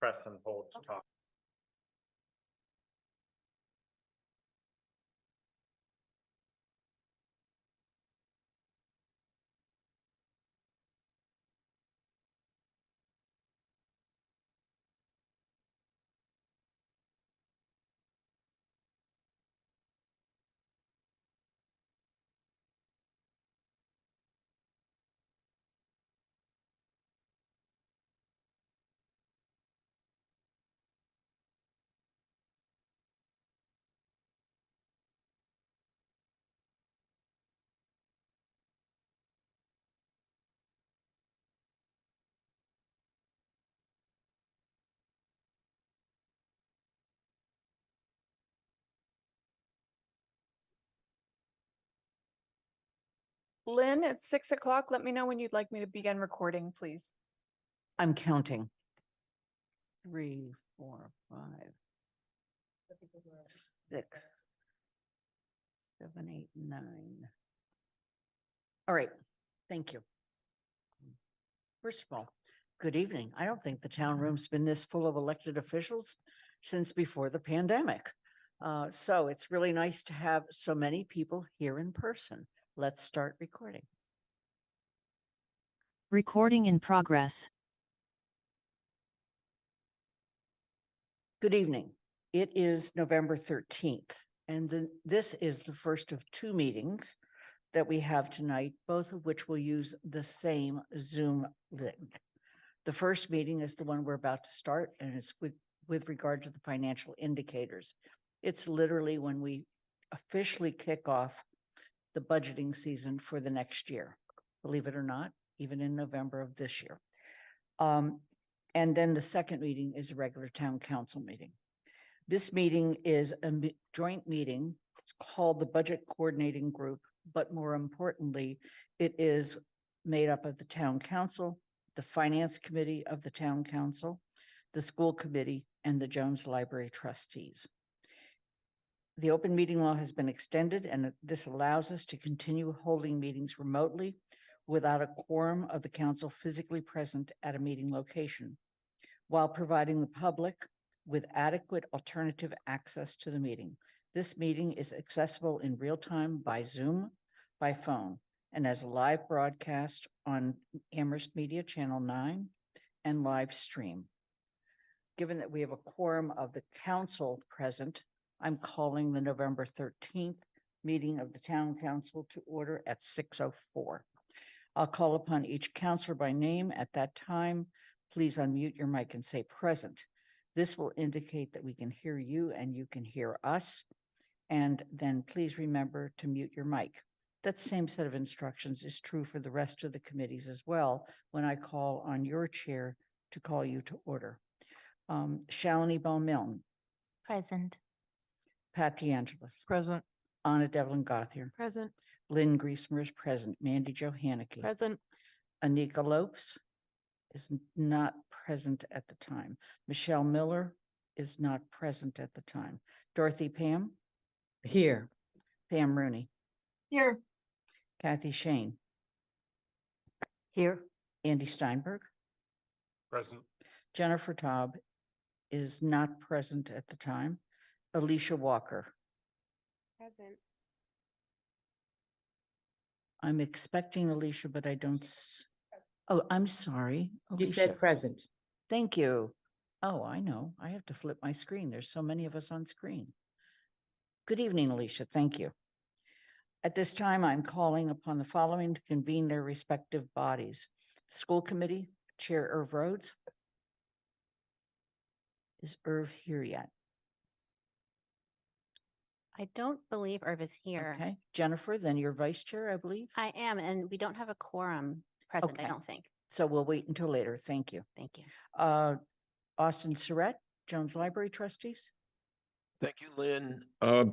press and hold to talk. Lynn, it's 6 o'clock. Let me know when you'd like me to begin recording, please. I'm counting. 3, 4, 5, 6, 7, 8, 9. All right, thank you. First of all, good evening. I don't think the town room's been this full of elected officials since before the pandemic. So it's really nice to have so many people here in person. Let's start recording. Recording in progress. Good evening. It is November 13th, and this is the first of 2 meetings that we have tonight, both of which will use the same Zoom link. The first meeting is the one we're about to start, and it's with regard to the financial indicators. It's literally when we officially kick off the budgeting season for the next year, believe it or not, even in November of this year. And then the second meeting is a regular town council meeting. This meeting is a joint meeting. It's called the Budget Coordinating Group, but more importantly, it is made up of the town council, the finance committee of the town council, the school committee, and the Jones Library trustees. The open meeting law has been extended, and this allows us to continue holding meetings remotely without a quorum of the council physically present at a meeting location, while providing the public with adequate alternative access to the meeting. This meeting is accessible in real time by Zoom, by phone, and as a live broadcast on Amherst Media Channel 9 and live stream. Given that we have a quorum of the council present, I'm calling the November 13th meeting of the town council to order at 6:04. I'll call upon each counselor by name at that time. Please unmute your mic and say present. This will indicate that we can hear you and you can hear us. And then please remember to mute your mic. That same set of instructions is true for the rest of the committees as well when I call on your chair to call you to order. Shalini Bowmilne. Present. Pat DeAngelis. Present. Anna Devlin Gothier. Present. Lynn Griesmer is present. Mandy Johanneke. Present. Anika Lopes is not present at the time. Michelle Miller is not present at the time. Dorothy Pam? Here. Pam Rooney. Here. Kathy Shane. Here. Andy Steinberg. Present. Jennifer Taub is not present at the time. Alicia Walker. Present. I'm expecting Alicia, but I don't. Oh, I'm sorry. You Alicia. said present. Thank you. Oh, I know. I have to flip my screen. There's so many of us on screen. Good evening, Alicia. Thank you. At this time, I'm calling upon the following to convene their respective bodies. School Committee, Chair Irv Rhodes. Is Irv here yet? I don't believe Irv is here. Okay. Jennifer, then you're Vice Chair, I believe. I am, and we don't have a quorum present, Okay. I don't think. So we'll wait until later. Thank you. Thank you. Austin Surratt, Jones Library Trustees. Thank you, Lynn.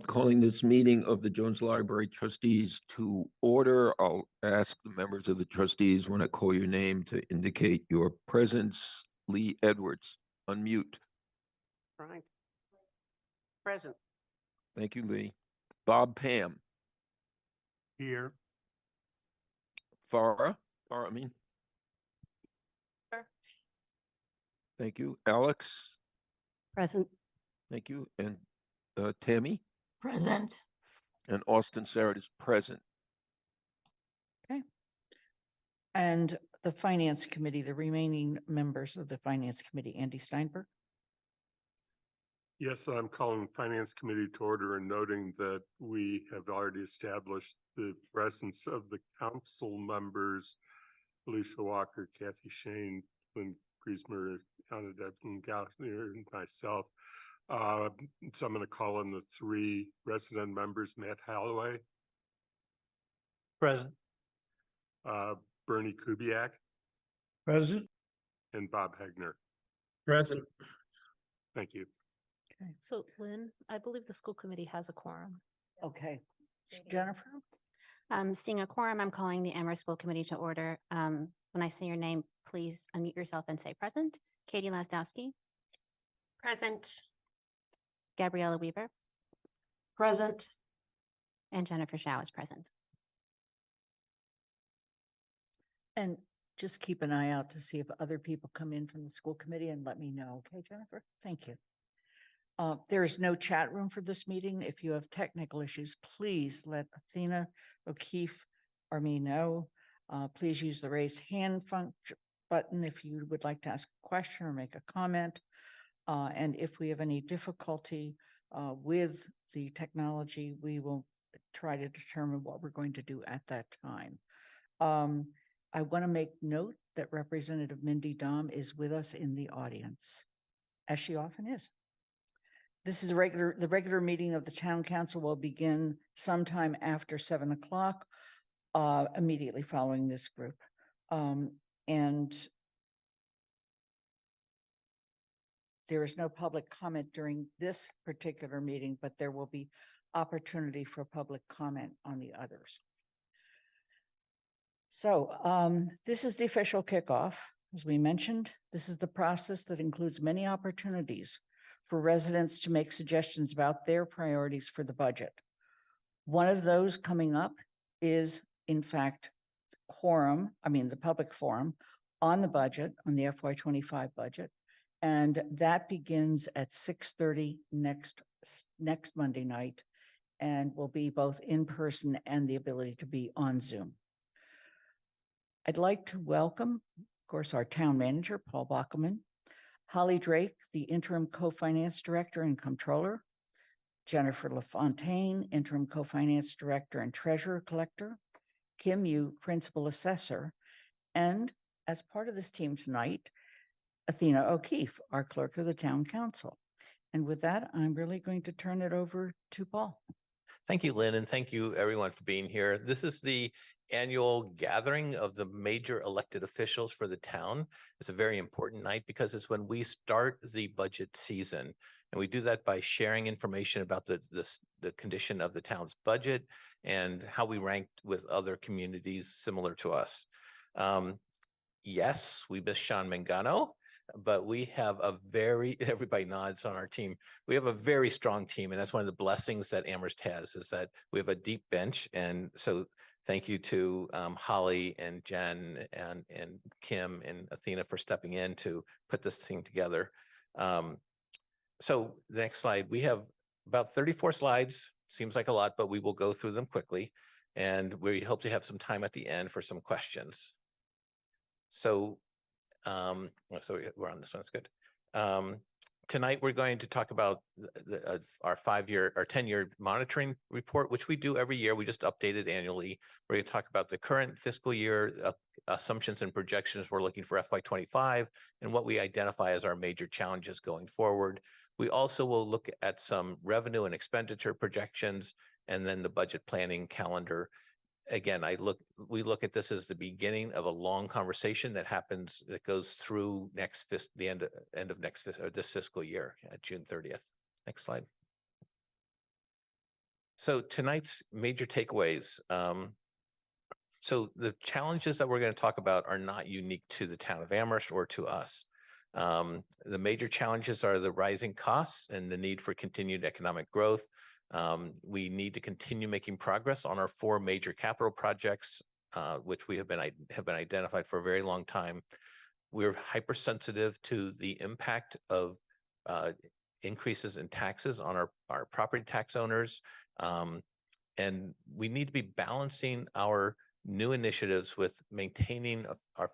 Calling this meeting of the Jones Library Trustees to order. I'll ask the members of the trustees when I call your name to indicate your presence. Lee Edwards, unmute. Right. Present. Thank you, Lee. Bob Pam. Here. Farah, Thank you. Alex? Present. Thank you. And Tammy? Present. And Austin Sarah is present. And the Finance Committee, the remaining members of the Finance Committee, Andy Steinberg. Yes, I'm calling Finance Committee to order and noting that we have already established the presence of the council members, Alicia Walker, Kathy Shane, Lynn Griesmer, Anna Devon Gallagher, and myself. So I'm going to call on the three resident members, Matt Holloway, Present. Bernie Kubiak, Present. and Bob Hegner. Present. Thank you. Okay. So Lynn, I believe the school committee has a quorum. Okay. Jennifer? Seeing a quorum, I'm calling the Amherst School Committee to order. When I say your name, please unmute yourself and say present. Katie Lasdowski, Present. Gabriella Weaver, Present. and Jennifer Shao is present. And just keep an eye out to see if other people come in from the school committee and let me know. Okay, Jennifer? Thank you. There is no chat room for this meeting. If you have technical issues, please let Athena O'Keefe or me know. Please use the raise hand function button if you would like to ask a question or make a comment. And if we have any difficulty with the technology, we will try to determine what we're going to do at that time. I want to make note that Representative Mindy Dom is with us in the audience, as she often is. This is the regular meeting of the town council will begin sometime after 7 o'clock, immediately following this group. And there is no public comment during this particular meeting, but there will be opportunity for public comment on the others. So this is the official kickoff. As we mentioned, this is the process that includes many opportunities for residents to make suggestions about their priorities for the budget. One of those coming up is, in fact, the public forum on the budget, on the FY25 budget. And that begins at 6:30 next Monday night and will be both in person and the ability to be on Zoom. I'd like to welcome, of course, our town manager, Paul Bockelman, Holly Drake, the interim co-finance director and comptroller, Jennifer LaFontaine, interim co-finance director and treasurer collector, Kim Yu, principal assessor, and as part of this team tonight, Athena O'Keefe, our clerk of the town council. And with that, I'm really going to turn it over to Paul. Thank you, Lynn, and thank you everyone for being here. This is the annual gathering of the major elected officials for the town. It's a very important night because it's when we start the budget season. And we do that by sharing information about the condition of the town's budget and how we ranked with other communities similar to us. Yes, we miss Sean Mangano, but we have everybody nods on our team. We have a very strong team, and that's one of the blessings that Amherst has, is that we have a deep bench. And so thank you to Holly and Jen and Kim and Athena for stepping in to put this thing together. So the next slide, we have about 34 slides, seems like a lot, but we will go through them quickly. And we hope to have some time at the end for some questions. So, so we're on this one, that's good. Tonight, we're going to talk about our 10-year monitoring report, which we do every year. We just update it annually. We're going to talk about the current fiscal year assumptions and projections we're looking for FY25 and what we identify as our major challenges going forward. We also will look at some revenue and expenditure projections and then the budget planning calendar. Again, we look at this as the beginning of a long conversation that goes through the end of this fiscal year at June 30th. Next slide. So tonight's major takeaways. So the challenges that we're going to talk about are not unique to the town of Amherst or to us. The major challenges are the rising costs and the need for continued economic growth. We need to continue making progress on our 4 major capital projects, which we have been identified for a very long time. We're hypersensitive to the impact of increases in taxes on our property tax owners. And we need to be balancing our new initiatives with maintaining our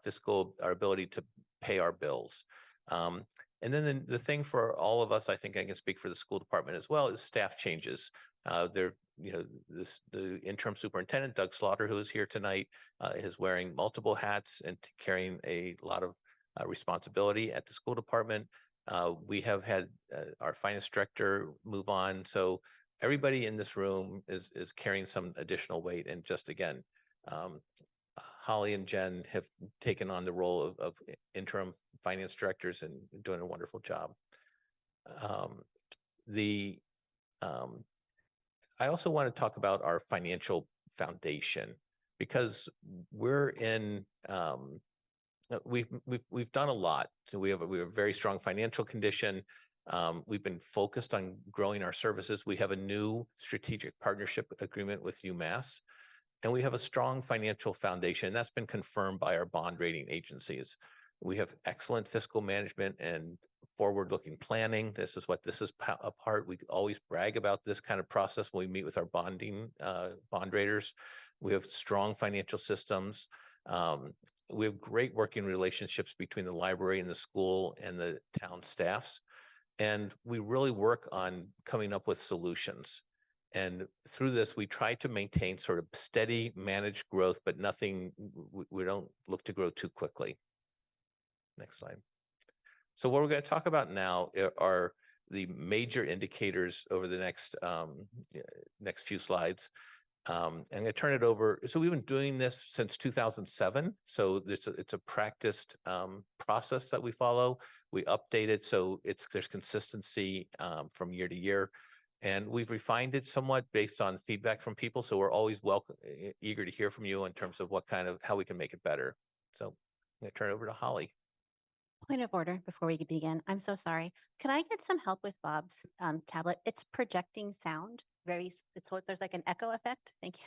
our ability to pay our bills. And then the thing for all of us, I think I can speak for the school department as well, is staff changes. The interim superintendent, Doug Slaughter, who is here tonight, is wearing multiple hats and carrying a lot of responsibility at the school department. We have had our finance director move on. So everybody in this room is carrying some additional weight. And just again, Holly and Jen have taken on the role of interim finance directors and doing a wonderful job. I also want to talk about our financial foundation, because we're in we've done a lot. So we have a very strong financial condition. We've been focused on growing our services. We have a new strategic partnership agreement with UMass, and we have a strong financial foundation. That's been confirmed by our bond rating agencies. We have excellent fiscal management and forward-looking planning. This is what this is apart. We always brag about this kind of process when we meet with our bond raters. We have strong financial systems. We have great working relationships between the library and the school and the town staffs. And we really work on coming up with solutions. And through this, we try to maintain sort of steady managed growth, but nothing, we don't look to grow too quickly. Next slide. So what we're going to talk about now are the major indicators over the next few slides. I'm going to turn it over. So we've been doing this since 2007. So it's a practiced process that we follow. We update it so there's consistency from year to year. And we've refined it somewhat based on feedback from people. So we're always eager to hear from you in terms of how we can make it better. So I'm going to turn it over to Holly. Point of order before we begin. I'm so sorry. Could I get some help with Bob's tablet? It's projecting sound. There's like an echo effect. Thank you.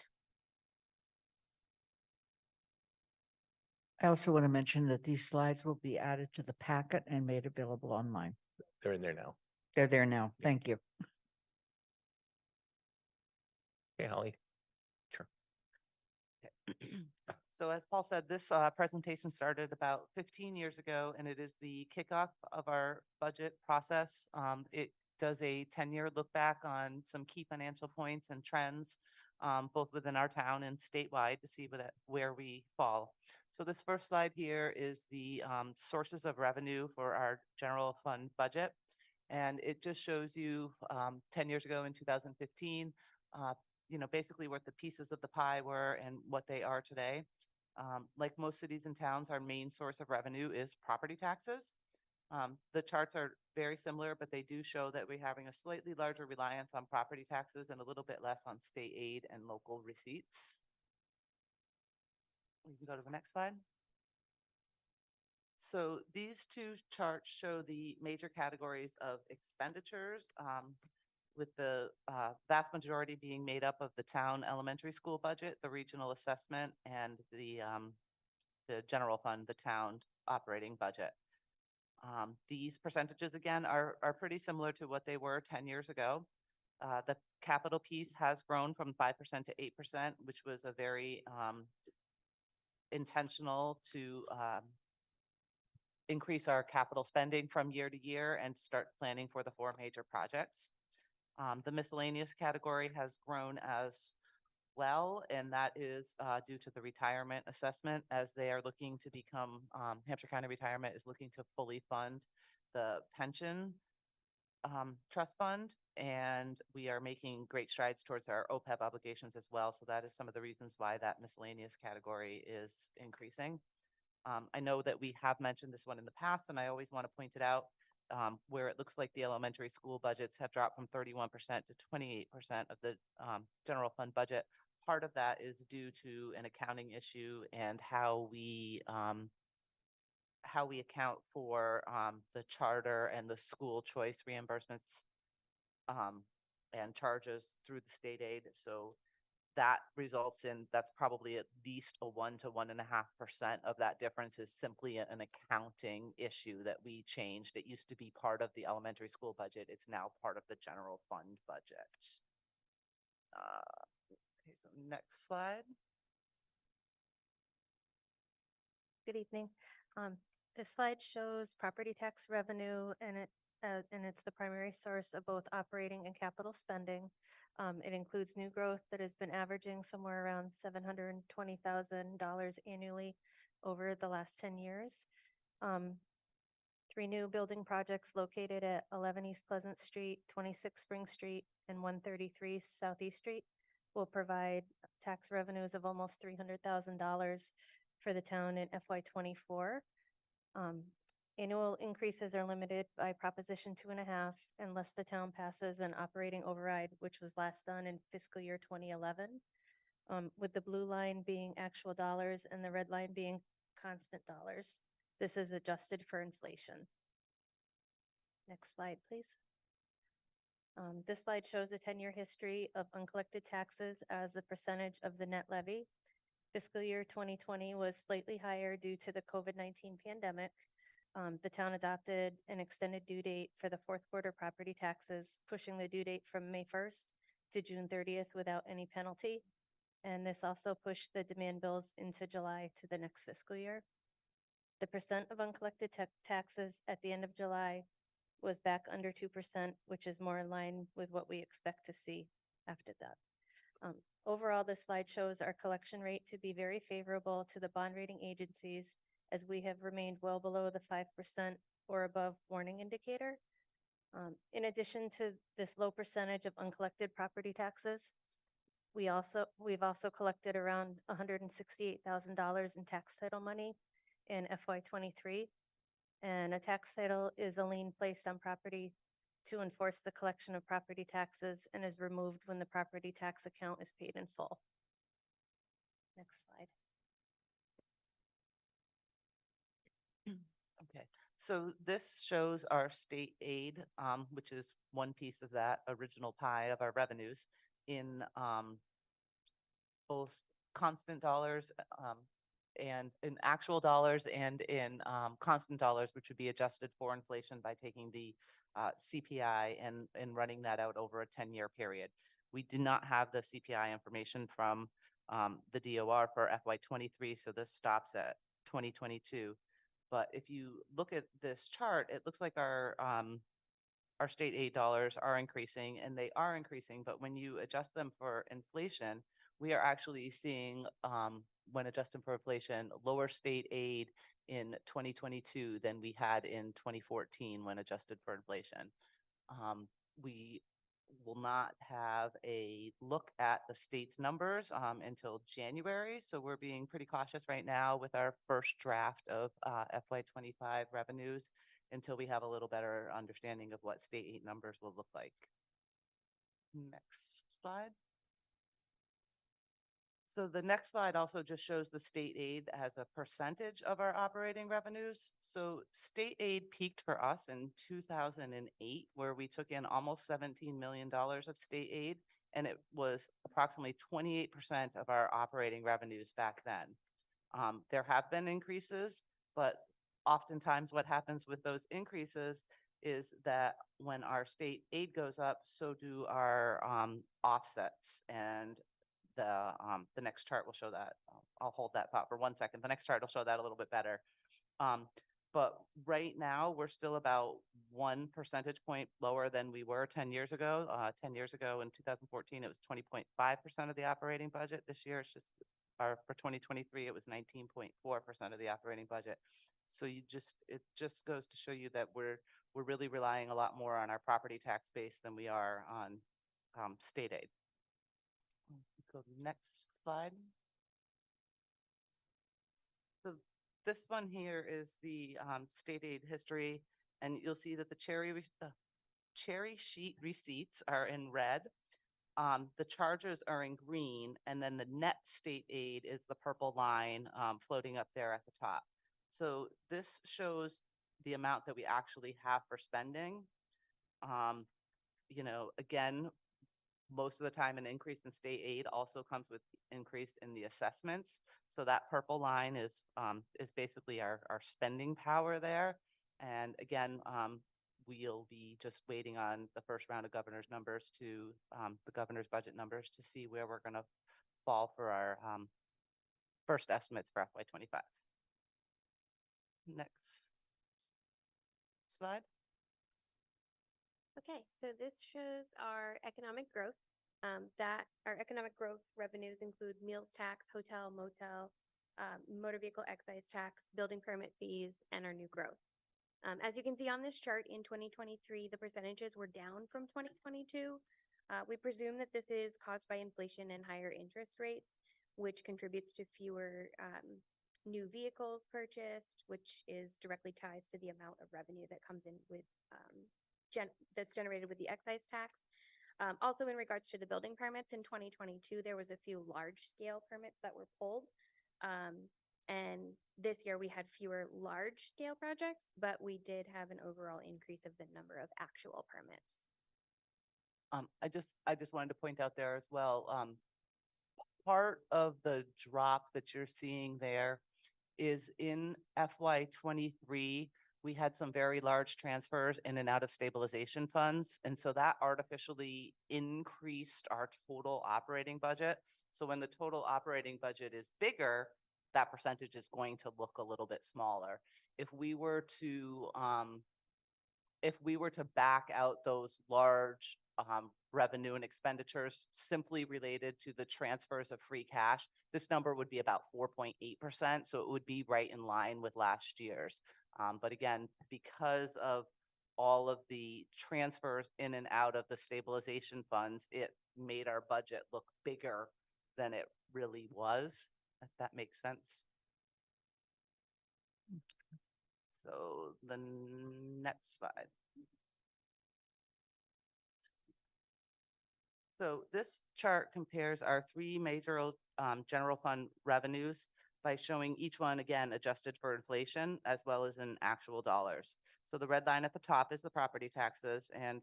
I also want to mention that these slides will be added to the packet and made available online. They're in there now. They're there now. Thank you. Okay, Holly. Sure. So as Paul said, this presentation started about 15 years ago, and it is the kickoff of our budget process. It does a 10-year look back on some key financial points and trends, both within our town and statewide, to see where we fall. So this first slide here is the sources of revenue for our general fund budget. And it just shows you 10 years ago in 2015, basically what the pieces of the pie were and what they are today. Like most cities and towns, our main source of revenue is property taxes. The charts are very similar, but they do show that we're having a slightly larger reliance on property taxes and a little bit less on state aid and local receipts. We can go to the next slide. So these two charts show the major categories of expenditures, with the vast majority being made up of the town elementary school budget, the regional assessment, and the general fund, the town operating budget. These percentages, again, are pretty similar to what they were 10 years ago. The capital piece has grown from 5% to 8%, which was a very intentional to increase our capital spending from year to year and start planning for the 4 major projects. The miscellaneous category has grown as well, and that is due to the retirement assessment, as they are looking to become, Hampshire County Retirement is looking to fully fund the pension trust fund, and we are making great strides towards our OPEB obligations as well. So that is some of the reasons why that miscellaneous category is increasing. I know that we have mentioned this one in the past, and I always want to point it out. Where it looks like the elementary school budgets have dropped from 31% to 28% of the general fund budget. Part of that is due to an accounting issue and how we account for the charter and the school choice reimbursements and charges through the state aid. So that results in, that's probably at least a 1 to 1.5% of that difference is simply an accounting issue that we changed. It used to be part of the elementary school budget. It's now part of the general fund budget. Okay, so next slide. Good evening. This slide shows property tax revenue and it's the primary source of both operating and capital spending. It includes new growth that has been averaging somewhere around $720,000 annually over the last 10 years. 3 new building projects located at 11 East Pleasant Street, 26 Spring Street, and 133 Southeast Street will provide tax revenues of almost $300,000 for the town in FY24. Annual increases are limited by Proposition 2.5 unless the town passes an operating override, which was last done in fiscal year 2011. With the blue line being actual dollars and the red line being constant dollars. This is adjusted for inflation. Next slide, please. This slide shows a 10-year history of uncollected taxes as a percentage of the net levy. Fiscal year 2020 was slightly higher due to the COVID-19 pandemic. The town adopted an extended due date for the fourth quarter property taxes, pushing the due date from May 1st to June 30th without any penalty. And this also pushed the demand bills into July to the next fiscal year. The percent of uncollected taxes at the end of July was back under 2%, which is more in line with what we expect to see after that. Overall, this slide shows our collection rate to be very favorable to the bond rating agencies, as we have remained well below the 5% or above warning indicator. In addition to this low percentage of uncollected property taxes, we've also collected around $168,000 in tax title money in FY23. And a tax title is a lien placed on property to enforce the collection of property taxes and is removed when the property tax account is paid in full. Next slide. Okay, so this shows our state aid, which is one piece of that original pie of our revenues in both constant dollars and in actual dollars and in constant dollars, which would be adjusted for inflation by taking the CPI and running that out over a 10-year period. We do not have the CPI information from the DOR for FY23, so this stops at 2022. But if you look at this chart, it looks like our state aid dollars are increasing, and they are increasing. But when you adjust them for inflation, we are actually seeing, when adjusting for inflation, lower state aid in 2022 than we had in 2014 when adjusted for inflation. We will not have a look at the state's numbers until January. So we're being pretty cautious right now with our first draft of FY25 revenues until we have a little better understanding of what state aid numbers will look like. Next slide. So the next slide also just shows the state aid as a percentage of our operating revenues. So state aid peaked for us in 2008, where we took in almost $17 million of state aid, and it was approximately 28% of our operating revenues back then. There have been increases, but oftentimes what happens with those increases is that when our state aid goes up, so do our offsets. And the next chart will show that. I'll hold that thought for 1 second. The next chart will show that a little bit better. But right now, we're still about 1 percentage point lower than we were 10 years ago. 10 years ago in 2014, it was 20.5% of the operating budget. This year, it's just, for 2023, it was 19.4% of the operating budget. So it just goes to show you that we're really relying a lot more on our property tax base than we are on state aid. Go to the next slide. So this one here is the state aid history, and you'll see that the cherry sheet receipts are in red. The charges are in green, and then the net state aid is the purple line floating up there at the top. So this shows the amount that we actually have for spending. You know, again, most of the time, an increase in state aid also comes with increase in the assessments. So that purple line is basically our spending power there. And again, we'll be just waiting on the first round of governor's numbers to the governor's budget numbers to see where we're going to fall for our first estimates for FY25. Next slide. Okay, so this shows our economic growth. That our economic growth revenues include meals tax, hotel, motel, motor vehicle excise tax, building permit fees, and our new growth. As you can see on this chart, in 2023, the percentages were down from 2022. We presume that this is caused by inflation and higher interest rates, which contributes to fewer new vehicles purchased, which is directly ties to the amount of revenue that comes in with that's generated with the excise tax. Also, in regards to the building permits in 2022, there was a few large scale permits that were pulled. And this year we had fewer large scale projects, but we did have an overall increase of the number of actual permits. I just wanted to point out there as well, part of the drop that you're seeing there is in FY23, we had some very large transfers in and out of stabilization funds. And so that artificially increased our total operating budget. So when the total operating budget is bigger, that percentage is going to look a little bit smaller. If we were to back out those large revenue and expenditures simply related to the transfers of free cash, this number would be about 4.8%. So it would be right in line with last year's. But again, because of all of the transfers in and out of the stabilization funds, it made our budget look bigger than it really was, if that makes sense. So the next slide. So this chart compares our three major general fund revenues by showing each one, again, adjusted for inflation as well as in actual dollars. So the red line at the top is the property taxes, and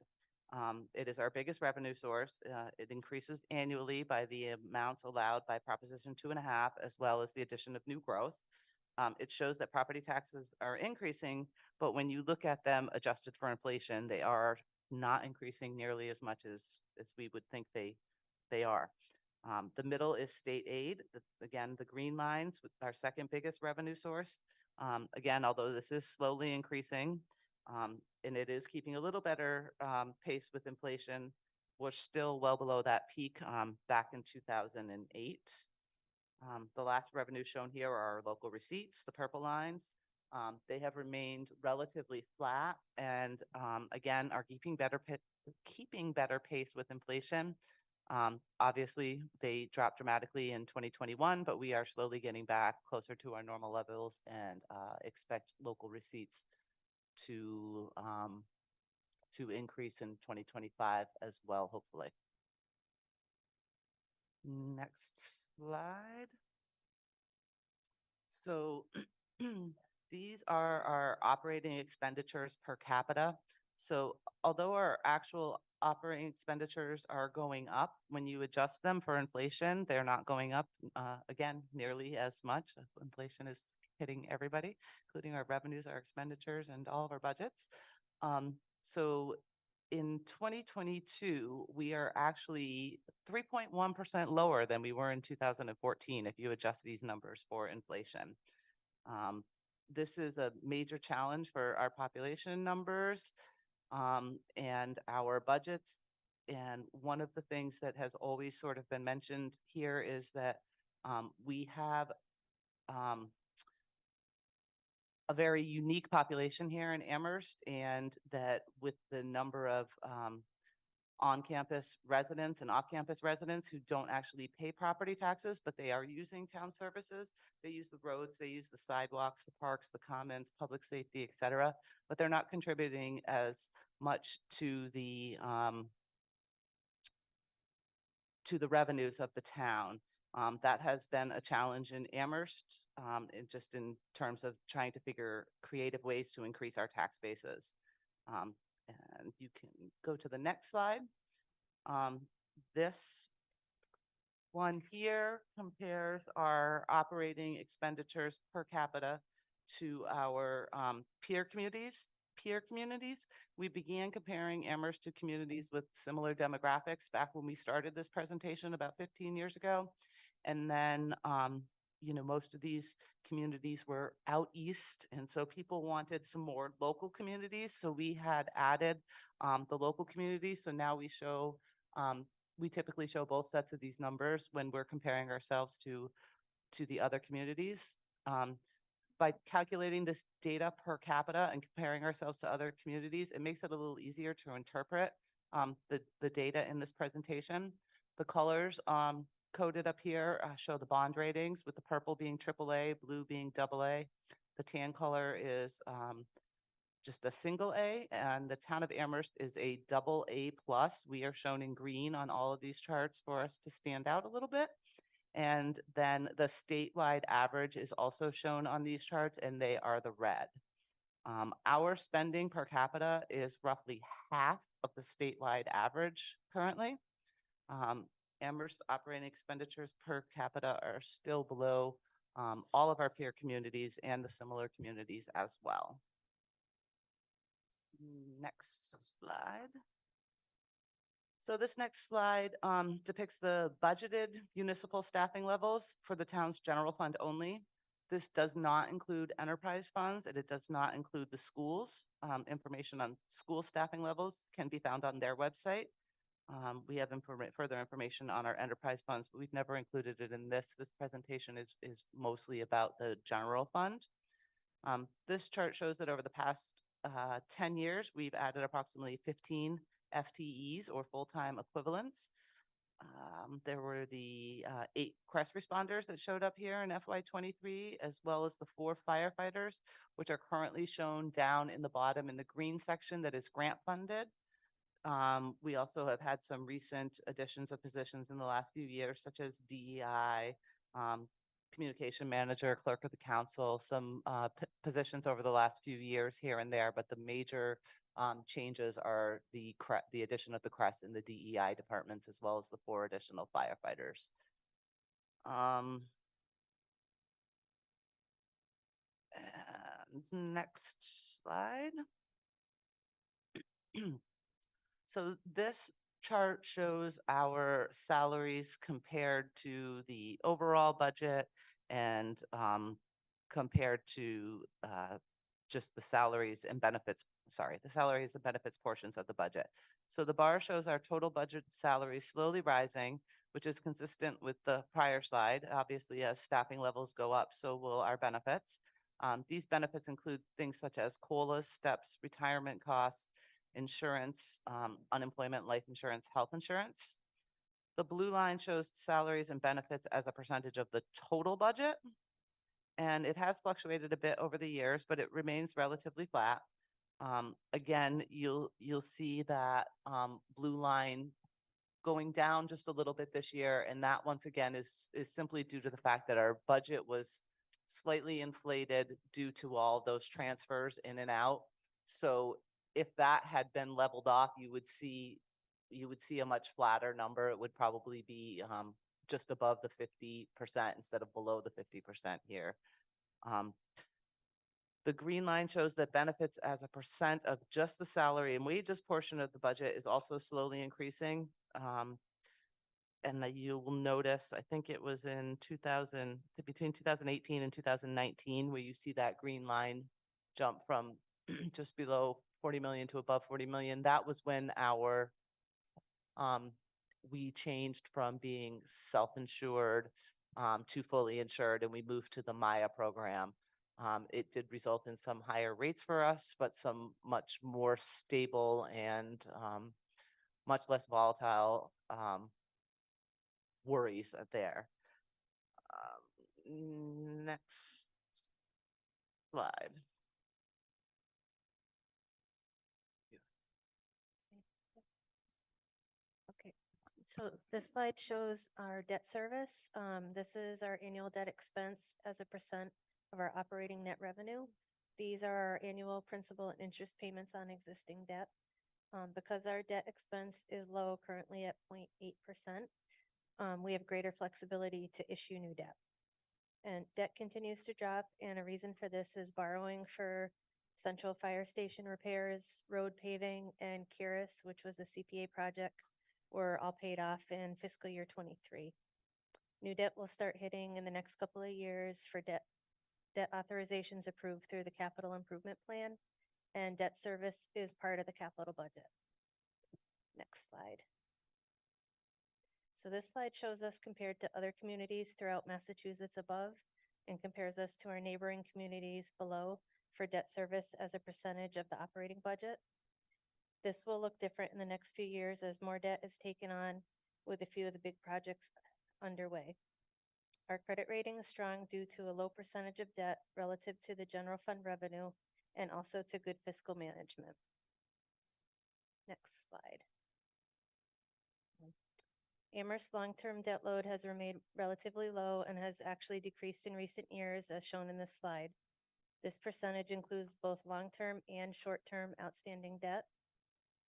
it is our biggest revenue source. It increases annually by the amounts allowed by Proposition 2.5, as well as the addition of new growth. It shows that property taxes are increasing, but when you look at them adjusted for inflation, they are not increasing nearly as much as we would think they are. The middle is state aid. Again, the green lines, our second biggest revenue source. Again, although this is slowly increasing, and it is keeping a little better pace with inflation, we're still well below that peak back in 2008. The last revenue shown here are our local receipts, the purple lines. They have remained relatively flat and again, are keeping better pace with inflation. Obviously, they dropped dramatically in 2021, but we are slowly getting back closer to our normal levels and expect local receipts to increase in 2025 as well, hopefully. Next slide. So these are our operating expenditures per capita. So although our actual operating expenditures are going up, when you adjust them for inflation, they're not going up, again, nearly as much. Inflation is hitting everybody, including our revenues, our expenditures, and all of our budgets. So in 2022, we are actually 3.1% lower than we were in 2014 if you adjust these numbers for inflation. This is a major challenge for our population numbers and our budgets. And one of the things that has always sort of been mentioned here is that we have a very unique population here in Amherst, and that with the number of on-campus residents and off-campus residents who don't actually pay property taxes, but they are using town services. They use the roads, they use the sidewalks, the parks, the commons, public safety, et cetera, but they're not contributing as much to the revenues of the town. That has been a challenge in Amherst, just in terms of trying to figure creative ways to increase our tax bases. And you can go to the next slide. This one here compares our operating expenditures per capita to our peer communities. We began comparing Amherst to communities with similar demographics back when we started this presentation about 15 years ago. And then, most of these communities were out east, and so people wanted some more local communities. So we had added the local communities. So now we typically show both sets of these numbers when we're comparing ourselves to the other communities. By calculating this data per capita and comparing ourselves to other communities, it makes it a little easier to interpret the data in this presentation. The colors coded up here show the bond ratings, with the purple being AAA, blue being AA. The tan color is just a single A, and the town of Amherst is a AA+. We are shown in green on all of these charts for us to stand out a little bit. And then the statewide average is also shown on these charts, and they are the red. Our spending per capita is roughly half of the statewide average currently. Amherst operating expenditures per capita are still below all of our peer communities and the similar communities as well. Next slide. So this next slide depicts the budgeted municipal staffing levels for the town's general fund only. This does not include enterprise funds, and it does not include the schools. Information on school staffing levels can be found on their website. We have further information on our enterprise funds, but we've never included it in this. This presentation is mostly about the general fund. This chart shows that over the past 10 years, we've added approximately 15 FTEs or full-time equivalents. There were the 8 CREST responders that showed up here in FY23, as well as the 4 firefighters, which are currently shown down in the bottom in the green section that is grant funded. We also have had some recent additions of positions in the last few years, such as DEI, communication manager, clerk of the council, some positions over the last few years here and there, but the major changes are the addition of the CREST in the DEI departments, as well as the 4 additional firefighters. And next slide. So this chart shows our salaries compared to the overall budget and compared to just the salaries and benefits portions of the budget. So the bar shows our total budget salary slowly rising, which is consistent with the prior slide. Obviously, as staffing levels go up, so will our benefits. These benefits include things such as COLAs, steps, retirement costs, insurance, unemployment, life insurance, health insurance. The blue line shows salaries and benefits as a percentage of the total budget. And it has fluctuated a bit over the years, but it remains relatively flat. Again, you'll see that blue line going down just a little bit this year. And that once again is simply due to the fact that our budget was slightly inflated due to all those transfers in and out. So if that had been leveled off, you would see a much flatter number. It would probably be just above the 50% instead of below the 50% here. The green line shows that benefits as a percent of just the salary and wages portion of the budget is also slowly increasing. And you will notice, I think it was in between 2018 and 2019, where you see that green line jump from just below 40 million to above 40 million. That was when we changed from being self-insured to fully insured, and we moved to the Maya program. It did result in some higher rates for us, but some much more stable and much less volatile worries there. Next slide. Okay, so this slide shows our debt service. This is our annual debt expense as a percent of our operating net revenue. These are our annual principal and interest payments on existing debt. Because our debt expense is low, currently at 0.8%, we have greater flexibility to issue new debt. And debt continues to drop, and a reason for this is borrowing for Central Fire Station repairs, road paving, and Curis, which was a CPA project, were all paid off in fiscal year 23. New debt will start hitting in the next couple of years for debt authorizations approved through the capital improvement plan, and debt service is part of the capital budget. Next slide. So this slide shows us compared to other communities throughout Massachusetts above and compares us to our neighboring communities below for debt service as a percentage of the operating budget. This will look different in the next few years as more debt is taken on with a few of the big projects underway. Our credit rating is strong due to a low percentage of debt relative to the general fund revenue and also to good fiscal management. Next slide. Amherst's long-term debt load has remained relatively low and has actually decreased in recent years, as shown in this slide. This percentage includes both long-term and short-term outstanding debt.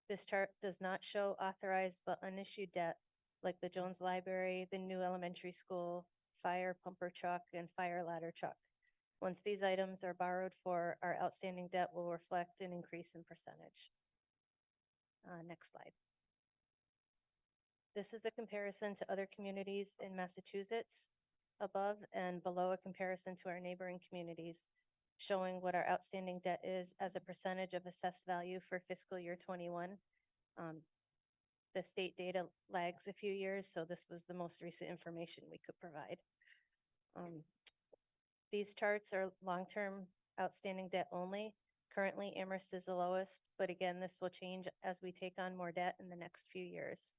This chart does not show authorized but unissued debt, like the Jones Library, the new elementary school, fire pumper truck, and fire ladder truck. Once these items are borrowed for, our outstanding debt will reflect an increase in percentage. Next slide. This is a comparison to other communities in Massachusetts above and below a comparison to our neighboring communities, showing what our outstanding debt is as a percentage of assessed value for fiscal year 21. The state data lags a few years, so this was the most recent information we could provide. These charts are long-term outstanding debt only. Currently, Amherst is the lowest, but again, this will change as we take on more debt in the next few years.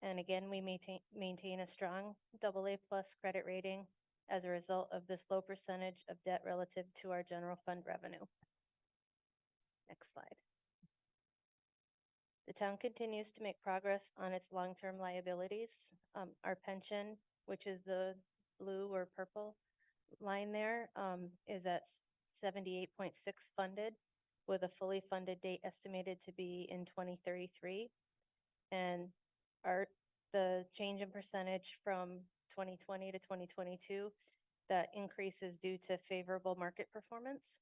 And again, we maintain a strong AA+ credit rating as a result of this low percentage of debt relative to our general fund revenue. Next slide. The town continues to make progress on its long-term liabilities. Our pension, which is the blue or purple line there, is at 78.6 funded, with a fully funded date estimated to be in 2033. And the change in percentage from 2020 to 2022, that increase is due to favorable market performance.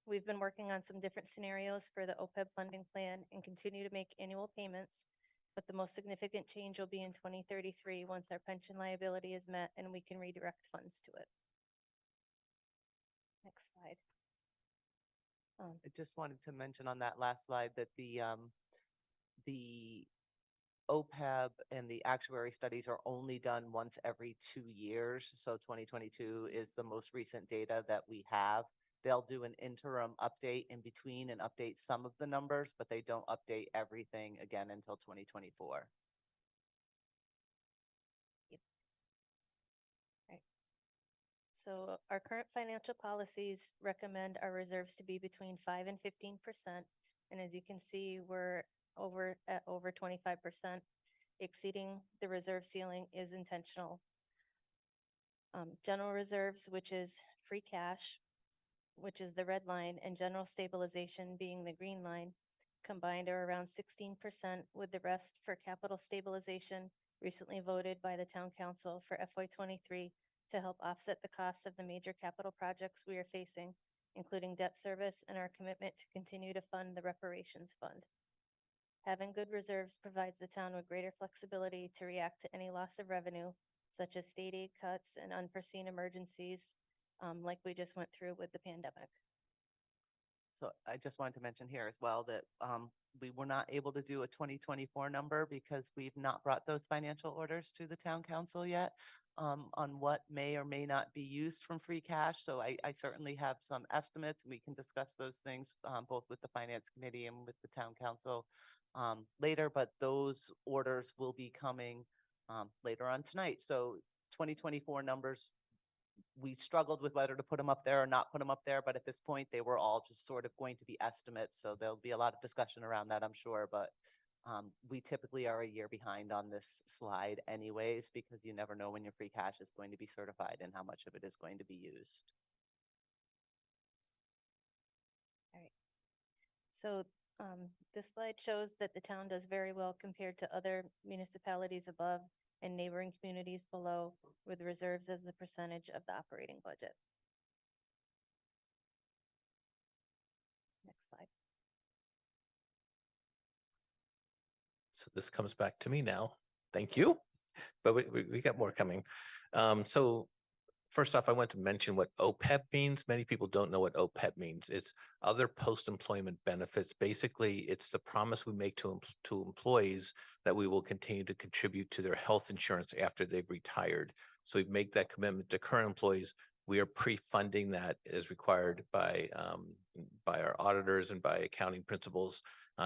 We've been working on some different scenarios for the OPEB funding plan and continue to make annual payments, but the most significant change will be in 2033 once our pension liability is met and we can redirect funds to it. Next slide. I just wanted to mention on that last slide that the OPEB and the actuary studies are only done once every 2 years. So 2022 is the most recent data that we have. They'll do an interim update in between and update some of the numbers, but they don't update everything again until 2024. So our current financial policies recommend our reserves to be between 5 and 15%. And as you can see, we're at over 25%. Exceeding the reserve ceiling is intentional. General reserves, which is free cash, which is the red line, and general stabilization being the green line, combined are around 16%, with the rest for capital stabilization recently voted by the town council for FY23 to help offset the costs of the major capital projects we are facing, including debt service and our commitment to continue to fund the reparations fund. Having good reserves provides the town with greater flexibility to react to any loss of revenue, such as state aid cuts and unforeseen emergencies, like we just went through with the pandemic. So I just wanted to mention here as well that we were not able to do a 2024 number because we've not brought those financial orders to the town council yet on what may or may not be used from free cash. So I certainly have some estimates. We can discuss those things both with the finance committee and with the town council later, but those orders will be coming later on tonight. So 2024 numbers, we struggled with whether to put them up there or not put them up there, but at this point they were all just sort of going to be estimates. So there'll be a lot of discussion around that, I'm sure, but we typically are a year behind on this slide anyways, because you never know when your free cash is going to be certified and how much of it is going to be used. So this slide shows that the town does very well compared to other municipalities above and neighboring communities below, with reserves as a percentage of the operating budget. Next slide. So this comes back to me now. Thank you. But we got more coming. So first off, I want to mention what OPEB means. Many people don't know what OPEB means. It's other post-employment benefits. Basically, it's the promise we make to employees that we will continue to contribute to their health insurance after they've retired. So we make that commitment to current employees. We are pre-funding that as required by our auditors and by accounting principles.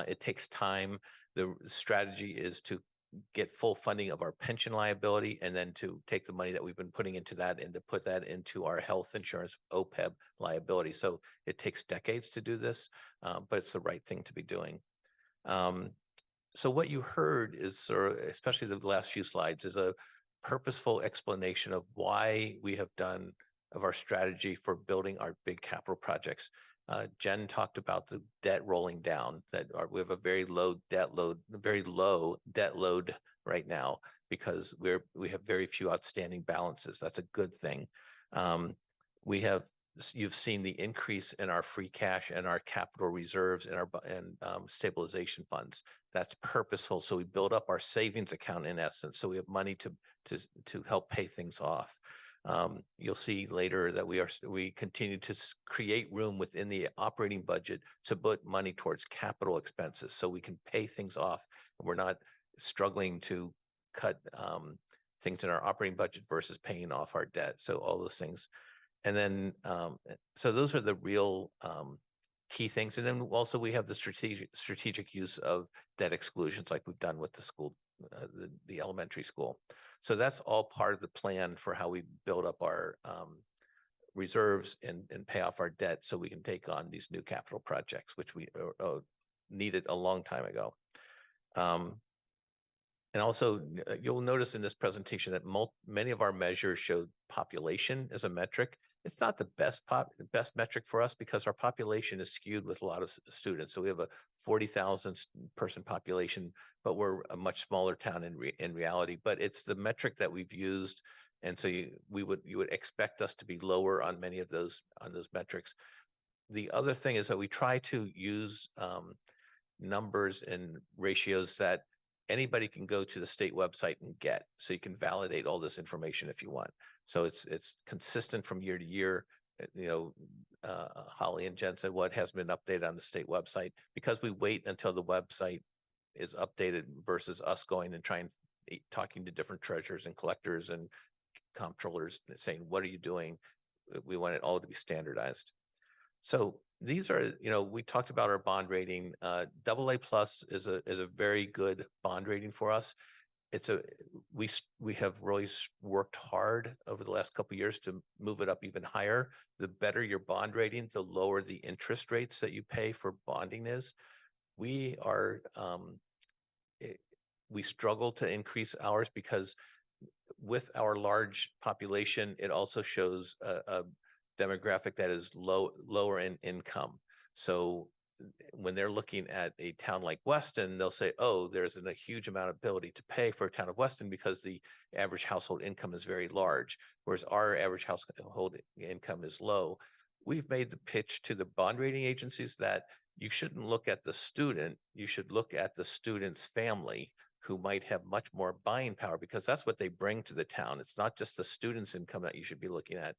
It takes time. The strategy is to get full funding of our pension liability and then to take the money that we've been putting into that and to put that into our health insurance OPEB liability. So it takes decades to do this, but it's the right thing to be doing. So what you heard is, especially the last few slides, is a purposeful explanation of why we have done of our strategy for building our big capital projects. Jen talked about the debt rolling down, that we have a very low debt load right now because we have very few outstanding balances. That's a good thing. You've seen the increase in our free cash and our capital reserves and our stabilization funds. That's purposeful. So we build up our savings account in essence. So we have money to help pay things off. You'll see later that we continue to create room within the operating budget to put money towards capital expenses so we can pay things off. We're not struggling to cut things in our operating budget versus paying off our debt. So all those things. And then, so those are the real key things. And then also we have the strategic use of debt exclusions like we've done with the school, the elementary school. So that's all part of the plan for how we build up our reserves and pay off our debt so we can take on these new capital projects, which we needed a long time ago. And also, you'll notice in this presentation that many of our measures showed population as a metric. It's not the best metric for us because our population is skewed with a lot of students. So we have a 40,000 person population, but we're a much smaller town in reality. But it's the metric that we've used, and so you would expect us to be lower on many of those metrics. The other thing is that we try to use numbers and ratios that anybody can go to the state website and get, so you can validate all this information if you want. So it's consistent from year to year. Holly and Jen said, well, it hasn't been updated on the state website because we wait until the website is updated versus us going and talking to different treasurers and collectors and comptrollers saying, what are you doing? We want it all to be standardized. So these are, we talked about our bond rating. AA+ is a very good bond rating for us. We have really worked hard over the last couple of years to move it up even higher. The better your bond rating, the lower the interest rates that you pay for bonding is. We struggle to increase ours because with our large population, it also shows a demographic that is lower in income. So when they're looking at a town like Weston, they'll say, oh, there's a huge amount of ability to pay for a town of Weston because the average household income is very large, whereas our average household income is low. We've made the pitch to the bond rating agencies that you shouldn't look at the student, you should look at the student's family who might have much more buying power because that's what they bring to the town. It's not just the student's income that you should be looking at,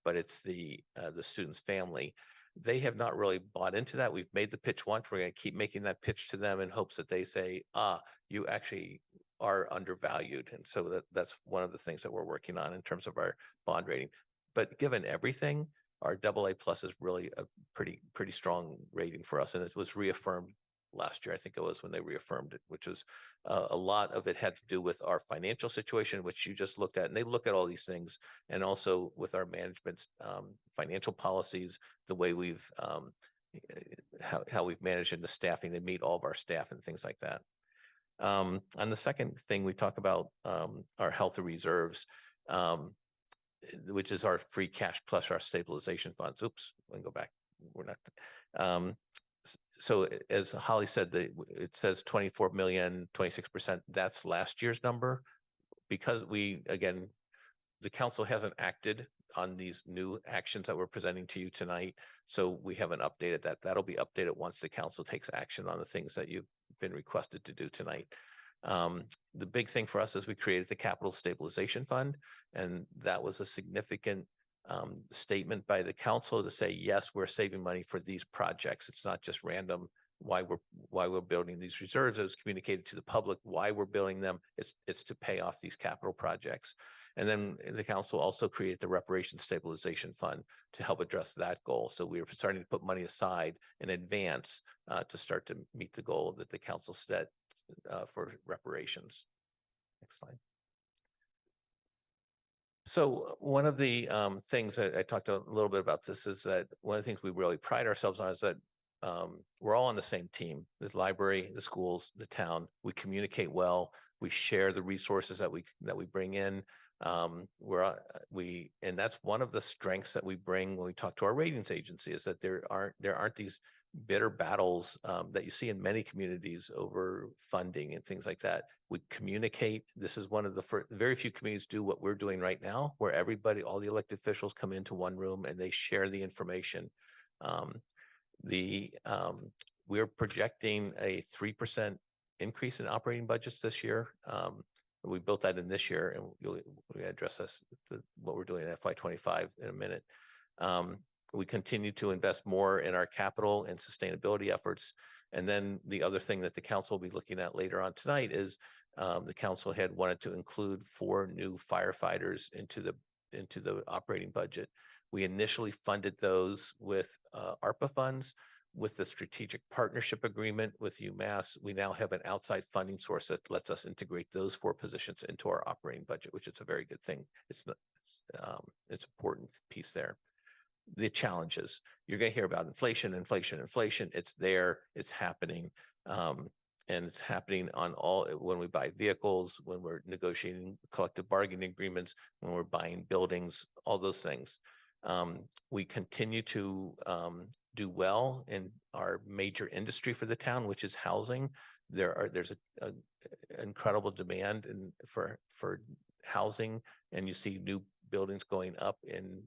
but it's the student's family. They have not really bought into that. We've made the pitch once. We're going to keep making that pitch to them in hopes that they say, you actually are undervalued. And so that's one of the things that we're working on in terms of our bond rating. But given everything, our AA+ is really a pretty strong rating for us. And it was reaffirmed last year, I think it was when they reaffirmed it, which was a lot of it had to do with our financial situation, which you just looked at. And they look at all these things, and also with our management's financial policies, the way we've how we've managed in the staffing to meet all of our staff and things like that. On the second thing, we talk about our health reserves, which is our free cash plus our stabilization funds. Oops, let me go back. We're not. so as Holly said, it says 24 million, 26%. That's last year's number. Because again, the council hasn't acted on these new actions that we're presenting to you tonight. So we haven't updated that. That'll be updated once the council takes action on the things that you've been requested to do tonight. The big thing for us is we created the Capital Stabilization Fund, and that was a significant statement by the council to say, yes, we're saving money for these projects. It's not just random why we're building these reserves. It was communicated to the public why we're building them. It's to pay off these capital projects. And then the council also created the Reparations Stabilization Fund to help address that goal. So we were starting to put money aside in advance to start to meet the goal that the council set for reparations. Next slide. So one of the things that I talked a little bit about this is that one of the things we really pride ourselves on is that we're all on the same team, the library, the schools, the town. We communicate well. We share the resources that we bring in. And that's one of the strengths that we bring when we talk to our ratings agency, is that there aren't these bitter battles that you see in many communities over funding and things like that. We communicate. This is one of the very few communities do what we're doing right now, where all the elected officials come into one room and they share the information. We're projecting a 3% increase in operating budgets this year. We built that in this year, and we'll address what we're doing in FY25 in a minute. We continue to invest more in our capital and sustainability efforts. And then the other thing that the council will be looking at later on tonight is the council had wanted to include 4 new firefighters into the operating budget. We initially funded those with ARPA funds. With the strategic partnership agreement with UMass, we now have an outside funding source that lets us integrate those 4 positions into our operating budget, which is a very good thing. It's an important piece there. The challenges, you're going to hear about inflation. It's there, it's happening. And it's happening on when we buy vehicles, when we're negotiating collective bargaining agreements, when we're buying buildings, all those things. We continue to do well in our major industry for the town, which is housing. There's an incredible demand for housing, and you see new buildings going up in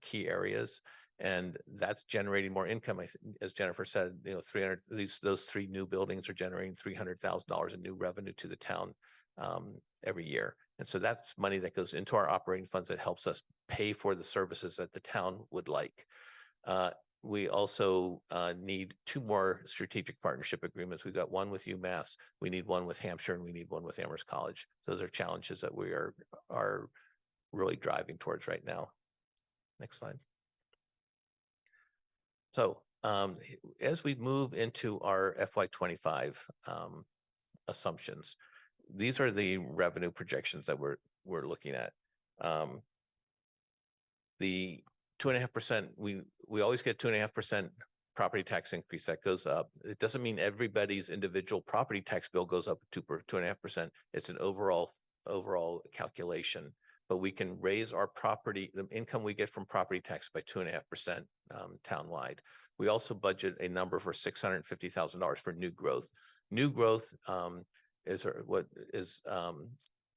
key areas, and that's generating more income. I think, as Jennifer said, those 3 new buildings are generating $300,000 in new revenue to the town every year. And so that's money that goes into our operating funds that helps us pay for the services that the town would like. We also need 2 more strategic partnership agreements. We've got one with UMass, we need one with Hampshire, and we need one with Amherst College. Those are challenges that we are really driving towards right now. Next slide. So as we move into our FY25 assumptions, these are the revenue projections that we're looking at. The 2.5%, we always get 2.5% property tax increase that goes up. It doesn't mean everybody's individual property tax bill goes up 2.5%. It's an overall calculation, but we can raise the income we get from property tax by 2.5% townwide. We also budget a number for $650,000 for new growth. New growth is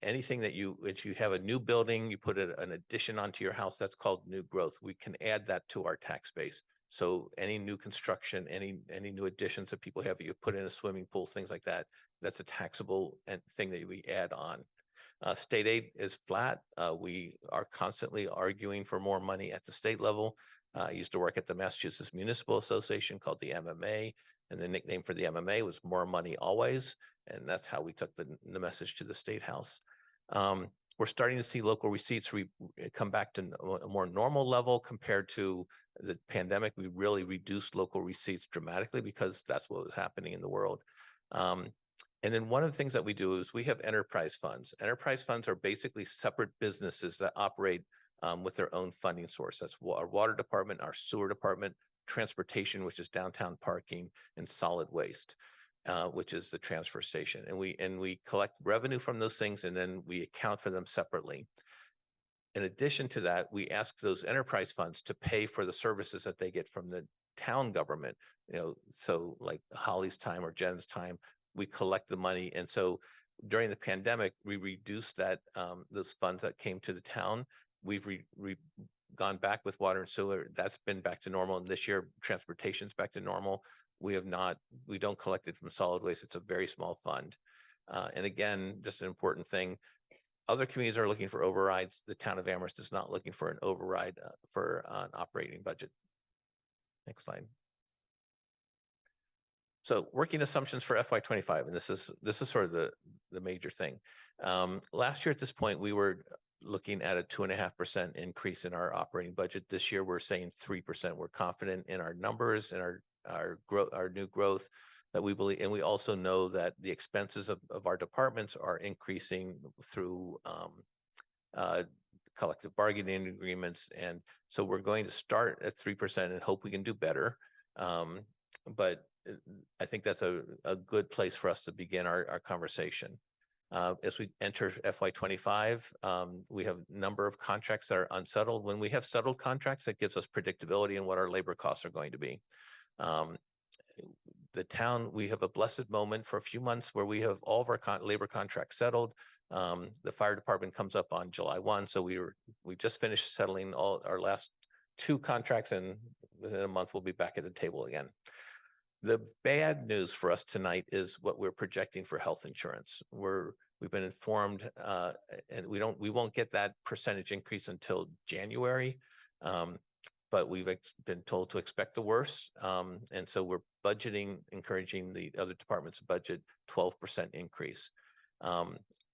anything that if you have a new building, you put an addition onto your house, that's called new growth. We can add that to our tax base. So any new construction, any new additions that people have, you put in a swimming pool, things like that, that's a taxable thing that we add on. State aid is flat. We are constantly arguing for more money at the state level. I used to work at the Massachusetts Municipal Association, called the MMA, and the nickname for the MMA was More Money Always. And that's how we took the message to the State House. We're starting to see local receipts come back to a more normal level compared to the pandemic. We really reduced local receipts dramatically because that's what was happening in the world. And then one of the things that we do is we have enterprise funds. Enterprise funds are basically separate businesses that operate with their own funding source. That's our water department, our sewer department, transportation, which is downtown parking, and solid waste, which is the transfer station. And we collect revenue from those things, and then we account for them separately. In addition to that, we ask those enterprise funds to pay for the services that they get from the town government, so like Holly's time or Jen's time, we collect the money. And so during the pandemic, we reduced that, those funds that came to the town. We've gone back with water and sewer. That's been back to normal. And this year, transportation's back to normal. We don't collect it from solid waste. It's a very small fund. And again, just an important thing, other communities are looking for overrides. The town of Amherst is not looking for an override for an operating budget. Next slide. So working assumptions for FY25, and this is sort of the major thing. Last year at this point, we were looking at a 2.5% increase in our operating budget. This year, we're saying 3%. We're confident in our numbers and our growth, our new growth that we believe, and we also know that the expenses of our departments are increasing through collective bargaining agreements. And so we're going to start at 3% and hope we can do better. But I think that's a good place for us to begin our conversation. As we enter FY25, we have a number of contracts that are unsettled. When we have settled contracts, that gives us predictability in what our labor costs are going to be. The town, we have a blessed moment for a few months where we have all of our labor contracts settled. The fire department comes up on July 1. So we just finished settling all our last 2 contracts, and within a month, we'll be back at the table again. The bad news for us tonight is what we're projecting for health insurance. We've been informed, and we won't get that percentage increase until January. But we've been told to expect the worst. And so we're budgeting, encouraging the other departments to budget 12% increase.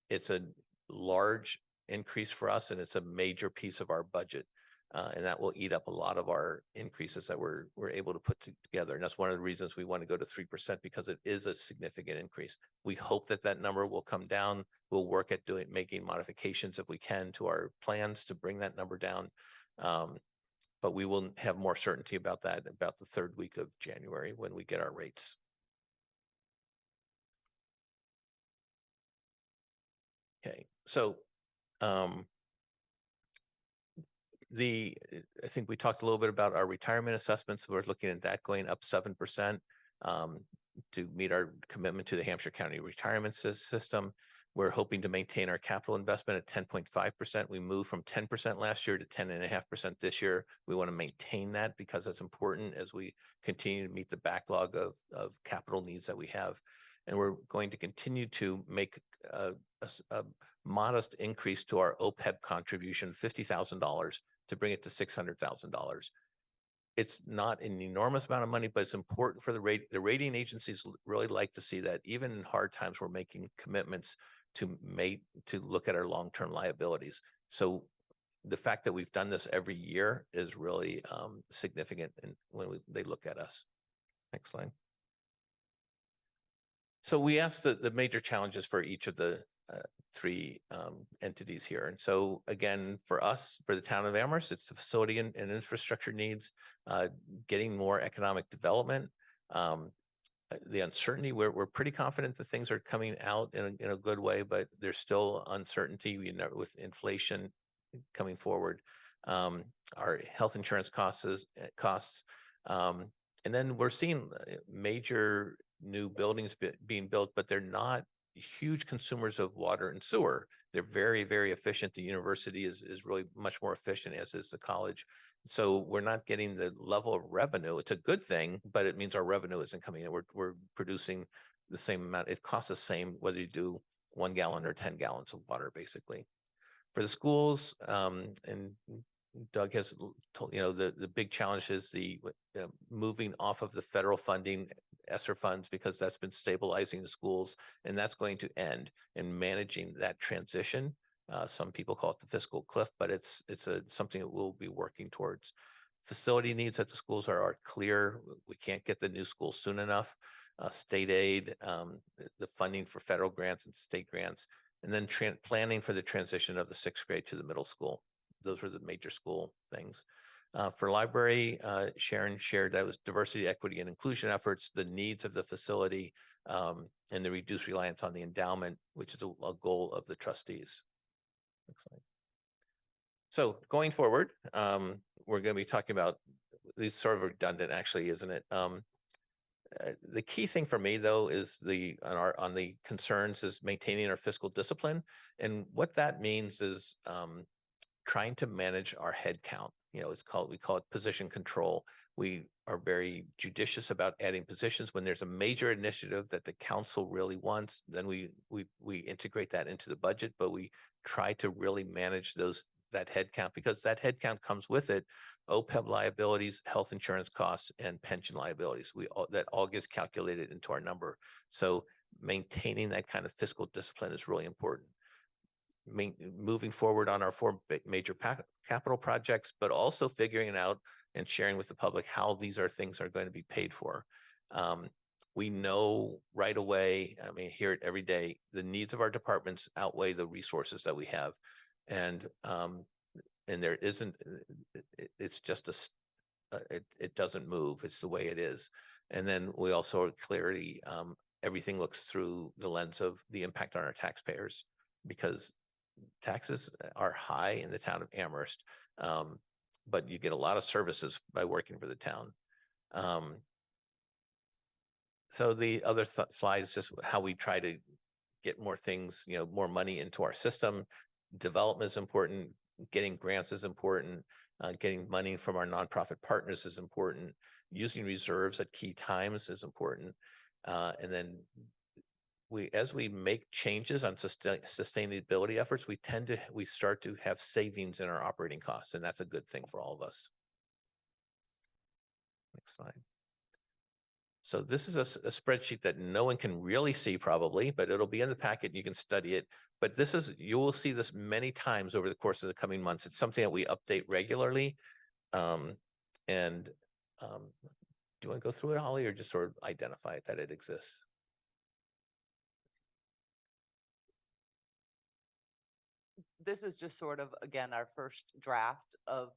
It's a large increase for us, and it's a major piece of our budget. And that will eat up a lot of our increases that we're able to put together. And that's one of the reasons we want to go to 3%, because it is a significant increase. We hope that number will come down. We'll work at making modifications if we can to our plans to bring that number down. But we will have more certainty about that about the 3rd week of January when we get our rates. Okay, so I think we talked a little bit about our retirement assessments. We're looking at that going up 7% to meet our commitment to the Hampshire County retirement system. We're hoping to maintain our capital investment at 10.5%. We moved from 10% last year to 10.5% this year. We want to maintain that because it's important as we continue to meet the backlog of capital needs that we have. And we're going to continue to make a modest increase to our OPEB contribution, $50,000, to bring it to $600,000. It's not an enormous amount of money, but it's important for the rating agencies really like to see that even in hard times, we're making commitments to look at our long-term liabilities. So the fact that we've done this every year is really significant when they look at us. Next slide. So we asked the major challenges for each of the 3 entities here. And so again, for us, for the town of Amherst, it's the facility and infrastructure needs, getting more economic development. The uncertainty, we're pretty confident that things are coming out in a good way, but there's still uncertainty, with inflation coming forward. Our health insurance costs, and then we're seeing major new buildings being built, but they're not huge consumers of water and sewer. They're very, very efficient. The university is really much more efficient, as is the college. So we're not getting the level of revenue. It's a good thing, but it means our revenue isn't coming in. We're producing the same amount. It costs the same whether you do 1 gallon or 10 gallons of water, basically. For the schools, and Doug has told, the big challenge is the moving off of the federal funding, ESSER funds, because that's been stabilizing the schools, and that's going to end. And managing that transition, some people call it the fiscal cliff, but it's something that we'll be working towards. Facility needs at the schools are clear. We can't get the new school soon enough. State aid, the funding for federal grants and state grants, and then planning for the transition of the 6th grade to the middle school. Those were the major school things. For library, Sharon shared that was diversity, equity, and inclusion efforts, the needs of the facility, and the reduced reliance on the endowment, which is a goal of the trustees. Next slide. So going forward, we're going to be talking about it's sort of redundant actually, isn't it? The key thing for me though is on the concerns is maintaining our fiscal discipline. And what that means is trying to manage our head count. You know, we call it position control. We are very judicious about adding positions. When there's a major initiative that the council really wants, then we integrate that into the budget, but we try to really manage that head count, because that head count comes with it OPEB liabilities, health insurance costs, and pension liabilities. That all gets calculated into our number. So maintaining that kind of fiscal discipline is really important. Moving forward on our 4 major capital projects, but also figuring out and sharing with the public how these things are going to be paid for. We know right away, I mean, hear it every day, the needs of our departments outweigh the resources that we have. And there isn't, it's just it doesn't move. It's the way it is. And then we also clearly, everything looks through the lens of the impact on our taxpayers, because taxes are high in the town of Amherst, but you get a lot of services by working for the town. So the other slide is just how we try to get more things, more money into our system. Development is important. Getting grants is important. Getting money from our nonprofit partners is important. Using reserves at key times is important. And then as we make changes on sustainability efforts, we start to have savings in our operating costs, and that's a good thing for all of us. Next slide. So this is a spreadsheet that no one can really see probably, but it'll be in the packet. You can study it. But you will see this many times over the course of the coming months. It's something that we update regularly. Do you want to go through it, Holly, or just sort of identify it that it exists? This is just sort of, again, our first draft of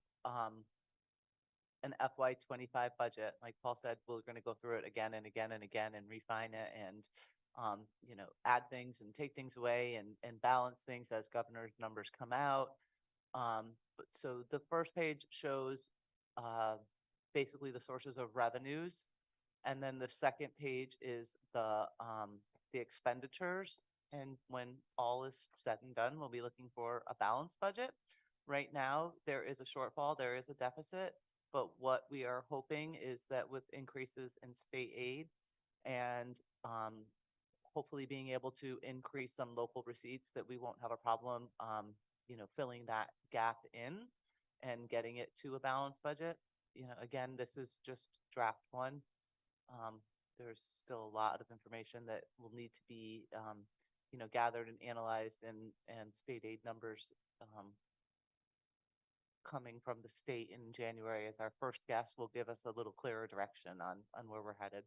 an FY25 budget. Like Paul said, we're going to go through it again and again and again and refine it and, add things and take things away and balance things as governor's numbers come out. So the first page shows basically the sources of revenues. And then the second page is the expenditures. And when all is said and done, we'll be looking for a balanced budget. Right now, there is a shortfall, there is a deficit, but what we are hoping is that with increases in state aid and hopefully being able to increase some local receipts, that we won't have a problem, filling that gap in and getting it to a balanced budget. Again, this is just draft 1. There's still a lot of information that will need to be gathered and analyzed, and state aid numbers coming from the state in January as our first guess will give us a little clearer direction on where we're headed.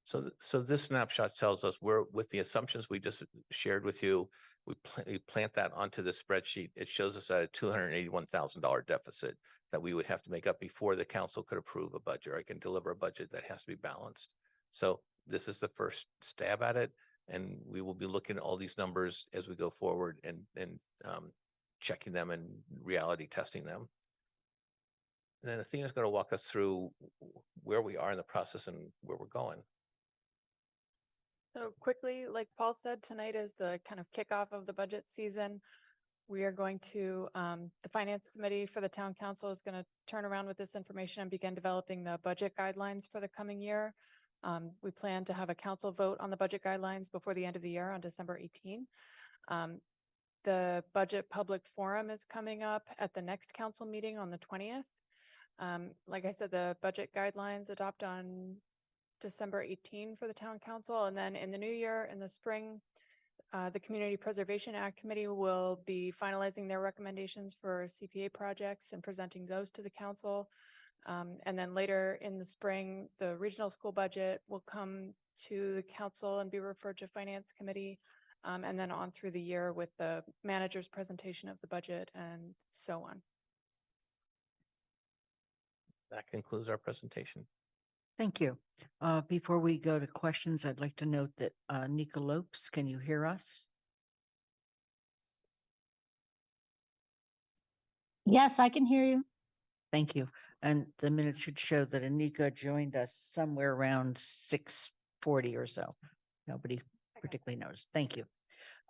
So this snapshot tells us with the assumptions we just shared with you, we plant that onto the spreadsheet. It shows us a $281,000 deficit that we would have to make up before the council could approve a budget, or I can deliver a budget that has to be balanced. So this is the first stab at it. And we will be looking at all these numbers as we go forward and checking them and reality testing them. And then Athena's going to walk us through where we are in the process and where we're going. So quickly, like Paul said, tonight is the kind of kickoff of the budget season. We are going to, the finance committee for the town council is going to turn around with this information and begin developing the budget guidelines for the coming year. We plan to have a council vote on the budget guidelines before the end of the year on December 18. The budget public forum is coming up at the next council meeting on the 20th. Like I said, the budget guidelines adopt on December 18 for the town council. And then in the new year, in the spring, the Community Preservation Act Committee will be finalizing their recommendations for CPA projects and presenting those to the council. And then later in the spring, the regional school budget will come to the council and be referred to finance committee, and then on through the year with the manager's presentation of the budget and so on. That concludes our presentation. Thank you. Before we go to questions, I'd like to note that Nika Lopes, can you hear us? Yes, I can hear you. Thank you. And the minute should show that Anika joined us somewhere around 6:40 or so. Nobody particularly knows. Thank you.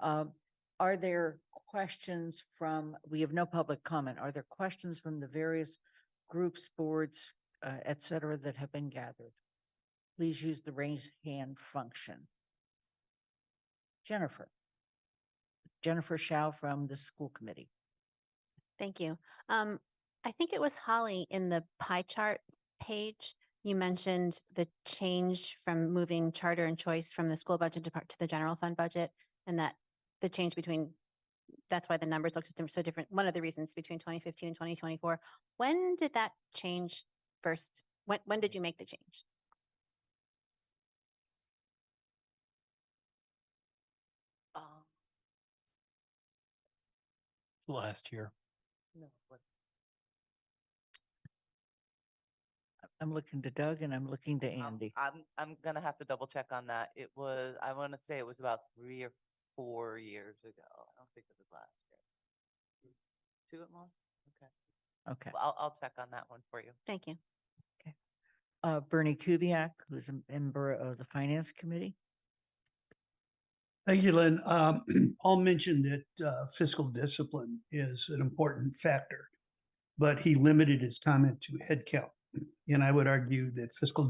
Are there questions from, we have no public comment. Are there questions from the various groups, boards, et cetera, that have been gathered? Please use the raise hand function. Jennifer. Jennifer Shao from the school committee. Thank you. I think it was Holly in the pie chart page. You mentioned the change from moving charter and choice from the school budget to the general fund budget, and that the change between, that's why the numbers looked so different. One of the reasons between 2015 and 2024. When did that change first? When did you make the change? Last year. No. I'm looking to Doug and I'm looking to Andy. I'm gonna have to double check on that. It was, I want to say it was about 3 or 4 years ago. I don't think it was last year. 2 at most? Okay. Okay. Well, I'll check on that one for you. Thank you. Bernie Kubiak, who's a member of the finance committee. Thank you, Lynn. Paul mentioned that fiscal discipline is an important factor, but he limited his comment to headcount. And I would argue that fiscal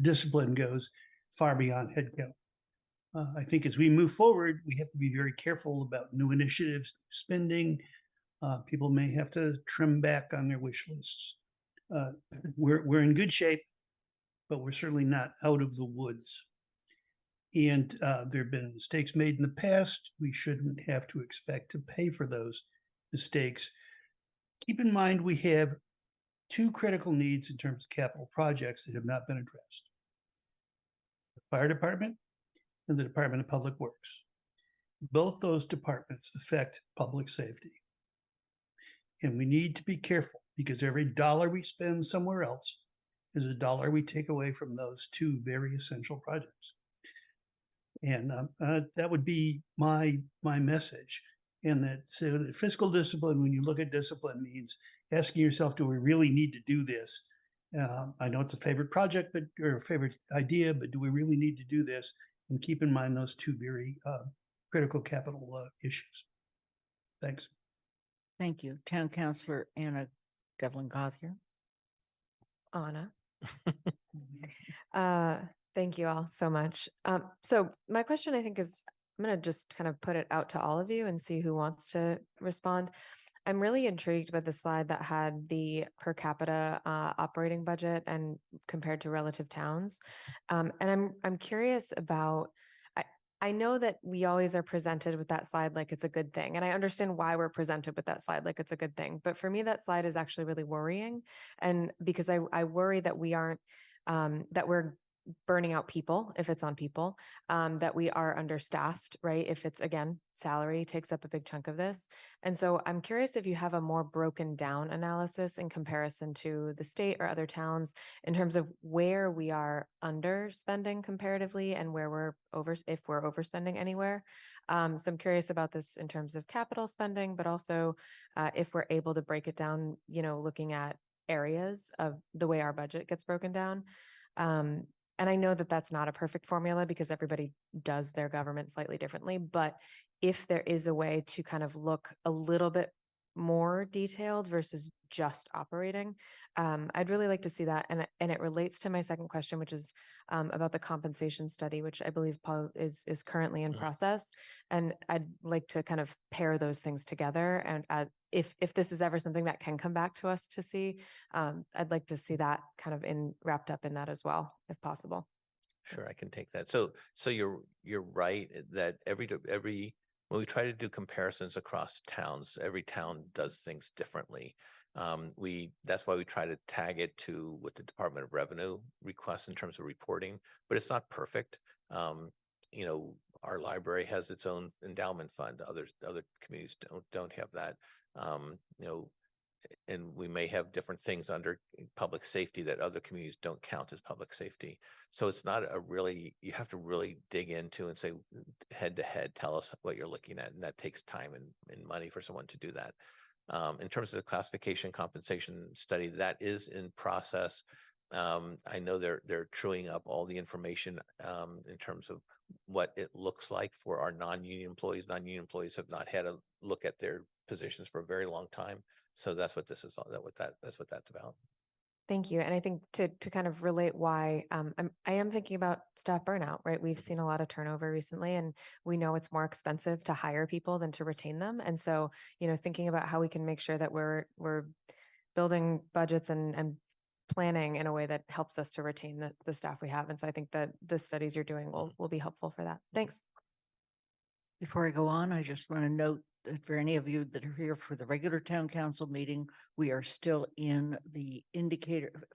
discipline goes far beyond headcount. I think as we move forward, we have to be very careful about new initiatives, spending. People may have to trim back on their wish lists. We're in good shape, but we're certainly not out of the woods. And there have been mistakes made in the past. We shouldn't have to expect to pay for those mistakes. Keep in mind, we have 2 critical needs in terms of capital projects that have not been addressed: the fire department and the Department of Public Works. Both those departments affect public safety. And we need to be careful, because every dollar we spend somewhere else is a dollar we take away from those 2 very essential projects. And that would be my message. And that, so that fiscal discipline, when you look at discipline, means asking yourself, do we really need to do this? I know it's a favorite project, or a favorite idea, but do we really need to do this? And keep in mind those 2 very critical capital issues. Thanks. Thank you. Town Councilor Anna Devlin Gothier. Anna. Thank you all so much. So my question, I think, is, I'm going to just kind of put it out to all of you and see who wants to respond. I'm really intrigued by the slide that had the per capita operating budget and compared to relative towns. And I'm curious about, I know that we always are presented with that slide like it's a good thing. And I understand why we're presented with that slide like it's a good thing. But for me, that slide is actually really worrying. And because I worry that we aren't, that we're burning out people if it's on people, that we are understaffed, right? If it's, again, salary takes up a big chunk of this. And so I'm curious if you have a more broken down analysis in comparison to the state or other towns in terms of where we are underspending comparatively and where we're if we're overspending anywhere. So I'm curious about this in terms of capital spending, but also if we're able to break it down, looking at areas of the way our budget gets broken down. And I know that that's not a perfect formula because everybody does their government slightly differently. But if there is a way to kind of look a little bit more detailed versus just operating, I'd really like to see that. And it relates to my second question, which is about the compensation study, which I believe Paul is currently in process. And I'd like to kind of pair those things together. And if this is ever something that can come back to us to see, I'd like to see that kind of wrapped up in that as well, if possible. Sure, I can take that. So you're right that when we try to do comparisons across towns, every town does things differently. That's why we try to tag it to what the Department of Revenue requests in terms of reporting, but it's not perfect. Our library has its own endowment fund. Other communities don't have that. And we may have different things under public safety that other communities don't count as public safety. So it's not you have to really dig into and say head to head, tell us what you're looking at. And that takes time and money for someone to do that. In terms of the classification compensation study, that is in process. I know they're truing up all the information in terms of what it looks like for our non-union employees. Non-union employees have not had a look at their positions for a very long time. So that's what this is all that's what that's about. Thank you. And I think to kind of relate why I am thinking about staff burnout, right? We've seen a lot of turnover recently, and we know it's more expensive to hire people than to retain them. And so, thinking about how we can make sure that we're building budgets and planning in a way that helps us to retain the staff we have. And so I think that the studies you're doing will be helpful for that. Thanks. Before I go on, I just want to note that for any of you that are here for the regular town council meeting, we are still in the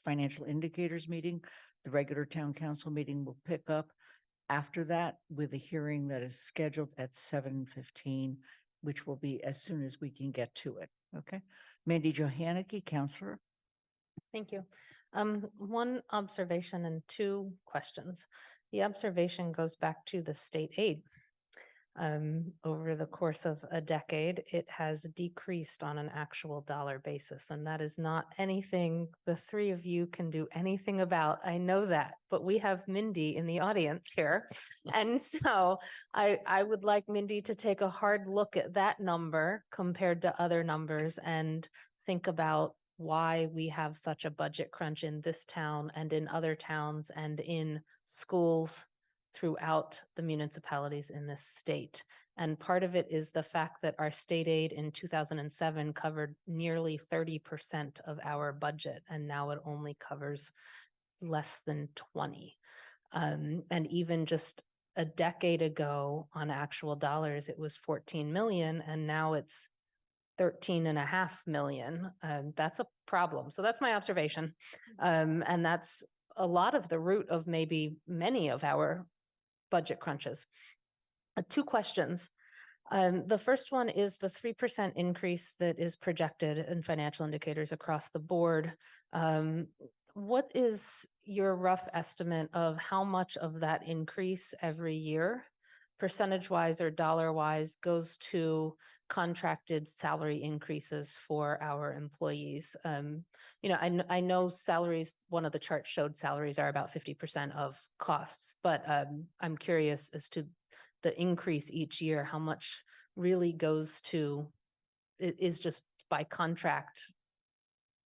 financial indicators meeting. The regular town council meeting will pick up after that with a hearing that is scheduled at 7:15, which will be as soon as we can get to it. Okay. Mandy Johanneke, counselor. Thank you. One observation and two questions. The observation goes back to the state aid. Over the course of a decade, it has decreased on an actual dollar basis. And that is not anything the three of you can do anything about. I know that, but we have Mindy in the audience here. And so I would like Mindy to take a hard look at that number compared to other numbers and think about why we have such a budget crunch in this town and in other towns and in schools throughout the municipalities in this state. And part of it is the fact that our state aid in 2007 covered nearly 30% of our budget, and now it only covers less than 20. And even just a decade ago on actual dollars, it was 14 million, and now it's 13.5 million. That's a problem. So that's my observation. And that's a lot of the root of maybe many of our budget crunches. Two questions. The first one is the 3% increase that is projected in financial indicators across the board. What is your rough estimate of how much of that increase every year, percentage-wise or dollar-wise, goes to contracted salary increases for our employees? I know salaries, one of the charts showed salaries are about 50% of costs, but I'm curious as to the increase each year, how much really goes to, is just by contract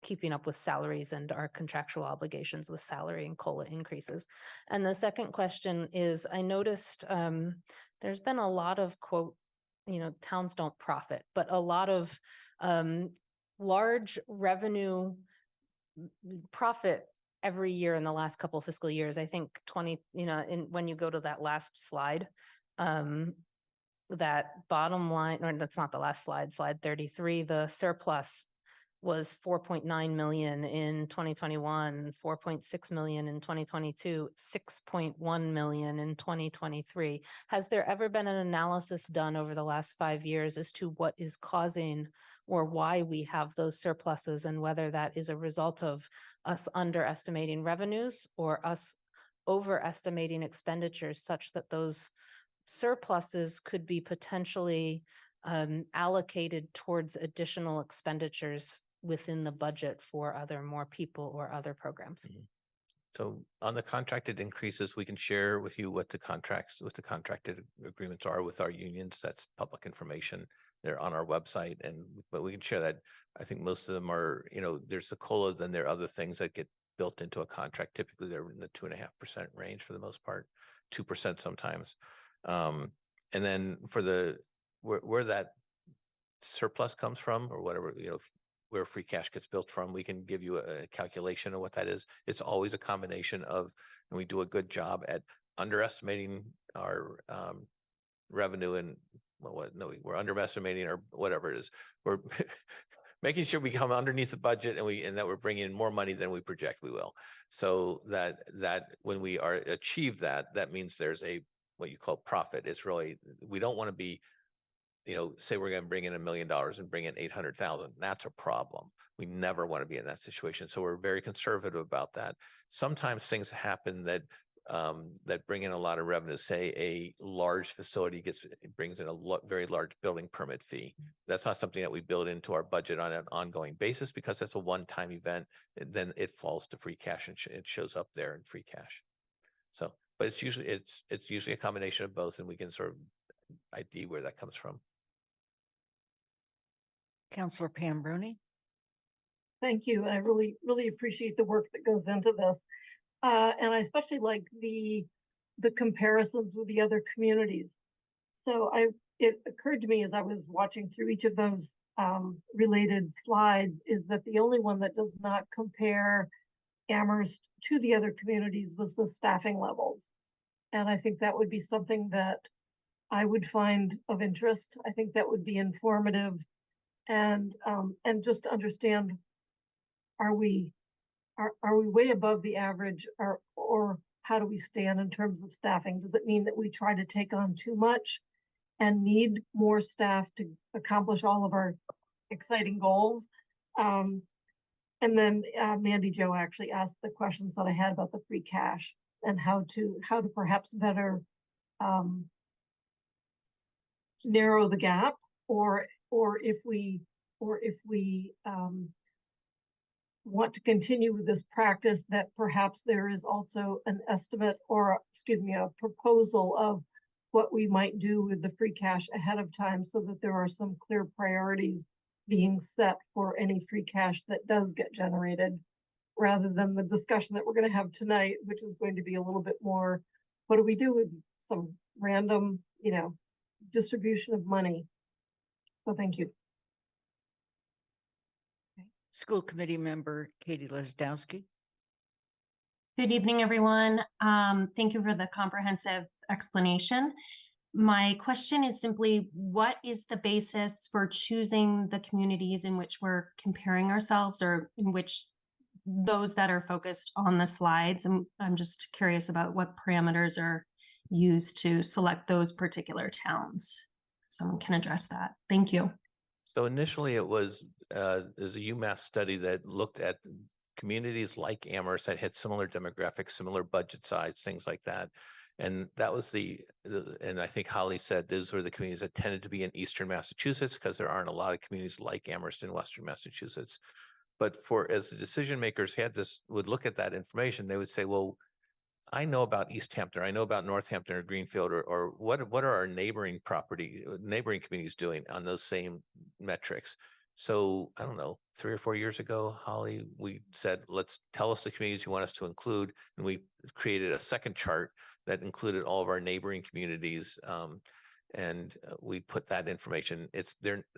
keeping up with salaries and our contractual obligations with salary and COLA increases. And the second question is, I noticed there's been a lot of quote, towns don't profit, but a lot of large revenue profit every year in the last couple of fiscal years. I think 20, when you go to that last slide, that bottom line, or that's not the last slide, slide 33, the surplus was 4.9 million in 2021, 4.6 million in 2022, 6.1 million in 2023. Has there ever been an analysis done over the last 5 years as to what is causing or why we have those surpluses, and whether that is a result of us underestimating revenues or us overestimating expenditures such that those surpluses could be potentially allocated towards additional expenditures within the budget for more people or other programs? Mm-hmm. So on the contracted increases, we can share with you what the contracted agreements are with our unions. That's public information. They're on our website, but we can share that. I think most of them are, there's the COLA, then there are other things that get built into a contract. Typically they're in the 2.5% range for the most part, 2% sometimes. And then for where that surplus comes from, or whatever, where free cash gets built from, we can give you a calculation of what that is. It's always a combination of, and we do a good job at underestimating our revenue, and we're underestimating our whatever it is. We're making sure we come underneath the budget, and that we're bringing in more money than we project we will. So that when we achieve that means there's what you call profit. It's really, we don't want to be, say we're going to bring in $1 million and bring in 800,000. That's a problem. We never want to be in that situation. So we're very conservative about that. Sometimes things happen that that bring in a lot of revenue. Say a large facility brings in a very large building permit fee. That's not something that we build into our budget on an ongoing basis because that's a one-time event. Then it falls to free cash and it shows up there in free cash. So, but it's usually a combination of both, and we can sort of ID where that comes from. Councillor Pam Bruni. Thank you. I really, really appreciate the work that goes into this. And I especially like the comparisons with the other communities. So it occurred to me as I was watching through each of those related slides is that the only one that does not compare Amherst to the other communities was the staffing levels. And I think that would be something that I would find of interest. I think that would be informative and just to understand, are we way above the average or how do we stand in terms of staffing? Does it mean that we try to take on too much and need more staff to accomplish all of our exciting goals? And then Mandy Jo actually asked the questions that I had about the free cash and how to perhaps better narrow the gap, or if we want to continue with this practice, that perhaps there is also an estimate or a proposal of what we might do with the free cash ahead of time so that there are some clear priorities being set for any free cash that does get generated, rather than the discussion that we're going to have tonight, which is going to be a little bit more, what do we do with some random, distribution of money? So thank you. School committee member Katie Lesdowski. Good evening, everyone. Thank you for the comprehensive explanation. My question is simply, what is the basis for choosing the communities in which we're comparing ourselves, or in which those that are focused on the slides? I'm just curious about what parameters are used to select those particular towns. Someone can address that. Thank you. So initially it was there's a UMass study that looked at communities like Amherst that had similar demographics, similar budget size, things like that. And that was and I think Holly said those were the communities that tended to be in Eastern Massachusetts because there aren't a lot of communities like Amherst in Western Massachusetts. But as the decision makers would look at that information, they would say, well, I know about East Hampton, I know about Northampton or Greenfield, or what are our neighboring communities doing on those same metrics? So I don't know, 3 or 4 years ago, Holly, we said, tell us the communities you want us to include. And we created a second chart that included all of our neighboring communities. And we put that information.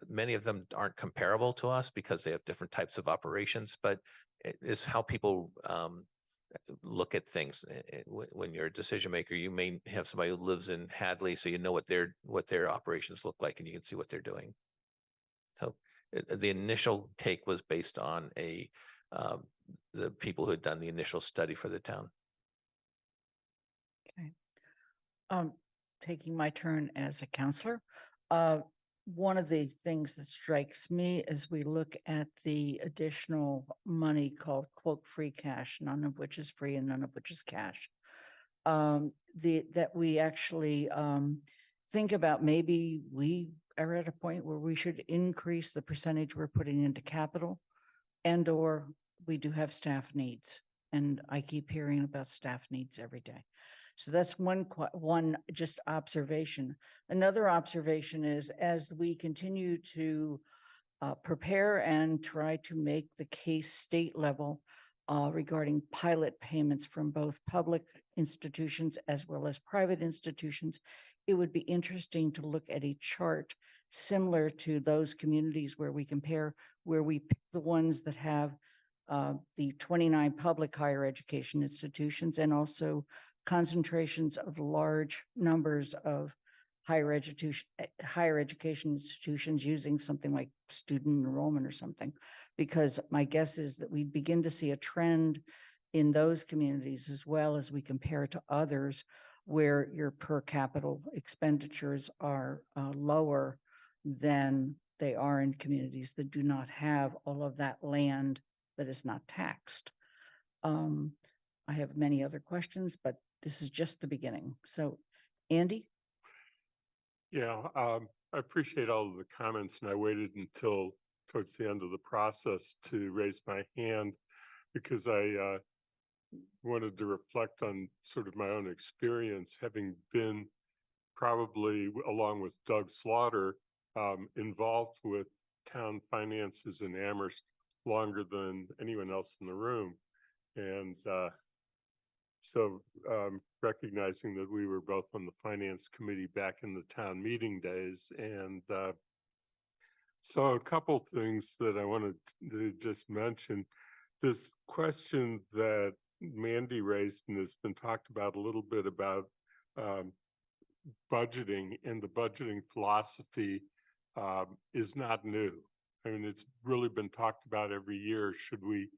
Many of them aren't comparable to us because they have different types of operations, but it's how people look at things. When you're a decision maker, you may have somebody who lives in Hadley, so you know what their operations look like, and you can see what they're doing. So the initial take was based on the people who had done the initial study for the town. Okay. Taking my turn as a counselor. One of the things that strikes me as we look at the additional money called quote free cash, none of which is free and none of which is cash, that we actually think about maybe we are at a point where we should increase the percentage we're putting into capital, and or we do have staff needs. And I keep hearing about staff needs every day. So that's one just observation. Another observation is, as we continue to prepare and try to make the case state level regarding pilot payments from both public institutions as well as private institutions, it would be interesting to look at a chart similar to those communities where we compare, where we pick the ones that have the 29 public higher education institutions and also concentrations of large numbers of higher education institutions using something like student enrollment or something, because my guess is that we begin to see a trend in those communities as well as we compare to others where your per capita expenditures are lower than they are in communities that do not have all of that land that is not taxed. I have many other questions, but This is just the beginning. So, Andy? Yeah, I appreciate all of the comments, and I waited until towards the end of the process to raise my hand because I wanted to reflect on sort of my own experience, having been probably along with Doug Slaughter involved with town finances in Amherst longer than anyone else in the room. And so recognizing that we were both on the finance committee back in the town meeting days. And so a couple things that I wanted to just mention. This question that Mandy raised and has been talked about a little bit about budgeting, and the budgeting philosophy is not new. I mean, it's really been talked about every year. Should we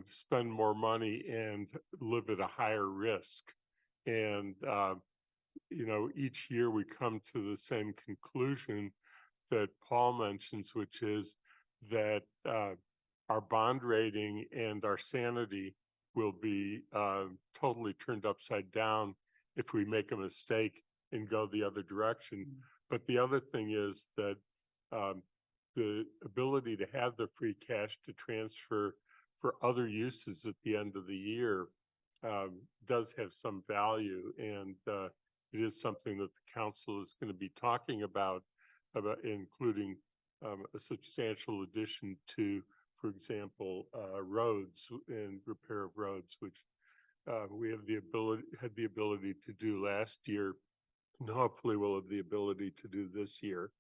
spend more money and live at a higher risk? And, you know, each year we come to the same conclusion that Paul mentions, which is that our bond rating and our sanity will be totally turned upside down if we make a mistake and go the other direction. But the other thing is that the ability to have the free cash to transfer for other uses at the end of the year does have some value, and it is something that the council is going to be talking about including a substantial addition to, for example, roads and repair of roads, which we had the ability to do last year, and hopefully we'll have the ability to do this year.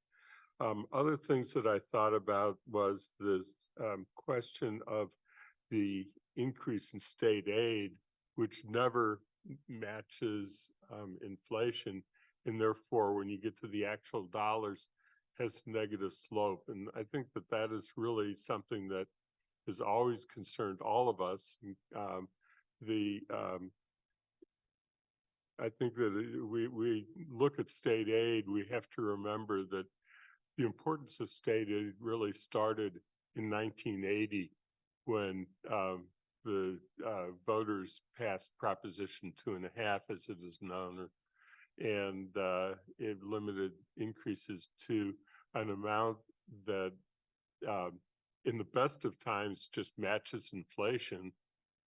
Other things that I thought about was this question of the increase in state aid, which never matches inflation, and therefore when you get to the actual dollars has negative slope. And I think that that is really something that has always concerned all of us. I think that we look at state aid, we have to remember that the importance of state aid really started in 1980 when the voters passed Proposition 2.5, as it is known, and it limited increases to an amount that in the best of times just matches inflation,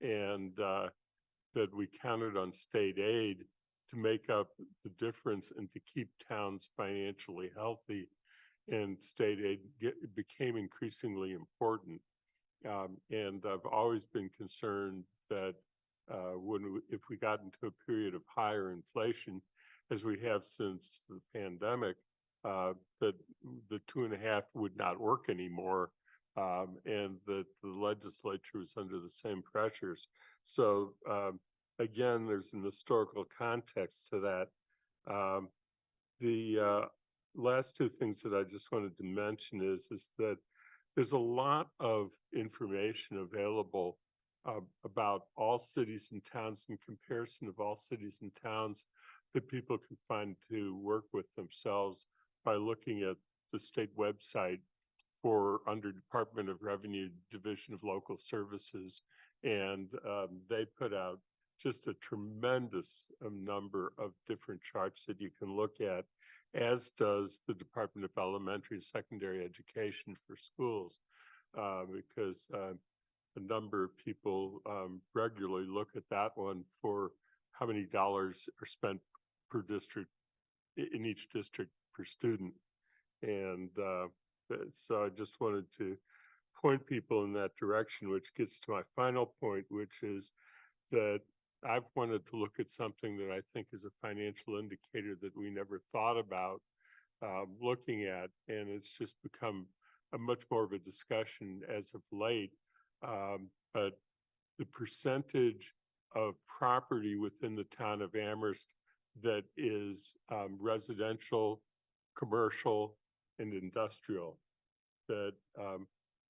and that we counted on state aid to make up the difference and to keep towns financially healthy. And state aid became increasingly important. And I've always been concerned that if we got into a period of higher inflation, as we have since the pandemic, that the 2.5 would not work anymore, and that the legislature was under the same pressures. So again, there's an historical context to that. The last two things that I just wanted to mention is that there's a lot of information available about all cities and towns, in comparison of all cities and towns, that people can find to work with themselves by looking at the state website for under Department of Revenue, Division of Local Services. And they put out just a tremendous number of different charts that you can look at, as does the Department of Elementary and Secondary Education for schools, because a number of people regularly look at that one for how many dollars are spent per district, in each district per student. And so I just wanted to point people in that direction, which gets to my final point, which is that I've wanted to look at something that I think is a financial indicator that we never thought about looking at, and it's just become a much more of a discussion as of late. But the percentage of property within the town of Amherst that is residential, commercial, and industrial, that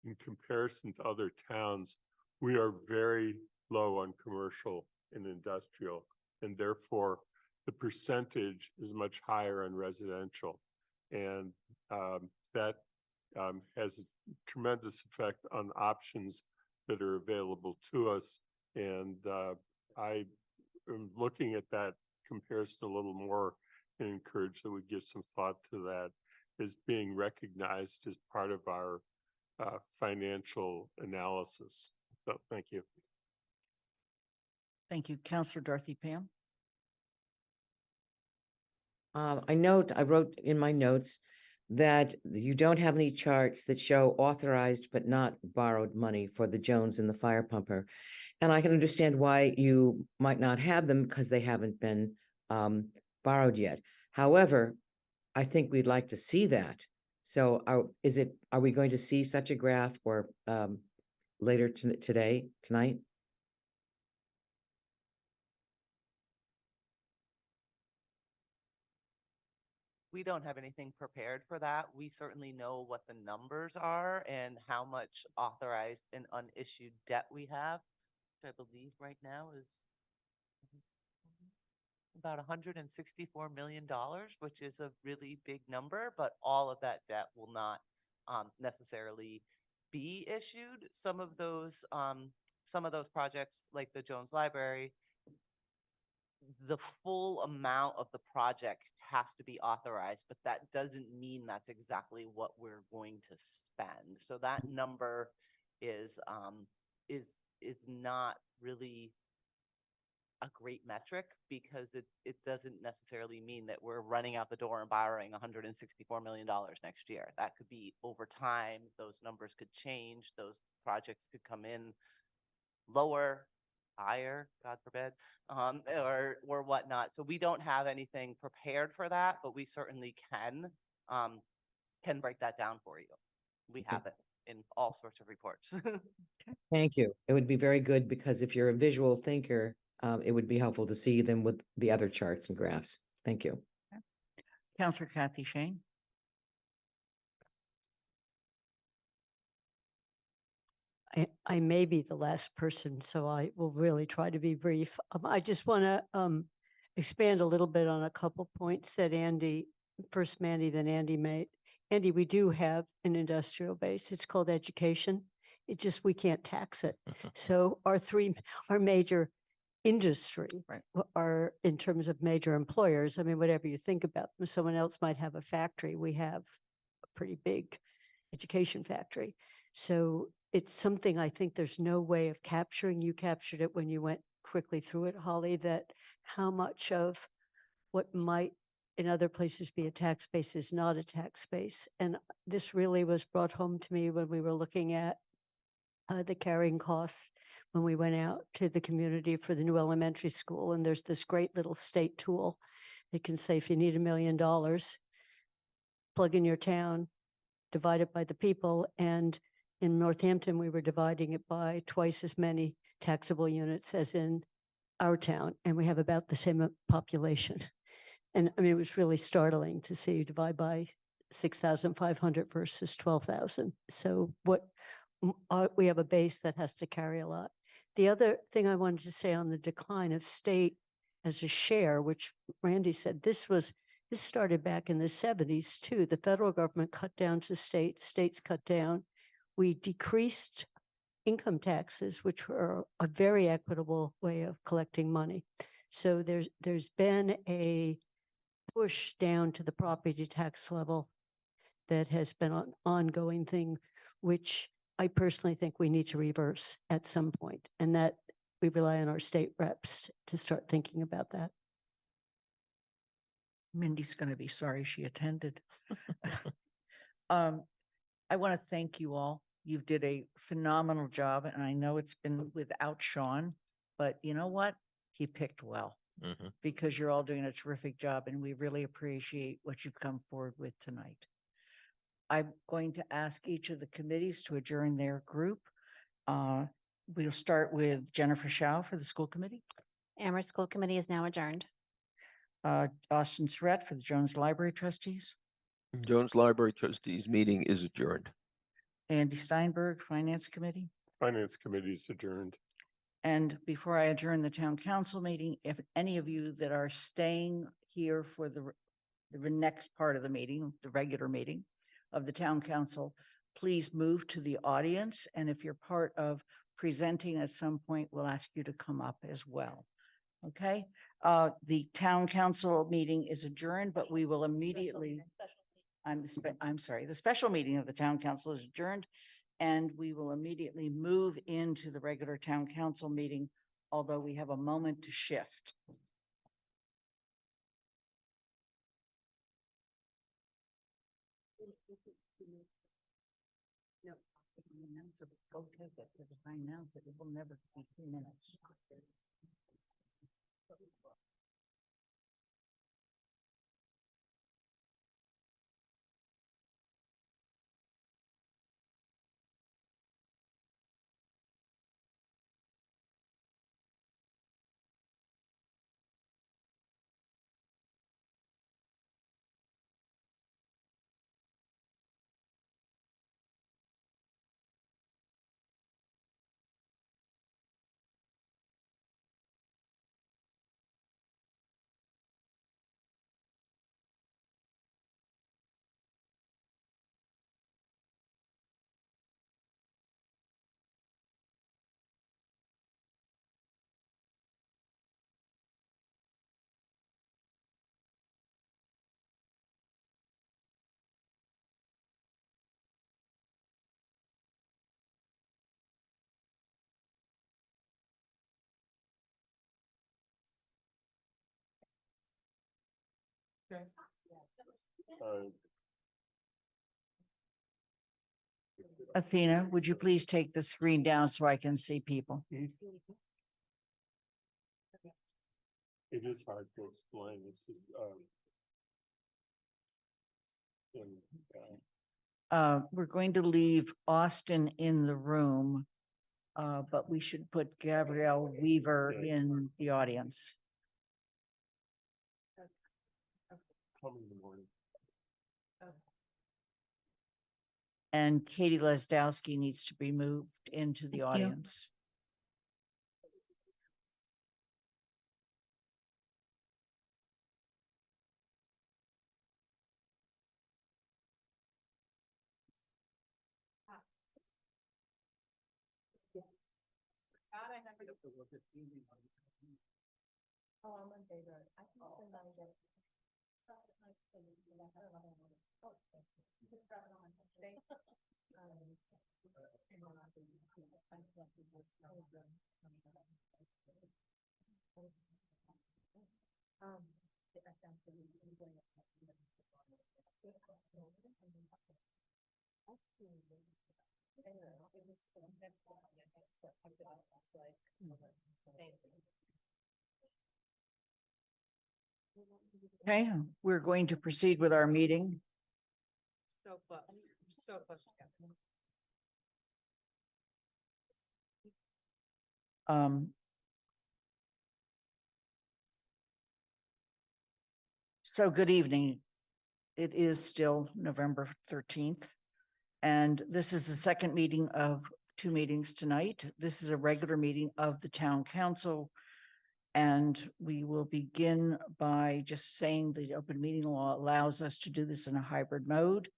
in comparison to other towns, we are very low on commercial and industrial, and therefore the percentage is much higher on residential. And that has a tremendous effect on options that are available to us. And I am looking at that comparison a little more and encourage that we give some thought to that as being recognized as part of our financial analysis. So thank you. Thank you. Counselor Dorothy Pam. I wrote in my notes that you don't have any charts that show authorized but not borrowed money for the Jones and the fire pumper. And I can understand why you might not have them because they haven't been borrowed yet. However, I think we'd like to see that. So are we going to see such a graph or later tonight? We don't have anything prepared for that. We certainly know what the numbers are and how much authorized and unissued debt we have, which I believe right now is about $164 million, which is a really big number, but all of that debt will not necessarily be issued. Some of those projects, like the Jones Library, the full amount of the project has to be authorized, but that doesn't mean that's exactly what we're going to spend. So that number is not really a great metric because it doesn't necessarily mean that we're running out the door and borrowing $164 million next year. That could be over time. Those numbers could change. Those projects could come in lower, higher, God forbid, or whatnot. So we don't have anything prepared for that, but we certainly can break that down for you. We have it in all sorts of reports. Thank you. It would be very good because if you're a visual thinker, it would be helpful to see them with the other charts and graphs. Thank you. Counselor Kathy Shane. I may be the last person, so I will really try to be brief. I just want to expand a little bit on a couple points that first Mandy, then Andy made. Andy, we do have an industrial base. It's called education. It just, we can't tax it. So our major industry are in terms of major employers. I mean, whatever you think about them, someone else might have a factory. We have a pretty big education factory. So it's something I think there's no way of capturing. You captured it when you went quickly through it, Holly, that how much of what might in other places be a tax base is not a tax base. And this really was brought home to me when we were looking at the carrying costs when we went out to the community for the new elementary school. And there's this great little state tool. It can say, if you need $1 million, plug in your town, divide it by the people. And in Northampton, we were dividing it by twice as many taxable units as in our town. And we have about the same population. And I mean, it was really startling to see you divide by 6,500 versus 12,000. So we have a base that has to carry a lot. The other thing I wanted to say on the decline of state as a share, which Randy said, this started back in the 70s too. The federal government cut down to states, states cut down. We decreased income taxes, which were a very equitable way of collecting money. So there's been a push down to the property tax level that has been an ongoing thing, which I personally think we need to reverse at some point, and that we rely on our state reps to start thinking about that. Mindy's going to be sorry she attended. I want to thank you all. You did a phenomenal job, and I know it's been without Sean, but you know what? He picked well because you're all doing a terrific job, and we really appreciate what you've come forward with tonight. I'm going to ask each of the committees to adjourn their group. We'll start with Jennifer Shao for the school committee. Amherst School Committee is now adjourned. Austin Surratt for the Jones Library Trustees. Jones Library Trustees meeting is adjourned. Andy Steinberg, Finance Committee. Finance Committee is adjourned. And before I adjourn the town council meeting, if any of you that are staying here for the next part of the meeting, the regular meeting of the town council, please move to the audience. And if you're part of presenting at some point, we'll ask you to come up as well. Okay, the town council meeting is adjourned, but we will immediately. I'm sorry, the special meeting of the town council is adjourned, and we will immediately move into the regular town council meeting, although we have a moment to shift. No. Go take it, because if I announce it, it will never be 2 minutes. Athena, would you please take the screen down so I can see people? It is hard to explain. It's, in, We're going to leave Austin in the room, but we should put Gabrielle Weaver in the audience. come in the morning. And Katie Lesdowski needs to be moved into the Thank you. audience. Okay, we're going to proceed with our meeting. So close, so close. So good evening. It is still November 13th, and this is the second meeting of 2 meetings tonight. This is a regular meeting of the town council, and we will begin by just saying the open meeting law allows us to do this in a hybrid mode.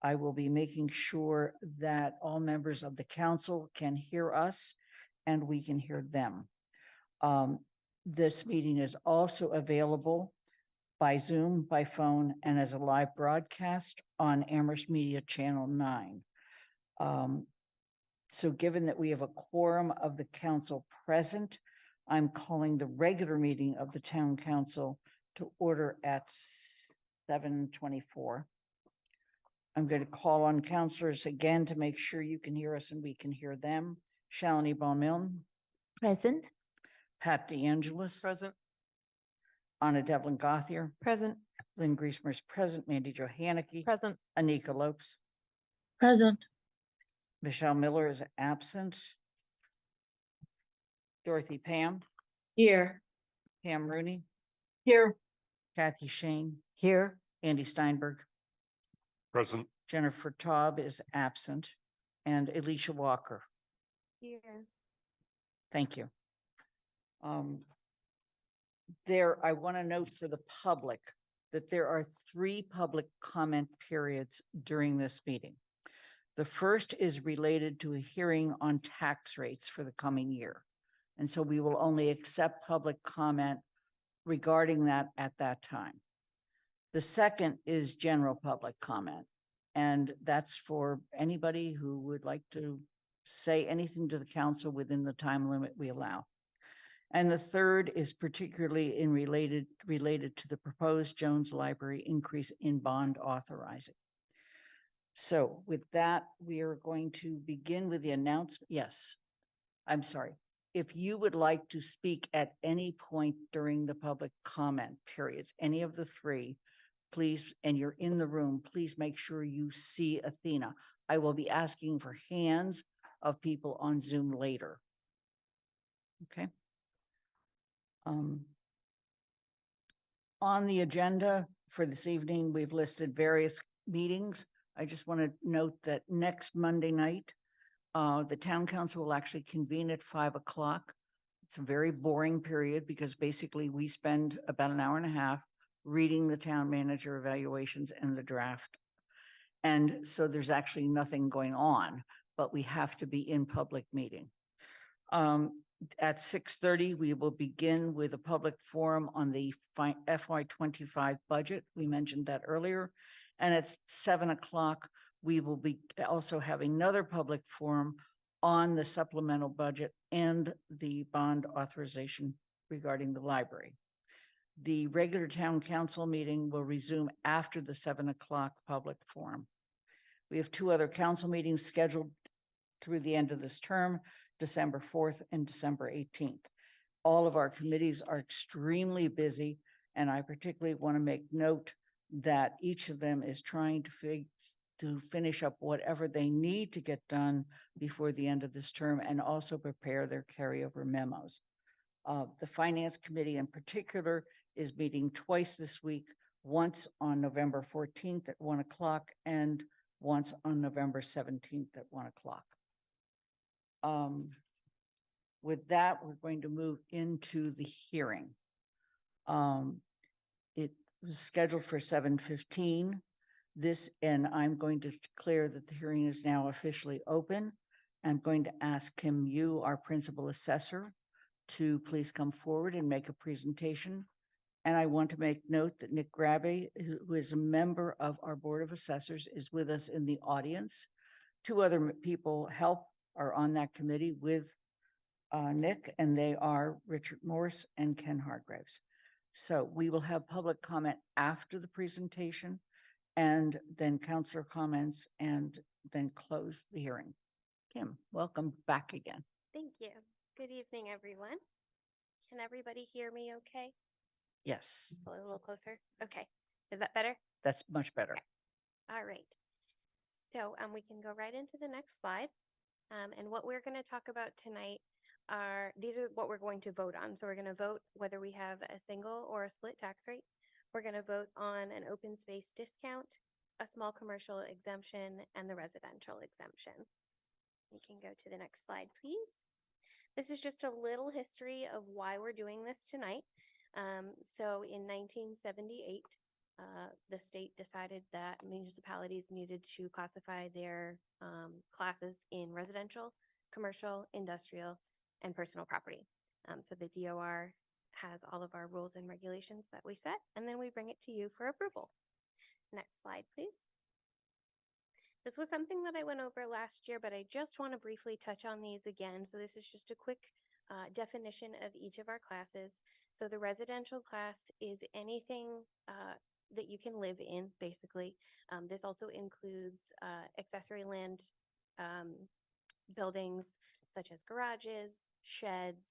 I will be making sure that all members of the council can hear us and we can hear them. This meeting is also available by Zoom, by phone, and as a live broadcast on Amherst Media Channel 9. So given that we have a quorum of the council present, I'm calling the regular meeting of the town council to order at 7:24. I'm going to call on councilors again to make sure you can hear us and we can hear them. Shalini Bowman. Present. Pat DeAngelis. Present. Anna Devlin Gothier. Present. Lynn Griesmer's present. Mandy Johanicky. Present. Anika Lopes. Present. Michelle Miller is absent. Dorothy Pam. Here. Pam Rooney. Here. Kathy Shane. Here. Andy Steinberg. Present. Jennifer Taub is absent. And Alicia Walker. Here. Thank you. I want to note for the public that there are 3 public comment periods during this meeting. The first is related to a hearing on tax rates for the coming year. And so we will only accept public comment regarding that at that time. The second is general public comment. And that's for anybody who would like to say anything to the council within the time limit we allow. And the third is particularly related to the proposed Jones Library increase in bond authorizing. So with that, we are going to begin with the announcement. Yes, I'm sorry. If you would like to speak at any point during the public comment periods, any of the three, please, and you're in the room, please make sure you see Athena. I will be asking for hands of people on Zoom later. Okay. On the agenda for this evening, we've listed various meetings. I just want to note that next Monday night, the town council will actually convene at 5 o'clock. It's a very boring period because basically we spend about an hour and a half reading the town manager evaluations and the draft. And so there's actually nothing going on, but we have to be in public meeting. At 6:30, we will begin with a public forum on the FY25 budget. We mentioned that earlier. And at 7 o'clock, we will be also having another public forum on the supplemental budget and the bond authorization regarding the library. The regular town council meeting will resume after the 7 o'clock public forum. We have two other council meetings scheduled through the end of this term, December 4th and December 18th. All of our committees are extremely busy, and I particularly want to make note that each of them is trying to finish up whatever they need to get done before the end of this term and also prepare their carryover memos. The Finance Committee in particular is meeting twice this week, once on November 14th at 1 o'clock and once on November 17th at 1 o'clock. With that, we're going to move into the hearing. It was scheduled for 7:15. And I'm going to declare that the hearing is now officially open. I'm going to ask Kim Yu, our principal assessor, to please come forward and make a presentation. And I want to make note that Nick Grabbe, who is a member of our Board of Assessors, is with us in the audience. Two other people are on that committee with Nick, and they are Richard Morse and Ken Hargraves. So we will have public comment after the presentation, and then councilor comments, and then close the hearing. Kim, welcome back again. Thank you. Good evening, everyone. Can everybody hear me okay? Yes. A little closer. Okay. Is that better? That's much better. Okay. All right. So we can go right into the next slide. And what we're going to talk about tonight these are what we're going to vote on. So we're going to vote whether we have a single or a split tax rate. We're going to vote on an open space discount, a small commercial exemption, and the residential exemption. We can go to the next slide, please. This is just a little history of why we're doing this tonight. So in 1978, the state decided that municipalities needed to classify their classes in residential, commercial, industrial, and personal property. So the DOR has all of our rules and regulations that we set, and then we bring it to you for approval. Next slide, please. This was something that I went over last year, but I just want to briefly touch on these again. So this is just a quick definition of each of our classes. So the residential class is anything that you can live in, basically. This also includes accessory land buildings such as garages, sheds.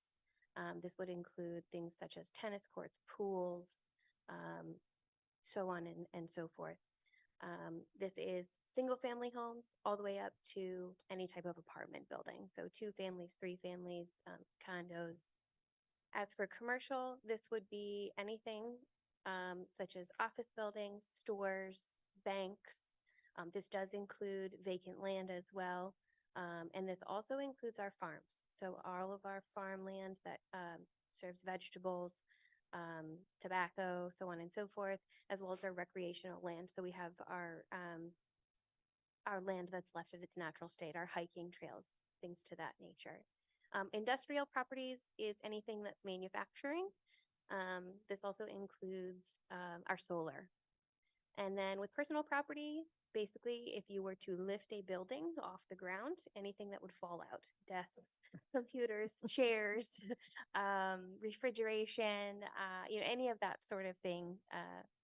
This would include things such as tennis courts, pools, so on and so forth. This is single family homes all the way up to any type of apartment building. So 2 families, 3 families, condos. As for commercial, this would be anything such as office buildings, stores, banks. This does include vacant land as well. And this also includes our farms. So all of our farmland that serves vegetables, tobacco, so on and so forth, as well as our recreational land. So we have our land that's left at its natural state, our hiking trails, things to that nature. Industrial properties is anything that's manufacturing. This also includes our solar. And then with personal property, basically, if you were to lift a building off the ground, anything that would fall out, desks, computers, chairs, refrigeration, any of that sort of thing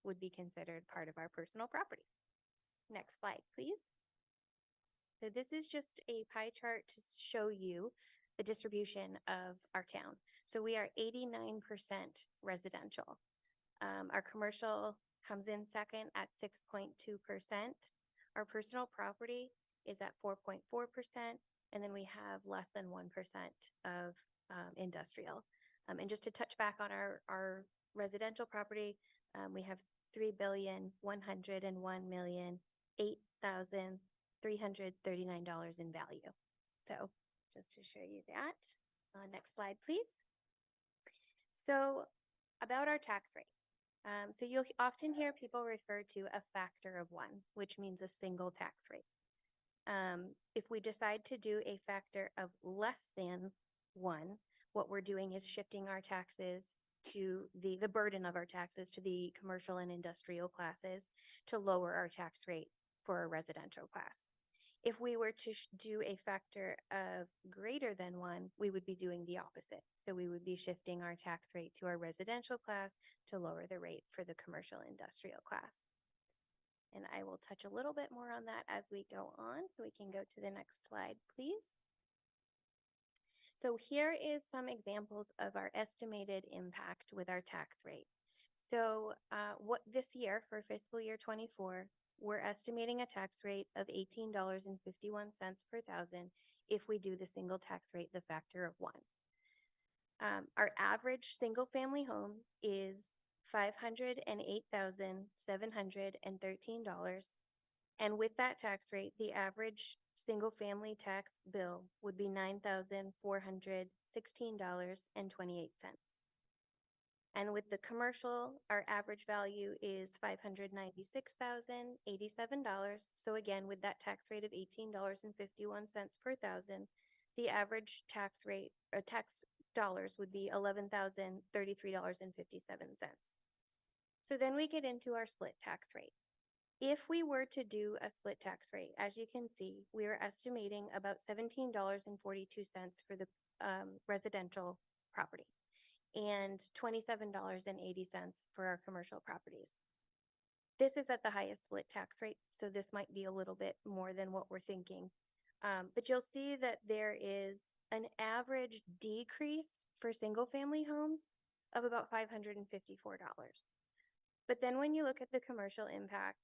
would be considered part of our personal property. Next slide, please. So this is just a pie chart to show you the distribution of our town. So we are 89% residential. Our commercial comes in second at 6.2%. Our personal property is at 4.4%. And then we have less than 1% of industrial. And just to touch back on our residential property, we have $3,101,008,339 in value. So just to show you that. Next slide, please. So about our tax rate. So you'll often hear people refer to a factor of 1, which means a single tax rate. If we decide to do a factor of less than 1, what we're doing is shifting our taxes to the burden of our taxes to the commercial and industrial classes to lower our tax rate for a residential class. If we were to do a factor of greater than 1, we would be doing the opposite. So we would be shifting our tax rate to our residential class to lower the rate for the commercial industrial class. And I will touch a little bit more on that as we go on. So we can go to the next slide, please. So here is some examples of our estimated impact with our tax rate. So what this year for fiscal year 24, we're estimating a tax rate of $18.51 per thousand if we do the single tax rate, the factor of 1. Our average single family home is $508,713. And with that tax rate, the average single family tax bill would be $9,416.28. And with the commercial, our average value is $596,087. So again, with that tax rate of $18.51 per thousand, the average tax rate or tax dollars would be $11,033.57. So then we get into our split tax rate. If we were to do a split tax rate, as you can see, we are estimating about $17.42 for the residential property and $27.80 for our commercial properties. This is at the highest split tax rate, so this might be a little bit more than what we're thinking. But you'll see that there is an average decrease for single family homes of about $554. But then when you look at the commercial impact,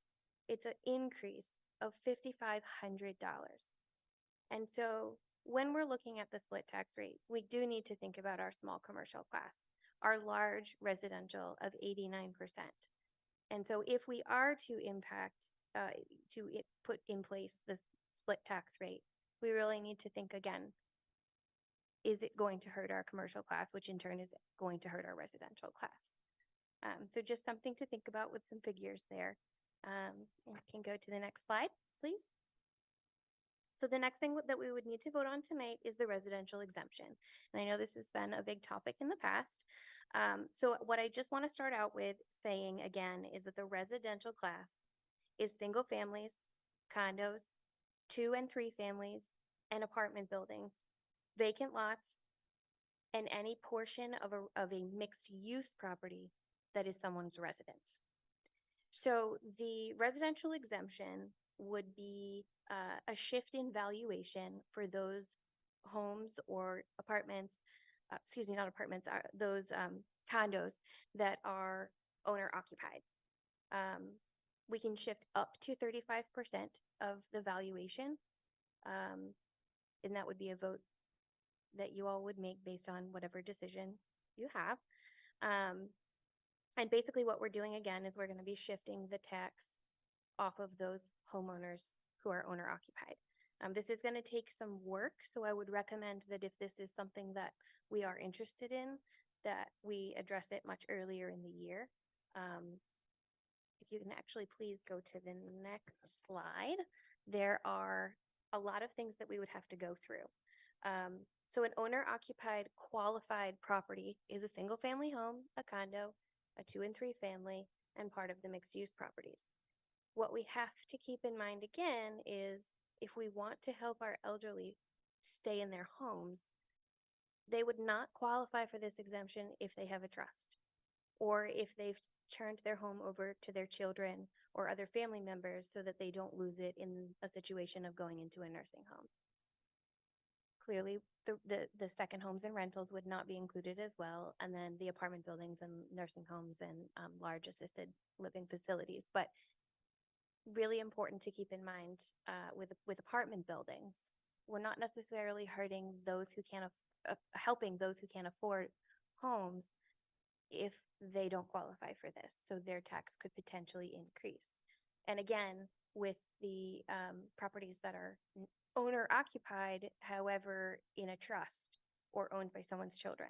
it's an increase of $5,500. And so when we're looking at the split tax rate, we do need to think about our small commercial class, our large residential of 89%. And so if we are to put in place this split tax rate, we really need to think again, is it going to hurt our commercial class, which in turn is going to hurt our residential class? So just something to think about with some figures there. And I can go to the next slide, please. So the next thing that we would need to vote on tonight is the residential exemption. And I know this has been a big topic in the past. So what I just want to start out with saying again is that the residential class is single families, condos, 2 and 3 families, and apartment buildings, vacant lots, and any portion of a mixed use property that is someone's residence. So the residential exemption would be a shift in valuation for those homes or apartments, not apartments, those condos that are owner occupied. We can shift up to 35% of the valuation. And that would be a vote that you all would make based on whatever decision you have. And basically what we're doing again is we're going to be shifting the tax off of those homeowners who are owner occupied. This is going to take some work, so I would recommend that if this is something that we are interested in, that we address it much earlier in the year. If you can actually please go to the next slide. There are a lot of things that we would have to go through. So an owner occupied qualified property is a single family home, a condo, a 2 and 3 family, and part of the mixed use properties. What we have to keep in mind again is if we want to help our elderly stay in their homes, they would not qualify for this exemption if they have a trust or if they've turned their home over to their children or other family members so that they don't lose it in a situation of going into a nursing home. Clearly, the second homes and rentals would not be included as well, and then the apartment buildings and nursing homes and large assisted living facilities. But really important to keep in mind with apartment buildings, we're not necessarily hurting those who can't helping those who can't afford homes if they don't qualify for this. So their tax could potentially increase. And again, with the properties that are owner occupied, however, in a trust or owned by someone's children,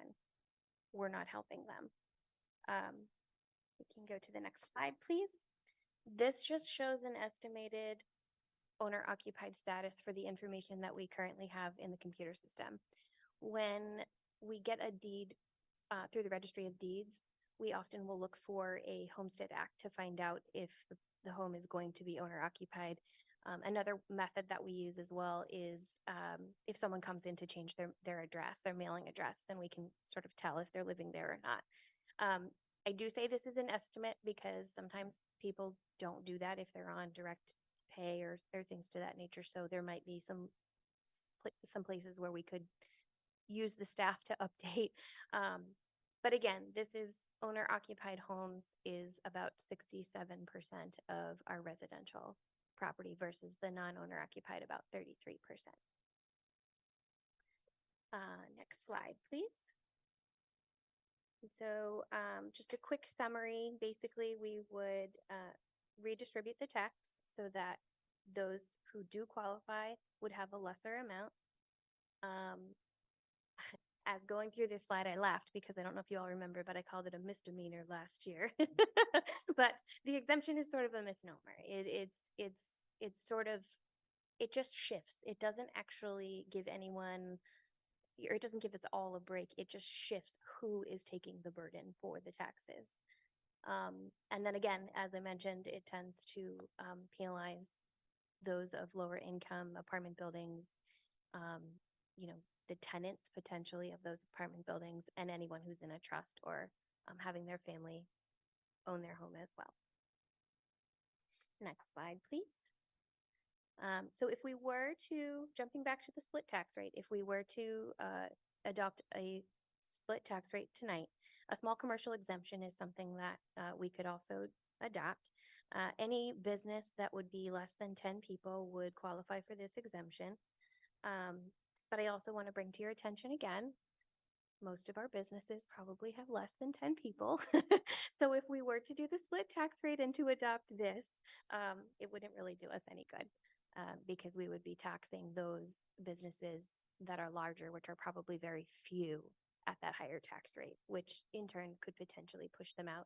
we're not helping them. We can go to the next slide, please. This just shows an estimated owner occupied status for the information that we currently have in the computer system. When we get a deed through the Registry of Deeds, we often will look for a Homestead Act to find out if the home is going to be owner occupied. Another method that we use as well is if someone comes in to change their address, their mailing address, then we can sort of tell if they're living there or not. I do say this is an estimate because sometimes people don't do that if they're on direct pay or things to that nature. So there might be some places where we could use the staff to update. But again, this is owner occupied homes is about 67% of our residential property versus the non-owner occupied about 33%. Next slide, please. So just a quick summary, basically we would redistribute the tax so that those who do qualify would have a lesser amount. As going through this slide, I laughed because I don't know if you all remember, but I called it a misdemeanor last year. But the exemption is sort of a misnomer. It's sort of, it just shifts. It doesn't actually give anyone, or it doesn't give us all a break. It just shifts who is taking the burden for the taxes. And then again, as I mentioned, it tends to penalize those of lower income apartment buildings, you know, the tenants potentially of those apartment buildings and anyone who's in a trust or having their family own their home as well. Next slide, please. So if we were to, jumping back to the split tax rate, if we were to adopt a split tax rate tonight, a small commercial exemption is something that we could also adopt. Any business that would be less than 10 people would qualify for this exemption. But I also want to bring to your attention again, most of our businesses probably have less than 10 people. So if we were to do the split tax rate and to adopt this, it wouldn't really do us any good because we would be taxing those businesses that are larger, which are probably very few at that higher tax rate, which in turn could potentially push them out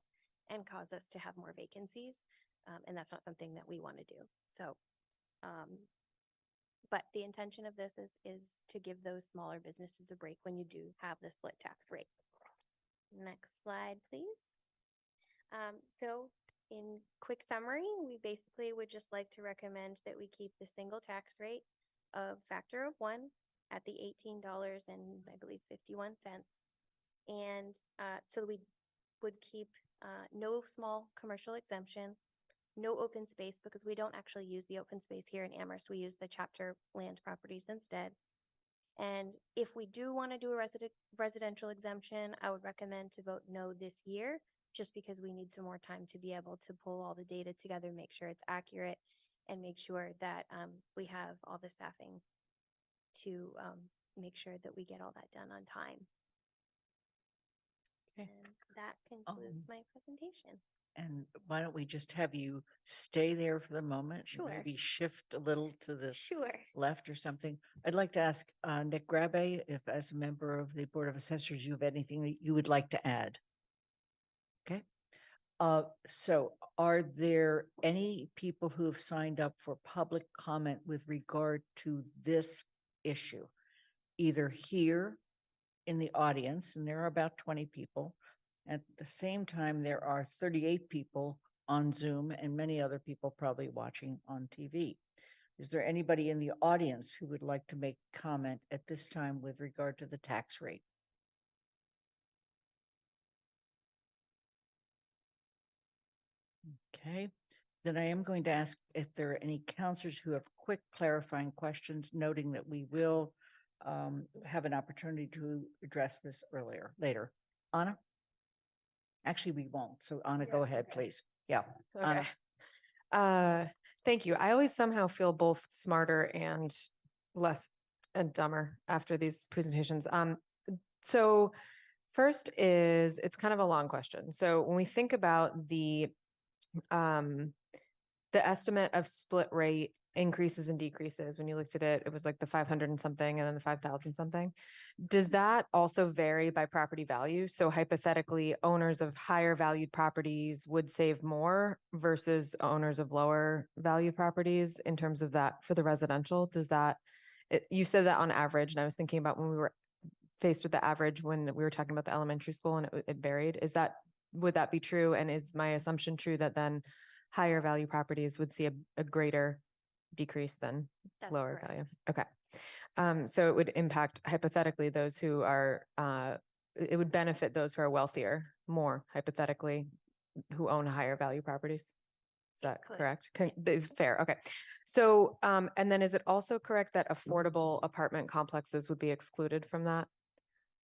and cause us to have more vacancies. And that's not something that we want to do. So, but the intention of this is to give those smaller businesses a break when you do have the split tax rate. Next slide, please. So in quick summary, we basically would just like to recommend that we keep the single tax rate of factor of 1 at the $18 and I believe 51 cents. And so we would keep no small commercial exemption, no open space because we don't actually use the open space here in Amherst. We use the chapter land properties instead. And if we do want to do a residential exemption, I would recommend to vote no this year, just because we need some more time to be able to pull all the data together, make sure it's accurate, and make sure that we have all the staffing to make sure that we get all that done on time. Okay. And that concludes my presentation. And why don't we just have you stay there for the moment? Sure. Maybe shift a little to the Sure. left or something. I'd like to ask Nick Grabe if, as a member of the Board of Assessors, you have anything that you would like to add. Okay. So are there any people who have signed up for public comment with regard to this issue? either here in the audience, and there are about 20 people. At the same time, there are 38 people on Zoom and many other people probably watching on TV. Is there anybody in the audience who would like to make comment at this time with regard to the tax rate? Okay, then I am going to ask if there are any counselors who have quick clarifying questions, noting that we will have an opportunity to address this later. Anna? Actually, we won't. So Anna, go ahead, please. Yeah. Okay. Anna. Thank you. I always somehow feel both smarter and less and dumber after these presentations. So first is, it's kind of a long question. So when we think about um, the estimate of split rate increases and decreases, when you looked at it, it was like the 500 and something and then the 5,000 something. Does that also vary by property value? So hypothetically, owners of higher valued properties would save more versus owners of lower value properties in terms of that for the residential? Does that, you said that on average, and I was thinking about when we were faced with the average when we were talking about the elementary school and it varied. Would that be true? And is my assumption true that then higher value properties would see a greater decrease than That's lower correct. value? Okay. So it would impact hypothetically those who are, it would benefit those who are wealthier more hypothetically, who own higher value properties. Is that could. correct? Fair. Okay. So, and then is it also correct that affordable apartment complexes would be excluded from that?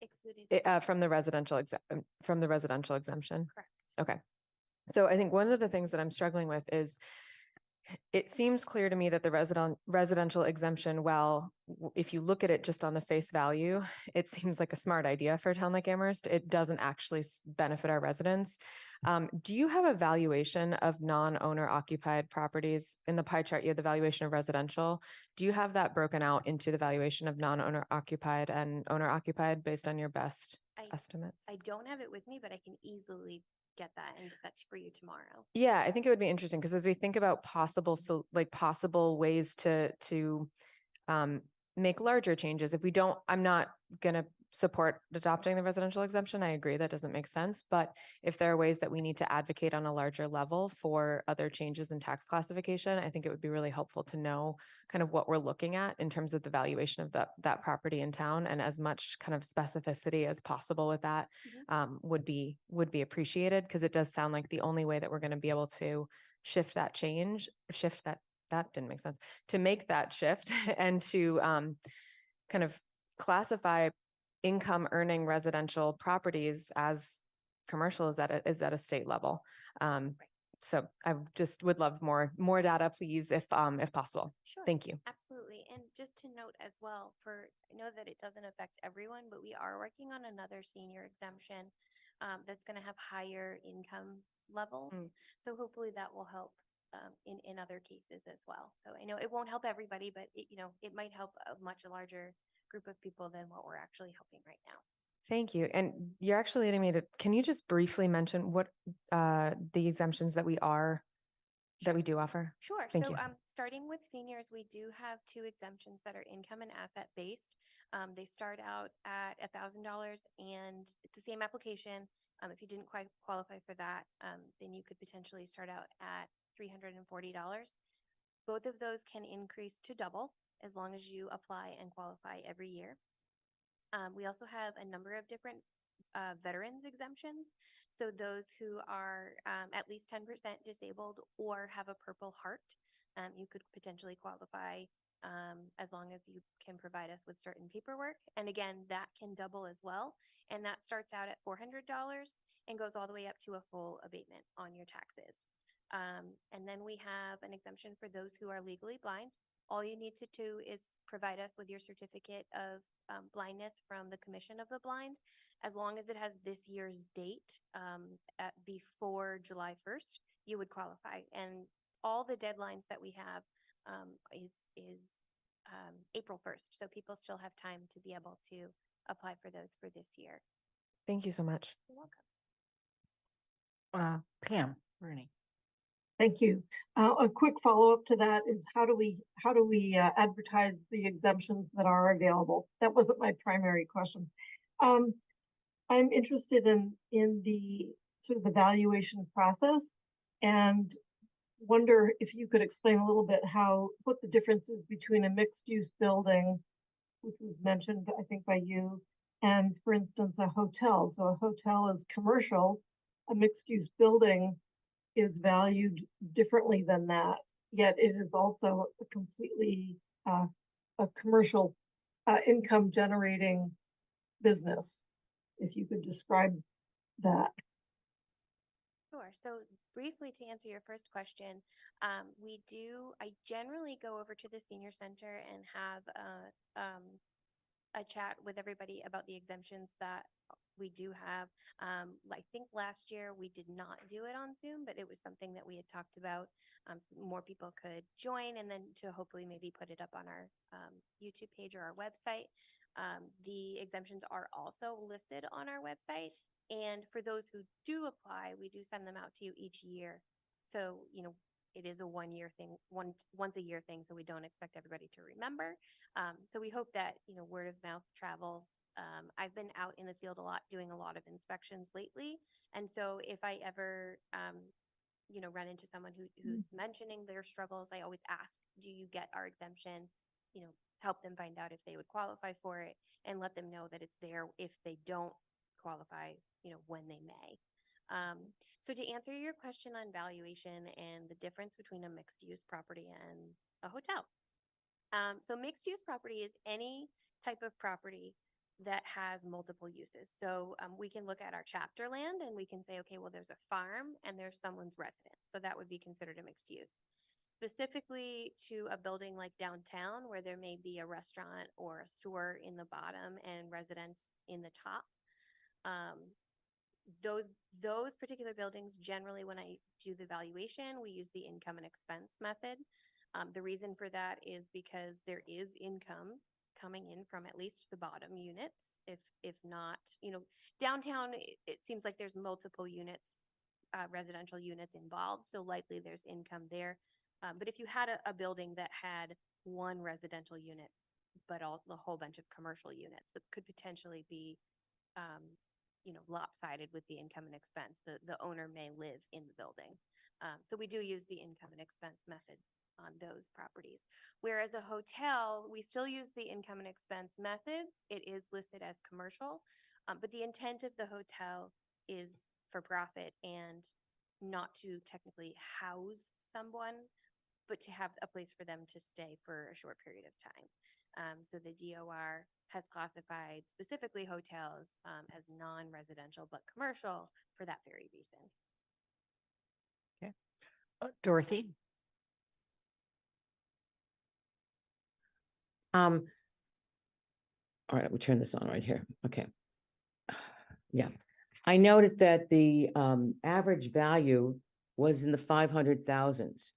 Excluded. From the residential exemption? Correct. Okay. So I think one of the things that I'm struggling with is it seems clear to me that the residential exemption, well, if you look at it just on the face value, it seems like a smart idea for a town like Amherst. It doesn't actually benefit our residents. Do you have a valuation of non-owner occupied properties? In the pie chart, you have the valuation of residential. Do you have that broken out into the valuation of non-owner occupied and owner occupied based on your best estimates? I don't have it with me, but I can easily get that and get that for you tomorrow. Yeah, I think it would be interesting because as we think about possible ways to make larger changes, if we don't, I'm not gonna support adopting the residential exemption. I agree that doesn't make sense. But if there are ways that we need to advocate on a larger level for other changes in tax classification, I think it would be really helpful to know kind of what we're looking at in terms of the valuation of that property in town, and as much kind of specificity as possible with that would be appreciated, because it does sound like the only way that we're going to be able to shift that didn't make sense, to make that shift and to kind of classify income earning residential properties as commercial is at a state level. So I just would love more data, please, if possible. Sure. Thank you. Absolutely. And just to note as well, I know that it doesn't affect everyone, but we are working on another senior exemption that's going to have higher income levels. So hopefully that will help in other cases as well. So I know it won't help everybody, but it might help a much larger group of people than what we're actually helping right now. Thank you. And you're actually leading me to, can you just briefly mention what the exemptions that we do offer? Sure. Thank So you. starting with seniors, we do have 2 exemptions that are income and asset based. They start out at $1,000 and it's the same application. If you didn't quite qualify for that, then you could potentially start out at $340. Both of those can increase to double as long as you apply and qualify every year. We also have a number of different veterans exemptions. So those who are at least 10% disabled or have a Purple Heart, you could potentially qualify as long as you can provide us with certain paperwork. And again, that can double as well. And that starts out at $400 and goes all the way up to a full abatement on your taxes. And then we have an exemption for those who are legally blind. All you need to do is provide us with your certificate of blindness from the Commission of the Blind. As long as it has this year's date before July 1st, you would qualify. And all the deadlines that we have is April 1st. So people still have time to be able to apply for those for this year. Thank you so much. You're welcome. Pam, Bernie. Thank you. A quick follow-up to that is how do we advertise the exemptions that are available? That wasn't my primary question. Um, I'm interested in the sort of the valuation process and wonder if you could explain a little bit what the difference is between a mixed-use building, which was mentioned, I think, by you, and for instance, a hotel. So a hotel is commercial, a mixed-use building is valued differently than that, yet it is also a completely a commercial income generating business. If you could describe that. Sure. So briefly to answer your first question, I generally go over to the senior center and have a chat with everybody about the exemptions that we do have. I think last year we did not do it on Zoom, but it was something that we had talked about. So more people could join and then to hopefully maybe put it up on our YouTube page or our website. The exemptions are also listed on our website. And for those who do apply, we do send them out to you each year. So, it is a 1 year thing, once a year thing. So we don't expect everybody to remember. So we hope that, word of mouth travels. I've been out in the field a lot, doing a lot of inspections lately. And so if I ever, run into someone who's mentioning their struggles, I always ask, do you get our exemption? Help them find out if they would qualify for it and let them know that it's there if they don't qualify, when they may. So to answer your question on valuation and the difference between a mixed use property and a hotel. So mixed use property is any type of property that has multiple uses. So we can look at our chapter land and we can say, okay, well, there's a farm and there's someone's residence. So that would be considered a mixed use. Specifically to a building like downtown where there may be a restaurant or a store in the bottom and residence in the top. Those particular buildings, generally when I do the valuation, we use the income and expense method. The reason for that is because there is income coming in from at least the bottom units. If not, downtown, it seems like there's multiple units, residential units involved. So likely there's income there. But if you had a building that had one residential unit, but a whole bunch of commercial units, that could potentially be lopsided with the income and expense. The owner may live in the building. So we do use the income and expense method on those properties. Whereas a hotel, we still use the income and expense methods. It is listed as commercial, but the intent of the hotel is for profit and not to technically house someone, but to have a place for them to stay for a short period of time. So the DOR has classified specifically hotels as non-residential but commercial for that very reason. Okay. Dorothy? All right, let me turn this on right here. Okay. Yeah. I noted that the average value was in the 500,000s.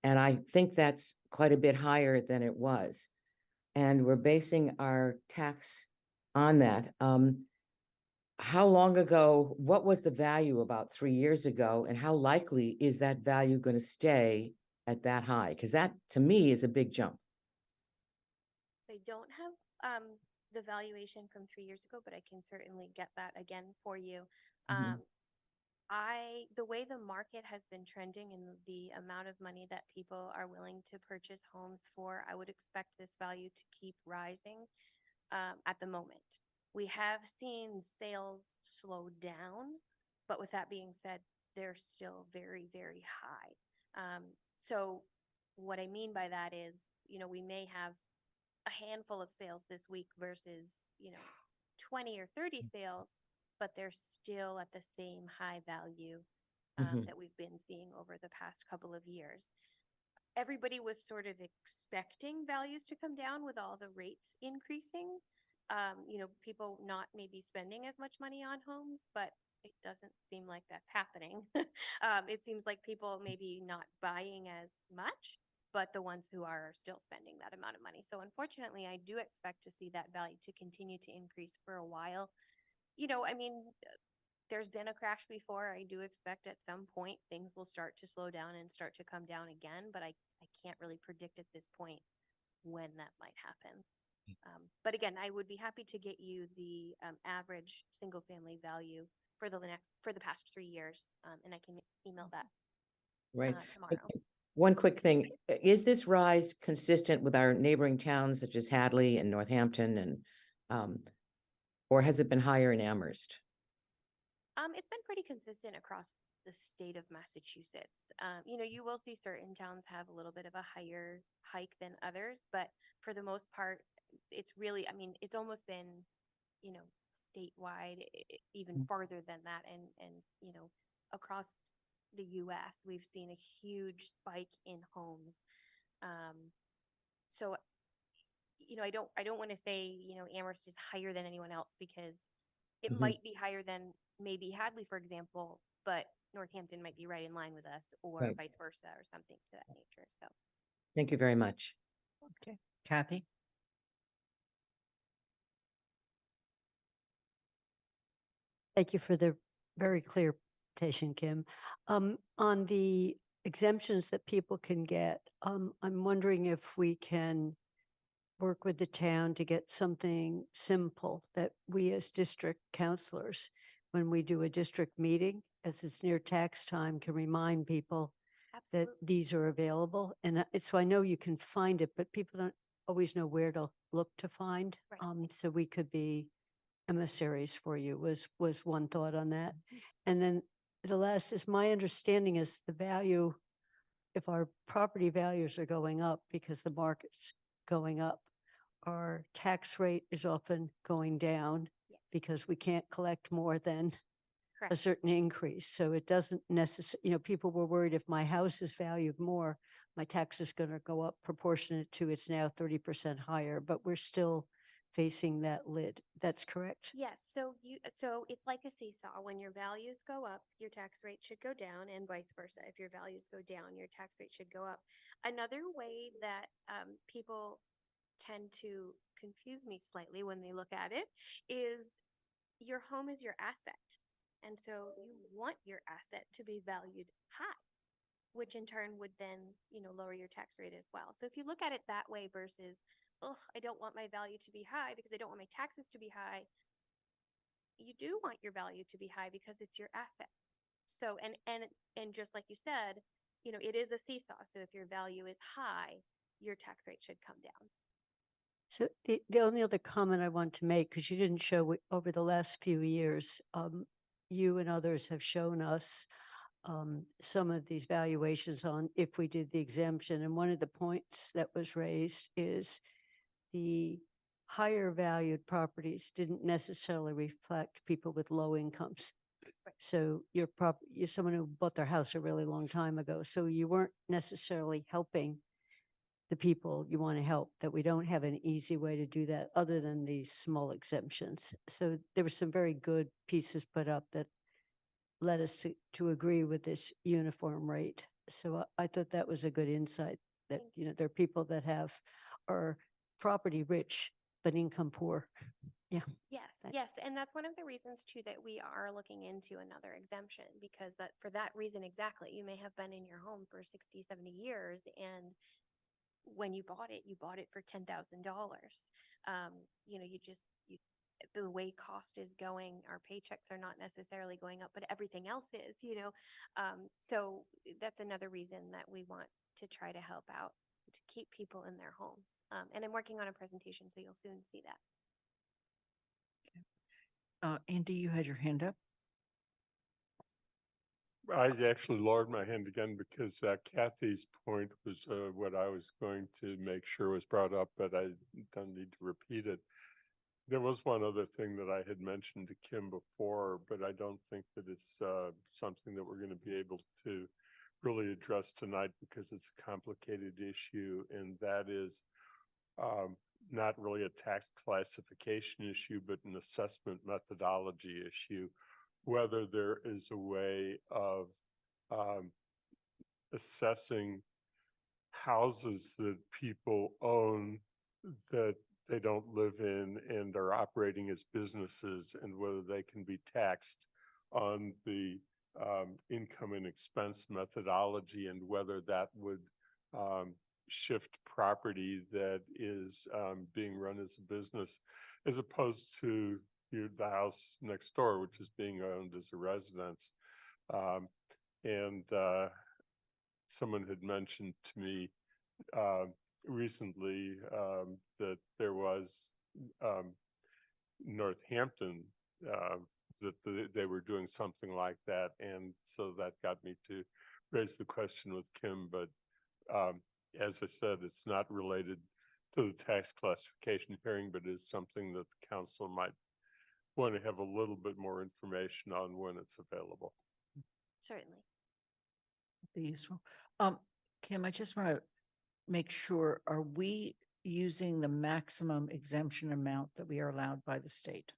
And I think that's quite a bit higher than it was. And we're basing our tax on that. How long ago, what was the value about 3 years ago? And how likely is that value going to stay at that high? Because that, to me, is a big jump. I don't have the valuation from 3 years ago, but I can certainly get that again for you. The way the market has been trending and the amount of money that people are willing to purchase homes for, I would expect this value to keep rising at the moment. We have seen sales slow down, but with that being said, they're still very, very high. So what I mean by that is, we may have a handful of sales this week versus, 20 or 30 sales, but they're still at the same high value that we've been seeing over the past couple of years. Everybody was sort of expecting values to come down with all the rates increasing. People not maybe spending as much money on homes, but it doesn't seem like that's happening. It seems like people maybe not buying as much, but the ones who are still spending that amount of money. So unfortunately, I do expect to see that value to continue to increase for a while. there's been a crash before. I do expect at some point things will start to slow down and start to come down again, but I can't really predict at this point when that might happen. But again, I would be happy to get you the average single family value for the past 3 years, and I can email that Right. tomorrow. One quick thing, is this rise consistent with our neighboring towns such as Hadley and Northampton and, or has it been higher in Amherst? It's been pretty consistent across the state of Massachusetts. You will see certain towns have a little bit of a higher hike than others, but for the most part, it's really, it's almost been, statewide, even farther than that. And across the US, we've seen a huge spike in homes. So, I don't want to say, Amherst is higher than anyone else because it might be higher than maybe Hadley, for example, but Northampton might be right in line with us or Right. vice versa or something to that nature. So Thank you very much. Okay, Kathy? Thank you for the very clear presentation, Kim. On the exemptions that people can get, I'm wondering if we can work with the town to get something simple that we as district counselors, when we do a district meeting, as it's near tax time, can remind people that these are available. And so I know you can find it, but people don't always know where to look to find. So we could be emissaries for you was one thought on that. And then the last is, my understanding is the value, if our property values are going up because the market's going up, our tax rate is often going down because we can't collect more than a certain increase. So it doesn't necessarily, people were worried if my house is valued more, my tax is going to go up proportionate to it's now 30% higher, but we're still facing that lid. That's correct? yes, so it's like a seesaw. When your values go up, your tax rate should go down, and vice versa. If your values go down, your tax rate should go up. Another way that people tend to confuse me slightly when they look at it is your home is your asset. And so you want your asset to be valued high, which in turn would then, lower your tax rate as well. So if you look at it that way versus, oh, I don't want my value to be high because I don't want my taxes to be high. You do want your value to be high because it's your asset. So, and just like you said, it is a seesaw. So if your value is high, your tax rate should come down. So the only other comment I want to make, because you didn't show over the last few years, you and others have shown us some of these valuations on if we did the exemption. And one of the points that was raised is the higher valued properties didn't necessarily reflect people with low incomes. So you're someone who bought their house a really long time ago. So you weren't necessarily helping the people you want to help, that we don't have an easy way to do that other than these small exemptions. So there were some very good pieces put up that led us to agree with this uniform rate. So I thought that was a good insight, that, there are people that are property rich, but income poor. Yeah. Yes. And that's one of the reasons too that we are looking into another exemption, because that for that reason exactly, you may have been in your home for 60, 70 years, and when you bought it for $10,000. The way cost is going, our paychecks are not necessarily going up, but everything else is, so that's another reason that we want to try to help out to keep people in their homes. And I'm working on a presentation, so you'll soon see that. Andy, you had your hand up. I actually lowered my hand again because Kathy's point was what I was going to make sure was brought up, but I don't need to repeat it. There was one other thing that I had mentioned to Kim before, but I don't think that it's something that we're going to be able to really address tonight because it's a complicated issue, and that is not really a tax classification issue, but an assessment methodology issue. Whether there is a way of assessing houses that people own that they don't live in and are operating as businesses, and whether they can be taxed on the income and expense methodology and whether that would shift property that is being run as a business as opposed to the house next door, which is being owned as a residence. And someone had mentioned to me recently that there was Northampton that they were doing something like that, and so that got me to raise the question with Kim. But as I said, it's not related to the tax classification hearing, but is something that the council might want to have a little bit more information on when it's available. Certainly. Be useful. Kim, I just want to make sure, are we using the maximum exemption amount that we are allowed by the state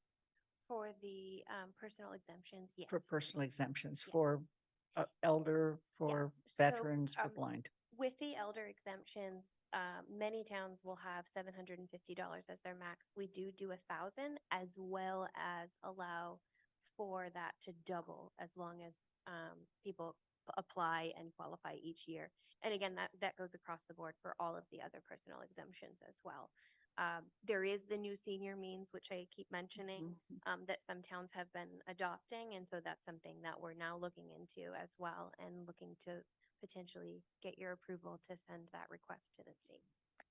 For the personal exemptions, yes. for personal exemptions, Yes. for elder, for Yes. So, veterans, for blind? With the elder exemptions, many towns will have $750 as their max. We do 1,000, as well as allow for that to double as long as people apply and qualify each year. And again, that goes across the board for all of the other personal exemptions as well. There is the new senior means, which I keep mentioning, that some towns have been adopting. And so that's something that we're now looking into as well, and looking to potentially get your approval to send that request to the state.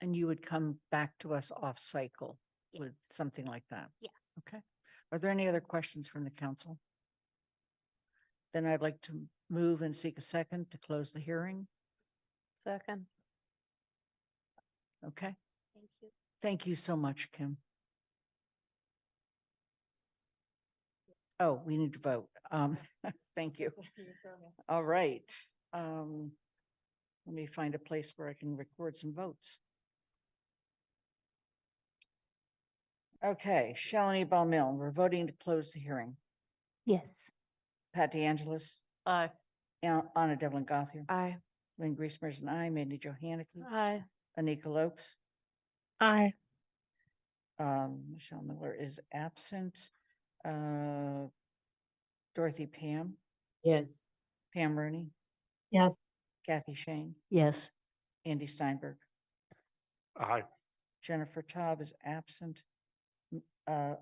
And you would come back to us off cycle Yes. with something like that? Yes. Okay. Are there any other questions from the council? Then I'd like to move and seek a second to close the hearing. Second. Okay. Thank you. Thank you so much, Kim. Oh, we need to vote. Thank you. All right. Let me find a place where I can record some votes. Okay, Shalini Bowmill, we're voting to close the hearing. Yes. Pat DeAngelis. Aye. Anna Devlin Gothier. Aye. Lynn Griesmer's and I, Mandy Johanicky. Aye. Anika Lopes. Aye. Michelle Miller is absent. Dorothy Pam. Yes. Pam Rooney. Yes. Kathy Shane. Yes. Andy Steinberg. Aye. Jennifer Taub is absent.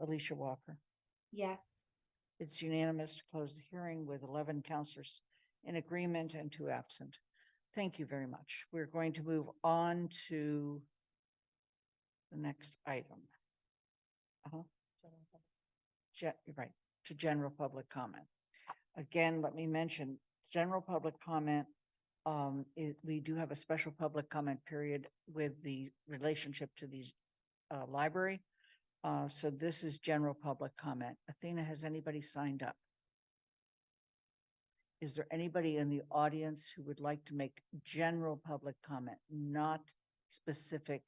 Alicia Walker. Yes. It's unanimous to close the hearing with 11 counselors in agreement and 2 absent. Thank you very much. We're going to move on to the next item. You're right, to general public comment. Again, let me mention, general public comment, we do have a special public comment period with the relationship to these library. So this is general public comment. Athena, has anybody signed up? Is there anybody in the audience who would like to make general public comment, not specific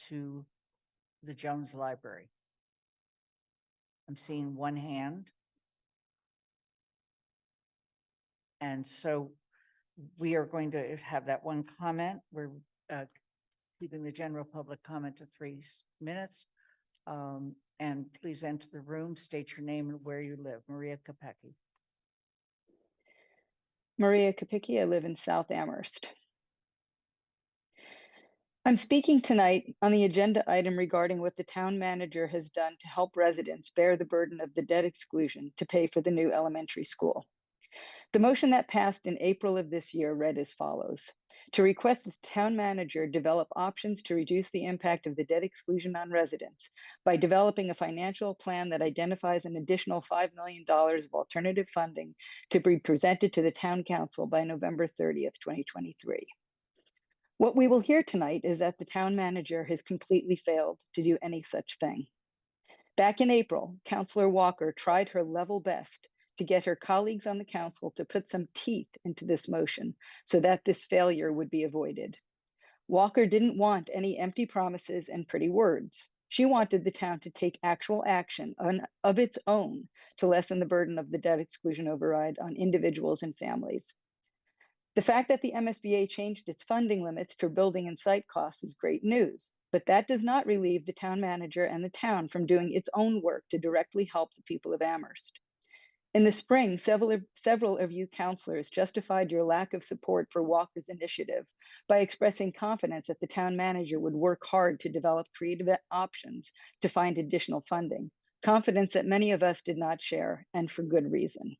to the Jones Library? I'm seeing one hand. And so we are going to have that one comment. We're keeping the general public comment to 3 minutes. And please enter the room, state your name and where you live. Maria Kopecki. Maria Kapicki, I live in South Amherst. I'm speaking tonight on the agenda item regarding what the town manager has done to help residents bear the burden of the debt exclusion to pay for the new elementary school. The motion that passed in April of this year read as follows: to request the town manager develop options to reduce the impact of the debt exclusion on residents by developing a financial plan that identifies an additional $5 million of alternative funding to be presented to the town council by November 30th, 2023. What we will hear tonight is that the town manager has completely failed to do any such thing. Back in April, Councillor Walker tried her level best to get her colleagues on the council to put some teeth into this motion so that this failure would be avoided. Walker didn't want any empty promises and pretty words. She wanted the town to take actual action of its own to lessen the burden of the debt exclusion override on individuals and families. The fact that the MSBA changed its funding limits for building and site costs is great news, but that does not relieve the town manager and the town from doing its own work to directly help the people of Amherst. In the spring, several of you counselors justified your lack of support for Walker's initiative by expressing confidence that the town manager would work hard to develop creative options to find additional funding, confidence that many of us did not share, and for good reason.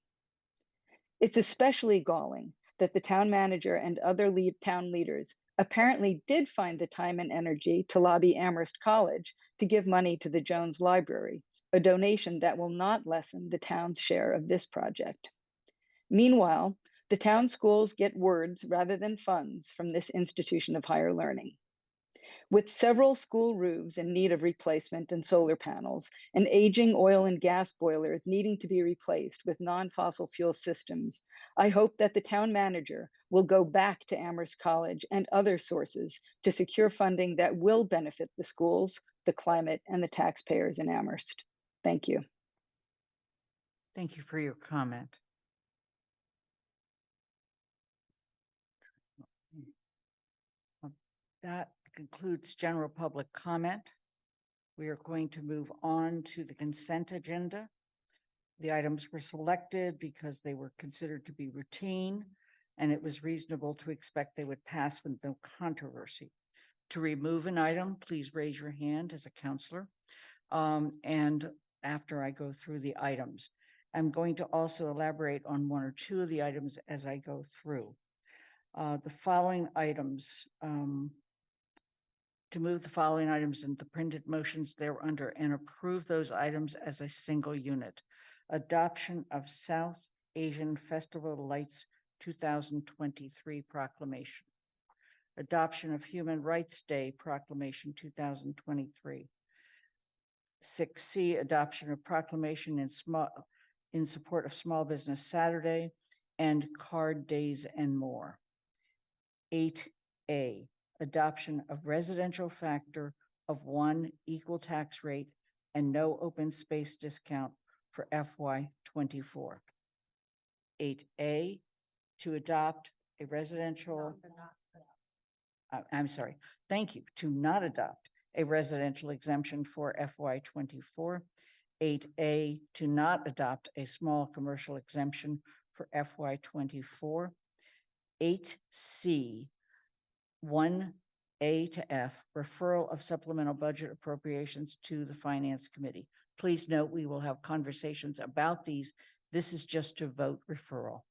It's especially galling that the town manager and other town leaders apparently did find the time and energy to lobby Amherst College to give money to the Jones Library, a donation that will not lessen the town's share of this project. Meanwhile, the town schools get words rather than funds from this institution of higher learning. With several school roofs in need of replacement and solar panels, and aging oil and gas boilers needing to be replaced with non-fossil fuel systems, I hope that the town manager will go back to Amherst College and other sources to secure funding that will benefit the schools, the climate, and the taxpayers in Amherst. Thank you. Thank you for your comment. That concludes general public comment. We are going to move on to the consent agenda. The items were selected because they were considered to be routine, and it was reasonable to expect they would pass with no controversy. To remove an item, please raise your hand as a counselor. And after I go through the items, I'm going to also elaborate on one or two of the items as I go through. The following items, to move the following items into printed motions thereunder and approve those items as a single unit. Adoption of South Asian Festival Lights 2023 proclamation. Adoption of Human Rights Day proclamation 2023. 6C, adoption of proclamation in support of Small Business Saturday and card days and more. 8A, adoption of residential factor of 1 equal tax rate and no open space discount for FY24. 8A, to adopt a residential, I'm sorry, thank you, to not adopt a residential exemption for FY24. 8A, to not adopt a small commercial exemption for FY24. 8C, 1A to F, referral of supplemental budget appropriations to the Finance Committee. Please note we will have conversations about these. This is just to vote referral.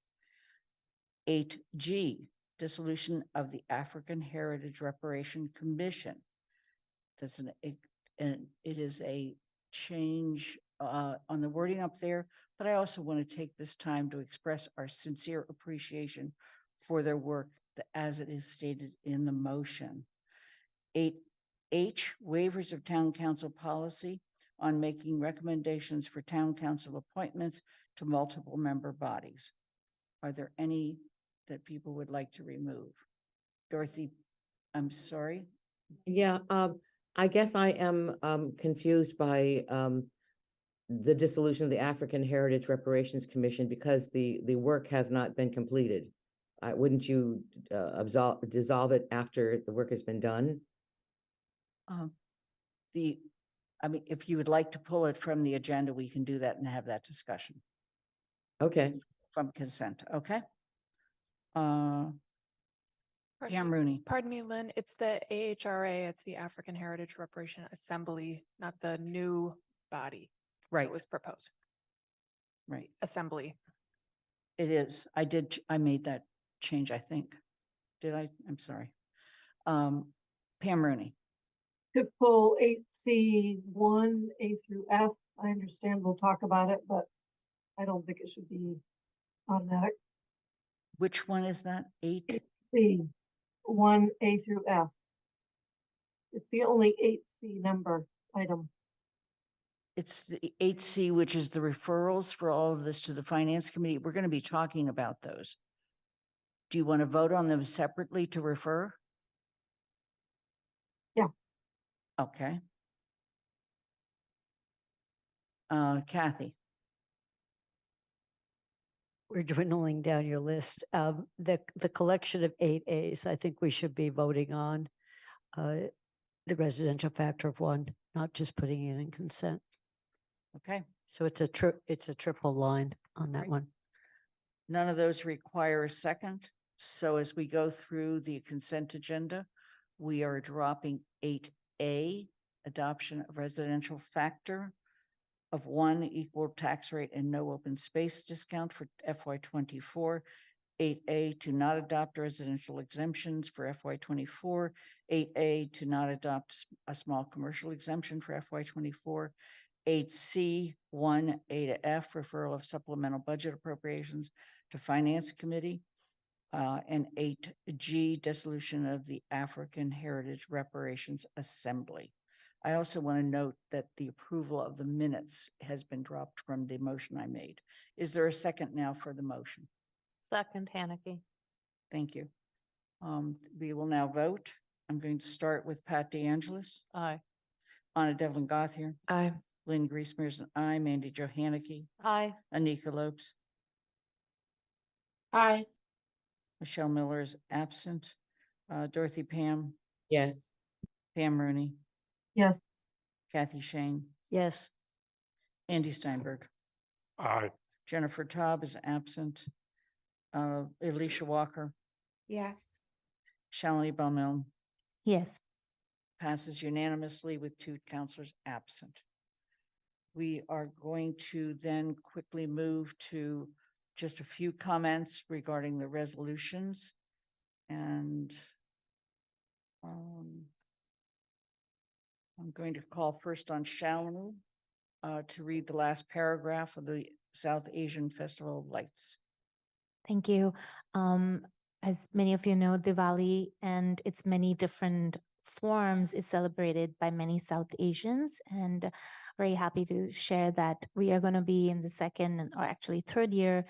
8G, dissolution of the African Heritage Reparation Commission. That's it is a change on the wording up there, but I also want to take this time to express our sincere appreciation for their work as it is stated in the motion. 8H, waivers of town council policy on making recommendations for town council appointments to multiple member bodies. Are there any that people would like to remove? Dorothy, I'm sorry. Yeah, I guess I am confused by the dissolution of the African Heritage Reparations Commission because the work has not been completed. Wouldn't you dissolve it after the work has been done? I mean, if you would like to pull it from the agenda, we can do that and have that discussion. Okay. From consent, okay? Pam Rooney. Pardon me, Lynn, it's the AHRA, it's the African Heritage Reparation Assembly, not the new body. Right. That was proposed. Right. Assembly. It is. I made that change, I think. Did I? I'm sorry. Pam Rooney. To pull 8C1, A through F, I understand we'll talk about it, but I don't think it should be automatic. Which one is that? 8C, 1, A through F. It's the only 8C number item. It's the 8C, which is the referrals for all of this to the Finance Committee. We're going to be talking about those. Do you want to vote on them separately to refer? Yeah. Okay. Kathy. We're dwindling down your list. The collection of 8As, I think we should be voting on the residential factor of 1, not just putting it in consent. Okay. So it's a triple line on that Right. one. None of those require a second. So as we go through the consent agenda, we are dropping 8A, adoption of residential factor of 1 equal tax rate and no open space discount for FY 24. 8A to not adopt residential exemptions for FY 24. 8A to not adopt a small commercial exemption for FY 24. 8C, 1A to F, referral of supplemental budget appropriations to Finance Committee. And 8G, dissolution of the African Heritage Reparations Assembly. I also want to note that the approval of the minutes has been dropped from the motion I made. Is there a second now for the motion? Second, Haneke. Thank you. We will now vote. I'm going to start with Pat DeAngelis. Aye. Anna Devlin Gothier. Aye. Lynn Griesmer is an aye. Mandy Johanicky. Aye. Anika Lopes. Aye. Michelle Miller is absent. Dorothy Pam. Yes. Pam Rooney. Yes. Kathy Shane. Yes. Andy Steinberg. Aye. Jennifer Taub is absent. Alicia Walker. Yes. Shalini Bowman Yes. passes unanimously with 2 counselors absent. We are going to then quickly move to just a few comments regarding the resolutions. And I'm going to call first on Shalini to read the last paragraph of the South Asian Festival of Lights. Thank you. As many of you know, Diwali and its many different forms is celebrated by many South Asians, and very happy to share that we are going to be in the second or actually third year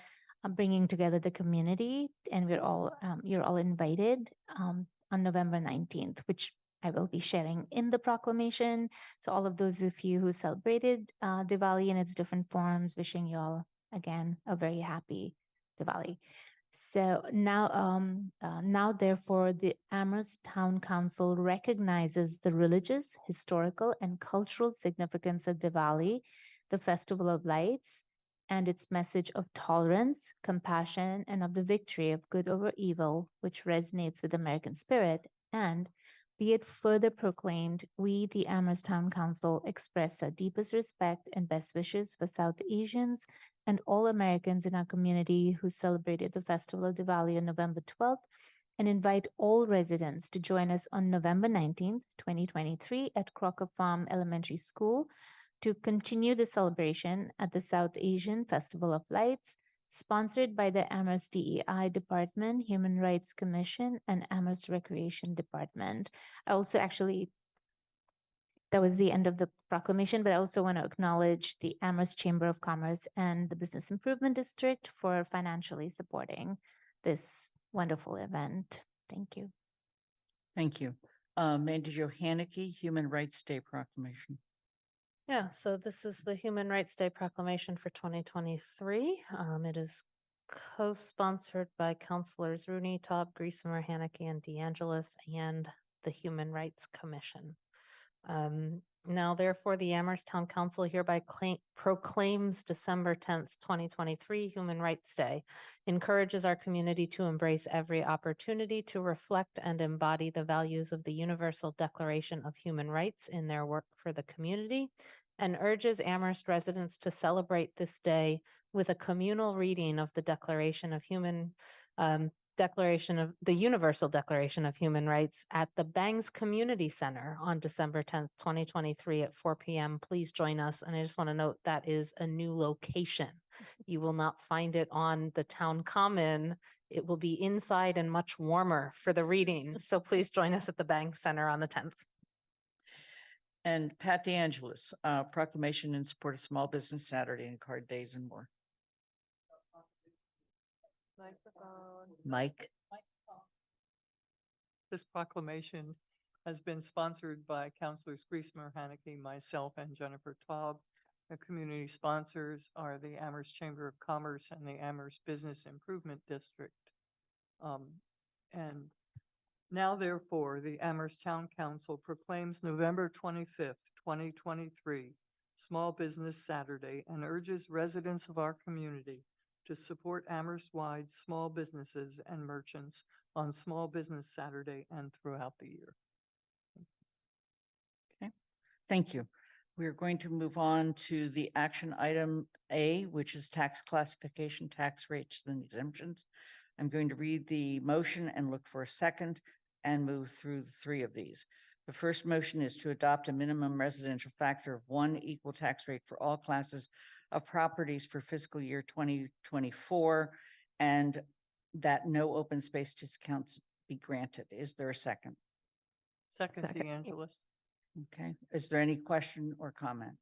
bringing together the community, and you're all invited on November 19th, which I will be sharing in the proclamation. So all of those of you who celebrated Diwali in its different forms, wishing you all again a very happy Diwali. So now, therefore, the Amherst Town Council recognizes the religious, historical, and cultural significance of Diwali, the Festival of Lights, and its message of tolerance, compassion, and of the victory of good over evil, which resonates with American spirit. And be it further proclaimed, we, the Amherst Town Council, express our deepest respect and best wishes for South Asians and all Americans in our community who celebrated the festival of Diwali on November 12th, and invite all residents to join us on November 19th, 2023 at Crocker Farm Elementary School to continue the celebration at the South Asian Festival of Lights, sponsored by the Amherst DEI Department, Human Rights Commission, and Amherst Recreation Department. I also that was the end of the proclamation, but I also want to acknowledge the Amherst Chamber of Commerce and the Business Improvement District for financially supporting this wonderful event. Thank you. Thank you. Mandy Johanicky, Human Rights Day Proclamation. Yeah, so this is the Human Rights Day Proclamation for 2023. It is co-sponsored by Councilors Rooney, Taub, Griesmer, Haneke, and DeAngelis, and the Human Rights Commission. Now, therefore, the Amherst Town Council hereby proclaims December 10th, 2023 Human Rights Day, encourages our community to embrace every opportunity to reflect and embody the values of the Universal Declaration of Human Rights in their work for the community, and urges Amherst residents to celebrate this day with a communal reading of the Universal Declaration of Human Rights at the Bangs Community Center on December 10th, 2023 at 4 p.m. Please join us. And I just want to note that is a new location. You will not find it on the town common. It will be inside and much warmer for the reading. So please join us at the Bangs Center on the 10th. And Pat DeAngelis, proclamation in support of Small Business Saturday and card days and more. Mike. This proclamation has been sponsored by Councilors Griesmer, Haneke, myself, and Jennifer Taub. The community sponsors are the Amherst Chamber of Commerce and the Amherst Business Improvement District. And now, therefore, the Amherst Town Council proclaims November 25th, 2023, Small Business Saturday, and urges residents of our community to support Amherst-wide small businesses and merchants on Small Business Saturday and throughout the year. Thank you. We're going to move on to the action item A, which is tax classification, tax rates and exemptions. I'm going to read the motion and look for a second and move through the three of these. The first motion is to adopt a minimum residential factor of 1 equal tax rate for all classes of properties for fiscal year 2024, and that no open space discounts be granted. Is there a second? Second, Second. DeAngelis. Okay, is there any question or comment?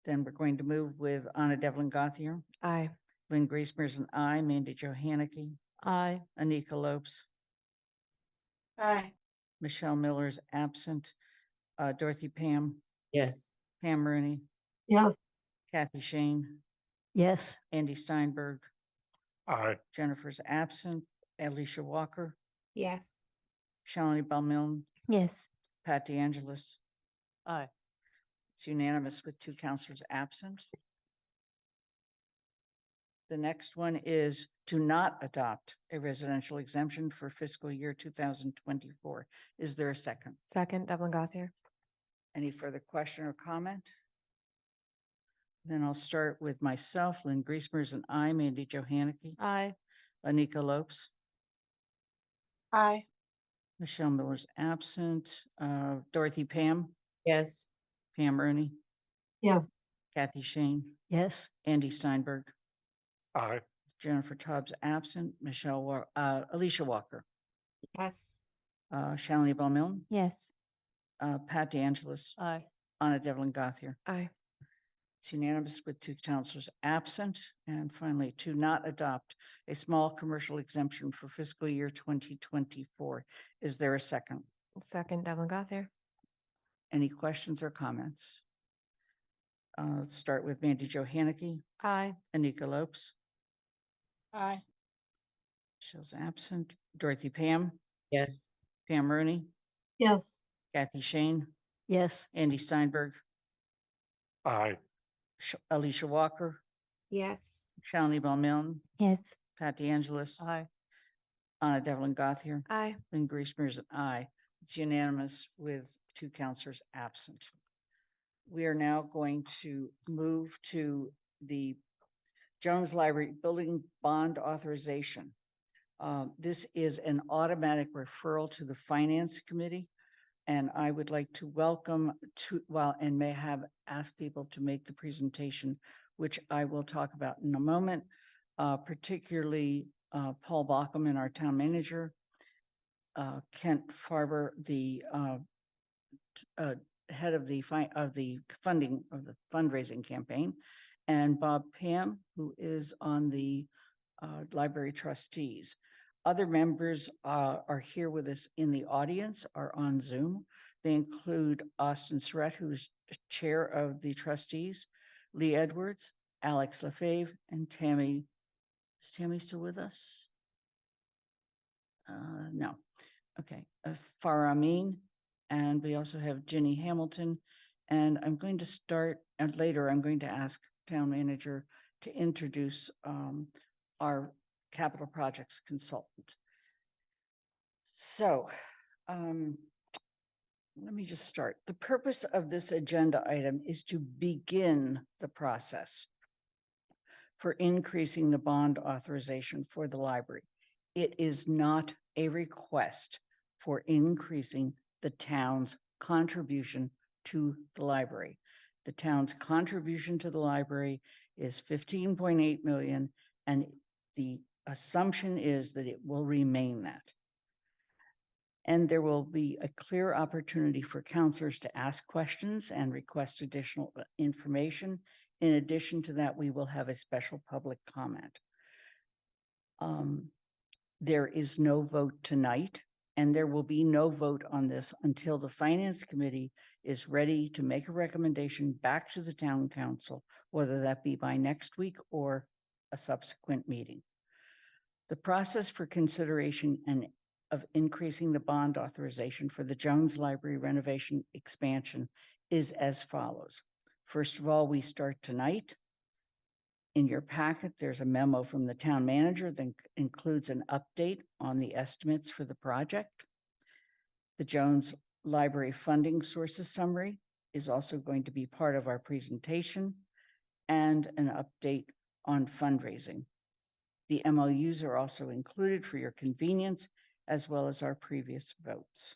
Then we're going to move with Anna Devlin Gothier, Aye. Lynn Griesmer's an aye, Mandy Jo Haneke, Aye. Anika Lopes, Aye. Michelle Miller's absent, Dorothy Pam, Yes. Pam Rooney, Yes. Kathy Shane, Yes. Andy Steinberg, Aye. Jennifer's absent, Alicia Walker, Yes. Shalini Balmilne, Yes. Pat DeAngelis. Aye. It's unanimous with 2 counselors absent. The next one is to not adopt a residential exemption for fiscal year 2024. Is there a second? Second, Devlin Gothier. Any further question or comment? Then I'll start with myself, Lynn Griesmer's an aye, Mandy Jo Haneke, Aye. Anika Lopes, Aye. Michelle Miller's absent, Dorothy Pam, Yes. Pam Rooney, Yes. Kathy Shane, Yes. Andy Steinberg, Aye. Jennifer Tubbs absent, Alicia Walker, Yes. Shalini Balmilne, Yes. Pat DeAngelis, Aye. Anna Devlin Gothier. Aye. It's unanimous with 2 counselors absent. And finally, to not adopt a small commercial exemption for fiscal year 2024. Is there a second? Second, Devlin Gothier. Any questions or comments? Let's start with Mandy Jo Haneke, Aye. Anika Lopes, Aye. Michelle's absent, Dorothy Pam, Yes. Pam Rooney, Yes. Kathy Shane, Yes. Andy Steinberg, Aye. Alicia Walker, Yes. Shalini Balmilne, Yes. Pat DeAngelis, Aye. Anna Devlin Gothier, Aye. Lynn Griesmer's an aye. It's unanimous with 2 counselors absent. We are now going to move to the Jones Library Building Bond Authorization. This is an automatic referral to the Finance Committee. And I would like to welcome and may have asked people to make the presentation, which I will talk about in a moment, particularly Paul Bockelman, our town manager, Kent Farber, the head of the funding of the fundraising campaign, and Bob Pam, who is on the library trustees. Other members are here with us in the audience, are on Zoom. They include Austin Surratt, who is chair of the trustees, Lee Edwards, Alex Lefebvre, and Tammy. Is Tammy still with us? No. Okay. Farah Amin, and we also have Ginny Hamilton. And I'm going to start, and later I'm going to ask town manager to introduce our capital projects consultant. So let me just start. The purpose of this agenda item is to begin the process for increasing the bond authorization for the library. It is not a request for increasing the town's contribution to the library. The town's contribution to the library is 15.8 million, and the assumption is that it will remain that. And there will be a clear opportunity for counselors to ask questions and request additional information. In addition to that, we will have a special public comment. There is no vote tonight, and there will be no vote on this until the Finance Committee is ready to make a recommendation back to the town council, whether that be by next week or a subsequent meeting. The process for consideration and of increasing the bond authorization for the Jones Library renovation expansion is as follows. First of all, we start tonight. In your packet, there's a memo from the town manager that includes an update on the estimates for the project. The Jones Library Funding Sources Summary is also going to be part of our presentation, and an update on fundraising. The MOUs are also included for your convenience, as well as our previous votes.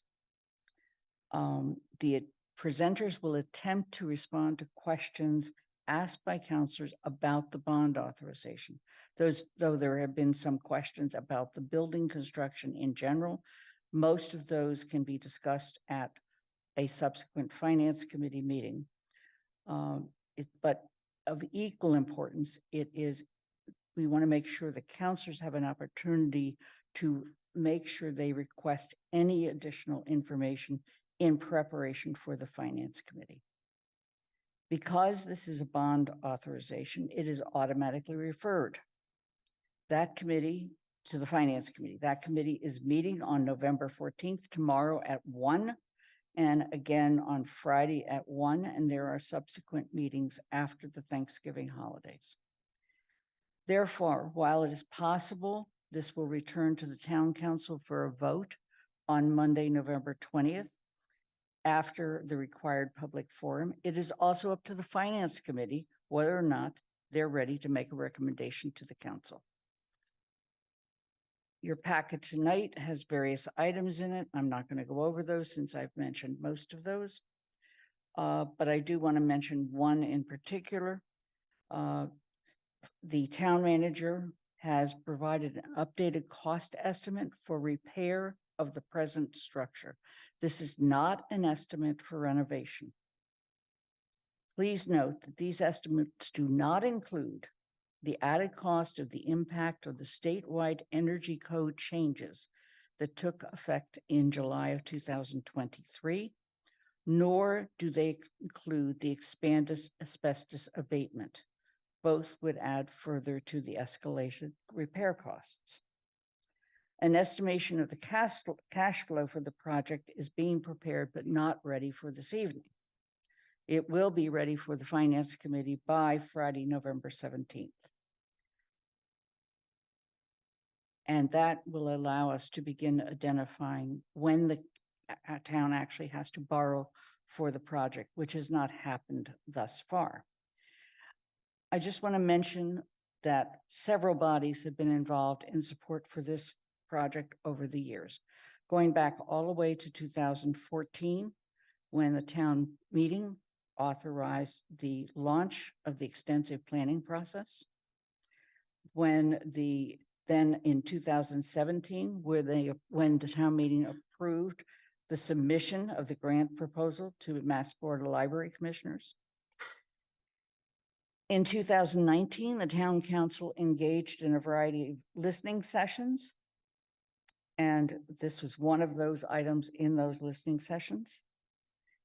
The presenters will attempt to respond to questions asked by counselors about the bond authorization. Though there have been some questions about the building construction in general, most of those can be discussed at a subsequent Finance Committee meeting. But of equal importance, we want to make sure the counselors have an opportunity to make sure they request any additional information in preparation for the Finance Committee. Because this is a bond authorization, it is automatically referred that committee to the Finance Committee. That committee is meeting on November 14th, tomorrow at 1, and again on Friday at 1, and there are subsequent meetings after the Thanksgiving holidays. Therefore, while it is possible this will return to the Town Council for a vote on Monday, November 20th, after the required public forum, it is also up to the Finance Committee whether or not they're ready to make a recommendation to the council. Your packet tonight has various items in it. I'm not going to go over those since I've mentioned most of those. But I do want to mention one in particular. The town manager has provided an updated cost estimate for repair of the present structure. This is not an estimate for renovation. Please note that these estimates do not include the added cost of the impact of the statewide energy code changes that took effect in July of 2023, nor do they include the expanded asbestos abatement. Both would add further to the escalation repair costs. An estimation of the cash flow for the project is being prepared, but not ready for this evening. It will be ready for the Finance Committee by Friday, November 17th. And that will allow us to begin identifying when the town actually has to borrow for the project, which has not happened thus far. I just want to mention that several bodies have been involved in support for this project over the years, going back all the way to 2014, when the town meeting authorized the launch of the extensive planning process. Then in 2017, when the town meeting approved the submission of the grant proposal to Mass Board of Library Commissioners. In 2019, the town council engaged in a variety of listening sessions, and this was one of those items in those listening sessions.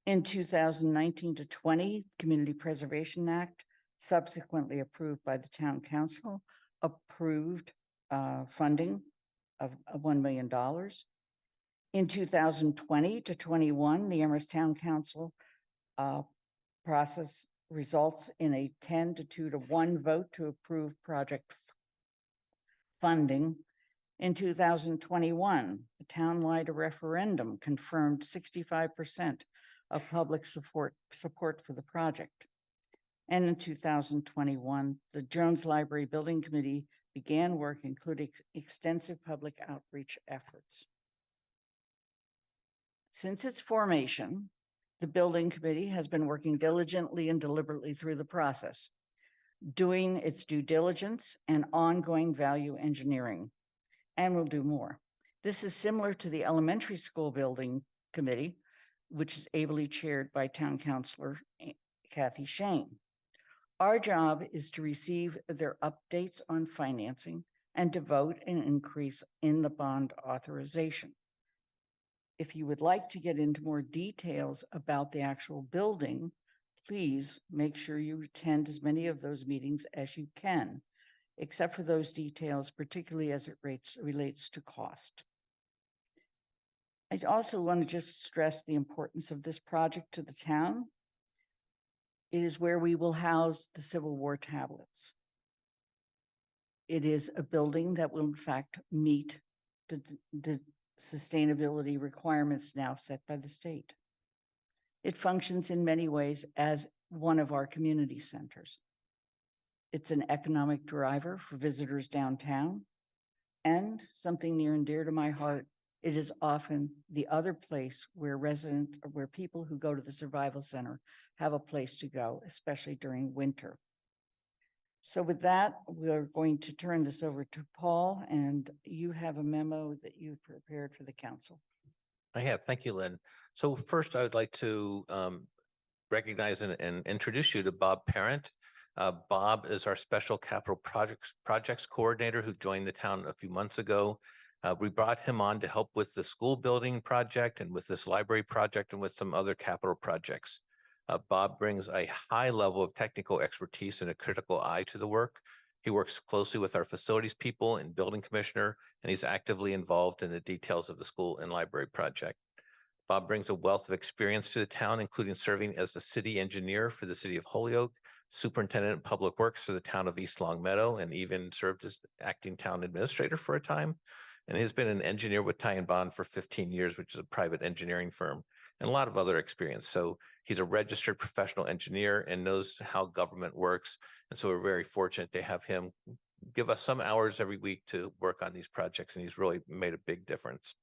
In 2019 to 20, Community Preservation Act, subsequently approved by the town council, approved funding of $1 million. In 2020 to 21, the Amherst Town Council process results in a 10 to 2 to 1 vote to approve project funding. In 2021, the townwide referendum confirmed 65% of public support for the project. And in 2021, the Jones Library Building Committee began work, including extensive public outreach efforts. Since its formation, the Building Committee has been working diligently and deliberately through the process, doing its due diligence and ongoing value engineering, and will do more. This is similar to the Elementary School Building Committee, which is ably chaired by Town Councilor Kathy Shane. Our job is to receive their updates on financing and to vote an increase in the bond authorization. If you would like to get into more details about the actual building, please make sure you attend as many of those meetings as you can, except for those details, particularly as it relates to cost. I also want to just stress the importance of this project to the town. It is where we will house the Civil War tablets. It is a building that will in fact meet the sustainability requirements now set by the state. It functions in many ways as one of our community centers. It's an economic driver for visitors downtown, and something near and dear to my heart, it is often the other place where where people who go to the Survival Center have a place to go, especially during winter. So with that, we're going to turn this over to Paul, and you have a memo that you prepared for the council. I have. Thank you, Lynn. So first, I would like to recognize and introduce you to Bob Parent. Bob is our special capital projects coordinator who joined the town a few months ago. We brought him on to help with the school building project and with this library project and with some other capital projects. Bob brings a high level of technical expertise and a critical eye to the work. He works closely with our facilities people and building commissioner, and he's actively involved in the details of the school and library project. Bob brings a wealth of experience to the town, including serving as the city engineer for the city of Holyoke, superintendent of public works for the town of East Long Meadow, and even served as acting town administrator for a time. And he's been an engineer with Ty and Bond for 15 years, which is a private engineering firm, and a lot of other experience. So he's a registered professional engineer and knows how government works. And so we're very fortunate to have him give us some hours every week to work on these projects, and he's really made a big difference.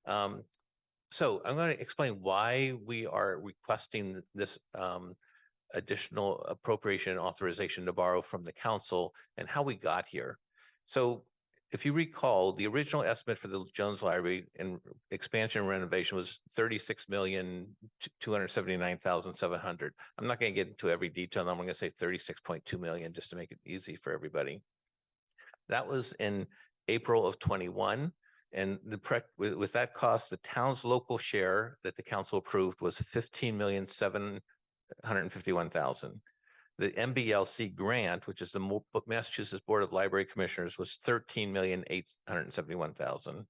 So I'm going to explain why we are requesting this additional appropriation and authorization to borrow from the council and how we got here. So if you recall, the original estimate for the Jones Library and expansion and renovation was $36,279,700. I'm not going to get into every detail. I'm going to say 36.2 million just to make it easy for everybody. That was in April of 21. And with that cost, the town's local share that the council approved was $15,751,000. The MBLC grant, which is the Massachusetts Board of Library Commissioners, was $13,871,000.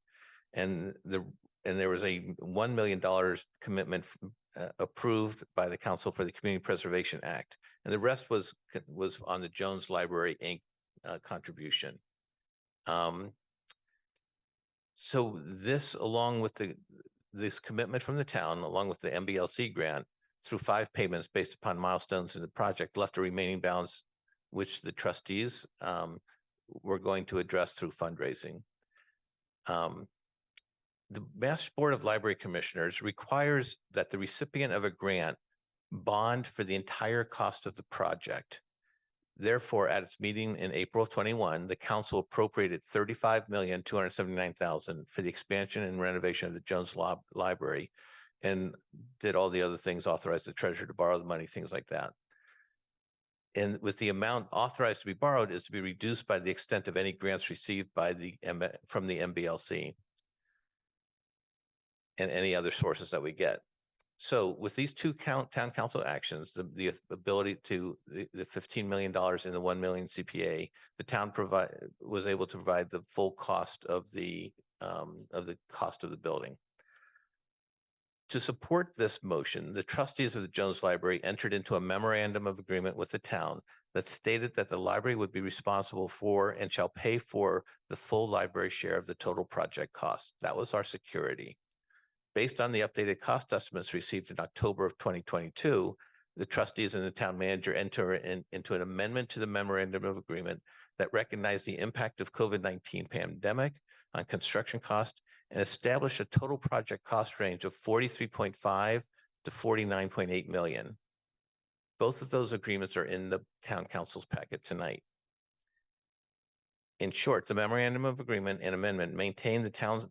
And there was a $1 million commitment approved by the Council for the Community Preservation Act. And the rest was on the Jones Library Inc. Contribution. So this, along with this commitment from the town, along with the MBLC grant, through 5 payments based upon milestones in the project, left a remaining balance, which the trustees were going to address through fundraising. The Mass Board of Library Commissioners requires that the recipient of a grant bond for the entire cost of the project. Therefore, at its meeting in April of 21, the council appropriated $35,279,000 for the expansion and renovation of the Jones Library, and did all the other things, authorized the treasurer to borrow the money, things like that. And with the amount authorized to be borrowed is to be reduced by the extent of any grants received from the MBLC and any other sources that we get. So with these two town council actions, the ability to the $15 million and the 1 million CPA, the town was able to provide the full cost of the cost of the building. To support this motion, the trustees of the Jones Library entered into a memorandum of agreement with the town that stated that the library would be responsible for and shall pay for the full library share of the total project cost. That was our security. Based on the updated cost estimates received in October of 2022, the trustees and the town manager enter into an amendment to the memorandum of agreement that recognized the impact of COVID-19 pandemic on construction cost and established a total project cost range of 43.5 to 49.8 million. Both of those agreements are in the town council's packet tonight. In short, the memorandum of agreement and amendment maintained the town's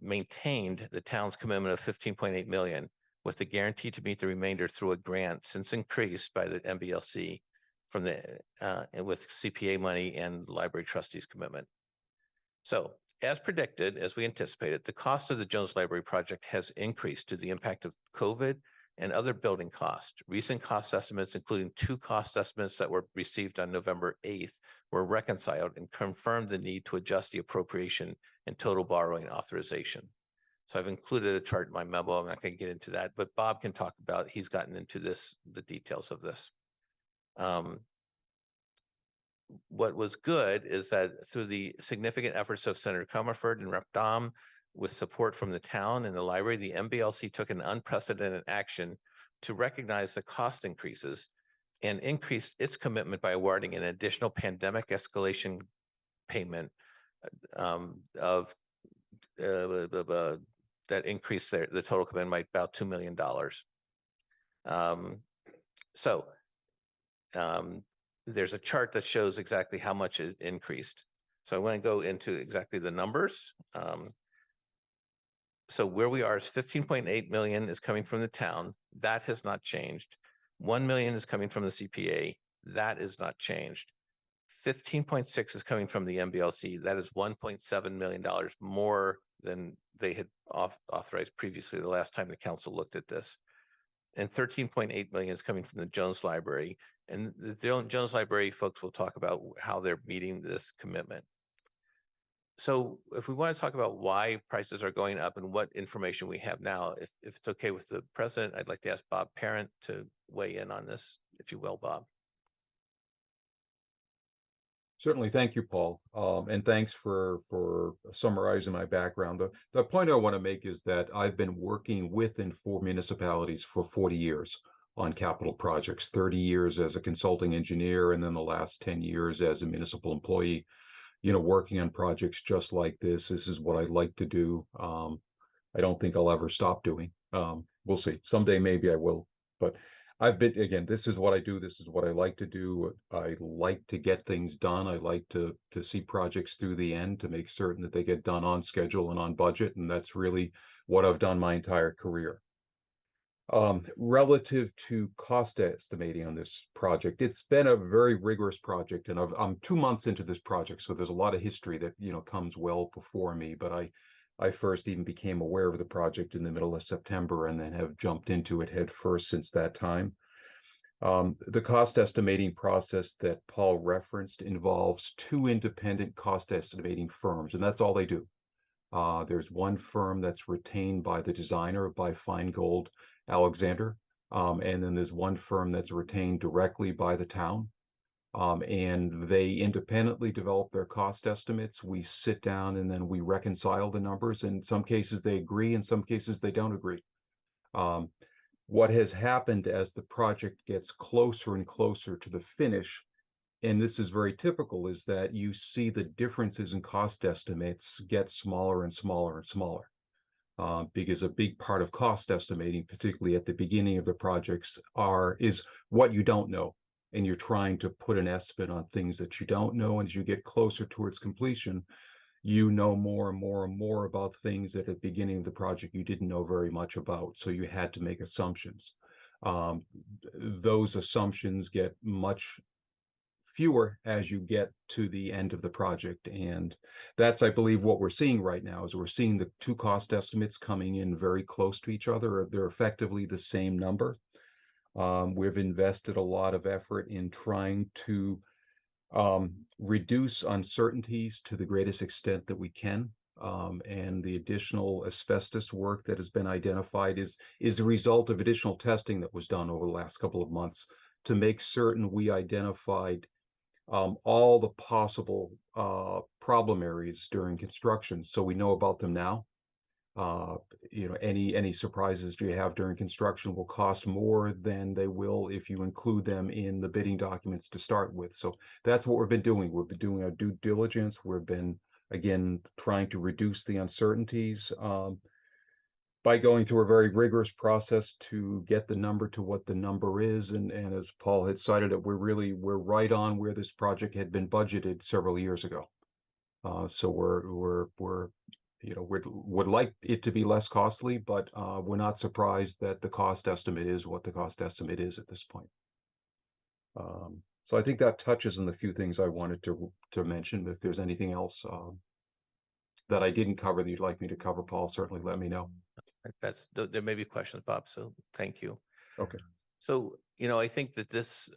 commitment of 15.8 million, with the guarantee to meet the remainder through a grant since increased by the MBLC from with CPA money and library trustees commitment. So, as predicted, as we anticipated, the cost of the Jones Library project has increased due to the impact of COVID and other building costs. Recent cost estimates, including 2 cost estimates that were received on November 8th, were reconciled and confirmed the need to adjust the appropriation and total borrowing authorization. So I've included a chart in my memo. I'm not going to get into that, but Bob can talk about, he's gotten into the details of this. what was good is that through the significant efforts of Senator Comerford and Rep. Dom, with support from the town and the library, the MBLC took an unprecedented action to recognize the cost increases and increased its commitment by awarding an additional pandemic escalation payment of that increased the total commitment by about $2 million. There's a chart that shows exactly how much it increased. So I want to go into exactly the numbers. So where we are is 15.8 million is coming from the town. That has not changed. 1 million is coming from the CPA. That is not changed. 15.6 is coming from the MBLC. That is $1.7 million more than they had authorized previously the last time the council looked at this. And 13.8 million is coming from the Jones Library. And the Jones Library folks will talk about how they're meeting this commitment. So if we want to talk about why prices are going up and what information we have now, if it's okay with the president, I'd like to ask Bob Parent to weigh in on this, if you will, Bob. Certainly. Thank you, Paul. And thanks for summarizing my background. The point I want to make is that I've been working with and for municipalities for 40 years on capital projects, 30 years as a consulting engineer, and then the last 10 years as a municipal employee, working on projects just like this. This is what I like to do. I don't think I'll ever stop doing. We'll see. Someday maybe I will, but again, this is what I do. This is what I like to do. I like to get things done. I like to see projects through the end to make certain that they get done on schedule and on budget. And that's really what I've done my entire career. Relative to cost estimating on this project, it's been a very rigorous project, and I'm 2 months into this project, so there's a lot of history that comes well before me. But I first even became aware of the project in the middle of September, and then have jumped into it head first since that time. The cost estimating process that Paul referenced involves 2 independent cost estimating firms, and that's all they do. There's one firm that's retained by the designer, by Feingold Alexander, and then there's one firm that's retained directly by the town, and they independently develop their cost estimates. We sit down and then we reconcile the numbers. In some cases they agree, in some cases they don't agree. What has happened as the project gets closer and closer to the finish, and this is very typical, is that you see the differences in cost estimates get smaller and smaller and smaller. Because a big part of cost estimating, particularly at the beginning of the projects, is what you don't know. And you're trying to put an estimate on things that you don't know. And as you get closer towards completion, you know more and more and more about things that at the beginning of the project you didn't know very much about. So you had to make assumptions. Those assumptions get much fewer as you get to the end of the project. And that's, I believe, what we're seeing right now, is we're seeing the 2 cost estimates coming in very close to each other. They're effectively the same number. We've invested a lot of effort in trying to reduce uncertainties to the greatest extent that we can. And the additional asbestos work that has been identified is the result of additional testing that was done over the last couple of months to make certain we identified all the possible problem areas during construction, so we know about them now. Any surprises you have during construction will cost more than they will if you include them in the bidding documents to start with. So that's what we've been doing. We've been doing our due diligence. We've been, again, trying to reduce the uncertainties by going through a very rigorous process to get the number to what the number is. And as Paul had cited it, we're right on where this project had been budgeted several years ago. So would like it to be less costly, but we're not surprised that the cost estimate is what the cost estimate is at this point. So I think that touches on the few things I wanted to mention. If there's anything else that I didn't cover that you'd like me to cover, Paul, certainly let me know. There may be questions, Bob, so thank you. Okay. So, I think that this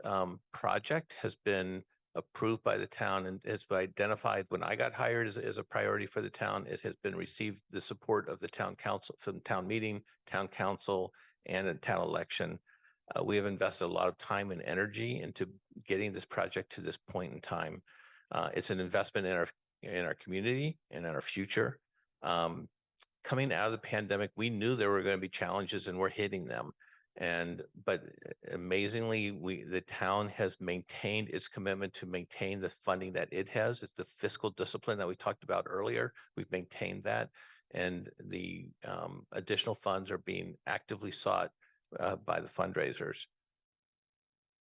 project has been approved by the town and has been identified when I got hired as a priority for the town. It has been received the support of the town council, from town meeting, town council, and a town election. We have invested a lot of time and energy into getting this project to this point in time. It's an investment in our community and in our future. Coming out of the pandemic, we knew there were going to be challenges, and we're hitting them. But amazingly, the town has maintained its commitment to maintain the funding that it has. It's the fiscal discipline that we talked about earlier. We've maintained that, and the additional funds are being actively sought by the fundraisers.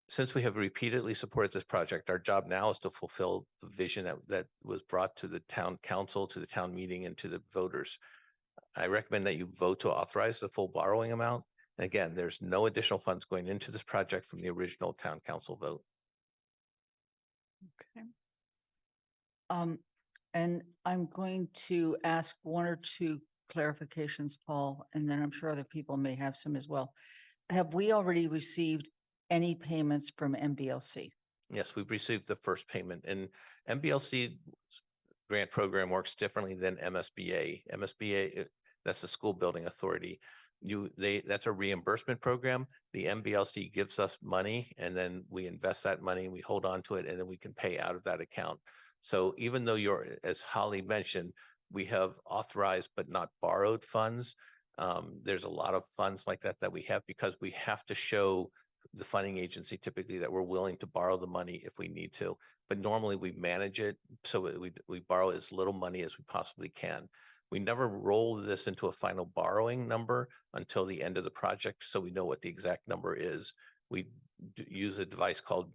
Since we have repeatedly supported this project, our job now is to fulfill the vision that was brought to the town council, to the town meeting, and to the voters. I recommend that you vote to authorize the full borrowing amount. And again, there's no additional funds going into this project from the original town council vote. Okay. And I'm going to ask one or two clarifications, Paul, and then I'm sure other people may have some as well. Have we already received any payments from MBLC? Yes, we've received the first payment, and MBLC grant program works differently than MSBA. MSBA, that's the School Building Authority. That's a reimbursement program. The MBLC gives us money, and then we invest that money, we hold on to it, and then we can pay out of that account. So even though as Holly mentioned, we have authorized but not borrowed funds, there's a lot of funds like that we have, because we have to show the funding agency typically that we're willing to borrow the money if we need to. But normally we manage it so we borrow as little money as we possibly can. We never roll this into a final borrowing number until the end of the project, so we know what the exact number is. We use a device called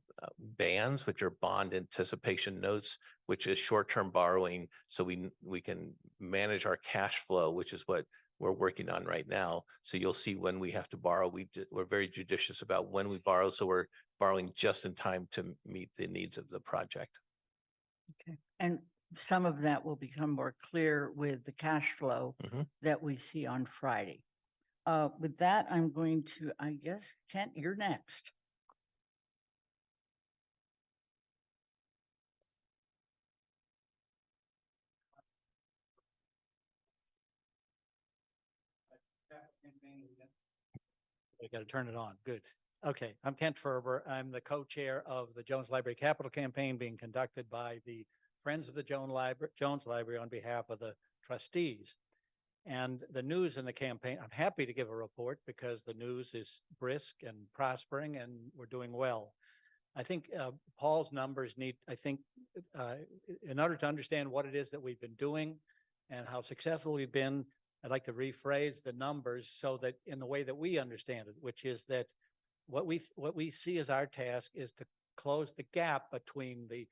bands, which are bond anticipation notes, which is short-term borrowing, so we can manage our cash flow, which is what we're working on right now. So you'll see when we have to borrow. We're very judicious about when we borrow, so we're borrowing just in time to meet the needs of the project. Okay. And some of that will become more clear with the cash flow that we see on Friday. With that, I'm going to, I guess, Kent, you're next. I got to turn it on. Good. Okay, I'm Kent Ferber. I'm the co-chair of the Jones Library Capital Campaign being conducted by the Friends of the Jones Library on behalf of the trustees. And the news in the campaign, I'm happy to give a report because the news is brisk and prospering and we're doing well. I think Paul's numbers need, in order to understand what it is that we've been doing and how successful we've been, I'd like to rephrase the numbers so that in the way that we understand it, which is that what we see as our task is to close the gap between the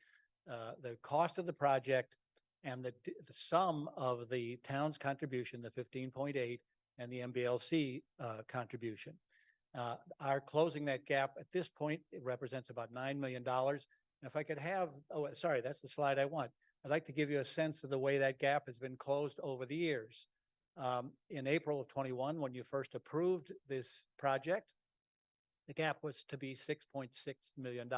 cost of the project and the sum of the town's contribution, the 15.8, and the MBLC contribution. Our closing that gap at this point, it represents about $9 million. And if I could have, oh, sorry, that's the slide I want. I'd like to give you a sense of the way that gap has been closed over the years. In April of 21, when you first approved this project, the gap was to be $6.6 million.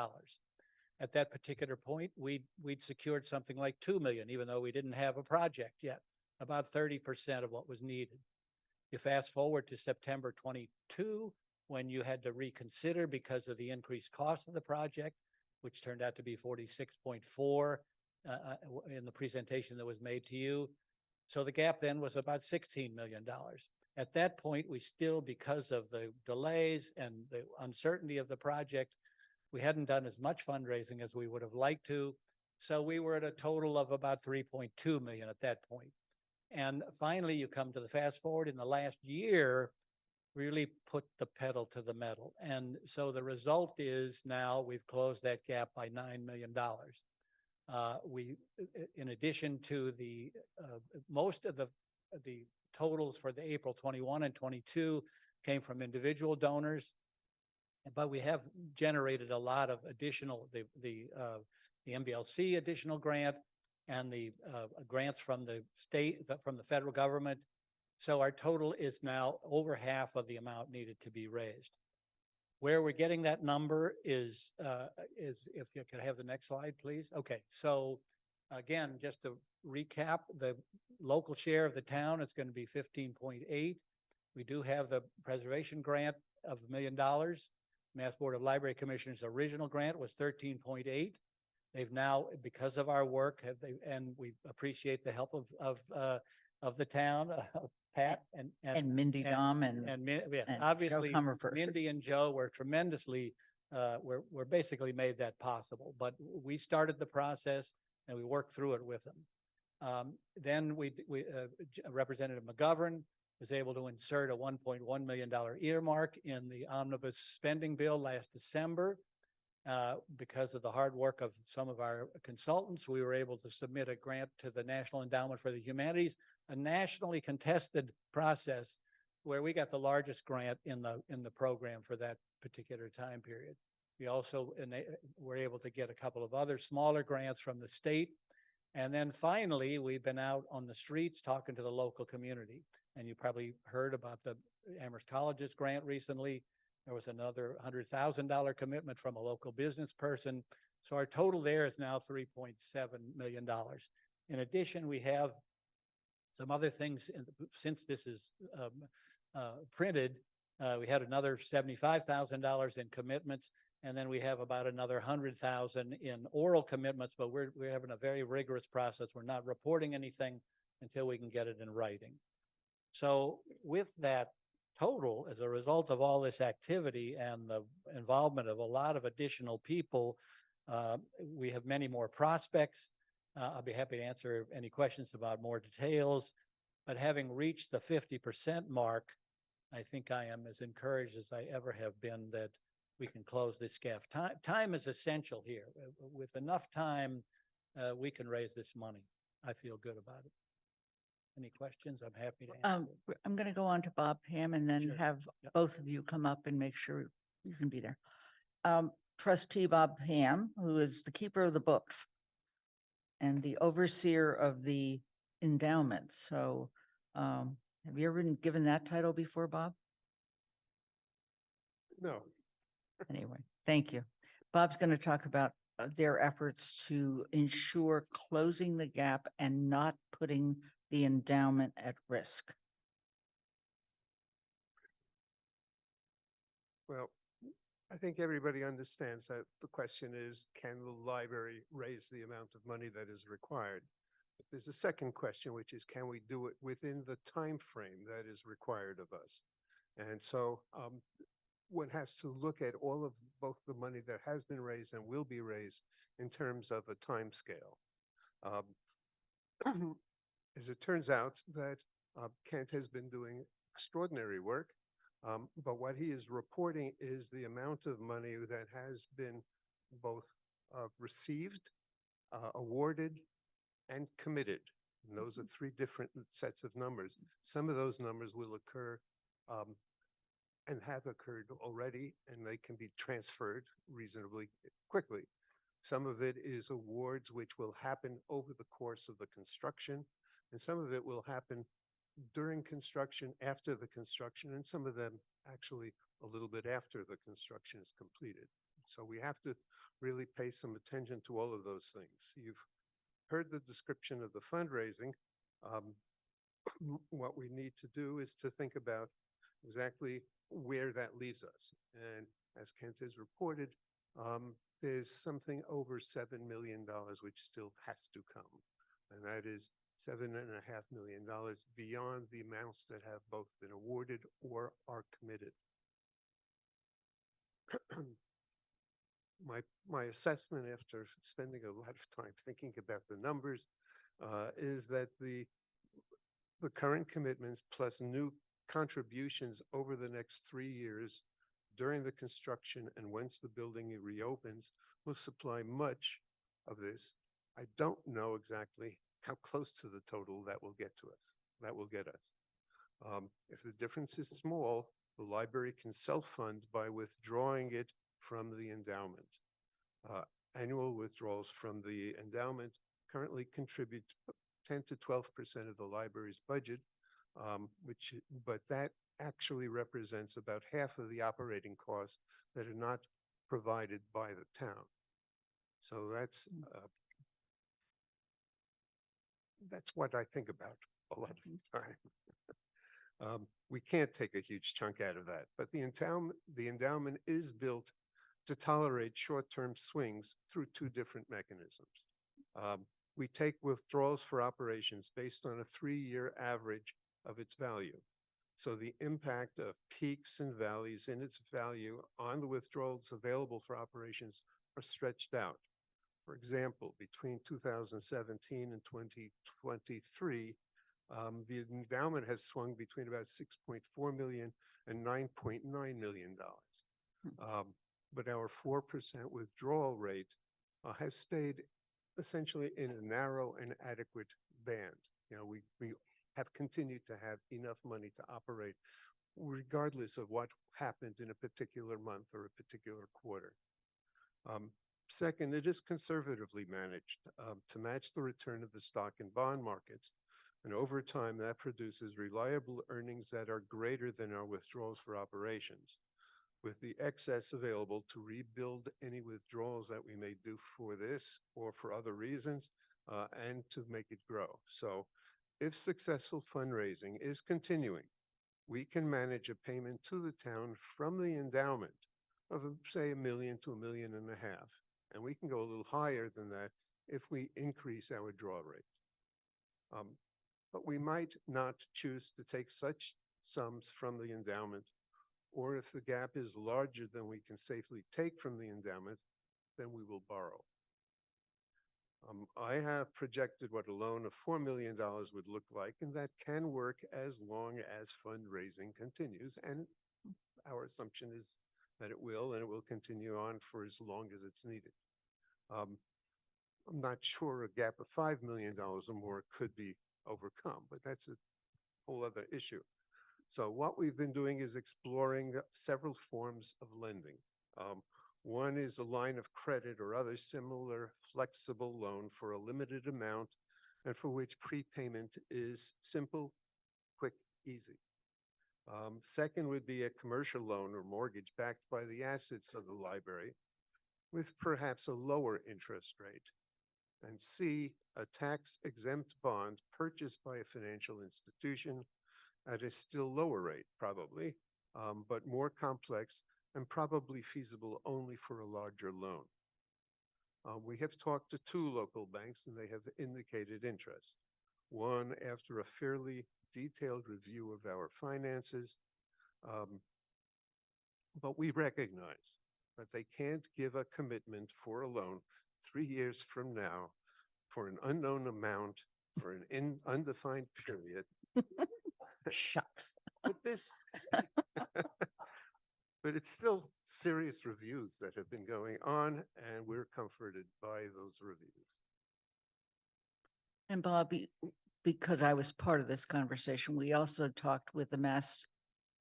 At that particular point, we'd secured something like $2 million, even though we didn't have a project yet, about 30% of what was needed. You fast forward to September 22, when you had to reconsider because of the increased cost of the project, which turned out to be 46.4 in the presentation that was made to you. So the gap then was about $16 million. At that point, we still, because of the delays and the uncertainty of the project, we hadn't done as much fundraising as we would have liked to. So we were at a total of about 3.2 million at that point. And finally, you come to the fast forward in the last year, really put the pedal to the metal. And so the result is now we've closed that gap by $9 million. We, in addition to the, most of the totals for the April 21 and 22 came from individual donors, but we have generated a lot of additional, the MBLC additional grant and the grants from the state, from the federal government. So our total is now over half of the amount needed to be raised. Where we're getting that number is if you could have the next slide, please. Okay, so again, just to recap, the local share of the town is going to be 15.8. We do have the preservation grant of $1 million. Mass Board of Library Commissioners' original grant was 13.8. They've now, because of our work, and we appreciate the help of the town, Pat And Mindy Dom and yeah, and Joe obviously Comerford. Mindy and Joe were tremendously, were basically made that possible. But we started the process and we worked through it with them. Then Representative McGovern was able to insert a $1.1 million earmark in the omnibus spending bill last December. Because of the hard work of some of our consultants, we were able to submit a grant to the National Endowment for the Humanities, a nationally contested process where we got the largest grant in the program for that particular time period. We also were able to get a couple of other smaller grants from the state. And then finally, we've been out on the streets talking to the local community. And you probably heard about the Amherst College's grant recently. There was another $100,000 commitment from a local business person. So our total there is now $3.7 million. In addition, we have some other things since this is printed. We had another $75,000 in commitments, and then we have about another $100,000 in oral commitments, but we're having a very rigorous process. We're not reporting anything until we can get it in writing. So with that total, as a result of all this activity and the involvement of a lot of additional people, we have many more prospects. I'll be happy to answer any questions about more details, but having reached the 50% mark, I think I am as encouraged as I ever have been that we can close this gap. Time is essential here. With enough time, we can raise this money. I feel good about it. Any questions? I'm happy to answer. I'm going to go on to Bob Pam and then Sure. have Yep. both of you come up and make sure you can be there. Trustee Bob Pam, who is the keeper of the books and the overseer of the endowment. So have you ever been given that title before, Bob? No. Anyway, thank you. Bob's going to talk about their efforts to ensure closing the gap and not putting the endowment at risk. Well, I think everybody understands that the question is, can the library raise the amount of money that is required? But there's a second question, which is, can we do it within the time frame that is required of us? And so one has to look at all of both the money that has been raised and will be raised in terms of a time scale. As it turns out that Kent has been doing extraordinary work, but what he is reporting is the amount of money that has been both received, awarded, and committed. And those are three different sets of numbers. Some of those numbers will occur and have occurred already, and they can be transferred reasonably quickly. Some of it is awards which will happen over the course of the construction, and some of it will happen during construction, after the construction, and some of them actually a little bit after the construction is completed. So we have to really pay some attention to all of those things. You've heard the description of the fundraising. What we need to do is to think about exactly where that leaves us. And as Kent has reported, there's something over $7 million which still has to come. And that is $7.5 million beyond the amounts that have both been awarded or are committed. My assessment after spending a lot of time thinking about the numbers is that the current commitments plus new contributions over the next 3 years during the construction and once the building reopens will supply much of this. I don't know exactly how close to the total that will get to us, that will get us. If the difference is small, the library can self-fund by withdrawing it from the endowment. Annual withdrawals from the endowment currently contribute 10 to 12% of the library's budget, but that actually represents about half of the operating costs that are not provided by the town. So that's what I think about a lot of the time. We can't take a huge chunk out of that, but the endowment is built to tolerate short-term swings through two different mechanisms. We take withdrawals for operations based on a 3-year average of its value. So the impact of peaks and valleys in its value on the withdrawals available for operations are stretched out. For example, between 2017 and 2023, the endowment has swung between about 6.4 million and $9.9 million. But our 4% withdrawal rate has stayed essentially in a narrow and adequate band. You know, we have continued to have enough money to operate regardless of what happened in a particular month or a particular quarter. Second, it is conservatively managed to match the return of the stock and bond markets. And over time, that produces reliable earnings that are greater than our withdrawals for operations, with the excess available to rebuild any withdrawals that we may do for this or for other reasons, and to make it grow. So if successful fundraising is continuing, we can manage a payment to the town from the endowment of, say, $1 million to $1.5 million. And we can go a little higher than that if we increase our draw rate. But we might not choose to take such sums from the endowment, or if the gap is larger than we can safely take from the endowment, then we will borrow. I have projected what a loan of $4 million would look like, and that can work as long as fundraising continues. And our assumption is that it will, and it will continue on for as long as it's needed. I'm not sure a gap of $5 million or more could be overcome, but that's a whole other issue. So what we've been doing is exploring several forms of lending. One is a line of credit or other similar flexible loan for a limited amount and for which prepayment is simple, quick, easy. Second would be a commercial loan or mortgage backed by the assets of the library with perhaps a lower interest rate. And C, a tax-exempt bond purchased by a financial institution at a still lower rate, probably, but more complex and probably feasible only for a larger loan. We have talked to 2 local banks and they have indicated interest. One, after a fairly detailed review of our finances, but we recognize that they can't give a commitment for a loan 3 years from now for an unknown amount for an undefined period. Shucks. But this, but it's still serious reviews that have been going on, and we're comforted by those reviews. And Bobby, because I was part of this conversation, we also talked with the Mass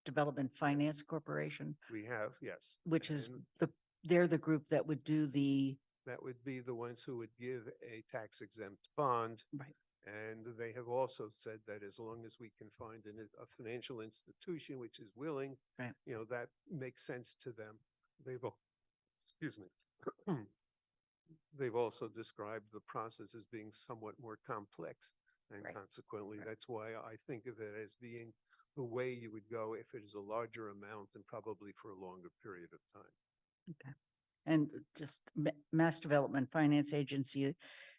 Development Finance Corporation, We have, yes. which is and they're the group that would do the, that would be the ones who would give a tax exempt bond. right. And they have also said that as long as we can find a financial institution which is willing, Right. you know, that makes sense to them. Excuse me. They've also described the process as being somewhat more complex. And Right. consequently, Right. that's why I think of it as being the way you would go if it is a larger amount and probably for a longer period of time. Okay. And just Mass Development Finance Agency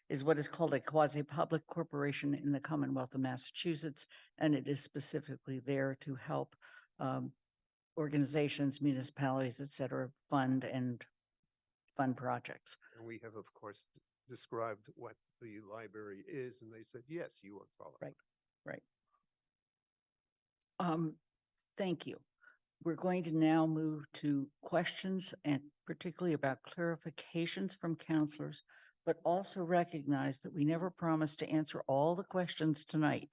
is what is called a quasi-public corporation in the Commonwealth of Massachusetts, and it is specifically there to help organizations, municipalities, et cetera, fund projects. And we have, of course, described what the library is, and they said, yes, you are qualified. Right. Thank you. We're going to now move to questions and particularly about clarifications from counselors, but also recognize that we never promised to answer all the questions tonight.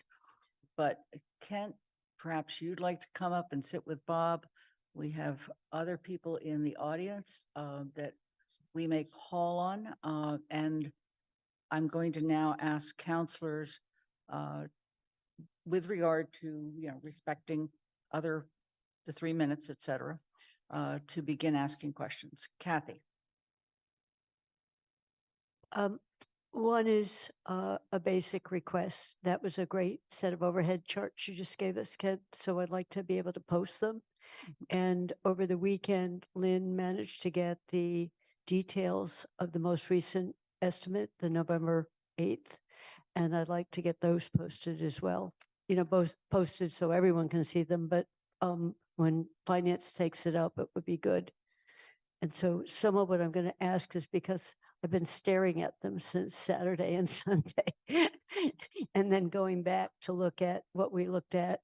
But Kent, perhaps you'd like to come up and sit with Bob. We have other people in the audience that we may call on. And I'm going to now ask counselors with regard to, respecting the 3 minutes, et cetera, to begin asking questions. Kathy. One is a basic request. That was a great set of overhead charts you just gave us, Kent. So I'd like to be able to post them. And over the weekend, Lynn managed to get the details of the most recent estimate, the November 8th. And I'd like to get those posted as well. You know, both posted so everyone can see them, but when finance takes it up, it would be good. And so some of what I'm going to ask is because I've been staring at them since Saturday and Sunday. And then going back to look at what we looked at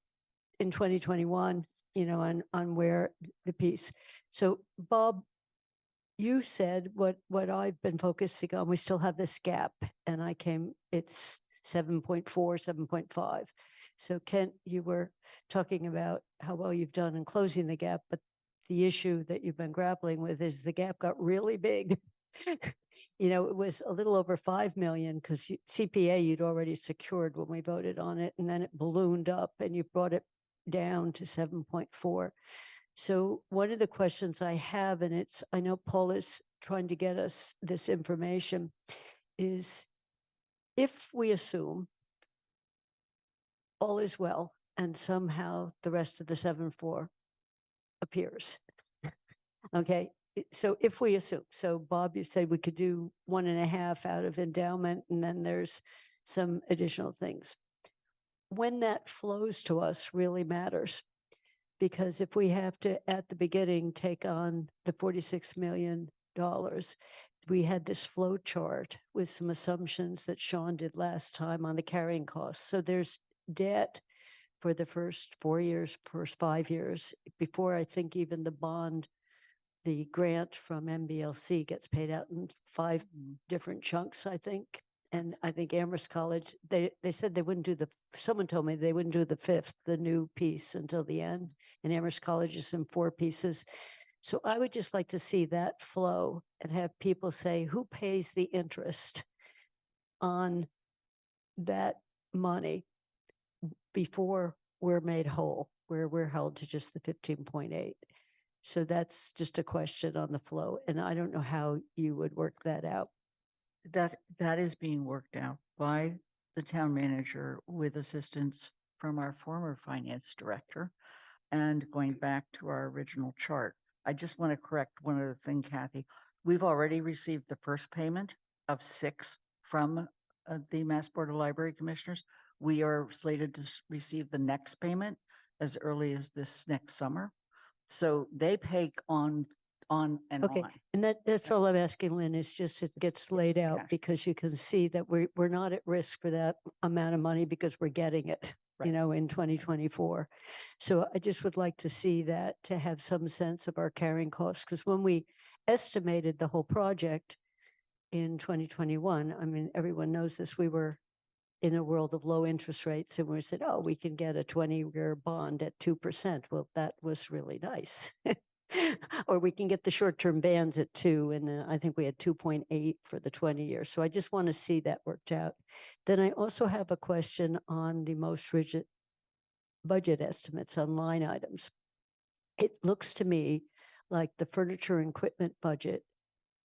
in 2021, you know, on where the piece. So Bob, you said what I've been focusing on, we still have this gap, and it's 7.4, 7.5. So Kent, you were talking about how well you've done in closing the gap, but the issue that you've been grappling with is the gap got really big. You know, it was a little over 5 million because CPA you'd already secured when we voted on it, and then it ballooned up and you brought it down to 7.4. So one of the questions I have, and I know Paul is trying to get us this information, is if we assume all is well and somehow the rest of the 7.4 appears. Okay, so if we assume, so Bob, you said we could do 1.5 out of endowment, and then there's some additional things. When that flows to us really matters, because if we have to, at the beginning, take on the $46 million, we had this flow chart with some assumptions that Sean did last time on the carrying costs. So there's debt for the first 4 years, first 5 years, before I think even the bond, the grant from MBLC gets paid out in 5 different chunks, I think. And I think Amherst College, they said they wouldn't do someone told me they wouldn't do the 5th, the new piece, until the end. And Amherst College is in 4 pieces. So I would just like to see that flow and have people say, who pays the interest on that money before we're made whole, where we're held to just the 15.8. So that's just a question on the flow. And I don't know how you would work that out. That is being worked out by the town manager with assistance from our former finance director. And going back to our original chart, I just want to correct one other thing, Kathy. We've already received the first payment of 6 from the Mass Board of Library Commissioners. We are slated to receive the next payment as early as this next summer. So they pay on and Okay, on. and that's all I'm asking, Lynn, is just it gets laid out cash. because you can see that we're not at risk for that amount of money because we're getting it, you know, in 2024. So I just would like to see that, to have some sense of our carrying costs, because when we estimated the whole project in 2021, I mean, everyone knows this, we were in a world of low interest rates, and we said, oh, we can get a 20-year bond at 2%. Well, that was really nice. Or we can get the short-term bands at 2, and then I think we had 2.8 for the 20 years. So I just want to see that worked out. Then I also have a question on the most rigid budget estimates on line items. It looks to me like the furniture and equipment budget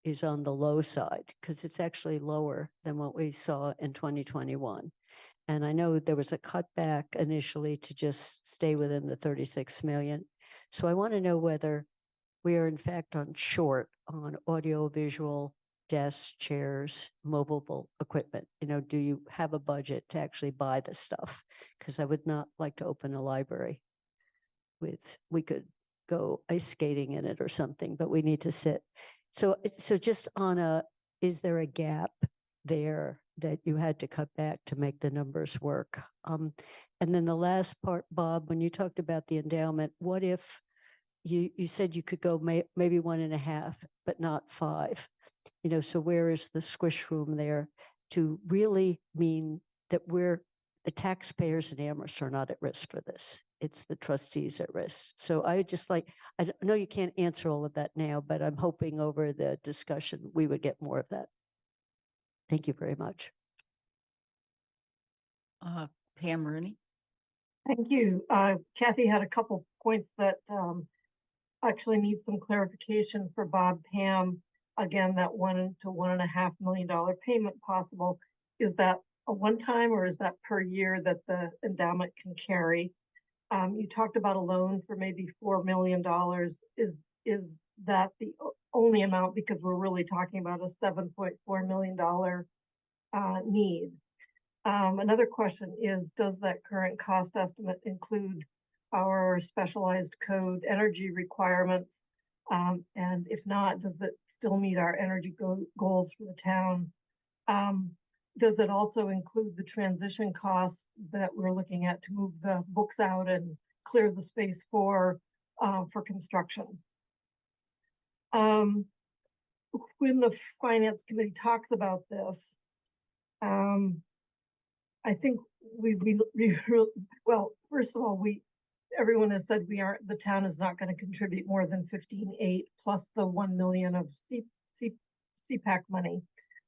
is on the low side because it's actually lower than what we saw in 2021. And I know there was a cutback initially to just stay within the 36 million. So I want to know whether we are in fact on short on audio visual desks, chairs, movable equipment. You know, do you have a budget to actually buy the stuff? Because I would not like to open a library we could go ice skating in it or something, but we need to sit. So just on is there a gap there that you had to cut back to make the numbers work? And then the last part, Bob, when you talked about the endowment, what if you said you could go maybe 1.5, but not 5? You know, so where is the squish room there to really mean that the taxpayers in Amherst are not at risk for this? It's the trustees at risk. So I know you can't answer all of that now, but I'm hoping over the discussion, we would get more of that. Thank you very much. Pam Rooney. Thank you. Kathy had a couple points that actually need some clarification for Bob, Pam. again, that $1 to $1.5 million payment possible. Is that a one-time or is that per year that the endowment can carry? You talked about a loan for maybe $4 million. Is that the only amount, because we're really talking about a $7.4 million need? Another question is, does that current cost estimate include our specialized code energy requirements? And if not, does it still meet our energy goals for the town? Does it also include the transition costs that we're looking at to move the books out and clear the space for construction? When the finance committee talks about this, I think well, first of all, everyone has said the town is not going to contribute more than 15.8 plus the 1 million of CPAC money.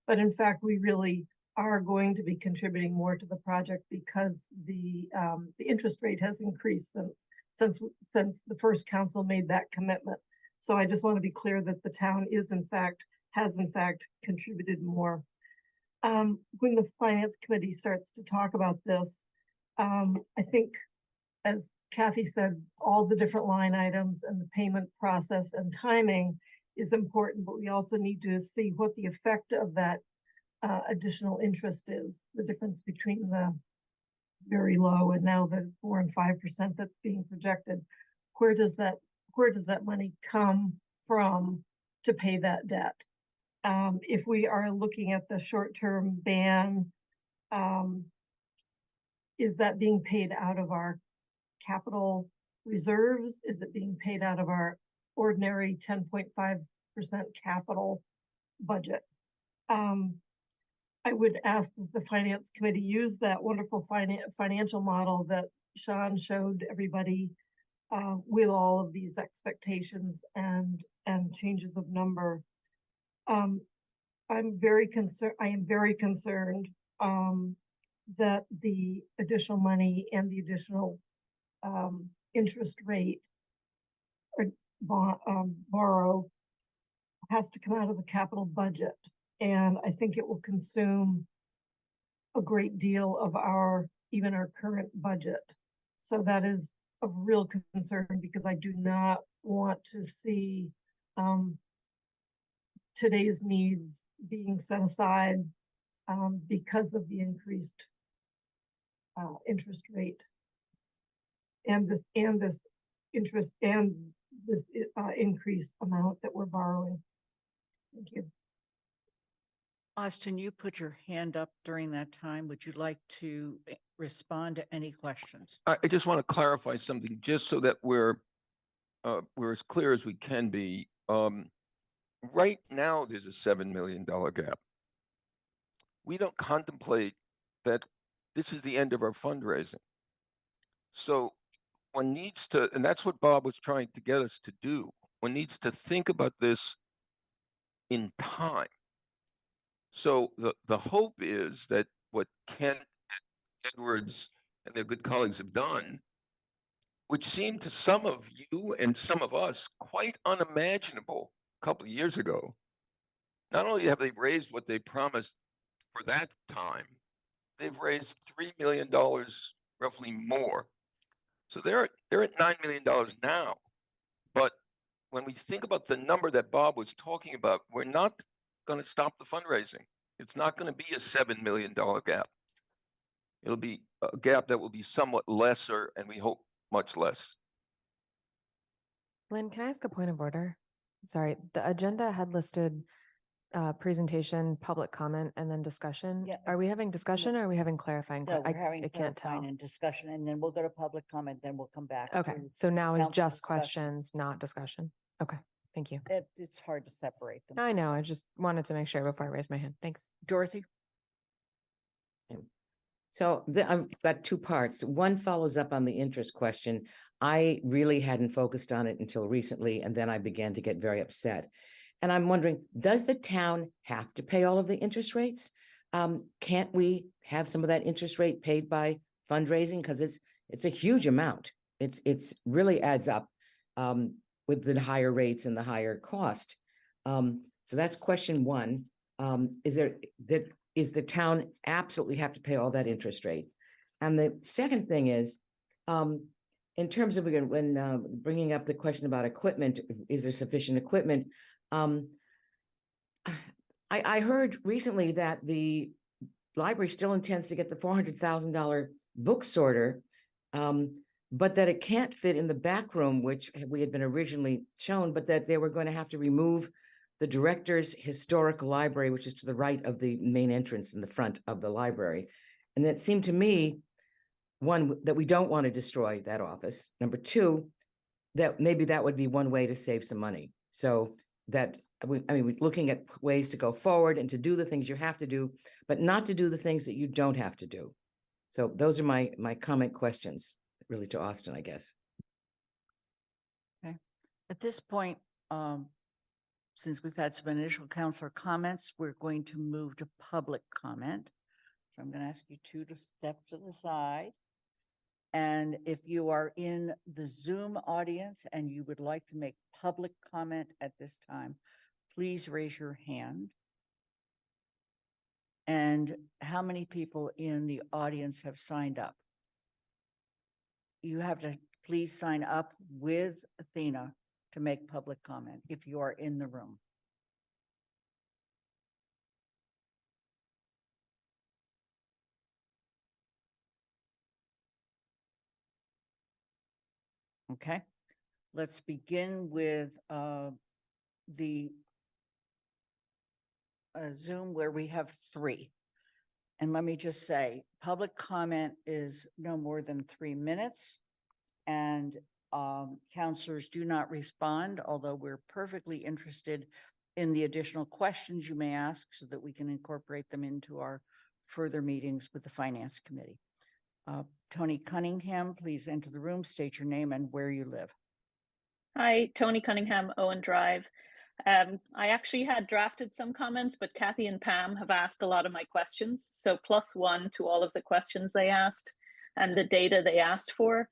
But in fact, we really are going to be contributing more to the project because the interest rate has increased since the first council made that commitment. So I just want to be clear that the town has in fact contributed more. When the finance committee starts to talk about this, I think, as Kathy said, all the different line items and the payment process and timing is important, but we also need to see what the effect of that additional interest is, the difference between the very low and now the 4 and 5% that's being projected. Where does that money come from to pay that debt? If we are looking at the short-term ban, is that being paid out of our capital reserves? Is it being paid out of our ordinary 10.5% capital budget? I would ask that the finance committee use that wonderful financial model that Sean showed everybody with all of these expectations and changes of number. I am very concerned that the additional money and the additional interest rate or borrow has to come out of the capital budget. And I think it will consume a great deal of even our current budget. So that is a real concern because I do not want to see today's needs being set aside because of the increased interest rate and this interest and this increased amount that we're borrowing. Thank you. Austin, you put your hand up during that time. Would you like to respond to any questions? I just want to clarify something, just so that we're as clear as we can be. Right now, there's a $7 million gap. We don't contemplate that this is the end of our fundraising. So one needs to, and that's what Bob was trying to get us to do. One needs to think about this in time. So the hope is that what Kent, Edwards, and their good colleagues have done, which seemed to some of you and some of us quite unimaginable a couple of years ago. Not only have they raised what they promised for that time, they've raised $3 million, roughly more. So they're at $9 million now. But when we think about the number that Bob was talking about, we're not going to stop the fundraising. It's not going to be a $7 million gap. It'll be a gap that will be somewhat lesser, and we hope much less. Lynn, can I ask a point of order? Sorry, the agenda had listed presentation, public comment, and then discussion. Yeah. Are we having discussion or are we having clarifying? No, we're having I can't tell. clarifying and discussion, and then we'll go to public comment, then we'll come back. Okay, to so now is council just discussion. questions, not discussion. Okay, thank you. It's hard to separate them. I know, I just wanted to make sure before I raise my hand. Thanks. Dorothy? So I've got two parts. One follows up on the interest question. I really hadn't focused on it until recently, and then I began to get very upset. And I'm wondering, does the town have to pay all of the interest rates? Can't we have some of that interest rate paid by fundraising? Because it's a huge amount. It's really adds up with the higher rates and the higher cost. So that's question one. Is the town absolutely have to pay all that interest rate? And the second thing is, in terms of, again, when bringing up the question about equipment, is there sufficient equipment? I heard recently that the library still intends to get the $400,000 book sorter, but that it can't fit in the back room, which we had been originally shown, but that they were going to have to remove the director's historical library, which is to the right of the main entrance in the front of the library. And it seemed to me, one, that we don't want to destroy that office. Number two, that maybe that would be one way to save some money. So that, we're looking at ways to go forward and to do the things you have to do, but not to do the things that you don't have to do. So those are my comment questions, really, to Austin, I guess. Okay. At this point, since we've had some initial counselor comments, we're going to move to public comment. So I'm going to ask you two to step to the side. And if you are in the Zoom audience and you would like to make public comment at this time, please raise your hand. And how many people in the audience have signed up? You have to please sign up with Athena to make public comment if you are in the room. Okay, let's begin with the Zoom where we have 3. And let me just say, public comment is no more than 3 minutes. And counselors do not respond, although we're perfectly interested in the additional questions you may ask so that we can incorporate them into our further meetings with the Finance Committee. Tony Cunningham, please enter the room, state your name and where you live. Hi, Tony Cunningham, Owen Drive. I actually had drafted some comments, but Kathy and Pam have asked a lot of my questions. So +1 to all of the questions they asked and the data they asked for.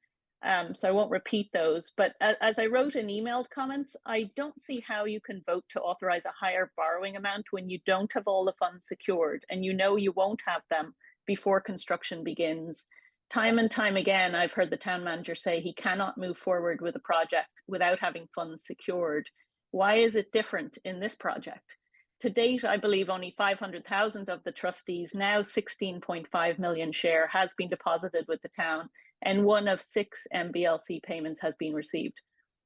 So I won't repeat those, but as I wrote in emailed comments, I don't see how you can vote to authorize a higher borrowing amount when you don't have all the funds secured and you know you won't have them before construction begins. Time and time again, I've heard the town manager say he cannot move forward with a project without having funds secured. Why is it different in this project? To date, I believe only 500,000 of the trustees' now 16.5 million share has been deposited with the town, and 1 of 6 MBLC payments has been received.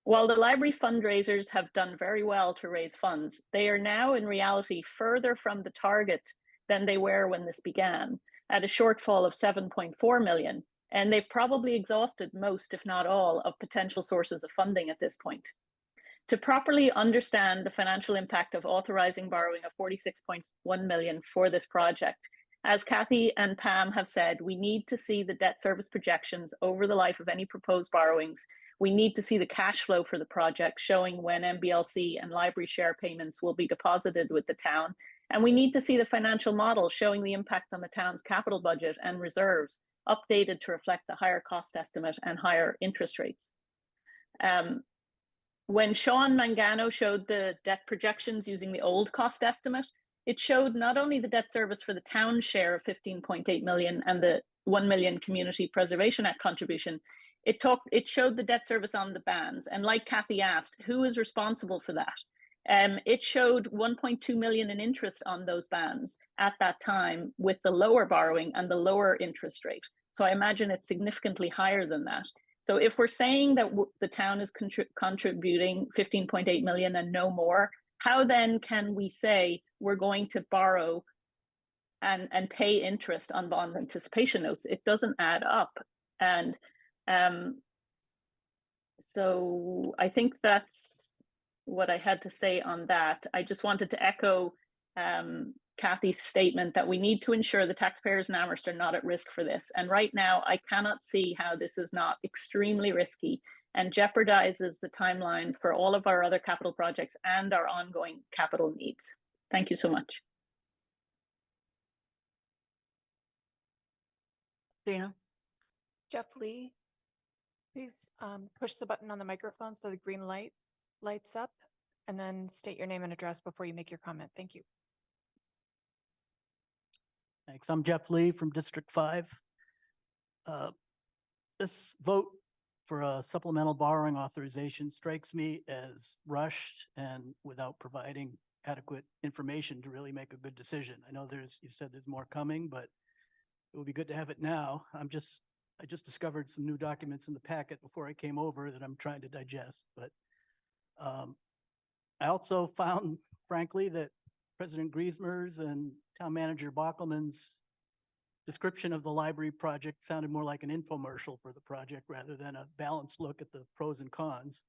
While the library fundraisers have done very well to raise funds, they are now in reality further from the target than they were when this began, at a shortfall of 7.4 million, and they've probably exhausted most, if not all, of potential sources of funding at this point. To properly understand the financial impact of authorizing borrowing of 46.1 million for this project, as Kathy and Pam have said, we need to see the debt service projections over the life of any proposed borrowings. We need to see the cash flow for the project showing when MBLC and library share payments will be deposited with the town. And we need to see the financial model showing the impact on the town's capital budget and reserves, updated to reflect the higher cost estimate and higher interest rates. When Sean Mangano showed the debt projections using the old cost estimate, it showed not only the debt service for the town's share of 15.8 million and the 1 million Community Preservation Act contribution, it showed the debt service on the bands. And like Kathy asked, who is responsible for that? It showed 1.2 million in interest on those bands at that time with the lower borrowing and the lower interest rate. So I imagine it's significantly higher than that. So if we're saying that the town is contributing 15.8 million and no more, how then can we say we're going to borrow and pay interest on bond anticipation notes? It doesn't add up. And so I think that's what I had to say on that. I just wanted to echo Kathy's statement that we need to ensure the taxpayers in Amherst are not at risk for this. And right now, I cannot see how this is not extremely risky and jeopardizes the timeline for all of our other capital projects and our ongoing capital needs. Thank you so much. Dana? Jeff Lee, please push the button on the microphone so the green light lights up. and then state your name and address before you make your comment. Thank you. Thanks. I'm Jeff Lee from District 5. This vote for a supplemental borrowing authorization strikes me as rushed and without providing adequate information to really make a good decision. I know you said there's more coming, but it would be good to have it now. I just discovered some new documents in the packet before I came over that I'm trying to digest, but I also found, frankly, that President Griesmer's and Town Manager Bockelman's description of the library project sounded more like an infomercial for the project rather than a balanced look at the pros and cons.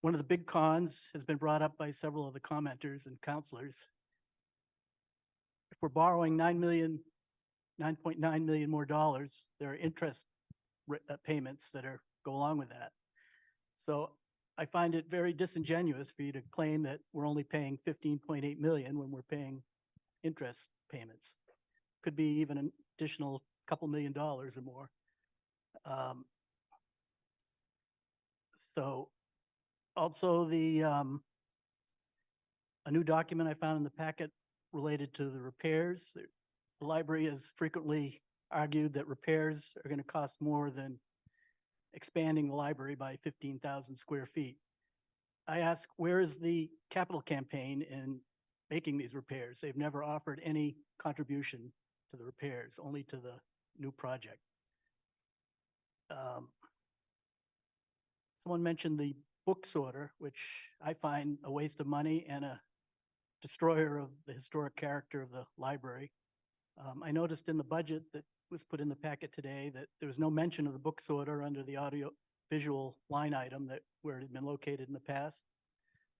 One of the big cons has been brought up by several of the commenters and counselors. If we're borrowing $9.9 million more dollars, there are interest payments that go along with that. So I find it very disingenuous for you to claim that we're only paying $15.8 million when we're paying interest payments. Could be even an additional couple $1 million or more. So also a new document I found in the packet related to the repairs. The library has frequently argued that repairs are going to cost more than expanding the library by 15,000 square feet. I ask, where is the capital campaign in making these repairs? They've never offered any contribution to the repairs, only to the new project. Someone mentioned the book sorter, which I find a waste of money and a destroyer of the historic character of the library. I noticed in the budget that was put in the packet today that there was no mention of the book sorter under the audio visual line item where it had been located in the past.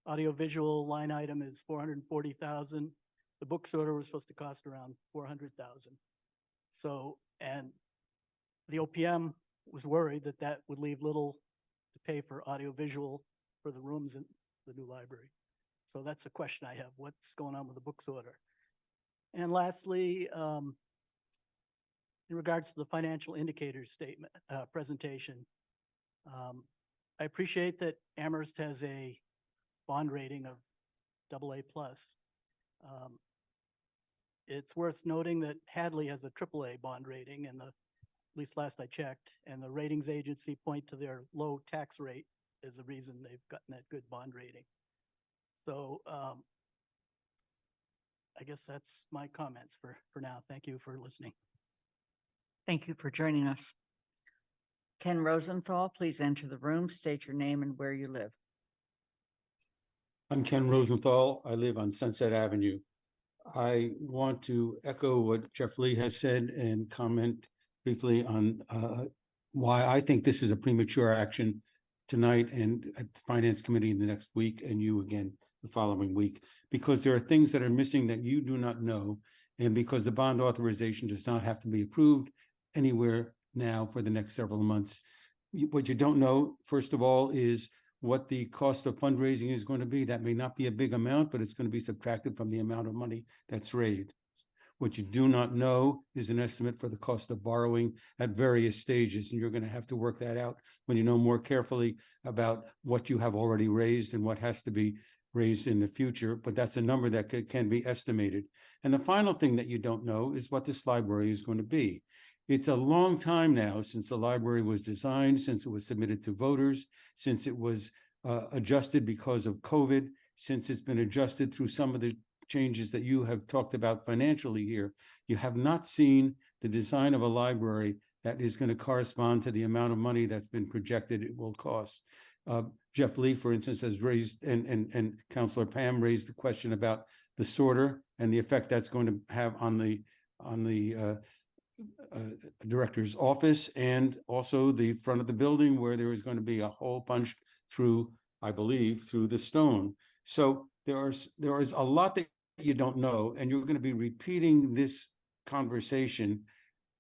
Audio visual line item is $440,000. The book sorter was supposed to cost around $400,000. So, and the OPM was worried that that would leave little to pay for audio visual for the rooms in the new library. So that's a question I have. What's going on with the book sorter? And lastly, in regards to the financial indicators statement presentation, I appreciate that Amherst has a bond rating of AA+. It's worth noting that Hadley has a AAA bond rating, and at least last I checked, and the ratings agency point to their low tax rate as a reason they've gotten that good bond rating. So I guess that's my comments for now. Thank you for listening. Thank you for joining us. Ken Rosenthal, please enter the room, state your name and where you live. I'm Ken Rosenthal. I live on Sunset Avenue. I want to echo what Jeff Lee has said and comment briefly on why I think this is a premature action tonight and at the Finance Committee in the next week, and you again the following week, because there are things that are missing that you do not know, and because the bond authorization does not have to be approved anywhere now for the next several months. What you don't know, first of all, is what the cost of fundraising is going to be. That may not be a big amount, but it's going to be subtracted from the amount of money that's raised. What you do not know is an estimate for the cost of borrowing at various stages, and you're going to have to work that out when you know more carefully about what you have already raised and what has to be raised in the future, but that's a number that can be estimated. And the final thing that you don't know is what this library is going to be. It's a long time now since the library was designed, since it was submitted to voters, since it was adjusted because of COVID, since it's been adjusted through some of the changes that you have talked about financially here. You have not seen the design of a library that is going to correspond to the amount of money that's been projected it will cost. Jeff Lee, for instance, has raised, and Councilor Pam raised the question about the sorter and the effect that's going to have on the director's office, and also the front of the building where there is going to be a hole punched through, I believe, through the stone. So there is a lot that you don't know, and you're going to be repeating this conversation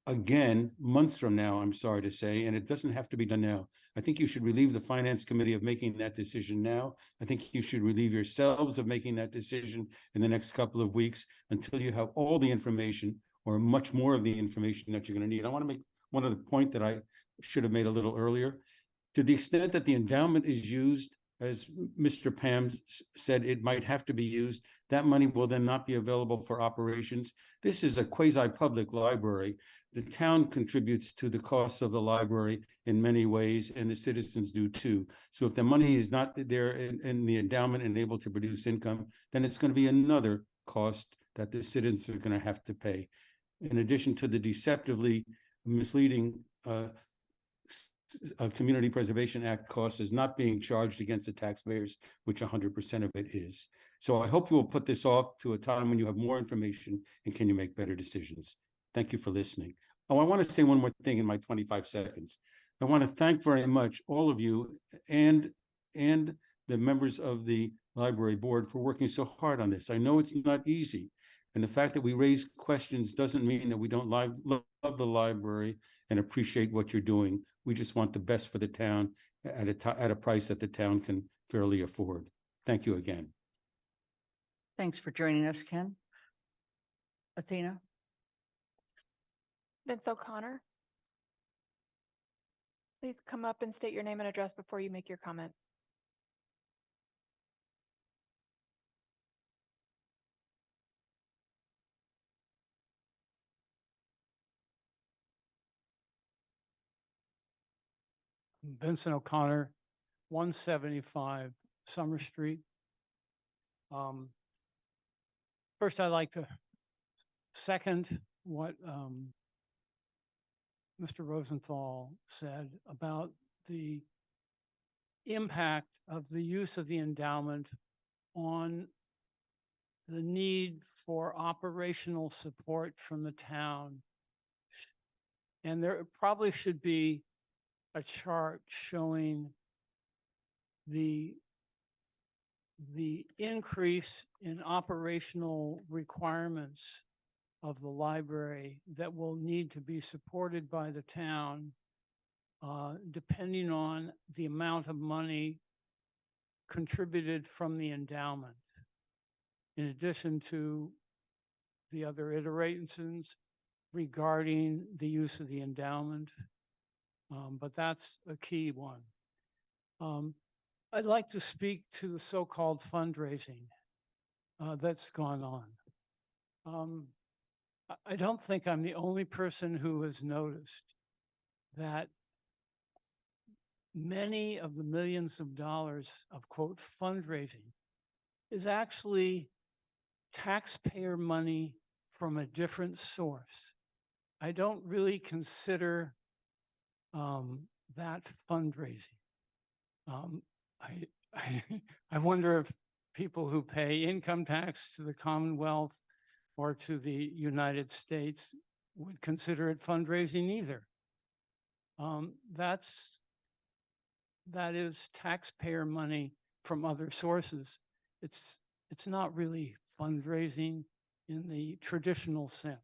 again months from now, I'm sorry to say, and it doesn't have to be done now. I think you should relieve the Finance Committee of making that decision now. I think you should relieve yourselves of making that decision in the next couple of weeks until you have all the information, or much more of the information that you're going to need. I want to make one other point that I should have made a little earlier. To the extent that the endowment is used as Mr. Pam said, it might have to be used. That money will then not be available for operations. This is a quasi-public library. The town contributes to the costs of the library in many ways, and the citizens do too. So if the money is not there in the endowment and able to produce income, then it's going to be another cost that the citizens are going to have to pay. In addition to the deceptively misleading Community Preservation Act cost is not being charged against the taxpayers, which 100% of it is. So I hope you will put this off to a time when you have more information and can you make better decisions. Thank you for listening. Oh, I want to say one more thing in my 25 seconds. I want to thank very much all of you and the members of the library board for working so hard on this. I know it's not easy. And the fact that we raise questions doesn't mean that we don't love the library and appreciate what you're doing. We just want the best for the town at a price that the town can fairly afford. Thank you again. Thanks for joining us, Ken. Athena? Vince O'Connor. Please come up and state your name and address before you make your comment. Vincent O'Connor, 175 Summer Street. First, I'd like to second what Mr. Rosenthal said about the impact of the use of the endowment on the need for operational support from the town. And there probably should be a chart showing the increase in operational requirements of the library that will need to be supported by the town, depending on the amount of money contributed from the endowment, in addition to the other iterations regarding the use of the endowment. But that's a key one. I'd like to speak to the so-called fundraising that's gone on. I don't think I'm the only person who has noticed that many of the millions of dollars of quote fundraising is actually taxpayer money from a different source. I don't really consider that fundraising. I wonder if people who pay income tax to the Commonwealth or to the United States would consider it fundraising either. That is taxpayer money from other sources. It's not really fundraising in the traditional sense.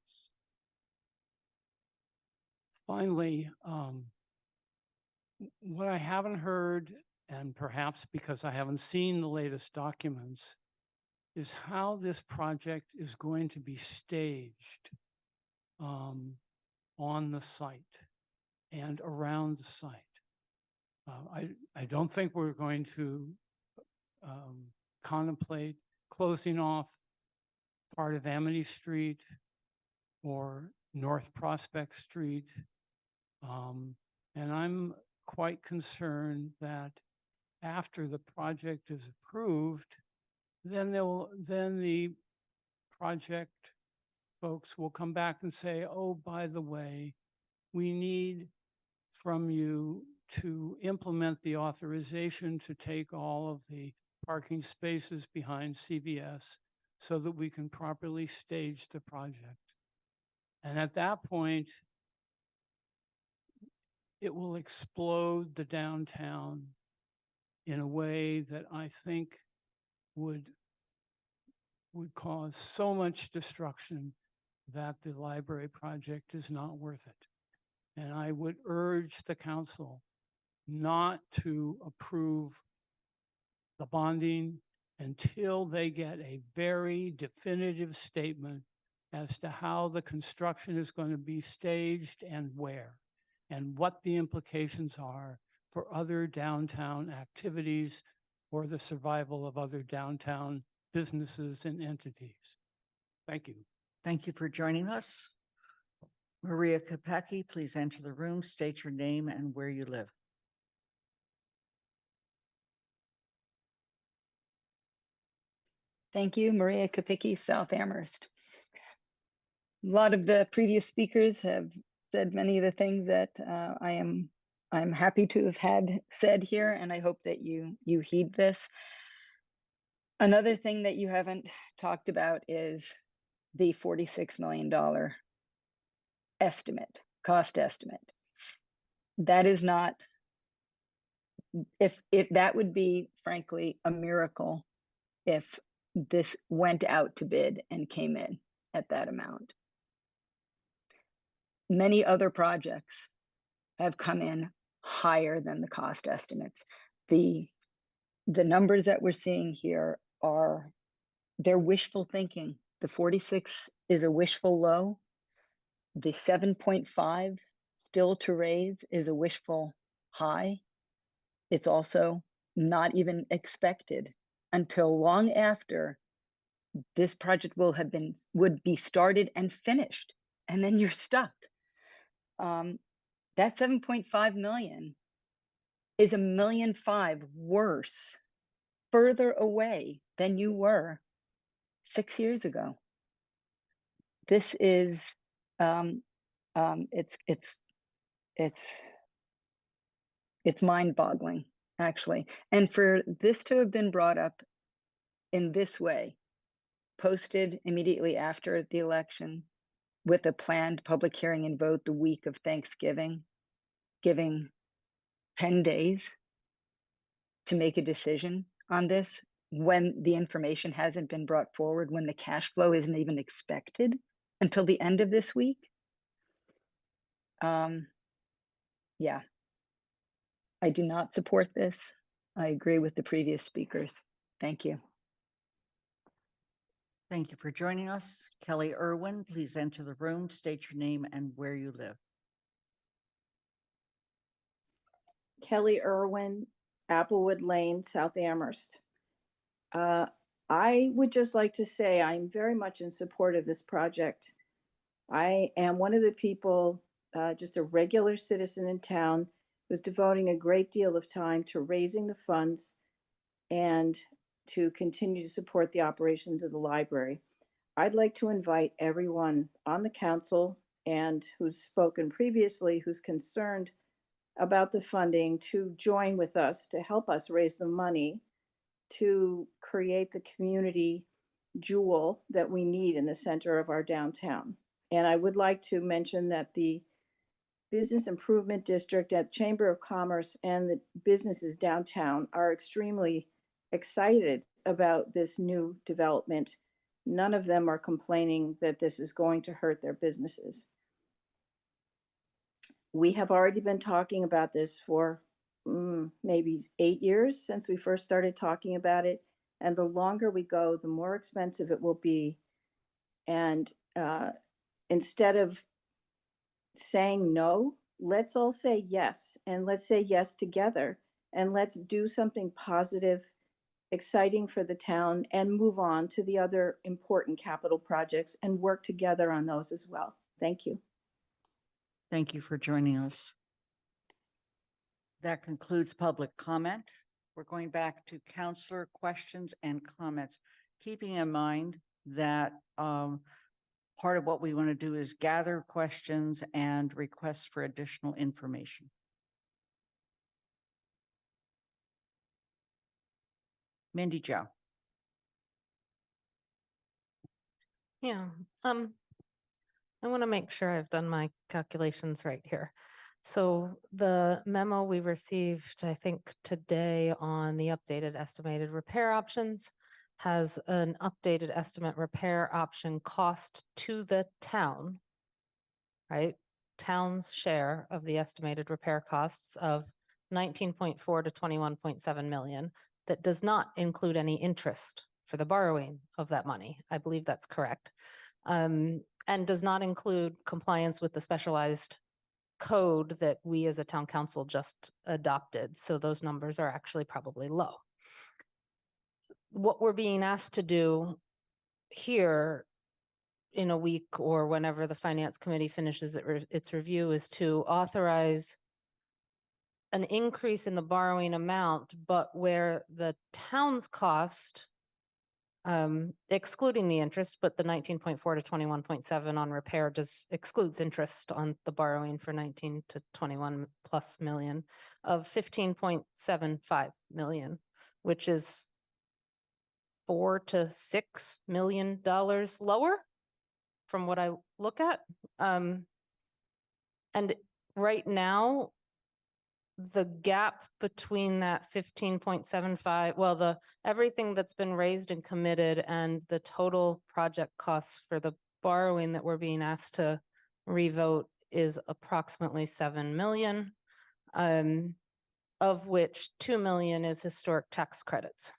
Finally, what I haven't heard, and perhaps because I haven't seen the latest documents, is how this project is going to be staged on the site and around the site. I don't think we're going to contemplate closing off part of Amity Street or North Prospect Street. And I'm quite concerned that after the project is approved, then the project folks will come back and say, oh, by the way, we need from you to implement the authorization to take all of the parking spaces behind CVS so that we can properly stage the project. And at that point, it will explode the downtown in a way that I think would cause so much destruction that the library project is not worth it. And I would urge the council not to approve the bonding until they get a very definitive statement as to how the construction is going to be staged and where, and what the implications are for other downtown activities or the survival of other downtown businesses and entities. Thank you. Thank you for joining us. Maria Kopecki, please enter the room, state your name and where you live. Thank you, Maria Kopicki, South Amherst. A lot of the previous speakers have said many of the things that I'm happy to have had said here, and I hope that you heed this. Another thing that you haven't talked about is the $46 million estimate, cost estimate. That is not, if that would be, frankly, a miracle if this went out to bid and came in at that amount. Many other projects have come in higher than the cost estimates. The numbers that we're seeing here they're wishful thinking. The 46 is a wishful low. The 7.5 still to raise is a wishful high. It's also not even expected until long after this project would be started and finished, and then you're stuck. That 7.5 million is $1.5 million worse, further away than you were 6 years ago. This is it's mind-boggling, actually. And for this to have been brought up in this way, posted immediately after the election with a planned public hearing and vote the week of Thanksgiving, giving 10 days to make a decision on this when the information hasn't been brought forward, when the cash flow isn't even expected until the end of this week. Yeah, I do not support this. I agree with the previous speakers. Thank you. Thank you for joining us. Kelly Irwin, please enter the room, state your name and where you live. Kelly Irwin, Applewood Lane, South Amherst. I would just like to say I'm very much in support of this project. I am one of the people, just a regular citizen in town, who's devoting a great deal of time to raising the funds and to continue to support the operations of the library. I'd like to invite everyone on the council and who's spoken previously, who's concerned about the funding, to join with us to help us raise the money to create the community jewel that we need in the center of our downtown. And I would like to mention that the Business Improvement District at Chamber of Commerce and the businesses downtown are extremely excited about this new development. None of them are complaining that this is going to hurt their businesses. We have already been talking about this for maybe 8 years since we first started talking about it. And the longer we go, the more expensive it will be. And instead of saying no, let's all say yes. And let's say yes together. And let's do something positive, exciting for the town, and move on to the other important capital projects and work together on those as well. Thank you. Thank you for joining us. That concludes public comment. We're going back to councilor questions and comments, keeping in mind that part of what we want to do is gather questions and requests for additional information. Mindy Joe. Yeah, I want to make sure I've done my calculations right here. So the memo we received, I think today, on the updated estimated repair options has an updated estimate repair option cost to the town, right? Town's share of the estimated repair costs of 19.4 to 21.7 million. That does not include any interest for the borrowing of that money. I believe that's correct. And does not include compliance with the specialized code that we as a town council just adopted. So those numbers are actually probably low. what we're being asked to do here in a week or whenever the finance committee finishes its review is to authorize an increase in the borrowing amount, but where the town's cost, excluding the interest, but the 19.4 to 21.7 on repair just excludes interest on the borrowing for 19 to 21 plus million of 15.75 million, which is $4 to $6 million lower from what I look at. And right now, the gap between that 15.75, well, the everything that's been raised and committed and the total project costs for the borrowing that we're being asked to revote is approximately 7 million, of which 2 million is historic tax credits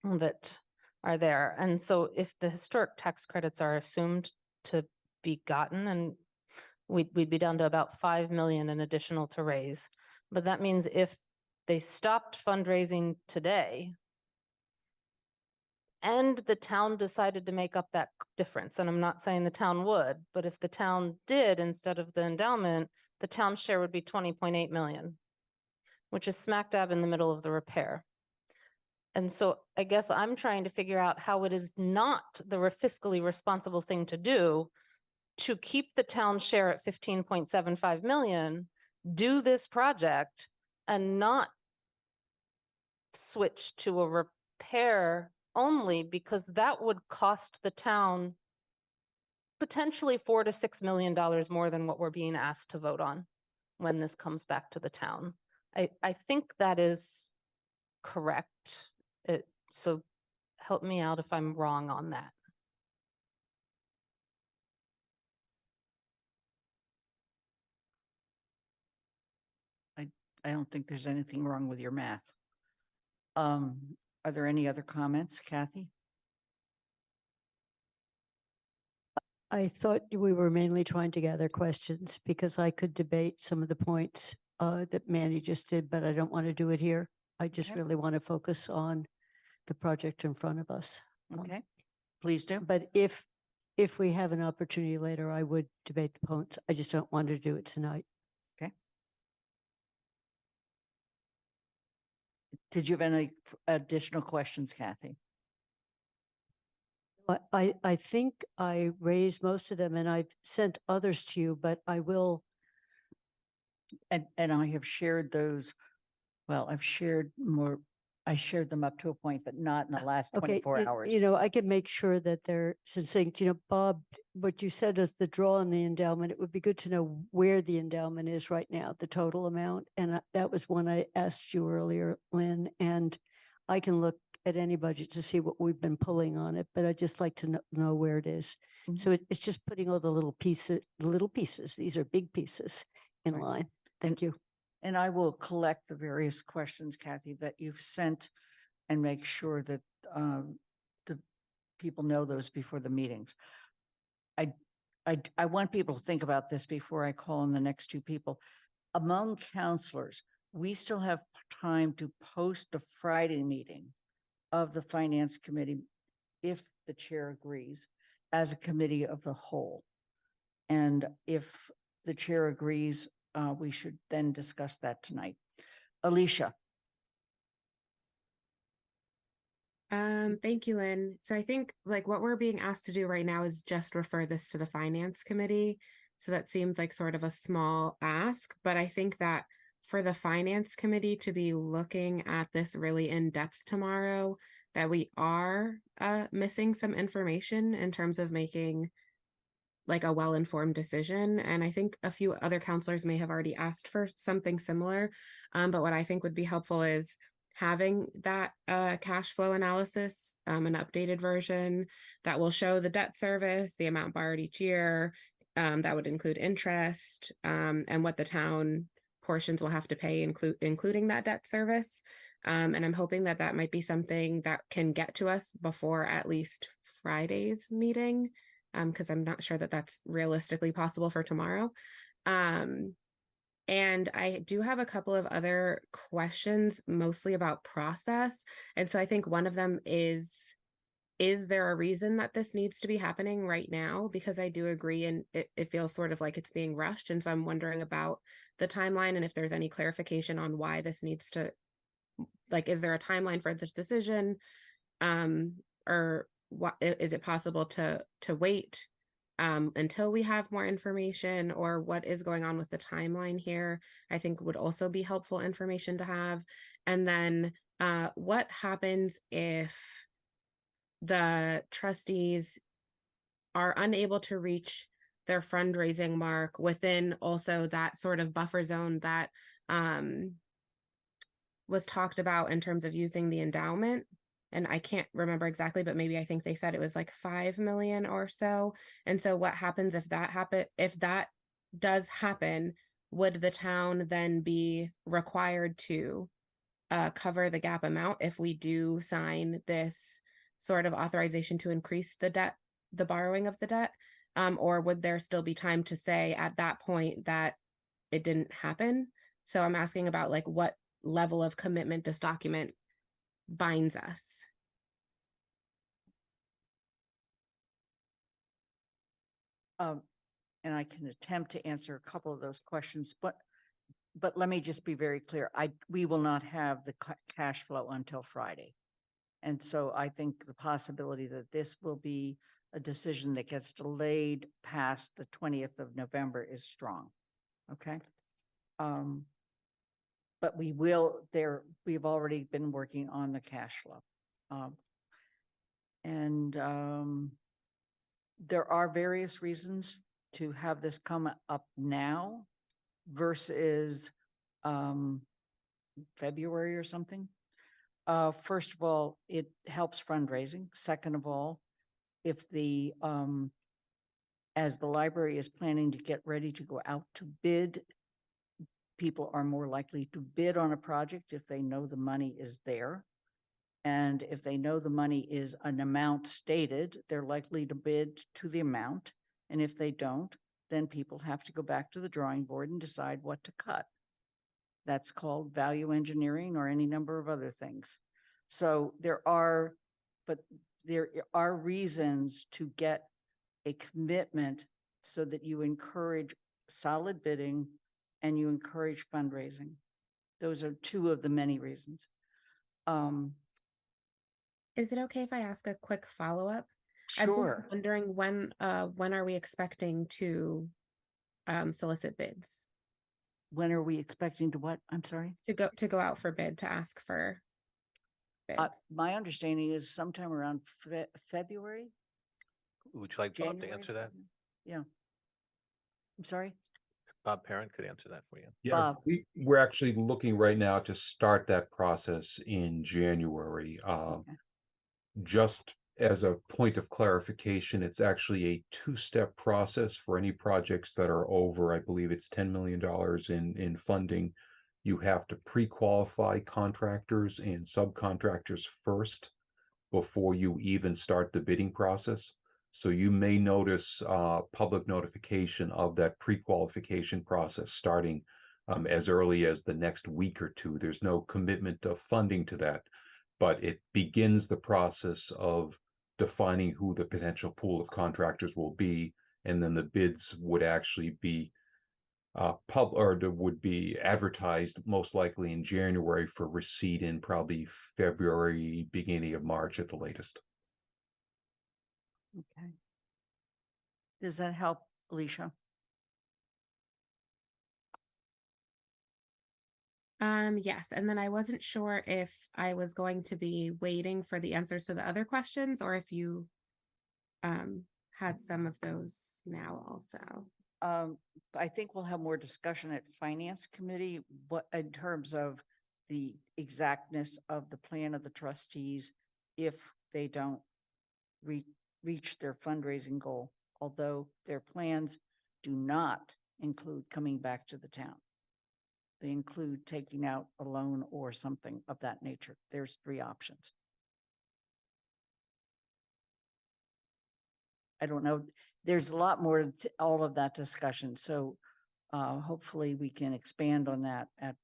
that are there. And so if the historic tax credits are assumed to be gotten, and we'd be down to about 5 million in additional to raise. But that means if they stopped fundraising today and the town decided to make up that difference, and I'm not saying the town would, but if the town did instead of the endowment, the town share would be 20.8 million, which is smack dab in the middle of the repair. And so I guess I'm trying to figure out how it is not the fiscally responsible thing to do to keep the town share at 15.75 million, do this project and not switch to a repair only, because that would cost the town potentially $4 to $6 million more than what we're being asked to vote on when this comes back to the town. I think that is correct. So help me out if I'm wrong on that. I don't think there's anything wrong with your math. Are there any other comments, Kathy? I thought we were mainly trying to gather questions because I could debate some of the points that Mandy just did, but I don't want to do it here. I just Okay. really want to focus on the project in front of us. Okay, please do. But if we have an opportunity later, I would debate the points. I just don't want to do it tonight. Okay. Did you have any additional questions, Kathy? I think I raised most of them and I've sent others to you, but I will. And I have shared those. Well, I've shared more. I shared them up to a point, but not in the last 24 hours. You know, I can make sure that they're succinct. You know, Bob, what you said is the draw on the endowment. It would be good to know where the endowment is right now, the total amount. And that was one I asked you earlier, Lynn, and I can look at any budget to see what we've been pulling on it, but I'd just like to know where it is. Mm-hmm. So it's just putting all the little pieces. These are big pieces in line. Thank you. And I will collect the various questions, Kathy, that you've sent and make sure that the people know those before the meetings. I want people to think about this before I call on the next two people. Among counselors, we still have time to post a Friday meeting of the Finance Committee, if the chair agrees, as a committee of the whole. And if the chair agrees, we should then discuss that tonight. Alicia. Thank you, Lynn. So I think like what we're being asked to do right now is just refer this to the Finance Committee. So that seems like sort of a small ask, but I think that for the Finance Committee to be looking at this really in depth tomorrow, that we are missing some information in terms of making like a well-informed decision. And I think a few other counselors may have already asked for something similar. But what I think would be helpful is having that cash flow analysis, an updated version that will show the debt service, the amount borrowed each year, that would include interest, and what the town portions will have to pay, including that debt service. And I'm hoping that that might be something that can get to us before at least Friday's meeting, because I'm not sure that that's realistically possible for tomorrow. And I do have a couple of other questions, mostly about process. And so I think one of them is there a reason that this needs to be happening right now? Because I do agree, and it feels sort of like it's being rushed. And so I'm wondering about the timeline and if there's any clarification on why this needs to, like, is there a timeline for this decision? Or what, is it possible to wait until we have more information, or what is going on with the timeline here? I think would also be helpful information to have. And then what happens if the trustees are unable to reach their fundraising mark within also that sort of buffer zone that was talked about in terms of using the endowment? And I can't remember exactly, but maybe I think they said it was like 5 million or so. And so what happens if that does happen, would the town then be required to cover the gap amount if we do sign this sort of authorization to increase the debt, the borrowing of the debt? Or would there still be time to say at that point that it didn't happen? So I'm asking about like what level of commitment this document binds us. And I can attempt to answer a couple of those questions, but let me just be very clear. We will not have the cash flow until Friday. And so I think the possibility that this will be a decision that gets delayed past the 20th of November is strong. Okay. But we've already been working on the cash flow. There are various reasons to have this come up now versus February or something. First of all, it helps fundraising. Second of all, if as the library is planning to get ready to go out to bid, people are more likely to bid on a project if they know the money is there. And if they know the money is an amount stated, they're likely to bid to the amount. And if they don't, then people have to go back to the drawing board and decide what to cut. That's called value engineering or any number of other things. So there are reasons to get a commitment so that you encourage solid bidding and you encourage fundraising. Those are two of the many reasons. Is it okay if I ask a quick follow-up? Sure. I'm wondering when are we expecting to solicit bids? When are we expecting to what? I'm sorry? To go out for bid, to ask for bids. My understanding is sometime around February. Would you like Bob to January? answer that? Yeah. I'm sorry? Bob Parent could answer that for you. Yeah, we're actually looking right now to start that process in January. Just as a point of clarification, it's actually a two-step process for any projects that are over, I believe it's $10 million in funding. You have to pre-qualify contractors and subcontractors first before you even start the bidding process. So you may notice public notification of that pre-qualification process starting as early as the next week or two. There's no commitment of funding to that, but it begins the process of defining who the potential pool of contractors will be, and then the bids would actually be would be advertised most likely in January for receipt in probably February, beginning of March at the latest. Okay. Does that help, Alicia? Yes, and then I wasn't sure if I was going to be waiting for the answers to the other questions, or if you had some of those now also. I think we'll have more discussion at Finance Committee, but in terms of the exactness of the plan of the trustees, if they don't reach their fundraising goal, although their plans do not include coming back to the town. They include taking out a loan or something of that nature. There's 3 options. I don't know. There's a lot more to all of that discussion. So hopefully we can expand on that at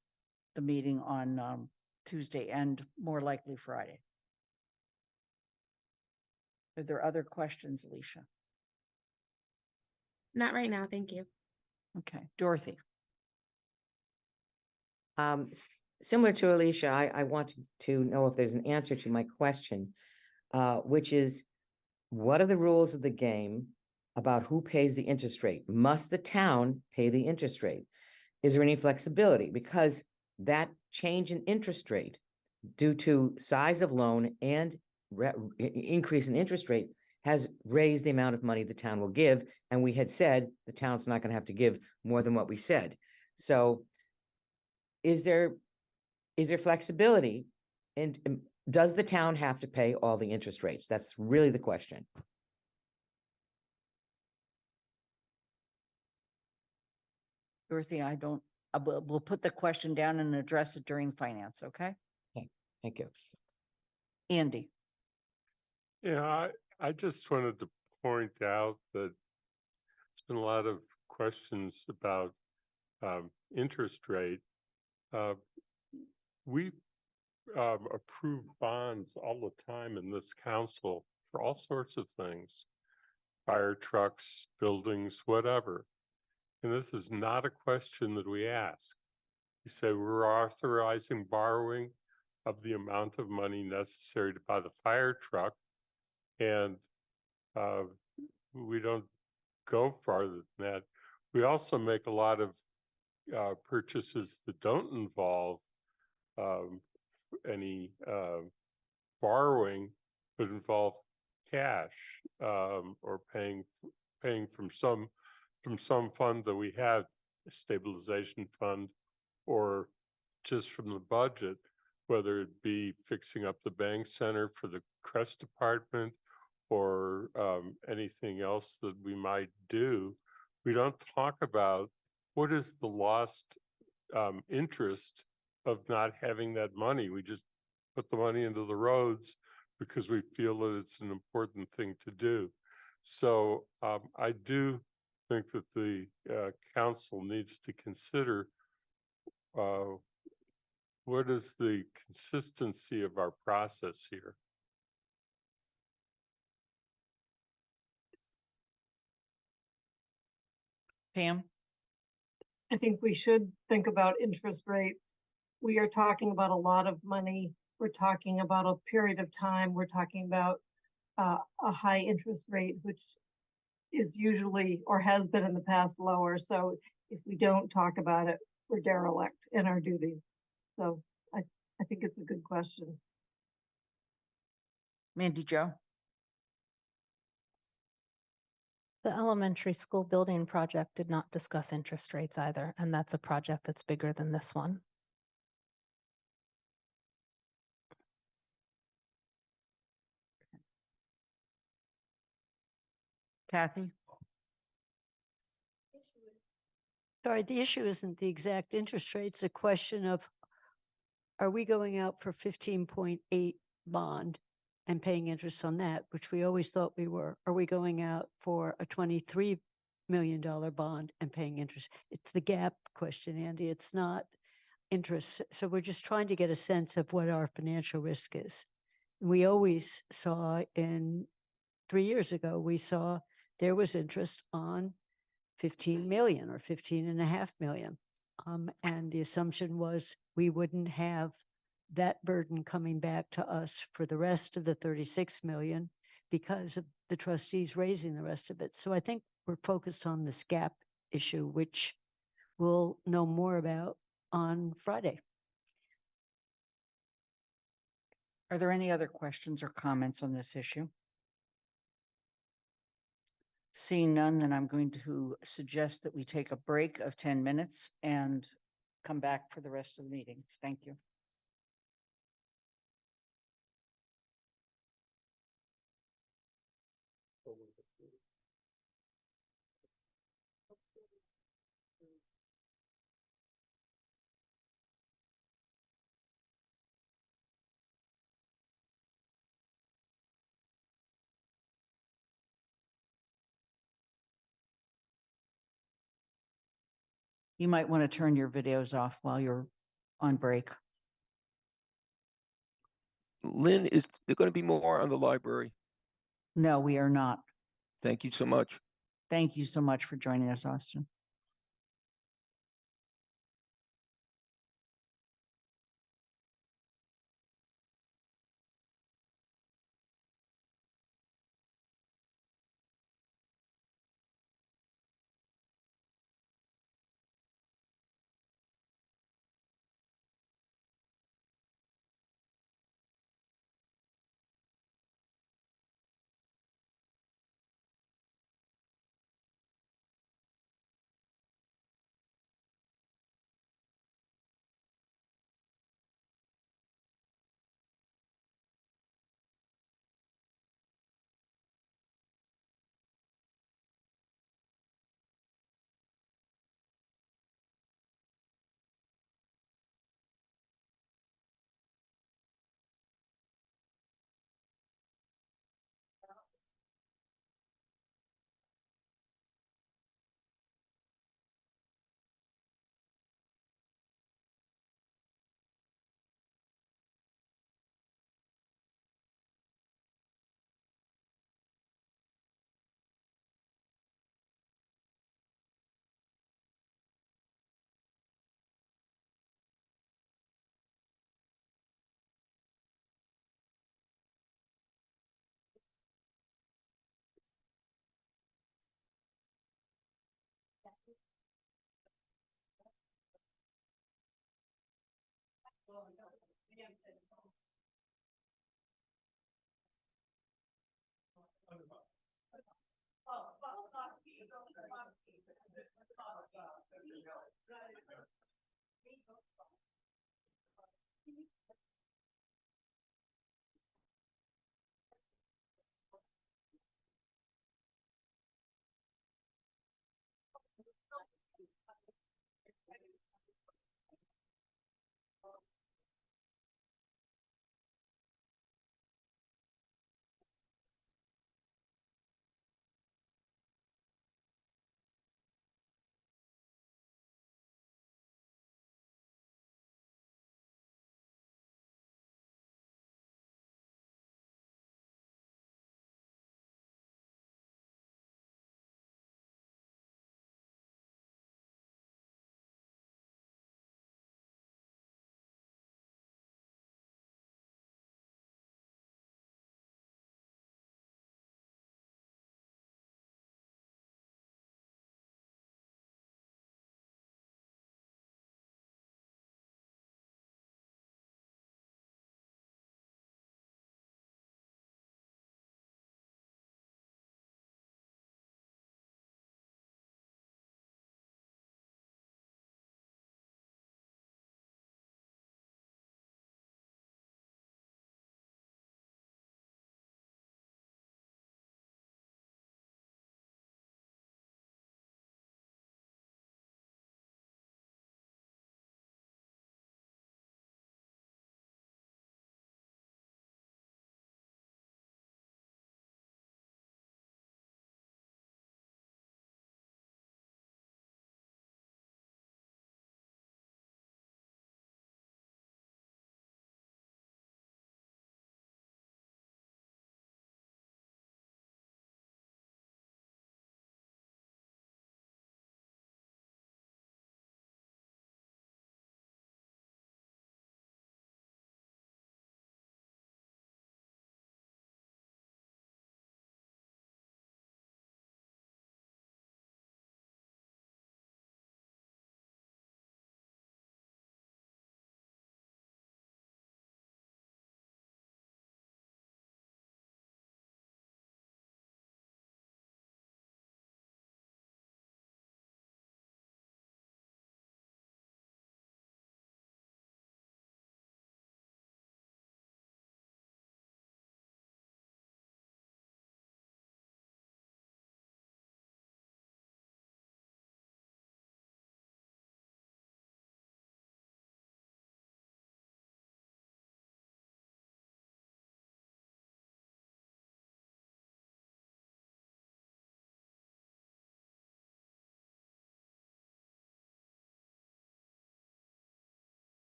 the meeting on Tuesday and more likely Friday. Are there other questions, Alicia? Not right now, thank you. Okay, Dorothy. Similar to Alicia, I want to know if there's an answer to my question, which is, what are the rules of the game about who pays the interest rate? Must the town pay the interest rate? Is there any flexibility? Because that change in interest rate due to size of loan and increase in interest rate has raised the amount of money the town will give. And we had said the town's not going to have to give more than what we said. So is there flexibility? And does the town have to pay all the interest rates? That's really the question. Dorothy, we'll put the question down and address it during finance, okay? Okay, thank you. Andy. Yeah, I just wanted to point out that there's been a lot of questions about interest rate. We approve bonds all the time in this council for all sorts of things, fire trucks, buildings, whatever. And this is not a question that we ask. We say we're authorizing borrowing of the amount of money necessary to buy the fire truck. And we don't go farther than that. We also make a lot of purchases that don't involve any borrowing, but involve cash or paying from some fund that we have, a stabilization fund, or just from the budget, whether it be fixing up the bank center for the Crest Department or anything else that we might do. We don't talk about what is the lost interest of not having that money. We just put the money into the roads because we feel that it's an important thing to do. So I do think that the council needs to consider what is the consistency of our process here. Pam? I think we should think about interest rates. We are talking about a lot of money. We're talking about a period of time. We're talking about a high interest rate, which is usually or has been in the past lower. So if we don't talk about it, we're derelict in our duties. So I think it's a good question. Mandy Jo? The elementary school building project did not discuss interest rates either, and that's a project that's bigger than this one. Kathy? Sorry, the issue isn't the exact interest rate. It's a question of, are we going out for 15.8 bond and paying interest on that, which we always thought we were? Are we going out for a $23 million bond and paying interest? It's the gap question, Andy. It's not interest. So we're just trying to get a sense of what our financial risk is. We always saw 3 years ago, we saw there was interest on 15 million or 15.5 million. And the assumption was we wouldn't have that burden coming back to us for the rest of the 36 million because of the trustees raising the rest of it. So I think we're focused on this gap issue, which we'll know more about on Friday. Are there any other questions or comments on this issue? Seeing none, then I'm going to suggest that we take a break of 10 minutes and come back for the rest of the meeting. Thank you. You might want to turn your videos off while you're on break. Lynn, is there going to be more on the library? No, we are not. Thank you so much. Thank you so much for joining us, Austin.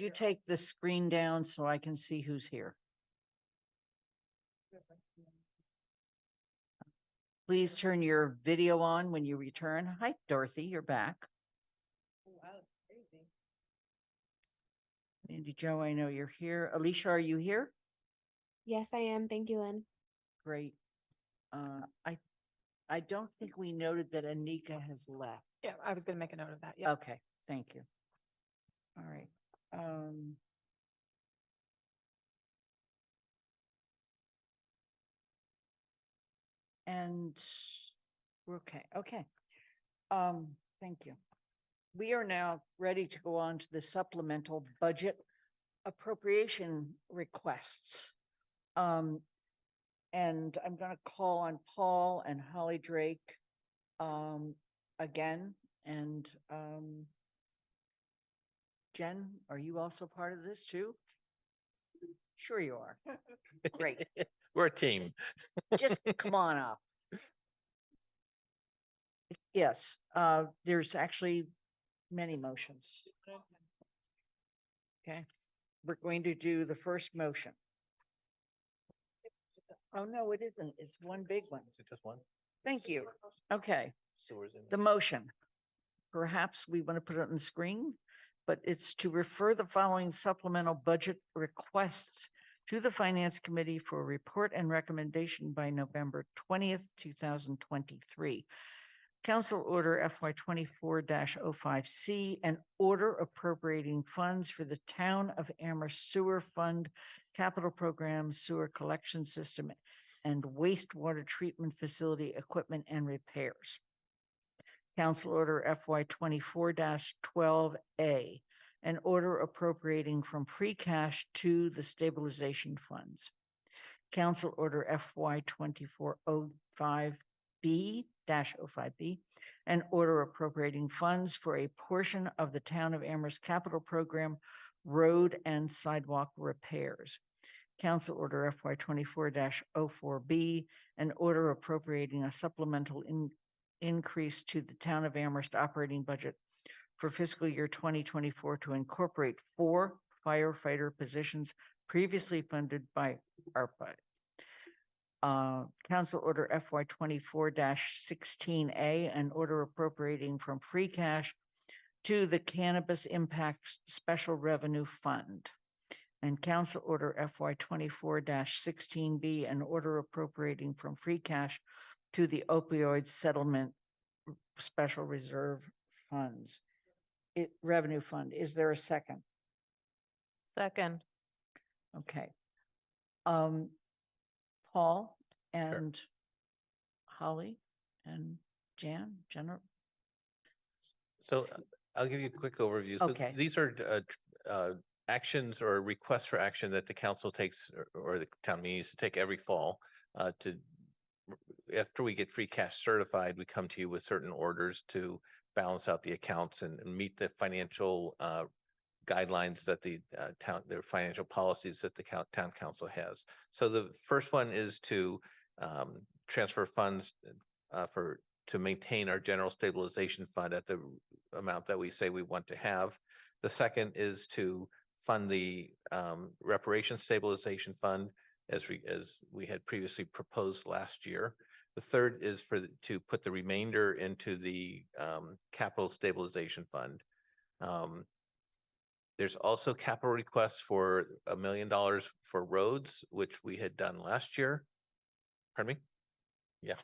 could you take the screen down so I can see who's here? Please turn your video on when you return. Hi, Dorothy, you're back. Andy Joe, I know you're here. Alicia, are you here? Yes, I am. Thank you, Lynn. Great. I don't think we noted that Anika has left. Yeah, I was gonna make a note of that. Yeah. Okay, thank you. All right. And we're okay. Okay. Thank you. We are now ready to go on to the supplemental budget appropriation requests. And I'm going to call on Paul and Holly Drake again. And Jen, are you also part of this too? Sure you are. Great. We're a team. Just come on up. Yes, there's actually many motions. Okay, we're going to do the first motion. Oh, no, it isn't. It's one big one. Is it just one? Thank you. Okay, Sewers in the motion. Perhaps we want to put it on the screen, but it's to refer the following supplemental budget requests to the Finance Committee for report and recommendation by November 20th, 2023. Council Order FY 24-05C, an order appropriating funds for the Town of Amherst Sewer Fund, Capital Program, Sewer Collection System, and Wastewater Treatment Facility Equipment and Repairs. Council Order FY 24-12A, an order appropriating from free cash to the stabilization funds. Council Order FY 2405B-05B, an order appropriating funds for a portion of the Town of Amherst Capital Program road and sidewalk repairs. Council Order FY 24-04B, an order appropriating a supplemental increase to the Town of Amherst operating budget for fiscal year 2024 to incorporate 4 firefighter positions previously funded by ARPA. Council Order FY 24-16A, an order appropriating from free cash to the Cannabis Impact Special Revenue Fund. And Council Order FY 24-16B, an order appropriating from free cash to the Opioid Settlement Special Reserve Funds. Revenue Fund. Is there a second? Second. Okay. Paul and Holly and Jenna. So I'll give you a quick overview. So Okay. these are actions or requests for action that the council takes or the town meeting needs to take every fall after we get free cash certified, we come to you with certain orders to balance out the accounts and meet the financial guidelines that the their financial policies that the town council has. So the first one is to transfer funds to maintain our general stabilization fund at the amount that we say we want to have. The second is to fund the reparation stabilization fund as we had previously proposed last year. The third is to put the remainder into the capital stabilization fund. There's also capital requests for $1 million for roads, which we had done last year. Pardon me? Yeah,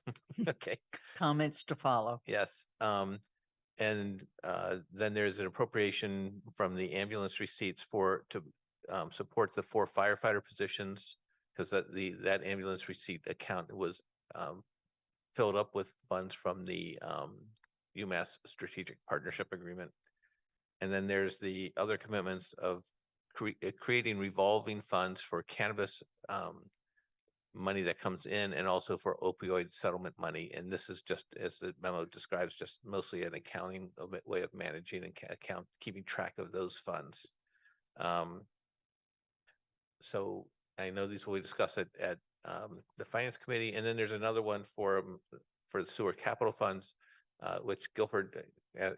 okay. Comments to follow. Yes. And then there's an appropriation from the ambulance receipts to support the 4 firefighter positions, because that ambulance receipt account was filled up with funds from the UMass Strategic Partnership Agreement. And then there's the other commitments of creating revolving funds for cannabis money that comes in and also for opioid settlement money. And this is just, as the memo describes, just mostly an accounting way of managing and keeping track of those funds. So I know these will be discussed at the Finance Committee. And then there's another one for the sewer capital funds, which Guilford I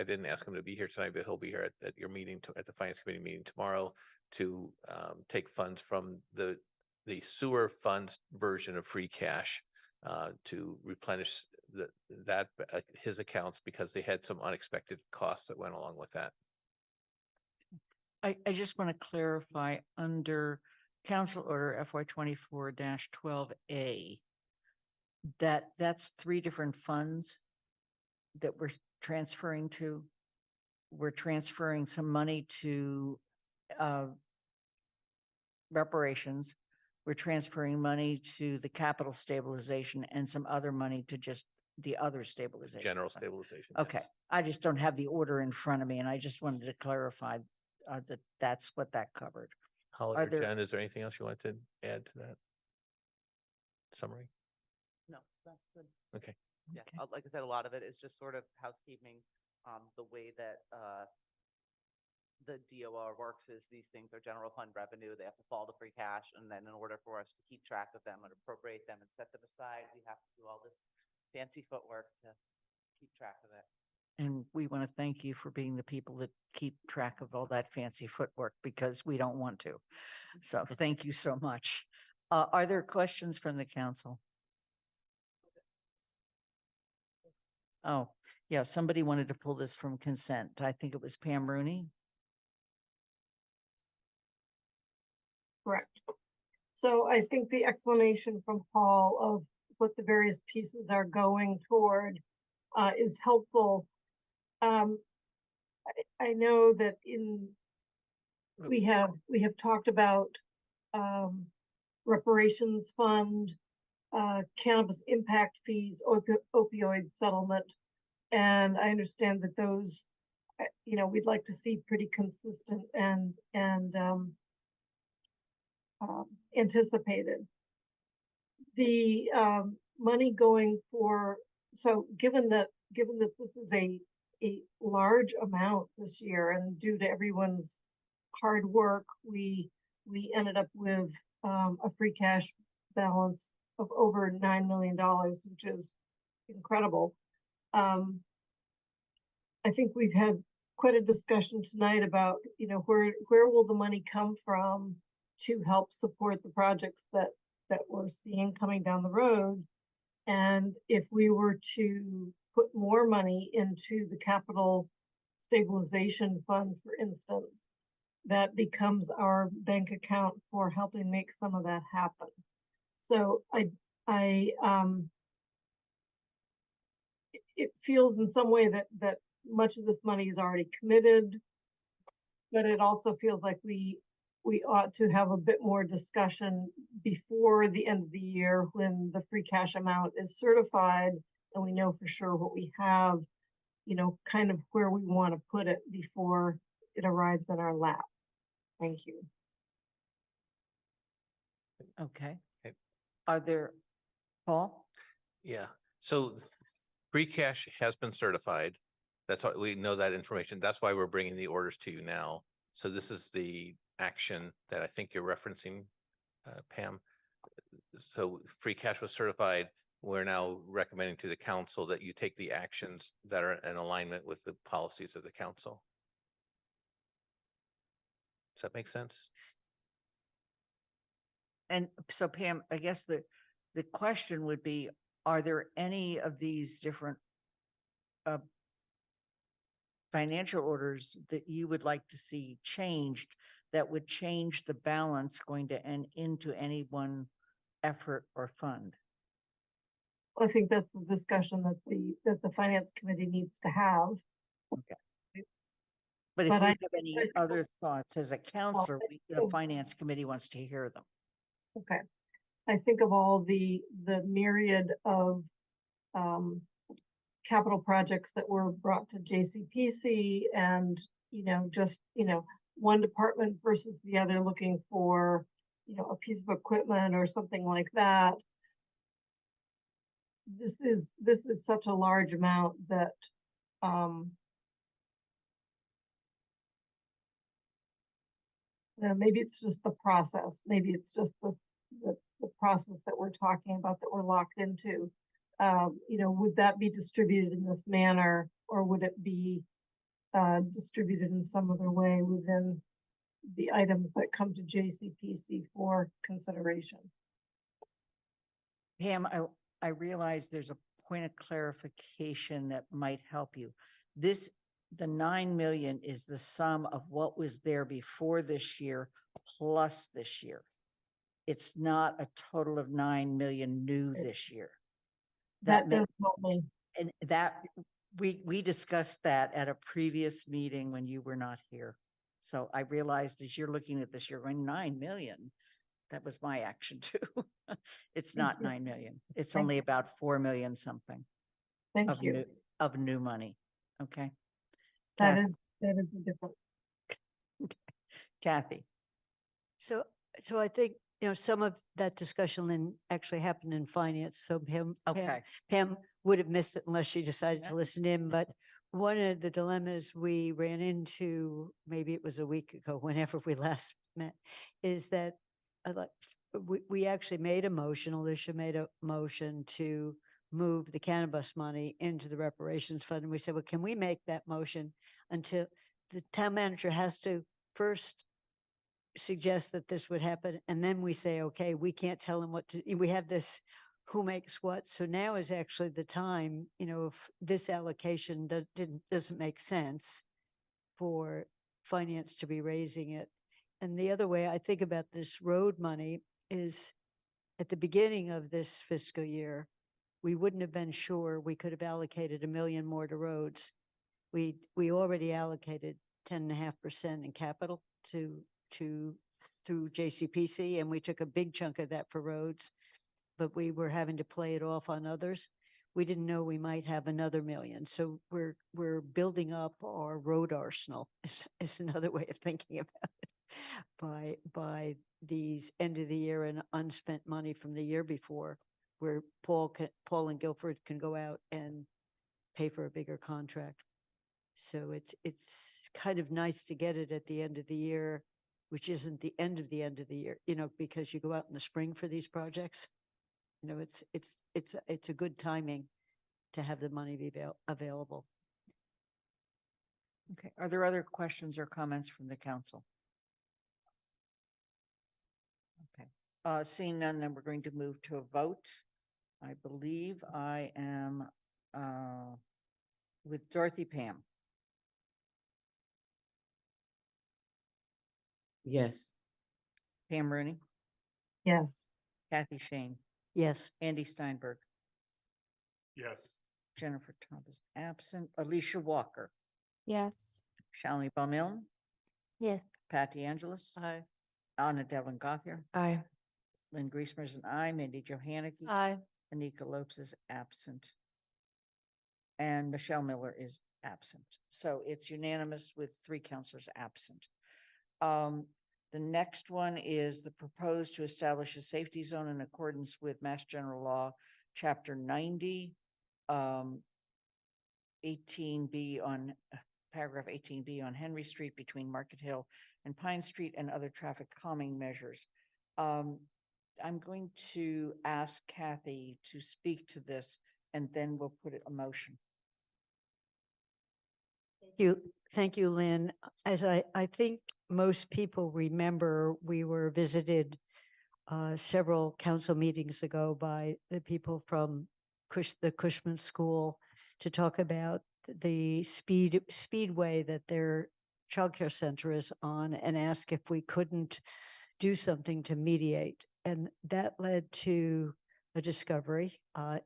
didn't ask him to be here tonight, but he'll be here at your meeting, at the Finance Committee meeting tomorrow to take funds from the sewer funds version of free cash to replenish his accounts because they had some unexpected costs that went along with that. I just want to clarify under Council Order FY 24-12A, that's three different funds that we're transferring to. We're transferring some money to reparations. We're transferring money to the capital stabilization and some other money to just the other stabilization. General fund. stabilization. Okay, yes. I just don't have the order in front of me, and I just wanted to clarify that that's what that covered. Holly Are or there- Jen, is there anything else you want to add to that summary? No, that's good. Okay. Yeah, Okay. like I said, a lot of it is just sort of housekeeping. The way that the DOR works is these things are general fund revenue. They have to fall to free cash. And then in order for us to keep track of them and appropriate them and set them aside, we have to do all this fancy footwork to keep track of it. And we want to thank you for being the people that keep track of all that fancy footwork because we don't want to. So thank you so much. Are there questions from the council? Oh, yeah, somebody wanted to pull this from consent. I think it was Pam Rooney. Correct. So I think the explanation from Paul of what the various pieces are going toward is helpful. I know that we have talked about reparations fund, cannabis impact fees, opioid settlement. And I understand that those, we'd like to see pretty consistent and anticipated. The money going for, so given that this is a large amount this year and due to everyone's hard work, we ended up with a free cash balance of over $9 million, which is incredible. I think we've had quite a discussion tonight about, where will the money come from to help support the projects that we're seeing coming down the road. And if we were to put more money into the capital stabilization fund, for instance, that becomes our bank account for helping make some of that happen. So it feels in some way that much of this money is already committed, but it also feels like we ought to have a bit more discussion before the end of the year when the free cash amount is certified and we know for sure what we have, kind of where we want to put it before it arrives in our lap. Thank you. Okay. Okay. Are there, Paul? Yeah, so free cash has been certified. That's why we know that information. That's why we're bringing the orders to you now. So this is the action that I think you're referencing, Pam. So free cash was certified. We're now recommending to the council that you take the actions that are in alignment with the policies of the council. Does that make sense? And so Pam, I guess the question would be, are there any of these different financial orders that you would like to see changed that would change the balance going to end into any one effort or fund? I think that's the discussion that the finance committee needs to have. Okay. But if But you I have any think- other thoughts as a counselor, the finance committee wants to hear them. Okay. I think of all the myriad of capital projects that were brought to JCPC and, just, one department versus the other looking for, a piece of equipment or something like that. This is such a large amount that, maybe it's just the process. Maybe it's just the process that we're talking about that we're locked into. would that be distributed in this manner, or would it be distributed in some other way within the items that come to JCPC for consideration? Pam, I realize there's a point of clarification that might help you. The 9 million is the sum of what was there before this year plus this year. It's not a total of 9 million new this year. That does help me. And that, we discussed that at a previous meeting when you were not here. So I realized as you're looking at this, you're going 9 million. That was my action too. It's not 9 million. It's Thank only you. about 4 million something Thank of you. new money. Okay. That is the difference. Kathy. So I think, some of that discussion then actually happened in finance. So Pam would have missed it unless she decided to listen in. But one of the dilemmas we ran into, maybe it was a week ago, whenever we last met, is that we actually made a motion, Alicia made a motion to move the cannabis money into the reparations fund. And we said, well, can we make that motion until the town manager has to first suggest that this would happen, and then we say, okay, we can't tell him what to, we have this who makes what. So now is actually the time, if this allocation doesn't make sense for finance to be raising it. And the other way I think about this road money is at the beginning of this fiscal year, we wouldn't have been sure we could have allocated 1 million more to roads. We already allocated 10.5% in capital through JCPC, and we took a big chunk of that for roads, but we were having to play it off on others. We didn't know we might have another 1 million. So we're building up our road arsenal is another way of thinking about it by these end of the year and unspent money from the year before, where Paul and Guilford can go out and pay for a bigger contract. So it's kind of nice to get it at the end of the year, which isn't the end of the year, because you go out in the spring for these projects. It's a good timing to have the money be available. Okay. Are there other questions or comments from the council? Okay. Seeing none, then we're going to move to a vote. I believe I am with Dorothy Pam. Yes. Pam Rooney. Yes. Kathy Shane. Yes. Andy Steinberg. Yes. Jennifer Thomas absent. Alicia Walker. Yes. Shalini Baumilne. Yes. Patty Angelis. Aye. Anna Devlin Gothier. Aye. Lynn Griesmer is an aye. Mindy Johanicky. Aye. Anika Lopes is absent. And Michelle Miller is absent. So it's unanimous with 3 counselors absent. The next one is the proposed to establish a safety zone in accordance with Mass General Law, Chapter 90, 18B on paragraph 18B on Henry Street between Market Hill and Pine Street and other traffic calming measures. I'm going to ask Kathy to speak to this, and then we'll put it in motion. Thank you, Lynn. As I think most people remember, we were visited several council meetings ago by the people from the Cushman School to talk about the speedway that their childcare center is on, and ask if we couldn't do something to mediate. And that led to a discovery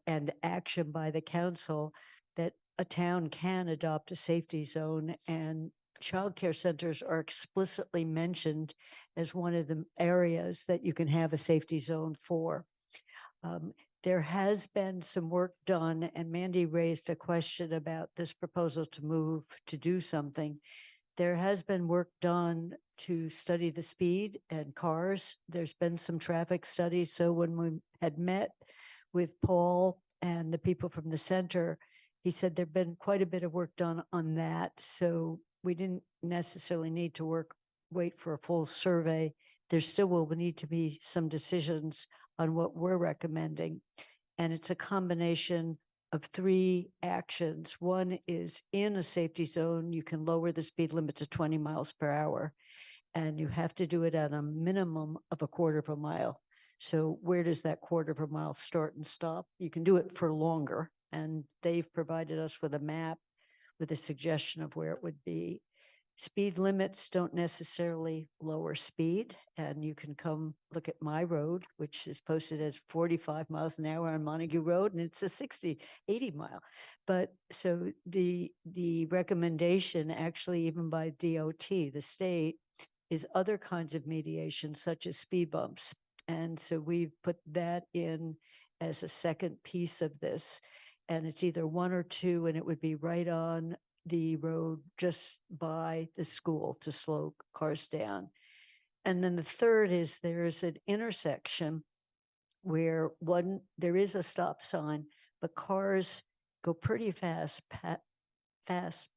and action by the council that a town can adopt a safety zone, and childcare centers are explicitly mentioned as one of the areas that you can have a safety zone for. There has been some work done, and Mandy raised a question about this proposal to do something. There has been work done to study the speed and cars. There's been some traffic studies. So when we had met with Paul and the people from the center, he said there'd been quite a bit of work done on that. So we didn't necessarily need to wait for a full survey. There still will need to be some decisions on what we're recommending. And it's a combination of three actions. One is in a safety zone, you can lower the speed limit to 20 miles per hour. And you have to do it at a minimum of a quarter of a mile. So where does that quarter of a mile start and stop? You can do it for longer. And they've provided us with a map with a suggestion of where it would be. Speed limits don't necessarily lower speed, and you can come look at my road, which is posted as 45 miles an hour on Montague Road, and it's a 60, 80 mile. But so the recommendation, actually, even by DOT, the state, is other kinds of mediation, such as speed bumps. And so we've put that in as a second piece of this. And it's either one or two, and it would be right on the road just by the school to slow cars down. And then the third is there's an intersection where there is a stop sign, but cars go pretty fast past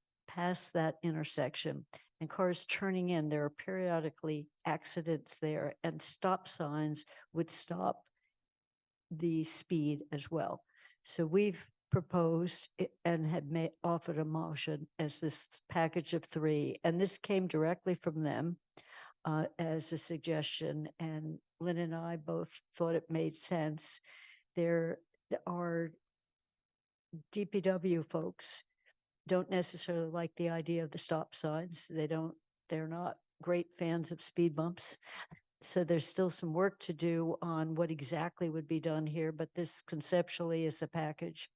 that intersection, and cars turning in, there are periodically accidents there, and stop signs would stop the speed as well. So we've proposed and had offered a motion as this package of three, and this came directly from them as a suggestion, and Lynn and I both thought it made sense. There are DPW folks don't necessarily like the idea of the stop signs. They're not great fans of speed bumps. So there's still some work to do on what exactly would be done here, but this conceptually is a package.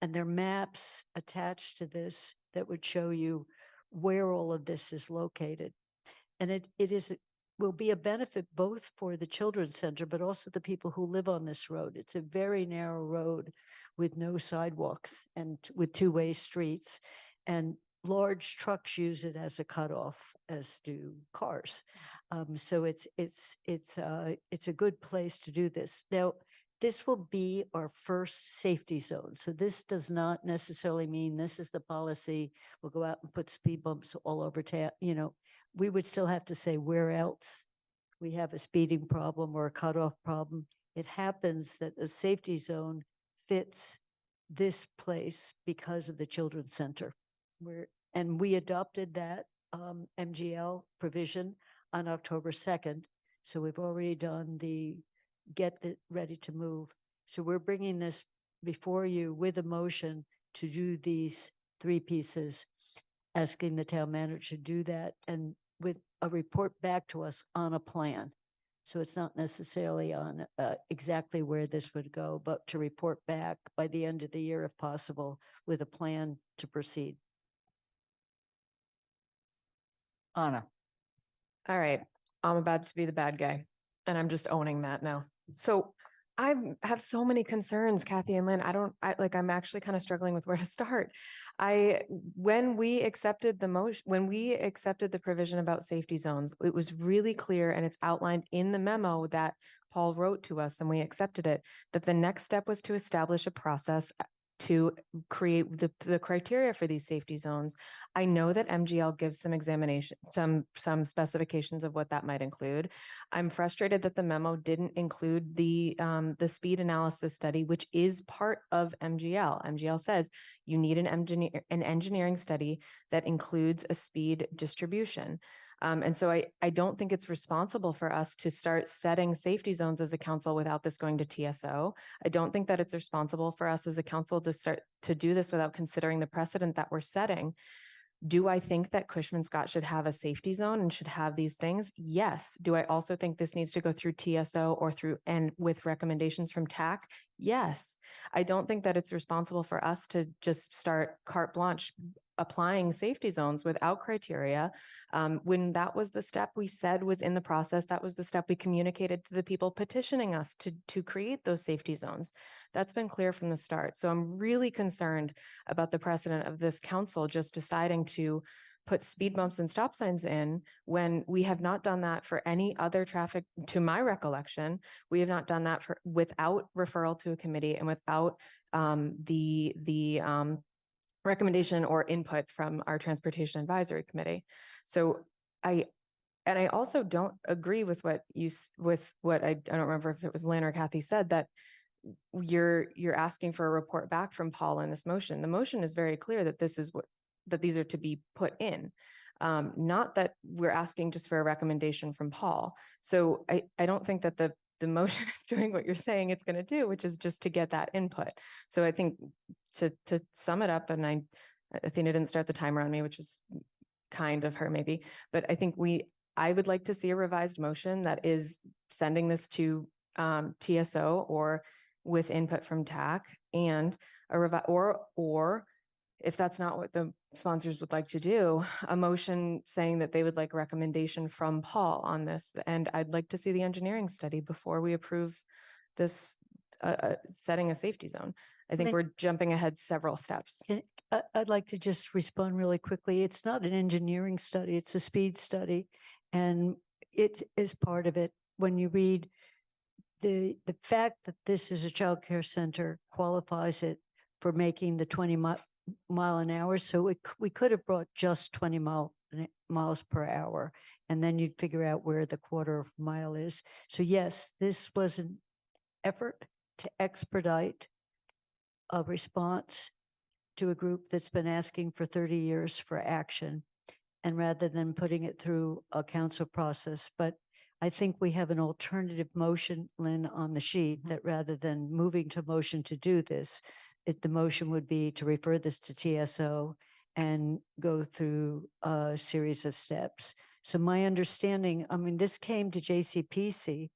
And there are maps attached to this that would show you where all of this is located. And it will be a benefit both for the children's center, but also the people who live on this road. It's a very narrow road with no sidewalks and with two-way streets. And large trucks use it as a cutoff, as do cars. So it's a good place to do this. Now, this will be our first safety zone. So this does not necessarily mean this is the policy. We'll go out and put speed bumps all over town. We would still have to say where else we have a speeding problem or a cutoff problem. It happens that the safety zone fits this place because of the children's center. And we adopted that MGL provision on October 2nd. So we've already done the get it ready to move. So we're bringing this before you with a motion to do these three pieces, asking the town manager to do that and with a report back to us on a plan. So it's not necessarily on exactly where this would go, but to report back by the end of the year, if possible, with a plan to proceed. Anna. All right, I'm about to be the bad guy, and I'm just owning that now. So I have so many concerns, Kathy and Lynn. I'm actually kind of struggling with where to start. When we accepted the provision about safety zones, it was really clear, and it's outlined in the memo that Paul wrote to us, and we accepted it, that the next step was to establish a process to create the criteria for these safety zones. I know that MGL gives some specifications of what that might include. I'm frustrated that the memo didn't include the speed analysis study, which is part of MGL. MGL says you need an engineering study that includes a speed distribution. And so I don't think it's responsible for us to start setting safety zones as a council without this going to TSO. I don't think that it's responsible for us as a council to start to do this without considering the precedent that we're setting. Do I think that Cushman Scott should have a safety zone and should have these things? Yes. Do I also think this needs to go through TSO or through and with recommendations from TAC? Yes. I don't think that it's responsible for us to just start carte blanche applying safety zones without criteria. When that was the step we said was in the process, that was the step we communicated to the people petitioning us to create those safety zones. That's been clear from the start. So I'm really concerned about the precedent of this council just deciding to put speed bumps and stop signs in when we have not done that for any other traffic, to my recollection. We have not done that without referral to a committee and without the recommendation or input from our Transportation Advisory Committee. So I also don't agree with what I don't remember if it was Lynn or Kathy said, that you're asking for a report back from Paul in this motion. The motion is very clear that this is that these are to be put in. Not that we're asking just for a recommendation from Paul. So I don't think that the motion is doing what you're saying it's going to do, which is just to get that input. So I think to sum it up, and Athena didn't start the timer on me, which was kind of her maybe, but I think I would like to see a revised motion that is sending this to TSO or with input from TAC, and or if that's not what the sponsors would like to do, a motion saying that they would like a recommendation from Paul on this. And I'd like to see the engineering study before we approve this setting a safety zone. I think we're jumping ahead several steps. I'd like to just respond really quickly. It's not an engineering study, it's a speed study. And it is part of it. When you read the fact that this is a child care center qualifies it for making the 20 mile an hour. So we could have brought just 20 miles per hour, and then you'd figure out where the quarter mile is. So yes, this was an effort to expedite a response to a group that's been asking for 30 years for action, and rather than putting it through a council process. But I think we have an alternative motion, Lynn, on the sheet that rather than moving to motion to do this, the motion would be to refer this to TSO and go through a series of steps. So my understanding, I mean, this came to JCPC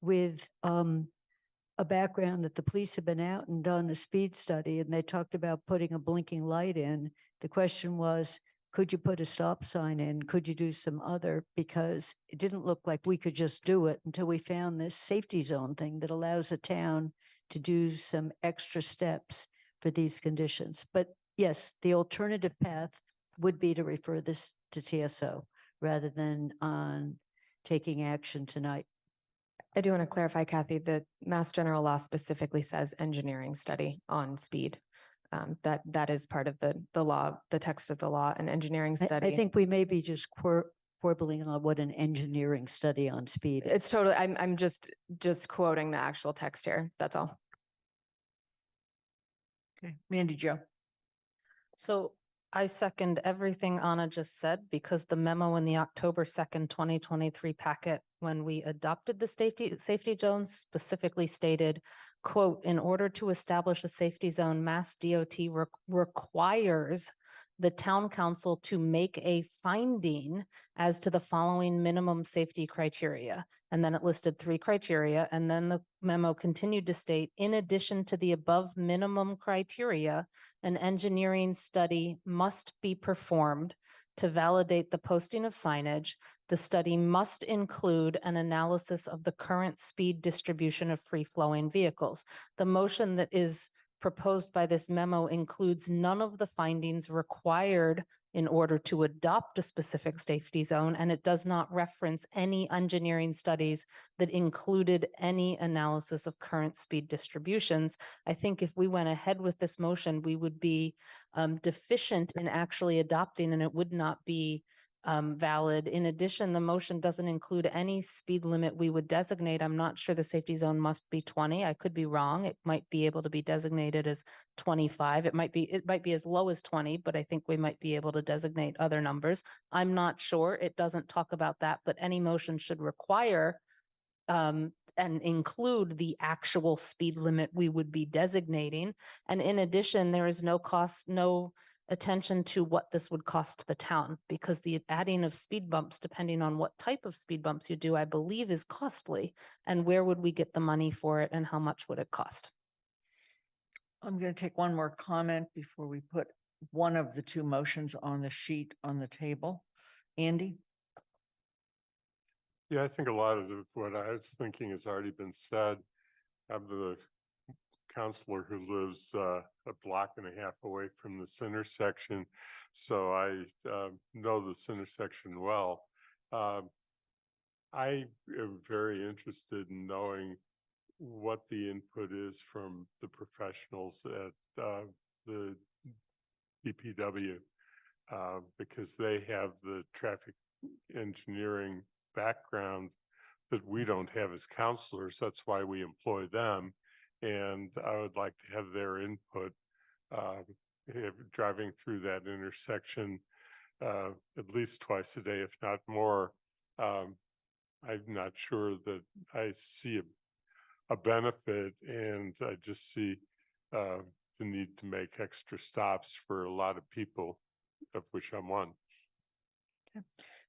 with a background that the police have been out and done a speed study, and they talked about putting a blinking light in. The question was, could you put a stop sign in? Could you do some other? Because it didn't look like we could just do it until we found this safety zone thing that allows a town to do some extra steps for these conditions. But yes, the alternative path would be to refer this to TSO rather than on taking action tonight. I do want to clarify, Kathy, that Mass General Law specifically says engineering study on speed. That is part of the law, the text of the law, an engineering study. I think we may be just quibbling on what an engineering study on speed is. It's totally, I'm just quoting the actual text here. That's all. Okay, Mandy Jo. So I second everything Anna just said, because the memo in the October 2nd, 2023 packet, when we adopted the safety zones, specifically stated, quote, in order to establish a safety zone, Mass DOT requires the town council to make a finding as to the following minimum safety criteria. And then it listed 3 criteria. And then the memo continued to state, in addition to the above minimum criteria, an engineering study must be performed to validate the posting of signage. The study must include an analysis of the current speed distribution of free-flowing vehicles. The motion that is proposed by this memo includes none of the findings required in order to adopt a specific safety zone, and it does not reference any engineering studies that included any analysis of current speed distributions. I think if we went ahead with this motion, we would be deficient in actually adopting, and it would not be valid. In addition, the motion doesn't include any speed limit we would designate. I'm not sure the safety zone must be 20. I could be wrong. It might be able to be designated as 25. It might be as low as 20, but I think we might be able to designate other numbers. I'm not sure. It doesn't talk about that, but any motion should require and include the actual speed limit we would be designating. And in addition, there is no cost, no attention to what this would cost the town, because the adding of speed bumps, depending on what type of speed bumps you do, I believe is costly. And where would we get the money for it, and how much would it cost? I'm going to take one more comment before we put one of the 2 motions on the sheet on the table. Andy? Yeah, I think a lot of what I was thinking has already been said. I'm the counselor who lives a block and a half away from this intersection, so I know this intersection well. I am very interested in knowing what the input is from the professionals at the DPW, because they have the traffic engineering background that we don't have as counselors. That's why we employ them. and I would like to have their input. Driving through that intersection at least twice a day, if not more. I'm not sure that I see a benefit, and I just see the need to make extra stops for a lot of people, of which I'm one.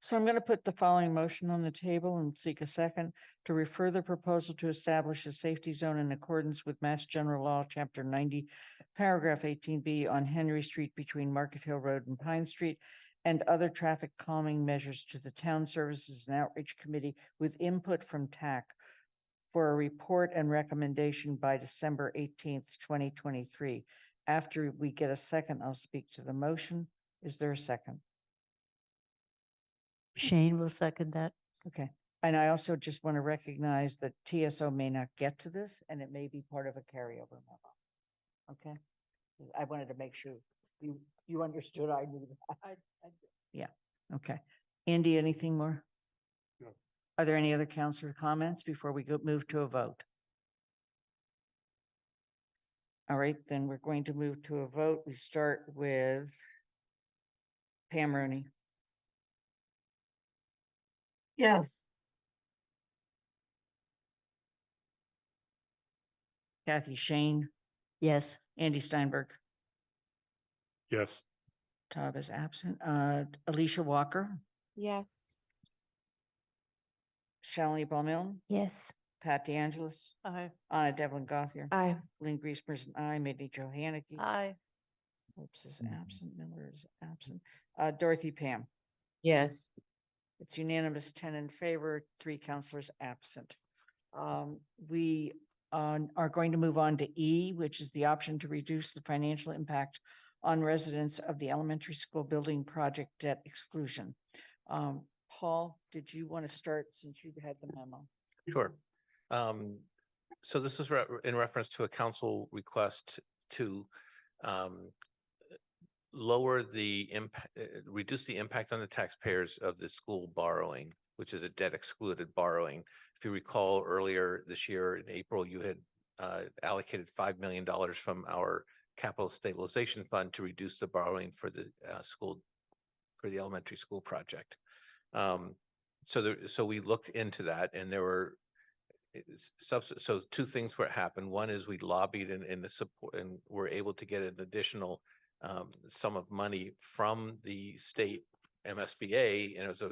So I'm going to put the following motion on the table and seek a second to refer the proposal to establish a safety zone in accordance with Mass General Law, Chapter 90, Paragraph 18B on Henry Street between Market Hill Road and Pine Street, and other traffic calming measures to the Town Services and Outreach Committee with input from TAC for a report and recommendation by December 18th, 2023. After we get a second, I'll speak to the motion. Is there a second? Shane will second that. Okay. And I also just want to recognize that TSO may not get to this, and it may be part of a carryover memo. Okay? I wanted to make sure you understood I knew that. Yeah, okay. Andy, anything more? No. Are there any other counselor comments before we move to a vote? All right, then we're going to move to a vote. We start with Pam Rooney. Yes. Kathy Shane. Yes. Andy Steinberg. Yes. Todd is absent. Alicia Walker. Yes. Shalini Bowman. Yes. Pat DeAngelis. Aye. Anna Devlin Gothier. Aye. Lynn Griesmer's an aye. Mindy Johannicki. Aye. Oops is absent. Miller is absent. Dorothy Pam. Yes. It's unanimous, 10 in favor, 3 counselors absent. We are going to move on to E, which is the option to reduce the financial impact on residents of the elementary school building project debt exclusion. Paul, did you want to start since you had the memo? Sure. So this was in reference to a council request to lower the impact, reduce the impact on the taxpayers of the school borrowing, which is a debt excluded borrowing. If you recall, earlier this year in April, you had allocated $5 million from our capital stabilization fund to reduce the borrowing for the school, for the elementary school project. So we looked into that, and there were so 2 things happened. One is we lobbied in the support, and were able to get an additional sum of money from the state MSBA, and it was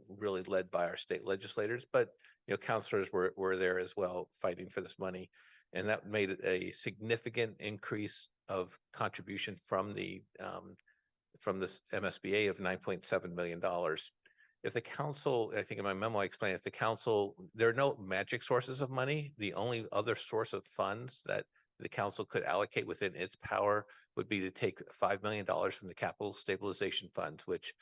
really led by our state legislators, but counselors were there as well fighting for this money, and that made it a significant increase of contribution from this MSBA of $9.7 million. If the council, I think in my memo I explained, if the council, there are no magic sources of money. The only other source of funds that the council could allocate within its power would be to take $5 million from the capital stabilization fund, which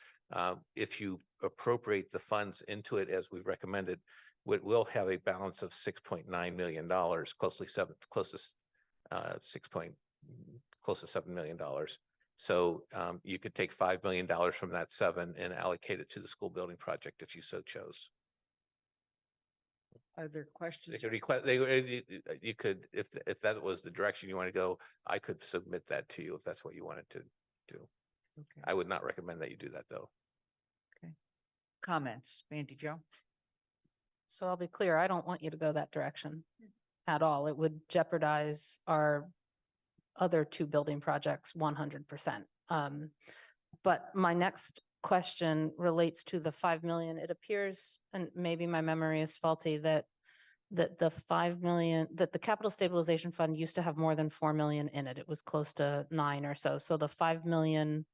if you appropriate the funds into it as we've recommended, will have a balance of $6.9 million, close to $7 million. So you could take $5 million from that 7 and allocate it to the school building project if you so chose. Are there questions? You could, if that was the direction you want to go, I could submit that to you if that's what you wanted to do. Okay. I would not recommend that you do that, though. Okay. Comments, Mandy Jo? So I'll be clear, I don't want you to go that direction at all. It would jeopardize our other 2 building projects 100%. But my next question relates to the 5 million. It appears, and maybe my memory is faulty, that the 5 million, that the capital stabilization fund used to have more than 4 million in it. It was close to 9 or so. So the 5 million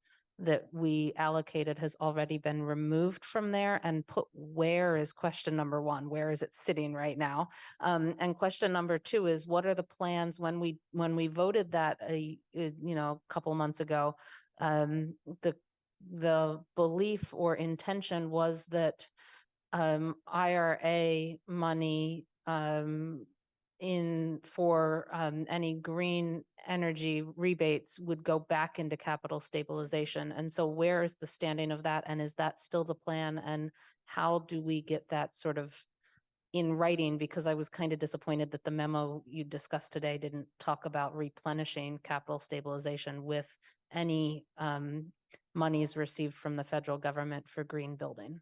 that we allocated has already been removed from there and put where is question number 1, where is it sitting right now? And question number 2 is, what are the plans when we voted that a couple months ago? The belief or intention was that IRA money in for any green energy rebates would go back into capital stabilization. And so where is the standing of that? And is that still the plan? And how do we get that sort of in writing, because I was kind of disappointed that the memo you discussed today didn't talk about replenishing capital stabilization with any monies received from the federal government for green building.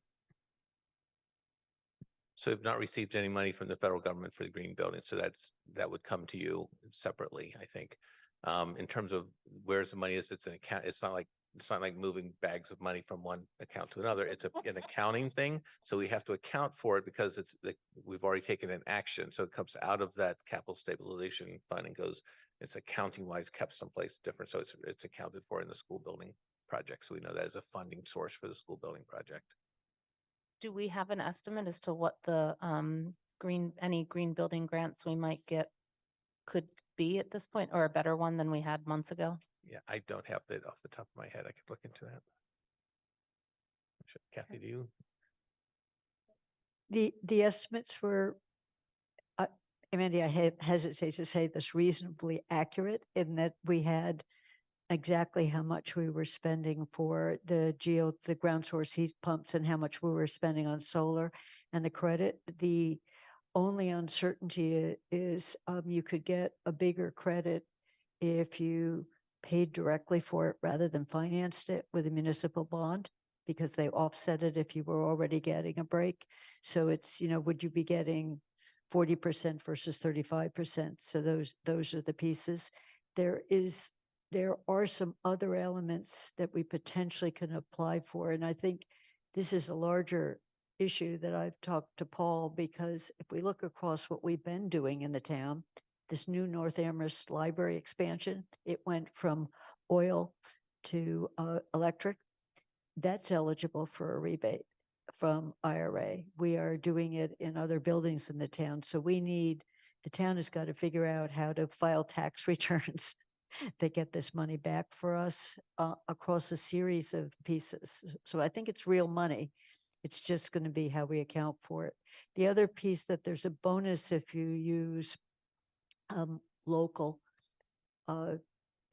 So we've not received any money from the federal government for the green building, so that would come to you separately, I think. In terms of where's the money is, it's an account, it's not like moving bags of money from one account to another. It's an accounting thing. So we have to account for it because we've already taken an action. So it comes out of that capital stabilization fund and goes, it's accounting wise kept someplace different. So it's accounted for in the school building project. So we know that as a funding source for the school building project. Do we have an estimate as to what the any green building grants we might get could be at this point, or a better one than we had months ago? Yeah, I don't have that off the top of my head. I could look into that. Kathy, do you? The estimates were, Mandy, I hesitate to say this, reasonably accurate in that we had exactly how much we were spending for the ground source heat pumps and how much we were spending on solar and the credit. The only uncertainty is you could get a bigger credit if you paid directly for it rather than financed it with a municipal bond, because they offset it if you were already getting a break. So it's, would you be getting 40% versus 35%? So those are the pieces. There are some other elements that we potentially can apply for. And I think this is a larger issue that I've talked to Paul, because if we look across what we've been doing in the town, this new North Amherst library expansion, it went from oil to electric. That's eligible for a rebate from IRA. We are doing it in other buildings in the town. So the town has got to figure out how to file tax returns that get this money back for us across a series of pieces. So I think it's real money. It's just going to be how we account for it. The other piece, that there's a bonus if you use local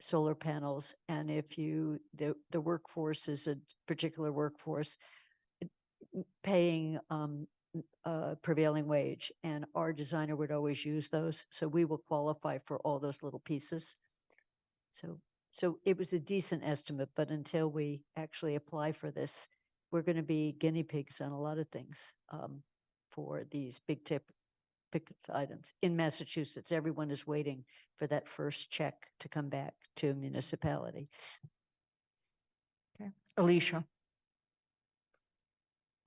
solar panels, and if the workforce is a particular workforce paying prevailing wage, and our designer would always use those. So we will qualify for all those little pieces. So it was a decent estimate, but until we actually apply for this, we're going to be guinea pigs on a lot of things for these big ticket items. In Massachusetts, everyone is waiting for that first check to come back to a municipality. Okay. Alicia.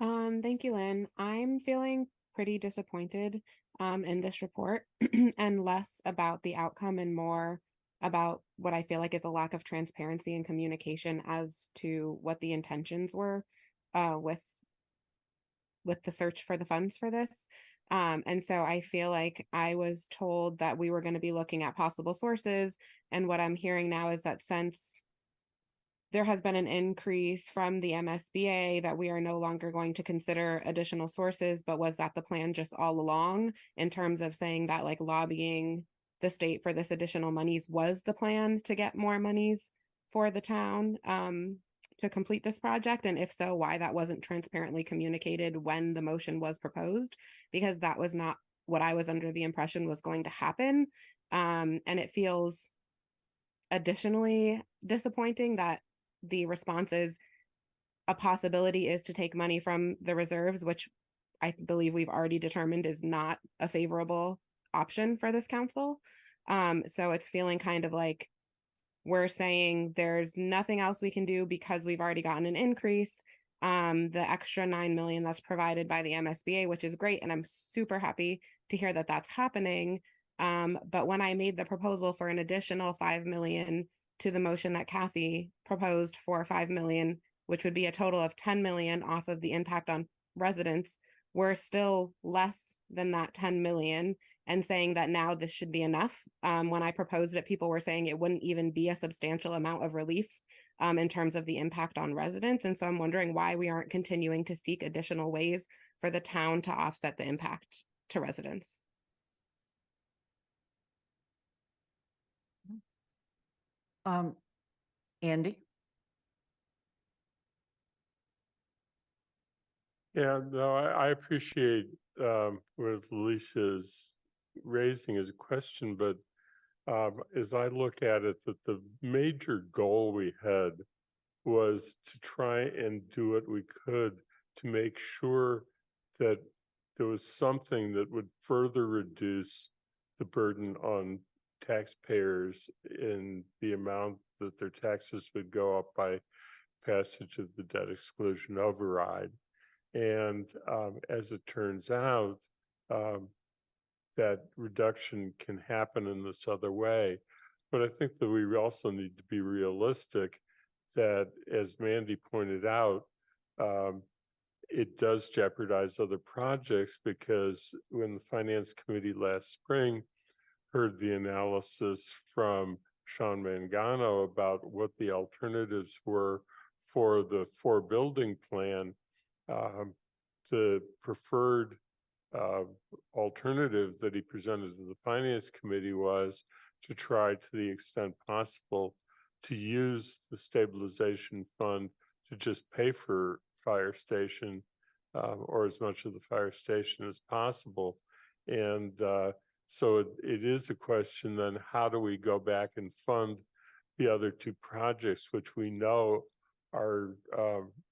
Thank you, Lynn. I'm feeling pretty disappointed in this report and less about the outcome and more about what I feel like is a lack of transparency and communication as to what the intentions were with the search for the funds for this. And so I feel like I was told that we were going to be looking at possible sources. And what I'm hearing now is that since there has been an increase from the MSBA, that we are no longer going to consider additional sources. But was that the plan just all along, in terms of saying that like lobbying the state for this additional monies was the plan to get more monies for the town to complete this project? And if so, why that wasn't transparently communicated when the motion was proposed? Because that was not what I was under the impression was going to happen. And it feels additionally disappointing that the response is a possibility is to take money from the reserves, which I believe we've already determined is not a favorable option for this council. So it's feeling kind of like we're saying there's nothing else we can do because we've already gotten an increase. The extra 9 million that's provided by the MSBA, which is great. And I'm super happy to hear that that's happening. But when I made the proposal for an additional 5 million to the motion that Kathy proposed for 5 million, which would be a total of 10 million off of the impact on residents, we're still less than that 10 million, and saying that now this should be enough. When I proposed it, people were saying it wouldn't even be a substantial amount of relief in terms of the impact on residents. And so I'm wondering why we aren't continuing to seek additional ways for the town to offset the impact to residents. Andy? Yeah, no, I appreciate what Alicia is raising as a question, but as I look at it, that the major goal we had was to try and do what we could to make sure that there was something that would further reduce the burden on taxpayers in the amount that their taxes would go up by passage of the debt exclusion override. And as it turns out, that reduction can happen in this other way. But I think that we also need to be realistic that, as Mandy pointed out, it does jeopardize other projects, because when the Finance Committee last spring heard the analysis from Sean Mangano about what the alternatives were for the 4-building plan, the preferred alternative that he presented to the Finance Committee was to try, to the extent possible, to use the stabilization fund to just pay for fire station, or as much of the fire station as possible. And so it is a question then, how do we go back and fund the other two projects, which we know are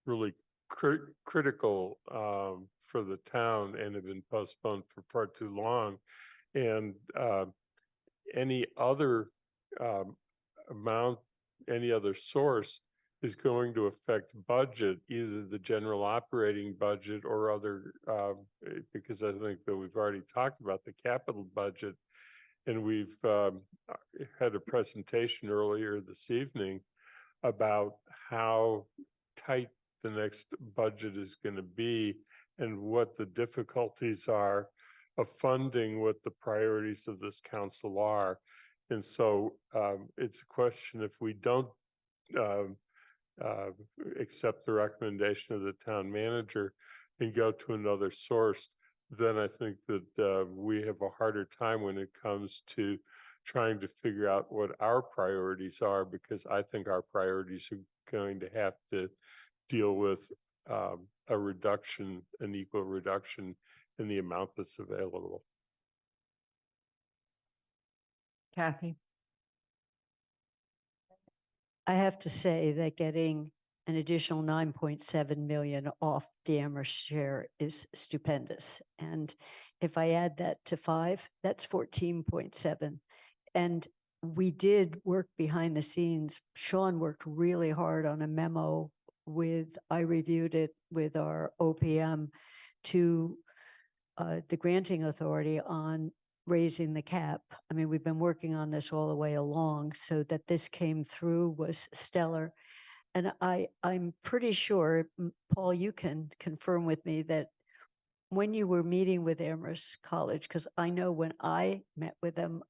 really critical for the town and have been postponed for far too long. And any other amount, any other source is going to affect budget, either the general operating budget or other, because I think that we've already talked about the capital budget, and we've had a presentation earlier this evening about how tight the next budget is going to be and what the difficulties are of funding what the priorities of this council are. And so it's a question, if we don't accept the recommendation of the town manager and go to another source, then I think that we have a harder time when it comes to trying to figure out what our priorities are, because I think our priorities are going to have to deal with a reduction, an equal reduction in the amount that's available. Kathy? I have to say that getting an additional 9.7 million off the Amherst share is stupendous. And if I add that to 5, that's 14.7. And we did work behind the scenes. Sean worked really hard on a memo I reviewed it with our OPM to the granting authority on raising the cap. I mean, we've been working on this all the way along, so that this came through was stellar. And I'm pretty sure, Paul, you can confirm with me that when you were meeting with Amherst College, because I know when I met with them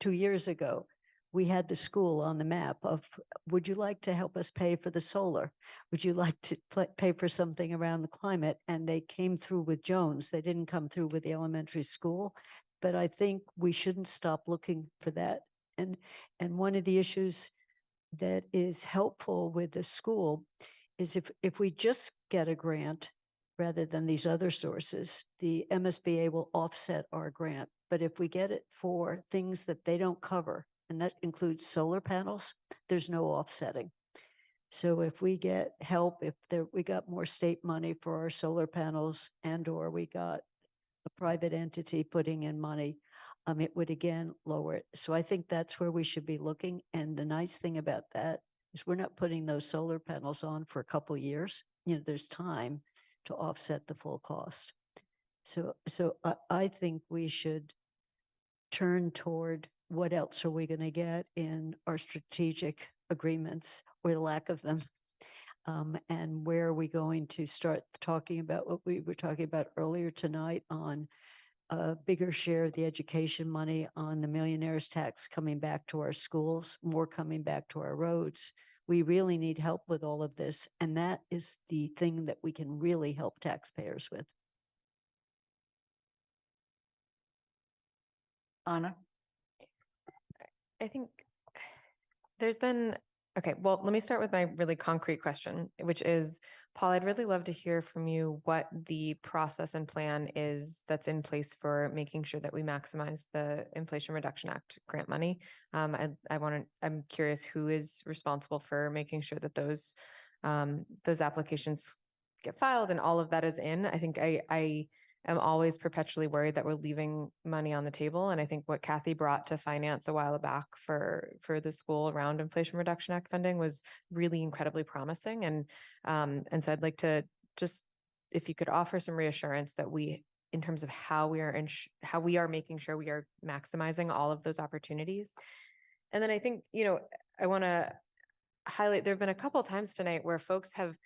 2 years ago, we had the school on the map of, would you like to help us pay for the solar? Would you like to pay for something around the climate? And they came through with Jones. They didn't come through with the elementary school. But I think we shouldn't stop looking for that. And one of the issues that is helpful with the school is if we just get a grant rather than these other sources, the MSBA will offset our grant. But if we get it for things that they don't cover, and that includes solar panels, there's no offsetting. So if we get help, we got more state money for our solar panels, and or we got a private entity putting in money, it would again lower it. So I think that's where we should be looking. And the nice thing about that is we're not putting those solar panels on for a couple years. There's time to offset the full cost. So I think we should turn toward what else are we going to get in our strategic agreements, or the lack of them. And where are we going to start talking about what we were talking about earlier tonight on a bigger share of the education money, on the millionaire's tax coming back to our schools, more coming back to our roads. We really need help with all of this. And that is the thing that we can really help taxpayers with. Anna? I think there's been Okay, well, let me start with my really concrete question, which is, Paul, I'd really love to hear from you what the process and plan is that's in place for making sure that we maximize the Inflation Reduction Act grant money. I'm curious who is responsible for making sure that those applications get filed and all of that is in. I think I am always perpetually worried that we're leaving money on the table. And I think what Kathy brought to finance a while back for the school around Inflation Reduction Act funding was really incredibly promising. And so I'd like to just, if you could offer some reassurance that in terms of how we are making sure we are maximizing all of those opportunities. And then I think, I want to highlight, there have been a couple of times tonight where folks have,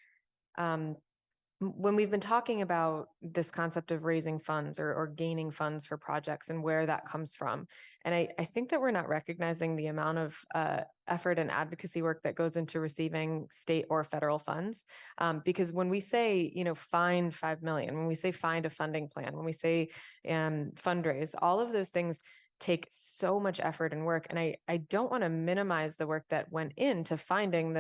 when we've been talking about this concept of raising funds or gaining funds for projects and where that comes from. And I think that we're not recognizing the amount of effort and advocacy work that goes into receiving state or federal funds. Because when we say, find 5 million, when we say find a funding plan, when we say fundraise, all of those things take so much effort and work. And I don't want to minimize the work that went into finding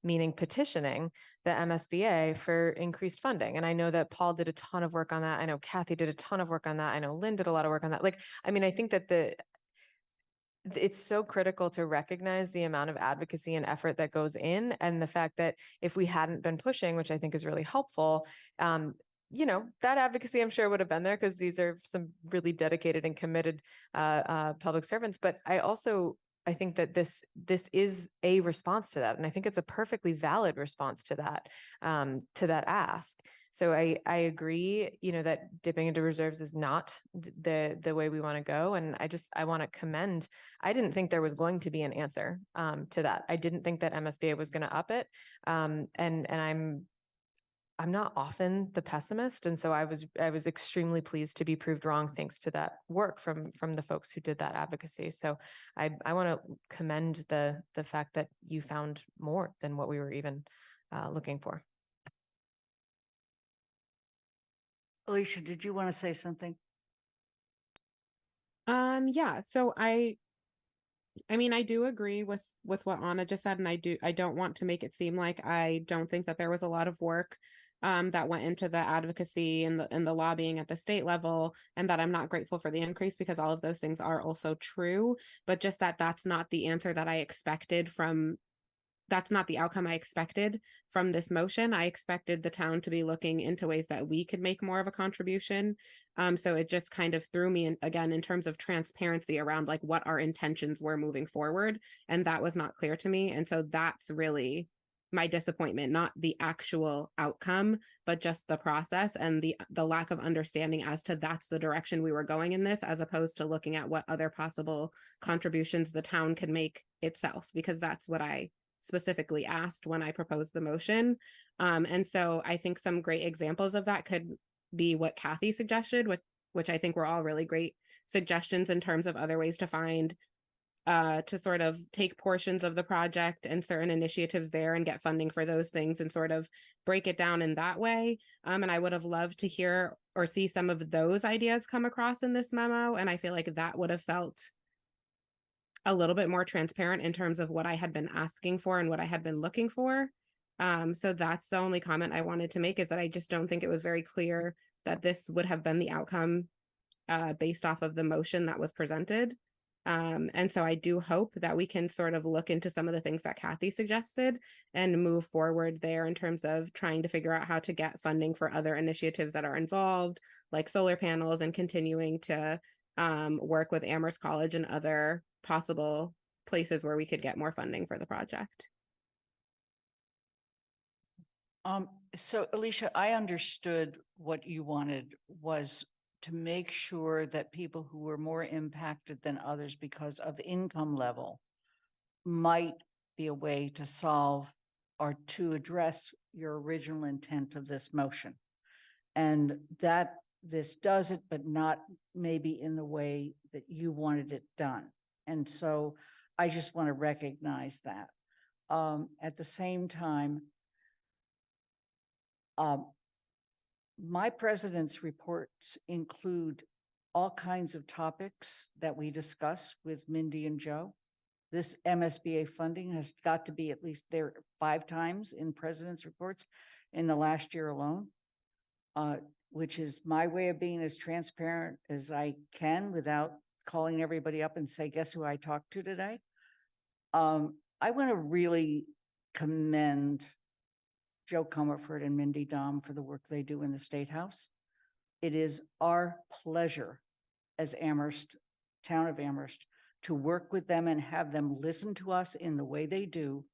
meaning petitioning the MSBA for increased funding. And I know that Paul did a ton of work on that. I know Kathy did a ton of work on that. I know Lynn did a lot of work on that. I think that it's so critical to recognize the amount of advocacy and effort that goes in, and the fact that if we hadn't been pushing, which I think is really helpful, that advocacy I'm sure would have been there because these are some really dedicated and committed public servants. But I think that this is a response to that. And I think it's a perfectly valid response to that ask. So I agree, that dipping into reserves is not the way we want to go. And I want to commend, I didn't think there was going to be an answer to that. I didn't think that MSBA was going to up it. And I'm not often the pessimist. And so I was extremely pleased to be proved wrong thanks to that work from the folks who did that advocacy. So I want to commend the fact that you found more than what we were even looking for. Alicia, did you want to say something? Yeah, so I do agree with what Anna just said, and I don't want to make it seem like I don't think that there was a lot of work that went into the advocacy and the lobbying at the state level, and that I'm not grateful for the increase, because all of those things are also true, but just that's not the answer that I expected that's not the outcome I expected from this motion. I expected the town to be looking into ways that we could make more of a contribution. So it just kind of threw me in, again, in terms of transparency around what our intentions were moving forward. And that was not clear to me. And so that's really my disappointment, not the actual outcome, but just the process and the lack of understanding as to that's the direction we were going in this, as opposed to looking at what other possible contributions the town can make itself, because that's what I specifically asked when I proposed the motion. And so I think some great examples of that could be what Kathy suggested, which I think were all really great suggestions in terms of other ways to find, to sort of take portions of the project and certain initiatives there and get funding for those things and sort of break it down in that way. And I would have loved to hear or see some of those ideas come across in this memo. And I feel like that would have felt a little bit more transparent in terms of what I had been asking for and what I had been looking for. So that's the only comment I wanted to make, is that I just don't think it was very clear that this would have been the outcome based off of the motion that was presented. And so I do hope that we can sort of look into some of the things that Kathy suggested and move forward there in terms of trying to figure out how to get funding for other initiatives that are involved, like solar panels, and continuing to work with Amherst College and other possible places where we could get more funding for the project. So Alicia, I understood what you wanted was to make sure that people who were more impacted than others because of income level might be a way to solve or to address your original intent of this motion. And that this does it, but not maybe in the way that you wanted it done. And so I just want to recognize that. At the same time, my president's reports include all kinds of topics that we discuss with Mindy and Joe. This MSBA funding has got to be at least there 5 times in president's reports in the last year alone, which is my way of being as transparent as I can without calling everybody up and say, guess who I talked to today? I want to really commend Joe Comerford and Mindy Dom for the work they do in the State House. It is our pleasure as Amherst, town of Amherst, to work with them and have them listen to us in the way they do,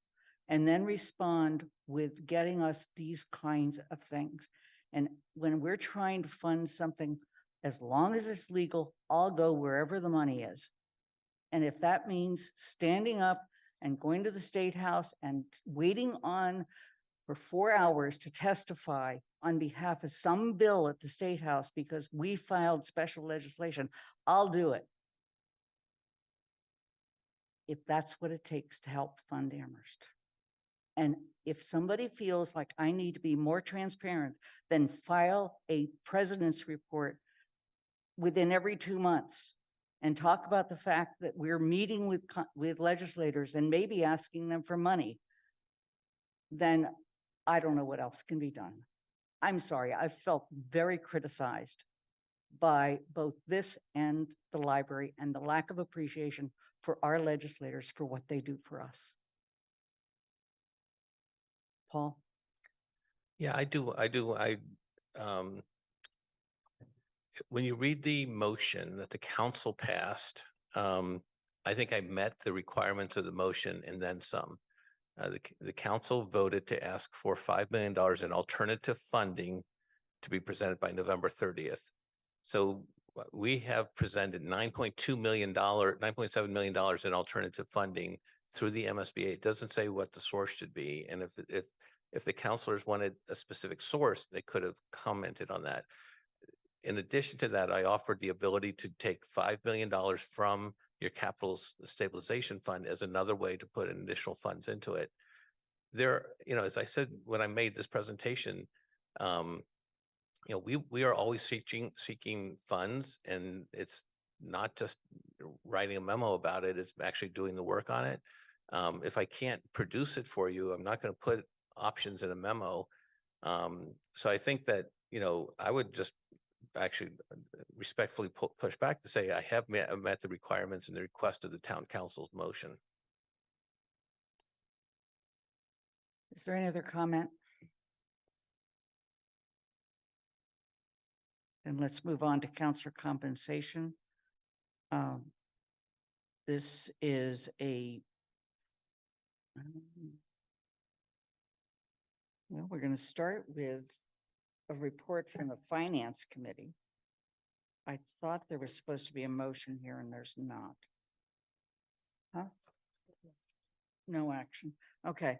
and then respond with getting us these kinds of things. And when we're trying to fund something, as long as it's legal, I'll go wherever the money is. And if that means standing up and going to the State House and waiting on for 4 hours to testify on behalf of some bill at the State House because we filed special legislation, I'll do it. If that's what it takes to help fund Amherst. And if somebody feels like I need to be more transparent, then file a president's report within every 2 months and talk about the fact that we're meeting with legislators and maybe asking them for money, then I don't know what else can be done. I'm sorry, I felt very criticized by both this and the library and the lack of appreciation for our legislators for what they do for us. Paul? Yeah, I do. When you read the motion that the council passed, I think I met the requirements of the motion and then some. The council voted to ask for $5 million in alternative funding to be presented by November 30th. So we have presented $9.7 million in alternative funding through the MSBA. It doesn't say what the source should be. And if the counselors wanted a specific source, they could have commented on that. In addition to that, I offered the ability to take $5 million from your capital stabilization fund as another way to put additional funds into it. There, as I said, when I made this presentation, we are always seeking funds, and it's not just writing a memo about it, it's actually doing the work on it. If I can't produce it for you, I'm not going to put options in a memo. So I think that, I would just actually respectfully push back to say I have met the requirements and the request of the town council's motion. Is there any other comment? And let's move on to counselor compensation. This is well, we're going to start with a report from the Finance Committee. I thought there was supposed to be a motion here and there's not. Huh? No action. Okay.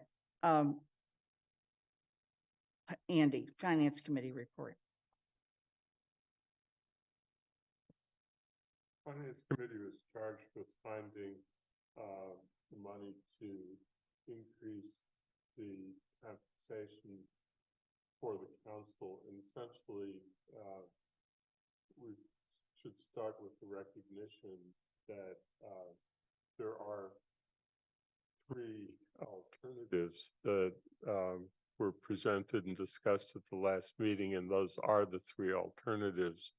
Andy, Finance Committee report. Finance Committee was charged with finding the money to increase the compensation for the council. And essentially, we should start with the recognition that there are 3 alternatives that were presented and discussed at the last meeting, and those are the 3 alternatives.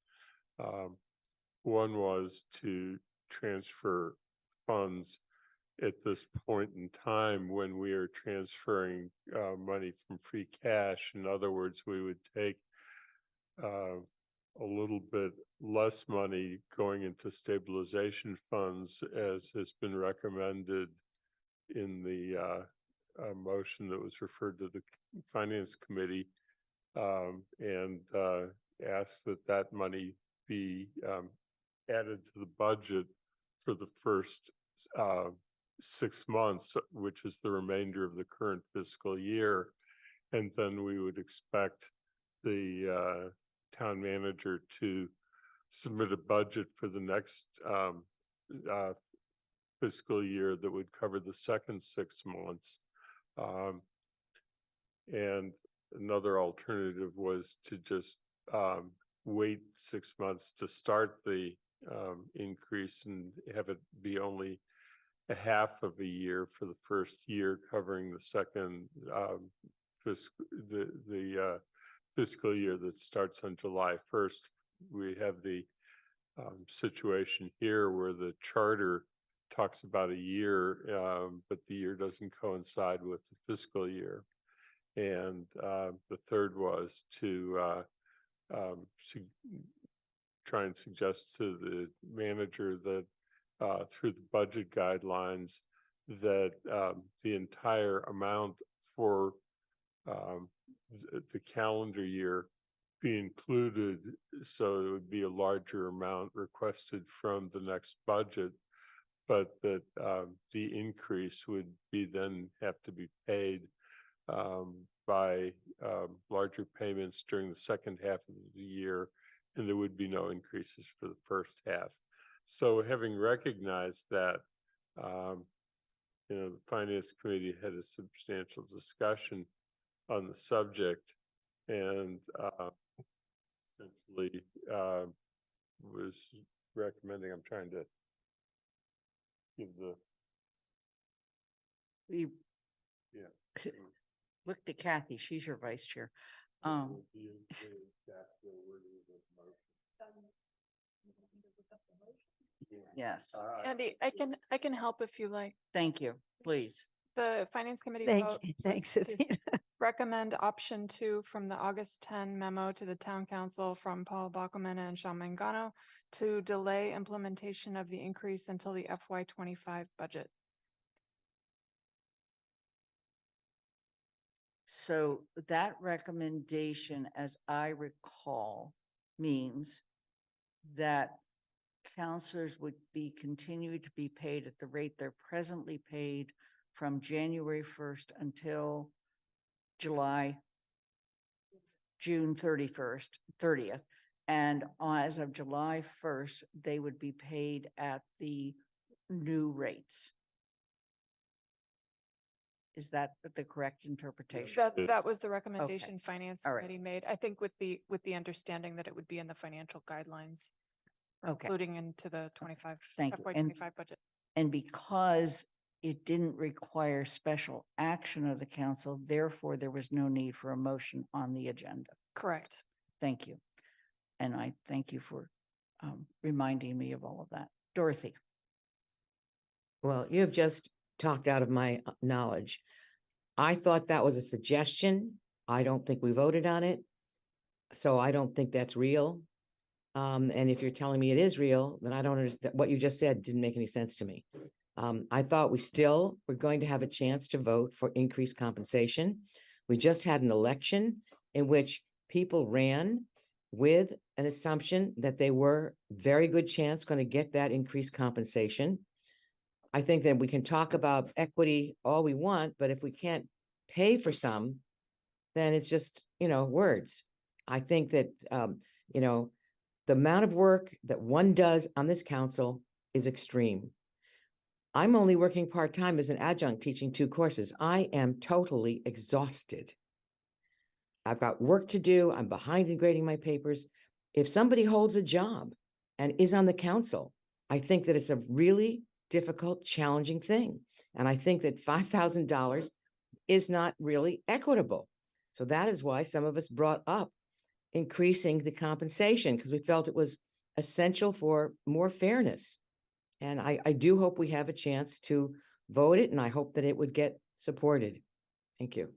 One was to transfer funds at this point in time when we are transferring money from free cash. In other words, we would take a little bit less money going into stabilization funds, as has been recommended in the motion that was referred to the Finance Committee, and ask that money be added to the budget for the first 6 months, which is the remainder of the current fiscal year. And then we would expect the town manager to submit a budget for the next fiscal year that would cover the second 6 months. And another alternative was to just wait 6 months to start the increase and have it be only a half of a year for the first year, covering the second fiscal year that starts on July 1st. We have the situation here where the charter talks about a year, but the year doesn't coincide with the fiscal year. And the third was to try and suggest to the manager that through the budget guidelines that the entire amount for the calendar year be included, so it would be a larger amount requested from the next budget, but that the increase would be then have to be paid by larger payments during the second half of the year, and there would be no increases for the first half. So having recognized that, the Finance Committee had a substantial discussion on the subject and essentially was recommending, I'm trying to give the, We yeah. look to Kathy, she's your vice chair. Yes, Andy, I can help if you like. thank you, please. The Finance Committee Thank vote you. Thanks, was to Athena. recommend option 2 from the August 10 memo to the town council from Paul Bockelman and Sean Mangano to delay implementation of the increase until the FY25 budget. So that recommendation, as I recall, means that counselors would be continued to be paid at the rate they're presently paid from January 1st until June 30th. And as of July 1st, they would be paid at the new rates. Is that the correct interpretation? That was the recommendation Finance All right. Committee made. I think with the understanding that it would be in the financial guidelines, Okay. including into the Thank you. FY25 budget. And because it didn't require special action of the council, therefore there was no need for a motion on the agenda. Correct. Thank you. And I thank you for reminding me of all of that. Dorothy. Well, you have just talked out of my knowledge. I thought that was a suggestion. I don't think we voted on it. So I don't think that's real. And if you're telling me it is real, then I don't understand. What you just said didn't make any sense to me. I thought we still were going to have a chance to vote for increased compensation. We just had an election in which people ran with an assumption that they were very good chance going to get that increased compensation. I think that we can talk about equity all we want, but if we can't pay for some, then it's just, words. I think that, the amount of work that one does on this council is extreme. I'm only working part-time as an adjunct teaching 2 courses. I am totally exhausted. I've got work to do. I'm behind in grading my papers. If somebody holds a job and is on the council, I think that it's a really difficult, challenging thing. And I think that $5,000 is not really equitable. So that is why some of us brought up increasing the compensation, because we felt it was essential for more fairness. And I do hope we have a chance to vote it, and I hope that it would get supported. Thank you.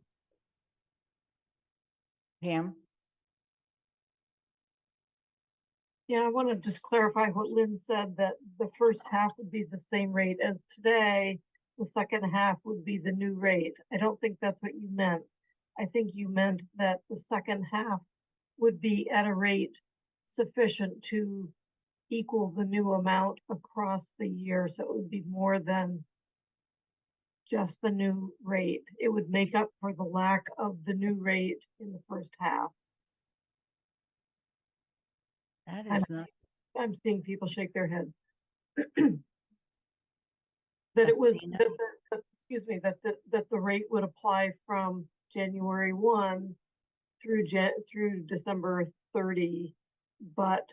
Pam? Yeah, I want to just clarify what Lynn said, that the first half would be the same rate as today. The second half would be the new rate. I don't think that's what you meant. I think you meant that the second half would be at a rate sufficient to equal the new amount across the year. So it would be more than just the new rate. It would make up for the lack of the new rate in the first half. That is not. I'm seeing people shake their heads. That it was, excuse me, that the rate would apply from January 1 through December 30, but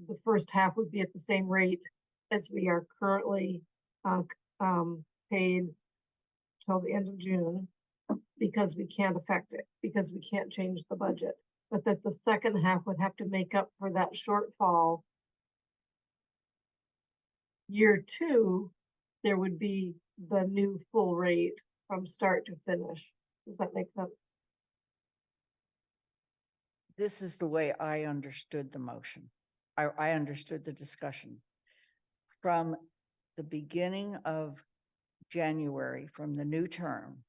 the first half would be at the same rate as we are currently paid till the end of June because we can't affect it, because we can't change the budget, but that the second half would have to make up for that shortfall. Year two, there would be the new full rate from start to finish. Does that make sense? This is the way I understood the motion. I understood the discussion. From the beginning of January, from the new term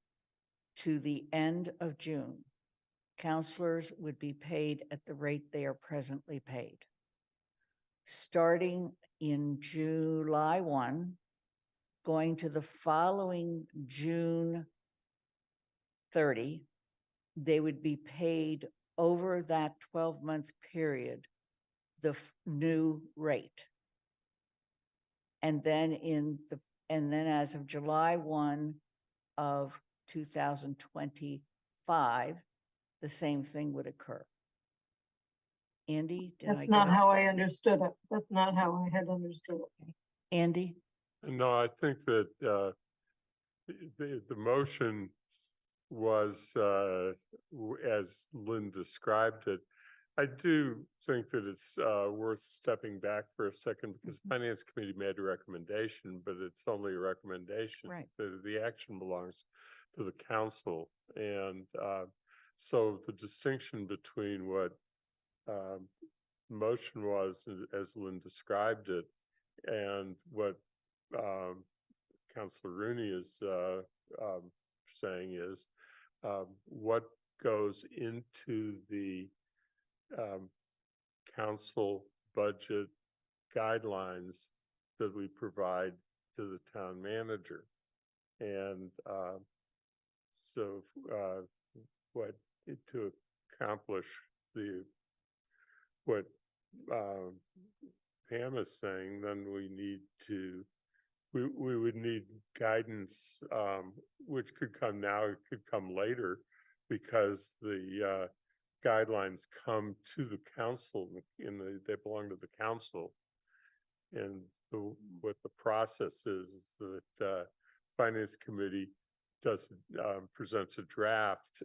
to the end of June, counselors would be paid at the rate they are presently paid. Starting in July 1, going to the following June 30, they would be paid over that 12-month period the new rate. And then as of July 1 of 2025, the same thing would occur. Andy, did I That's get not it? how I understood it. That's not how I had understood it. Andy? No, I think that the motion was as Lynn described it. I do think that it's worth stepping back for a second because Finance Committee made a recommendation, but it's only a recommendation. Right. The action belongs to the council. And so the distinction between what motion was, as Lynn described it, and what Councilor Rooney is saying is what goes into the council budget guidelines that we provide to the town manager. And so what to accomplish what Pam is saying, then we would need guidance, which could come now, it could come later, because the guidelines come to the council, they belong to the council. And what the process is that Finance Committee presents a draft.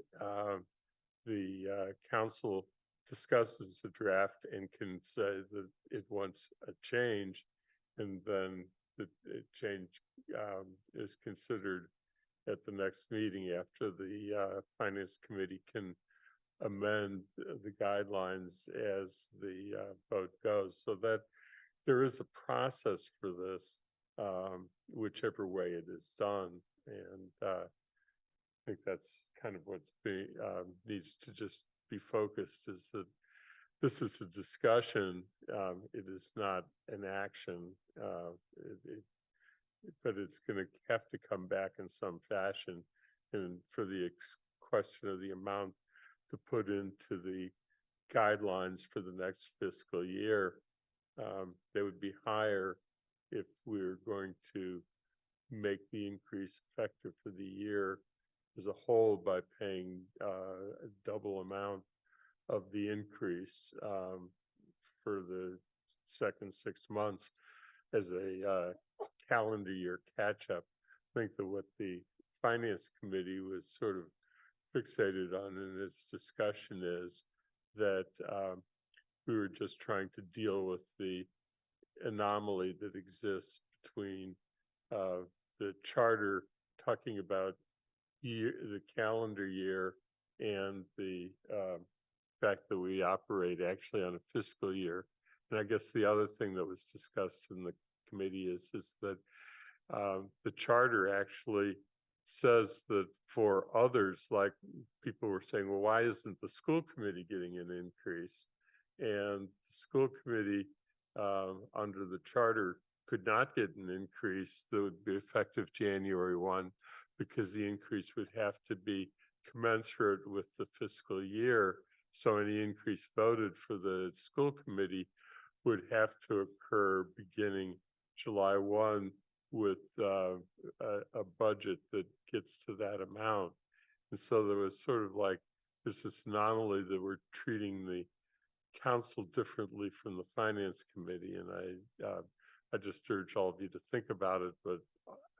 The council discusses the draft and can say that it wants a change, and then the change is considered at the next meeting after the Finance Committee can amend the guidelines as the vote goes, so that there is a process for this, whichever way it is done. And I think that's kind of what's needs to just be focused, is that this is a discussion. It is not an action, but it's going to have to come back in some fashion. And for the question of the amount to put into the guidelines for the next fiscal year, they would be higher if we're going to make the increase effective for the year as a whole by paying a double amount of the increase for the second 6 months as a calendar year catch-up. I think that what the Finance Committee was sort of fixated on in its discussion is that we were just trying to deal with the anomaly that exists between the charter talking about the calendar year and the fact that we operate actually on a fiscal year. And I guess the other thing that was discussed in the committee is that the charter actually says that for others, like people were saying, well, why isn't the school committee getting an increase? And the school committee under the charter could not get an increase that would be effective January 1, because the increase would have to be commensurate with the fiscal year. So any increase voted for the school committee would have to occur beginning July 1 with a budget that gets to that amount. And so there was sort of like this anomaly that we're treating the council differently from the Finance Committee. And I just urge all of you to think about it, but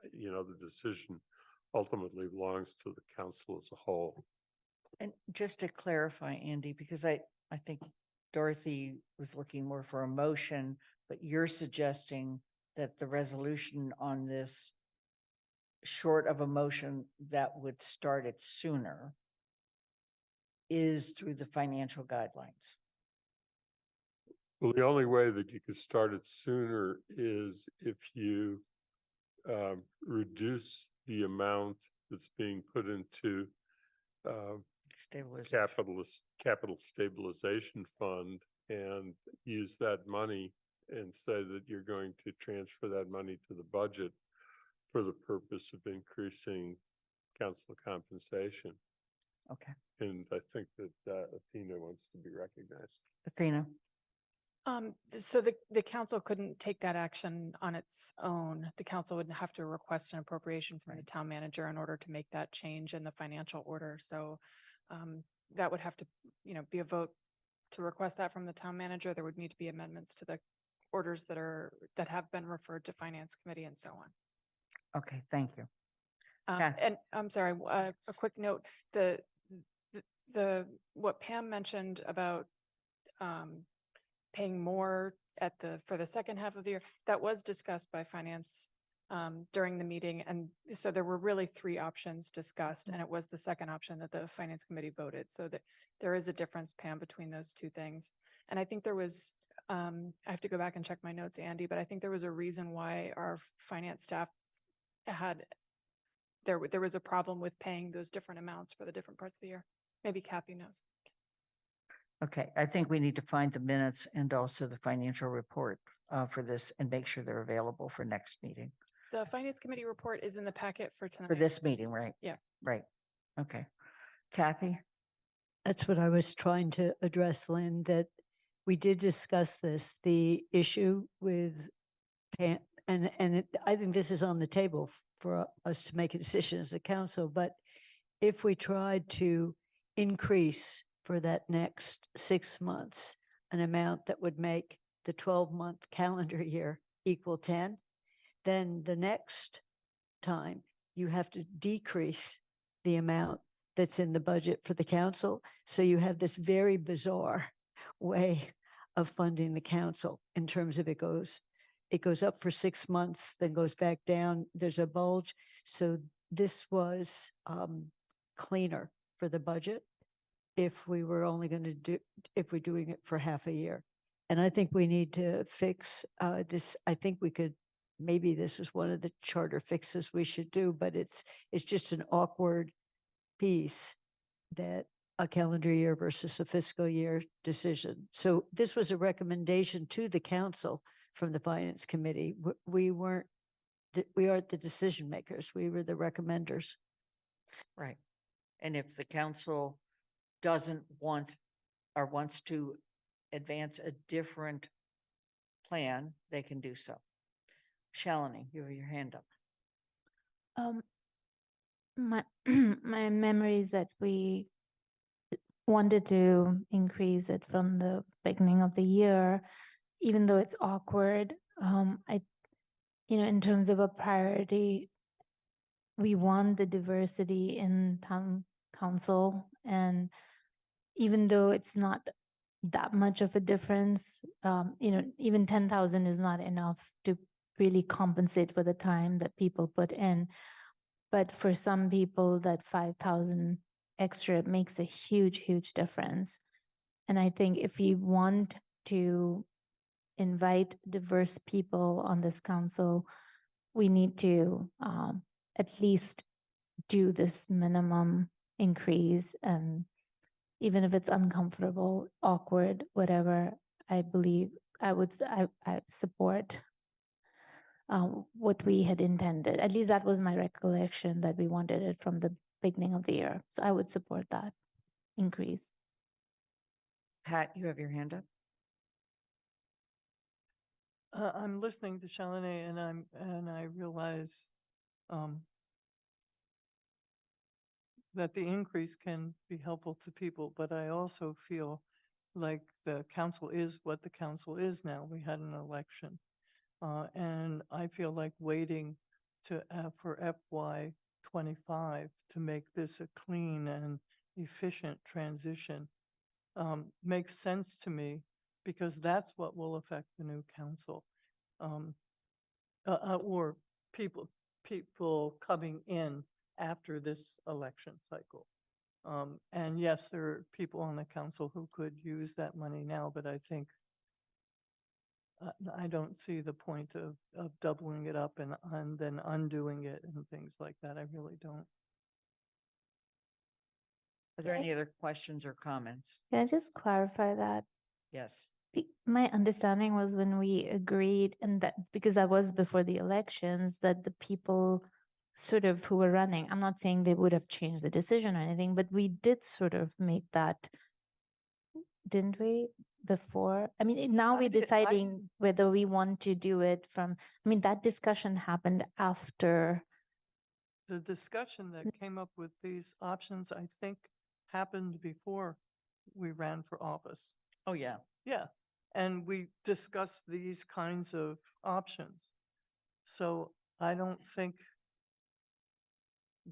the decision ultimately belongs to the council as a whole. And just to clarify, Andy, because I think Dorothy was looking more for a motion, but you're suggesting that the resolution on this, short of a motion that would start it sooner, is through the financial guidelines. Well, the only way that you could start it sooner is if you reduce the amount that's being put into capital stabilization fund and use that money and say that you're going to transfer that money to the budget for the purpose of increasing council compensation. Okay. And I think that Athena wants to be recognized. Athena? So the council couldn't take that action on its own. The council would have to request an appropriation from the town manager in order to make that change in the financial order. So that would have to, be a vote to request that from the town manager. There would need to be amendments to the orders that have been referred to finance committee and so on. Okay, thank you. And I'm sorry, a quick note, what Pam mentioned about paying more for the second half of the year, that was discussed by finance during the meeting. And so there were really three options discussed, and it was the second option that the finance committee voted. So that there is a difference, Pam, between those two things. And I think there was, I have to go back and check my notes, Andy, but I think there was a reason why our finance staff there was a problem with paying those different amounts for the different parts of the year. Maybe Kathy knows. Okay, I think we need to find the minutes and also the financial report for this and make sure they're available for next meeting. The finance committee report is in the packet for tonight. For this meeting, right? Yeah. Right. Okay. Kathy? That's what I was trying to address, Lynn, that we did discuss this, the issue with Pam, I think this is on the table for us to make a decision as a council, but if we tried to increase for that next 6 months, an amount that would make the 12-month calendar year equal 10, then the next time you have to decrease the amount that's in the budget for the council. So you have this very bizarre way of funding the council in terms of it goes up for 6 months, then goes back down. There's a bulge. So this was cleaner for the budget if we were only going to if we're doing it for half a year. And I think we need to fix this. I think we could, maybe this is one of the charter fixes we should do, but it's just an awkward piece that a calendar year versus a fiscal year decision. So this was a recommendation to the council from the finance committee. We aren't the decision makers. We were the recommenders. Right. And if the council doesn't want or wants to advance a different plan, they can do so. Shalini, you have your hand up. My my memory is that we wanted to increase it from the beginning of the year, even though it's awkward. In terms of a priority, we want the diversity in town council, and even though it's not that much of a difference, even 10,000 is not enough to really compensate for the time that people put in. But for some people, that 5,000 extra makes a huge, huge difference. And I think if we want to invite diverse people on this council, we need to at least do this minimum increase. And even if it's uncomfortable, awkward, whatever, I believe I support what we had intended. At least that was my recollection, that we wanted it from the beginning of the year. So I would support that increase. Pat, you have your hand up. I'm listening to Shalini, and I realize that the increase can be helpful to people, but I also feel like the council is what the council is now. We had an election. And I feel like waiting to, for FY 25 to make this a clean and efficient transition makes sense to me because that's what will affect the new council. Or people coming in after this election cycle. And yes, there are people on the council who could use that money now, but I think I don't see the point of doubling it up and then undoing it and things like that. I really don't. Are there any other questions or comments? Can I just clarify that? Yes. My understanding was when we agreed, and that because that was before the elections, that the people sort of who were running, I'm not saying they would have changed the decision or anything, but we did sort of make that, didn't we? Before, I mean, now we're deciding whether we want to do it from, I mean, that discussion happened after. The discussion that came up with these options, I think, happened before we ran for office. Oh, yeah. Yeah, and we discussed these kinds of options. So I don't think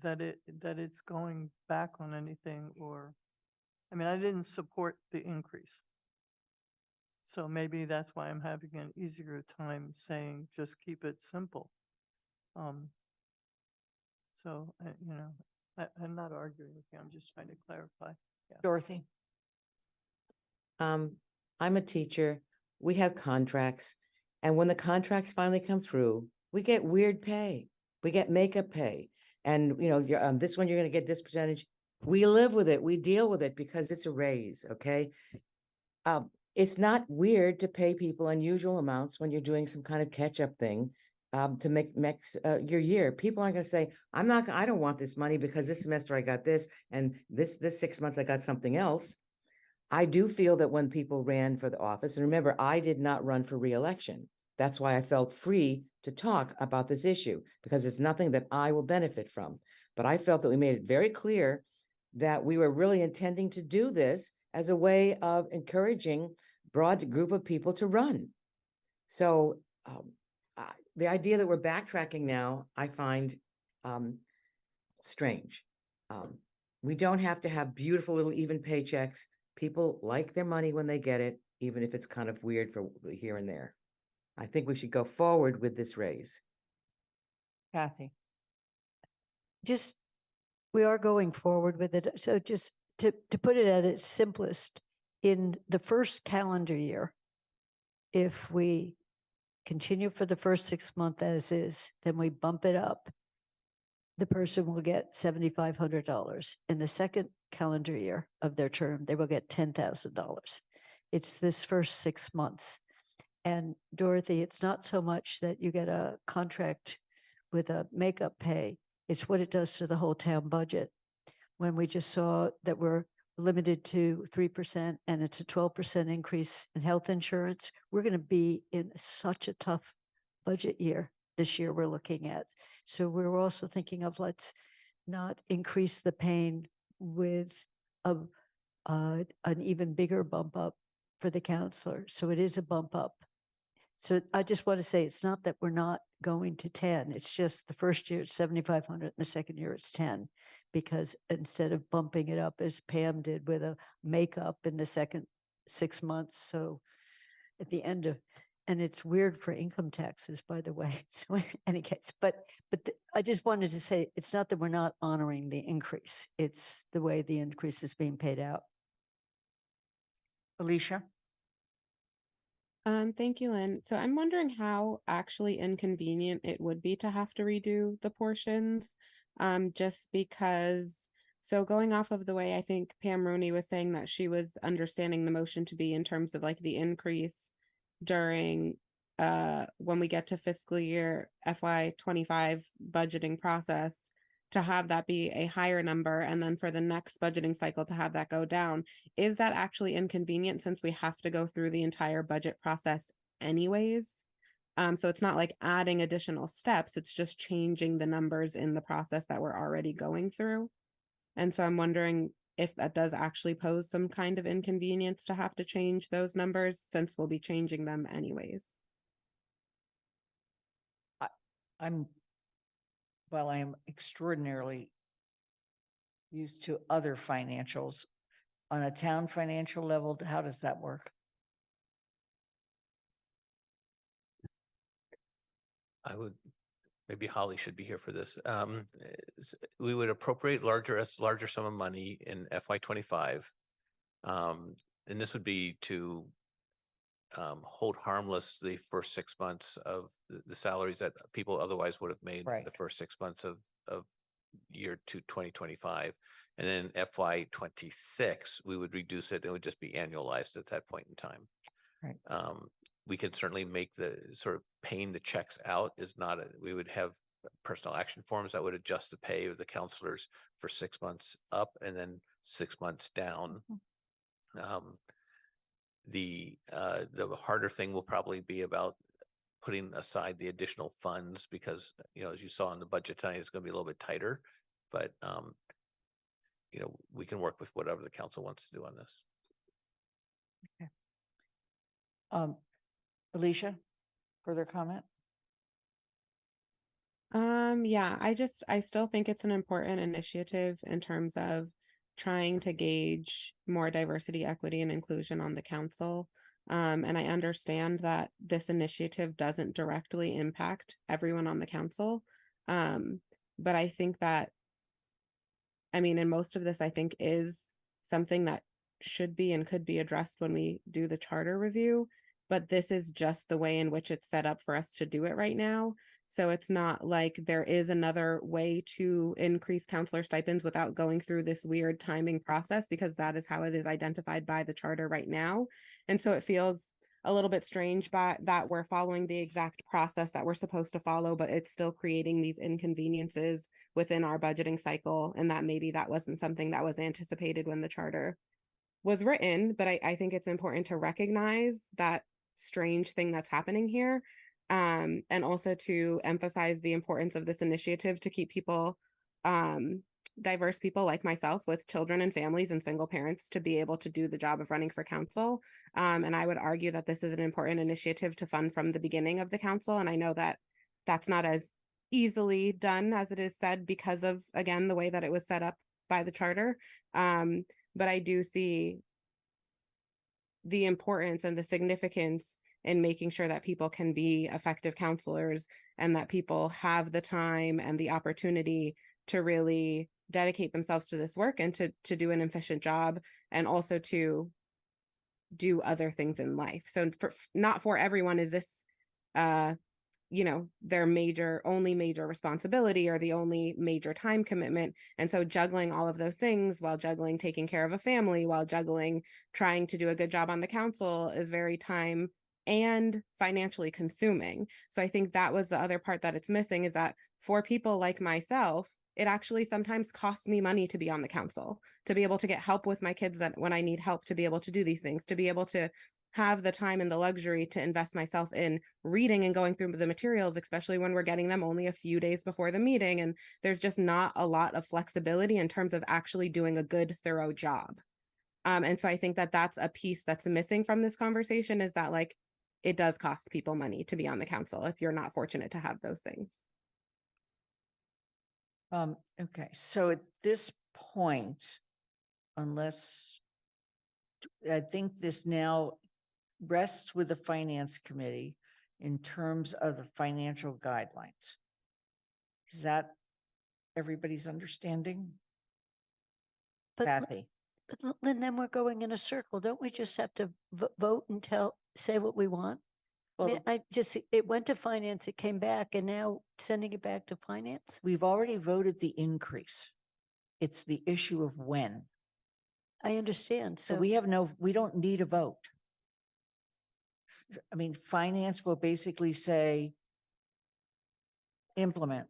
that it's going back on anything, or, I mean, I didn't support the increase. So maybe that's why I'm having an easier time saying just keep it simple. So, I'm not arguing with you. I'm just trying to clarify. Yeah. Dorothy? I'm a teacher. We have contracts. And when the contracts finally come through, we get weird pay. We get makeup pay. And, this one, you're going to get this percentage. We live with it. We deal with it because it's a raise. Okay. It's not weird to pay people unusual amounts when you're doing some kind of catch-up thing to make your year. People aren't going to say, I don't want this money because this semester I got this, and this 6 months I got something else. I do feel that when people ran for the office, and remember, I did not run for re-election. That's why I felt free to talk about this issue, because it's nothing that I will benefit from. But I felt that we made it very clear that we were really intending to do this as a way of encouraging broad group of people to run. So the idea that we're backtracking now, I find strange. We don't have to have beautiful little even paychecks. People like their money when they get it, even if it's kind of weird for here and there. I think we should go forward with this raise. Kathy? We are going forward with it. So just to put it at its simplest, in the first calendar year, if we continue for the first 6 months as is, then we bump it up. The person will get $7,500. In the second calendar year of their term, they will get $10,000. It's this first 6 months. And Dorothy, it's not so much that you get a contract with a makeup pay, it's what it does to the whole town budget. When we just saw that we're limited to 3% and it's a 12% increase in health insurance, we're going to be in such a tough budget year this year we're looking at. So we're also thinking of, let's not increase the pain with an even bigger bump up for the counselor. So it is a bump up. So I just want to say, it's not that we're not going to 10. It's just the first year it's 7,500 and the second year it's 10, because instead of bumping it up as Pam did with a makeup in the second 6 months. So at the end of, and it's weird for income taxes, by the way. So in any case, but I just wanted to say, it's not that we're not honoring the increase. It's the way the increase is being paid out. Alicia? Thank you, Lynn. So I'm wondering how actually inconvenient it would be to have to redo the portions, just because, so going off of the way I think Pam Rooney was saying that she was understanding the motion to be in terms of like the increase during when we get to fiscal year FY 25 budgeting process, to have that be a higher number, and then for the next budgeting cycle to have that go down. Is that actually inconvenient since we have to go through the entire budget process anyways? So it's not like adding additional steps, it's just changing the numbers in the process that we're already going through. And so I'm wondering if that does actually pose some kind of inconvenience to have to change those numbers, since we'll be changing them anyways. I'm while I am extraordinarily used to other financials, on a town financial level, how does that work? I would, maybe Holly should be here for this. We would appropriate larger sum of money in FY '25. And this would be to hold harmless the first 6 months of the salaries that people otherwise would have made Right. the first 6 months of year to 2025. And then FY '26, we would reduce it. It would just be annualized at that point in time. Right. We can certainly make the sort of paying the checks out is not, we would have personal action forms that would adjust the pay of the counselors for 6 months up and then 6 months down. The harder thing will probably be about putting aside the additional funds because, as you saw in the budget tonight, it's going to be a little bit tighter, but we can work with whatever the council wants to do on this. Okay. Alicia, further comment? Yeah, I still think it's an important initiative in terms of trying to gauge more diversity, equity, and inclusion on the council. And I understand that this initiative doesn't directly impact everyone on the council. But I think that, and most of this I think is something that should be and could be addressed when we do the charter review. But this is just the way in which it's set up for us to do it right now. So it's not like there is another way to increase counselor stipends without going through this weird timing process, because that is how it is identified by the charter right now. And so it feels a little bit strange that we're following the exact process that we're supposed to follow, but it's still creating these inconveniences within our budgeting cycle. And that maybe that wasn't something that was anticipated when the charter was written, but I think it's important to recognize that strange thing that's happening here. And also to emphasize the importance of this initiative to keep people, diverse people like myself with children and families and single parents to be able to do the job of running for council. And I would argue that this is an important initiative to fund from the beginning of the council. And I know that that's not as easily done as it is said because of, again, the way that it was set up by the charter. But I do see the importance and the significance in making sure that people can be effective counselors and that people have the time and the opportunity to really dedicate themselves to this work and to do an efficient job and also to do other things in life. So not for everyone is this, their only major responsibility or the only major time commitment. And so juggling all of those things while juggling taking care of a family, while juggling trying to do a good job on the council is very time and financially consuming. So I think that was the other part that it's missing, is that for people like myself, it actually sometimes costs me money to be on the council, to be able to get help with my kids that when I need help, to be able to do these things, to be able to have the time and the luxury to invest myself in reading and going through the materials, especially when we're getting them only a few days before the meeting. And there's just not a lot of flexibility in terms of actually doing a good, thorough job. And so I think that that's a piece that's missing from this conversation, is that it does cost people money to be on the council if you're not fortunate to have those things. Okay, so at this point, unless I think this now rests with the finance committee in terms of the financial guidelines. Is that everybody's understanding? But Kathy? But Lynn, then we're going in a circle. Don't we just have to vote and say what we want? Well, It went to finance, it came back, and now sending it back to finance? we've already voted the increase. It's the issue of when. I understand. So we don't need a vote. Finance will basically say, implement.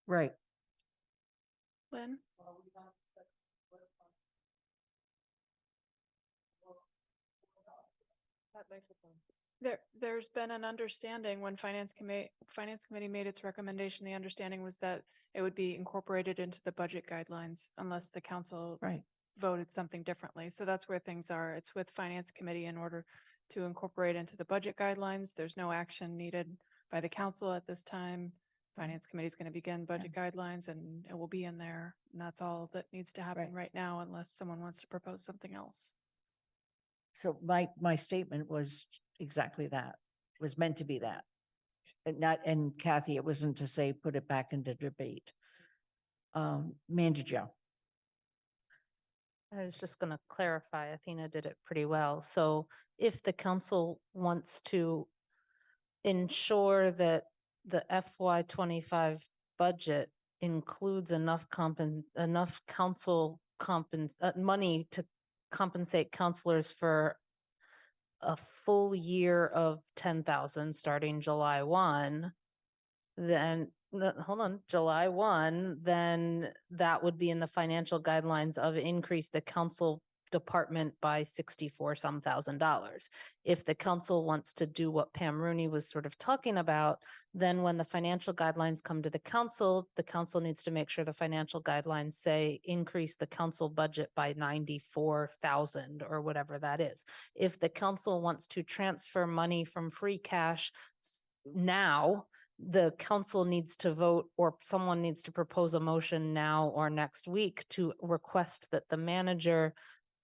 Right. Lynn? There's been an understanding when finance committee made its recommendation, the understanding was that it would be incorporated into the budget guidelines unless the council voted something differently. So that's where things are. It's with finance committee in order to incorporate into the budget guidelines. There's no action needed by the council at this time. Finance committee is going to begin budget guidelines and it will be in there. And that's all that needs to happen right now unless someone wants to propose something else. So my statement was exactly that, was meant to be that. And Kathy, it wasn't to say, put it back into debate. Mandi Jo. I was just going to clarify, Athena did it pretty well. So if the council wants to ensure that the FY 25 budget includes enough council money to compensate counselors for a full year of 10,000 starting July 1, then hold on, July 1, then that would be in the financial guidelines of increase the council department by 64 some $1,000. If the council wants to do what Pam Rooney was sort of talking about, then when the financial guidelines come to the council needs to make sure the financial guidelines say increase the council budget by 94,000 or whatever that is. If the council wants to transfer money from free cash now, the council needs to vote or someone needs to propose a motion now or next week to request that the manager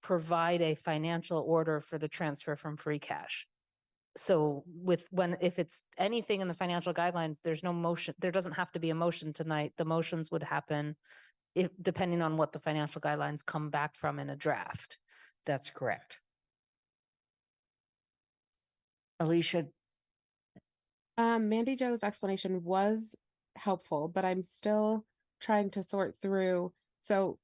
provide a financial order for the transfer from free cash. So if it's anything in the financial guidelines, there's no motion, there doesn't have to be a motion tonight. The motions would happen depending on what the financial guidelines come back from in a draft. That's correct. Alicia. Mandi Jo's explanation was helpful, but I'm still trying to sort through. So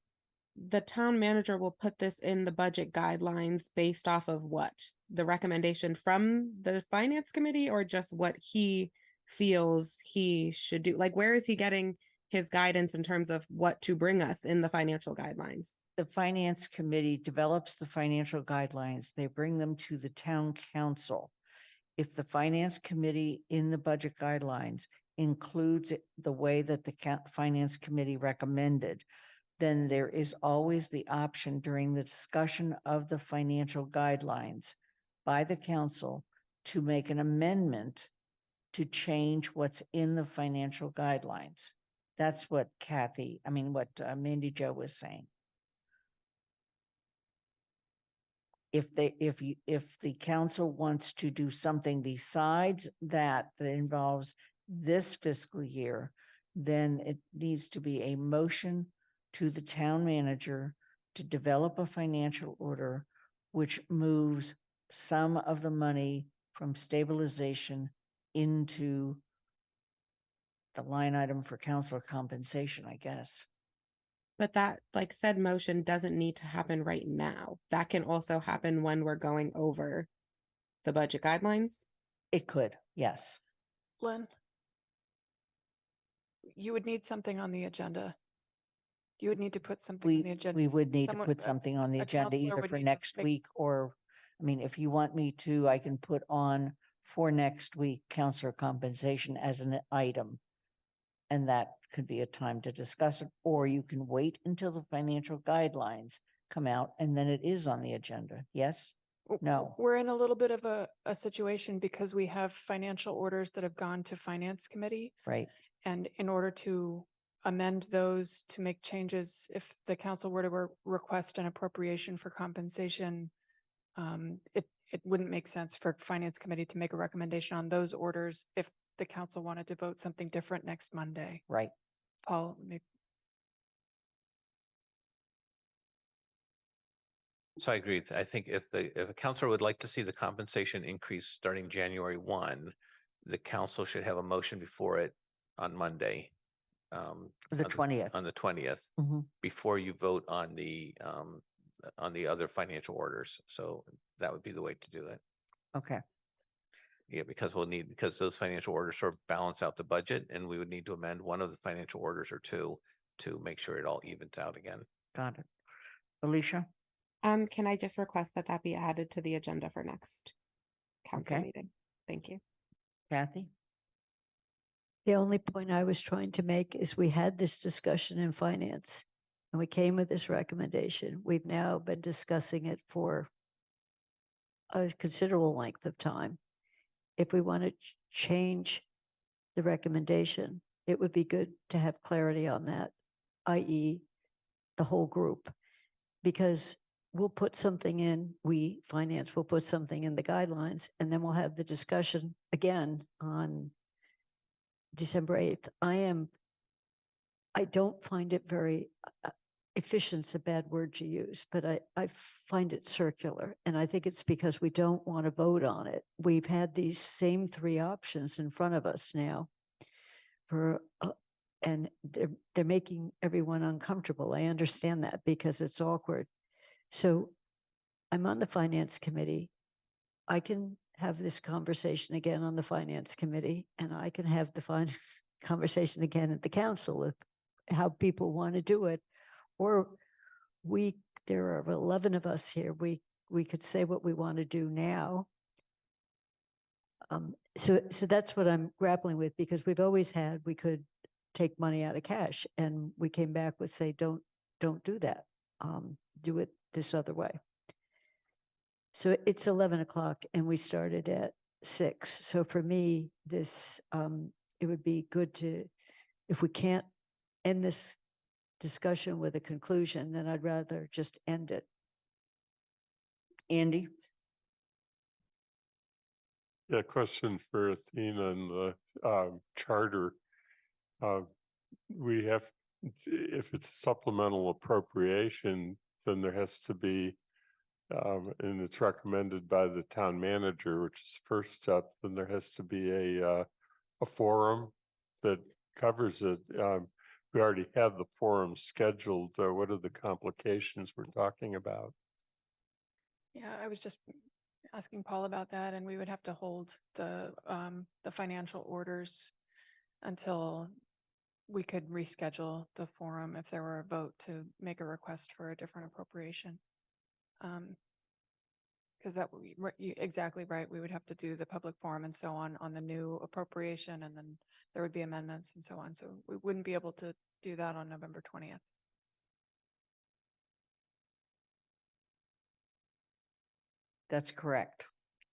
the town manager will put this in the budget guidelines based off of what? The recommendation from the finance committee or just what he feels he should do? Like, where is he getting his guidance in terms of what to bring us in the financial guidelines? The finance committee develops the financial guidelines. They bring them to the town council. If the finance committee in the budget guidelines includes the way that the finance committee recommended, then there is always the option during the discussion of the financial guidelines by the council to make an amendment to change what's in the financial guidelines. That's what what Mandi Jo was saying. If the council wants to do something besides that involves this fiscal year, then it needs to be a motion to the town manager to develop a financial order which moves some of the money from stabilization into the line item for council compensation, I guess. But that, like said, motion doesn't need to happen right now. That can also happen when we're going over the budget guidelines. It could, yes. Lynn, you would need something on the agenda. You would need to put something on the agenda. We would need to put something on the agenda counselor either would for need to next make- week or, if you want me to, I can put on for next week counselor compensation as an item. And that could be a time to discuss it, or you can wait until the financial guidelines come out and then it is on the agenda. Yes? No. We're in a little bit of a situation because we have financial orders that have gone to finance committee. Right. And in order to amend those to make changes, if the council were to request an appropriation for compensation, it wouldn't make sense for finance committee to make a recommendation on those orders if the council wanted to vote something different next Monday. Right. Paul, maybe. So I agree. I think if a counselor would like to see the compensation increase starting January 1, the council should have a motion before it on Monday. The 20th. On the 20th, before you vote on the other financial orders. So that would be the way to do it. Okay. Yeah, because because those financial orders sort of balance out the budget, and we would need to amend one of the financial orders or two to make sure it all evens out again. Got it. Alicia? Can I just request that be added to the agenda for next council meeting? Thank you. Kathy? The only point I was trying to make is we had this discussion in finance and we came with this recommendation. We've now been discussing it for a considerable length of time. If we want to change the recommendation, it would be good to have clarity on that, i.e. the whole group. Because we'll put something in, finance will put something in the guidelines, and then we'll have the discussion again on December 8th. I don't find it very, efficient's a bad word to use, but I find it circular. And I think it's because we don't want to vote on it. We've had these same three options in front of us now and they're making everyone uncomfortable. I understand that because it's awkward. So I'm on the finance committee. I can have this conversation again on the finance committee, and I can have the conversation again at the council if how people want to do it. Or there are 11 of us here. We could say what we want to do now. So that's what I'm grappling with, because we've always had, we could take money out of cash, and we came back with say, don't do that. Do it this other way. So it's 11 o'clock and we started at 6. So for me, this, it would be good to, if we can't end this discussion with a conclusion, then I'd rather just end it. Andy? Yeah, question for Athena and the charter. We have, if it's a supplemental appropriation, then there has to be, and it's recommended by the town manager, which is the first step, then there has to be a forum that covers it. We already have the forum scheduled. What are the complications we're talking about? Yeah, I was just asking Paul about that, and we would have to hold the financial orders until we could reschedule the forum if there were a vote to make a request for a different appropriation. Because that would be you're exactly right. We would have to do the public forum and so on the new appropriation, and then there would be amendments and so on. So we wouldn't be able to do that on November 20th. That's correct.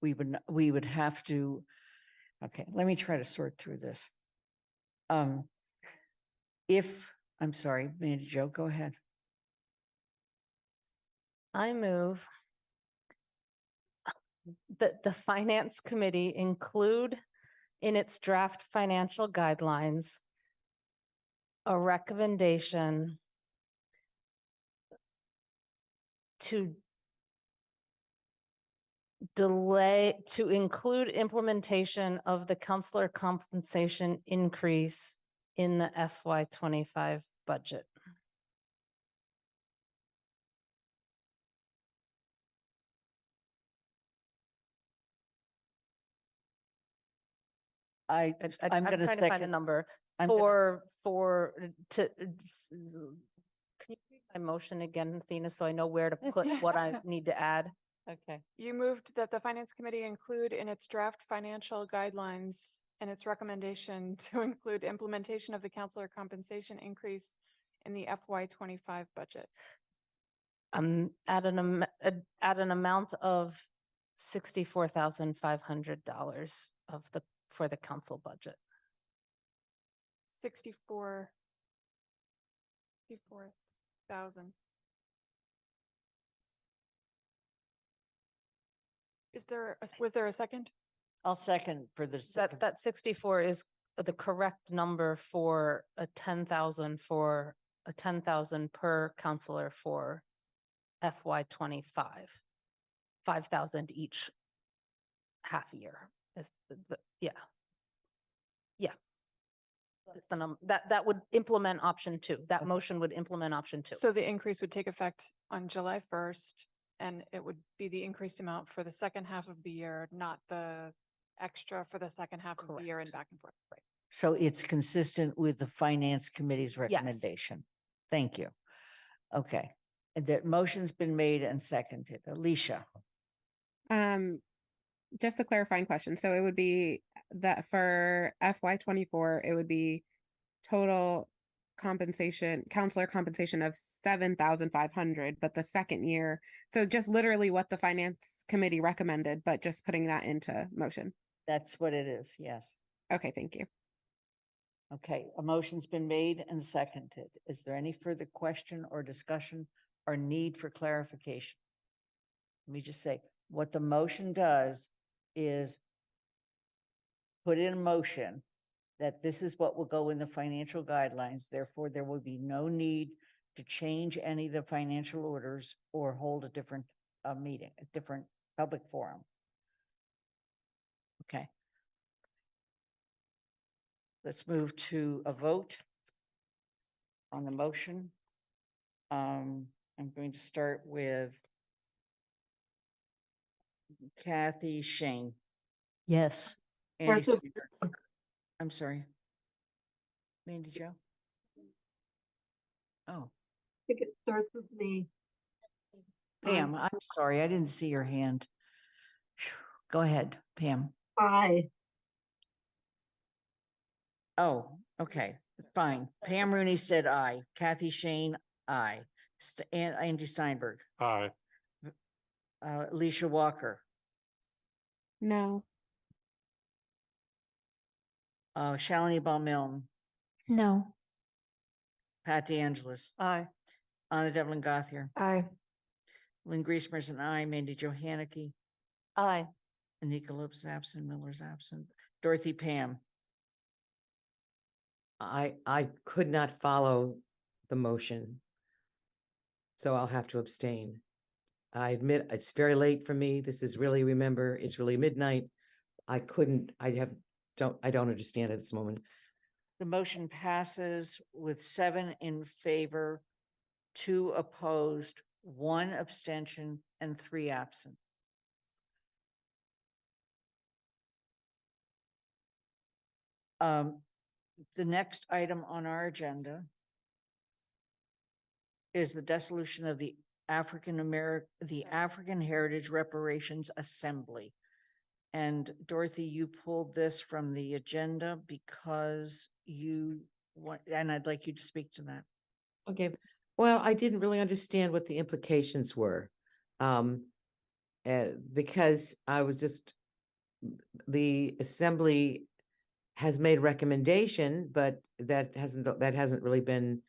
We would have to, okay, let me try to sort through this. I'm sorry, Mary Jo, go ahead. I move that the finance committee include in its draft financial guidelines a recommendation to include implementation of the counselor compensation increase in the FY25 budget. I'm I'm going to trying to find a second. number can you read my motion again, Athena, so I know where to put what I need to add? Okay. You moved that the finance committee include in its draft financial guidelines and its recommendation to include implementation of the counselor compensation increase in the FY25 budget. At an amount of $64,500 for the council budget. 64,000. Was there a second? I'll second for the second. That 64 is the correct number for a 10,000 per counselor for FY25. 5,000 each half year is yeah. That's the number that would implement option 2. That motion would implement option 2. So the increase would take effect on July 1st, and it would be the increased amount for the second half of the year, not the extra for the second half of the year and back and forth. Right. So it's consistent with the finance committee's recommendation. Thank you. Okay. And the motion's been made and seconded. Alicia. Just a clarifying question. So it would be that for FY24, it would be total compensation, counselor compensation of 7,500, but the second year, so just literally what the finance committee recommended, but just putting that into motion. That's what it is. Yes. Okay, thank you. Okay, a motion's been made and seconded. Is there any further question or discussion or need for clarification? Let me just say, what the motion does is put in motion that this is what will go in the financial guidelines. Therefore, there will be no need to change any of the financial orders or hold a different meeting, a different public forum. Okay. Let's move to a vote on the motion. I'm going to start with Kathy Shane. Yes. Andy Starts Steinberg. I'm sorry. Mandy Jo? Oh, I think it starts with me. Pam, I'm sorry, I didn't see your hand. Phew. Go ahead, Pam. Aye. Oh, okay, fine. Pam Rooney said aye. Kathy Shane, aye. Andy Steinberg, Aye. Alicia Walker, No. Shalini Ball-Milne, No. Pat DeAngelis, Aye. Anna Devlin Gothier, Aye. Lynn Griesmer's an aye. Mandy Jo Haneke, Aye. Anika Lopes absent, Miller's absent. Dorothy Pam, I could not follow the motion. So I'll have to abstain. I admit it's very late for me. This is really, remember, it's really midnight. I don't understand at this moment. the motion passes with 7 in favor, 2 opposed, 1 abstention, and 3 absent. The next item on our agenda is the dissolution of the African Heritage Reparations Assembly. And Dorothy, you pulled this from the agenda because you want, and I'd like you to speak to that. Okay, well, I didn't really understand what the implications were. Because I was just, the assembly has made a recommendation, but that hasn't really been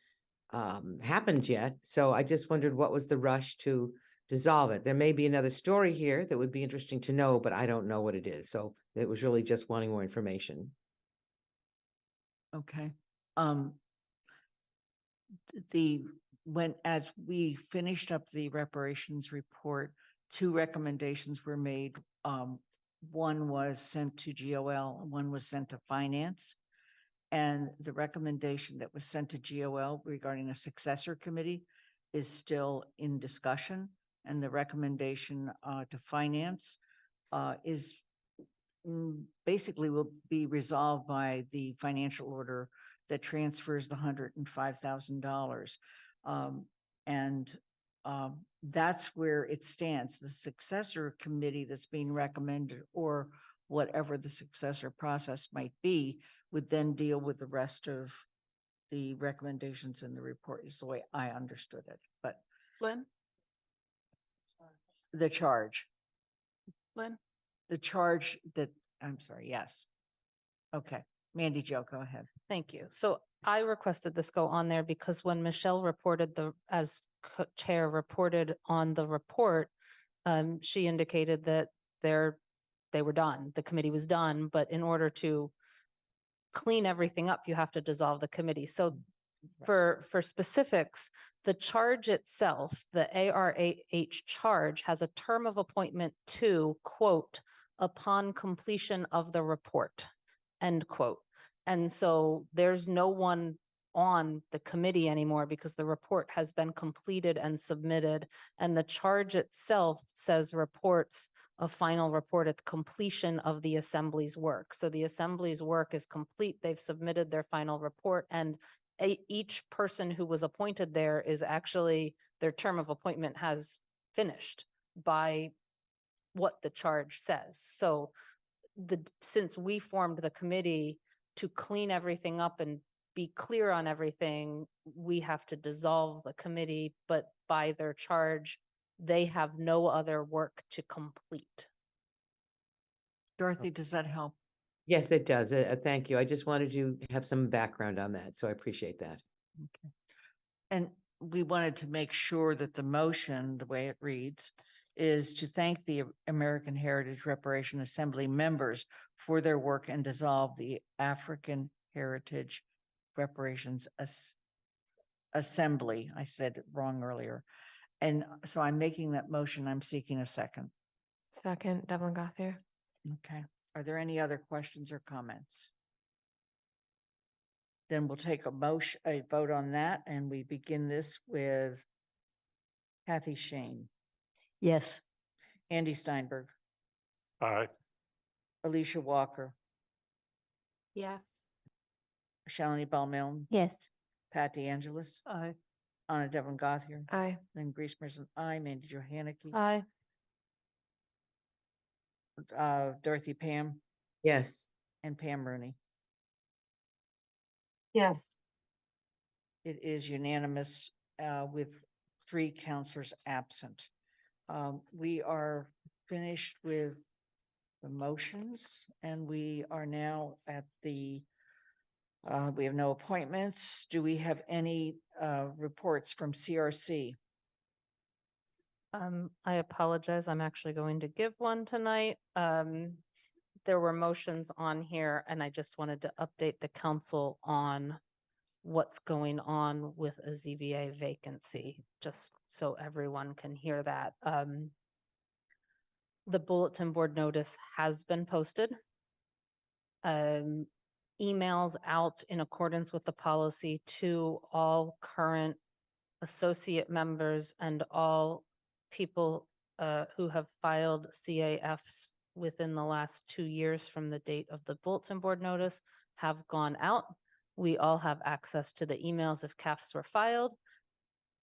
happened yet. So I just wondered what was the rush to dissolve it. There may be another story here that would be interesting to know, but I don't know what it is. So it was really just wanting more information. Okay. As we finished up the reparations report, 2 recommendations were made. One was sent to GOL, one was sent to finance. And the recommendation that was sent to GOL regarding a successor committee is still in discussion. And the recommendation to finance is basically will be resolved by the financial order that transfers the $105,000. That's where it stands. The successor committee that's being recommended, or whatever the successor process might be, would then deal with the rest of the recommendations in the report, is the way I understood it. But Lynn? the charge, Lynn? the charge that, I'm sorry, yes. Okay, Mandy Jo, go ahead. Thank you. So I requested this go on there because when Michelle reported as chair reported on the report, she indicated that they were done. The committee was done, but in order to clean everything up, you have to dissolve the committee. So for specifics, the charge itself, the ARAH charge, has a term of appointment to, quote, upon completion of the report, end quote. And so there's no one on the committee anymore because the report has been completed and submitted. And the charge itself says reports a final report at the completion of the assembly's work. So the assembly's work is complete. They've submitted their final report, and each person who was appointed there is actually, their term of appointment has finished by what the charge says. So since we formed the committee to clean everything up and be clear on everything, we have to dissolve the committee, but by their charge, they have no other work to complete. Dorothy, does that help? Yes, it does. Thank you. I just wanted to have some background on that, so I appreciate that. Okay. And we wanted to make sure that the motion, the way it reads, is to thank the American Heritage Reparation Assembly members for their work and dissolve the African Heritage Reparations Assembly. I said it wrong earlier. And so I'm making that motion. I'm seeking a second. Second, Devlin Gothier. Okay. Are there any other questions or comments? Then we'll take a vote on that, and we begin this with Kathy Shane, Yes. Andy Steinberg, Aye. Alicia Walker, Yes. Shalini Bal-Milne, Yes. Pat DeAngelis, Aye. Anna Devlin Gothier, Aye. Lynn Griesmer's an aye, Mandy Johanicky, Aye. Dorothy Pam, Yes. and Pam Rooney. Yes. It is unanimous with 3 counselors absent. We are finished with the motions, and we are now at the, we have no appointments. Do we have any reports from CRC? I apologize. I'm actually going to give one tonight. There were motions on here and I just wanted to update the council on what's going on with a ZBA vacancy, just so everyone can hear that. The bulletin board notice has been posted. Emails out in accordance with the policy to all current associate members and all people who have filed CAFs within the last 2 years from the date of the bulletin board notice have gone out. We all have access to the emails if CAFs were filed,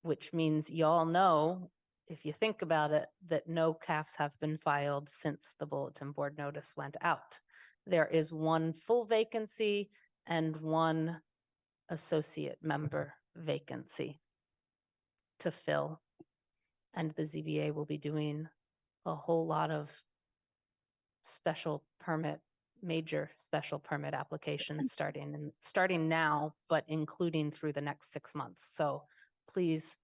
which means y'all know, if you think about it, that no CAFs have been filed since the bulletin board notice went out. There is 1 full vacancy and 1 associate member vacancy to fill. And the ZBA will be doing a whole lot of major special permit applications starting now, but including through the next 6 months. So please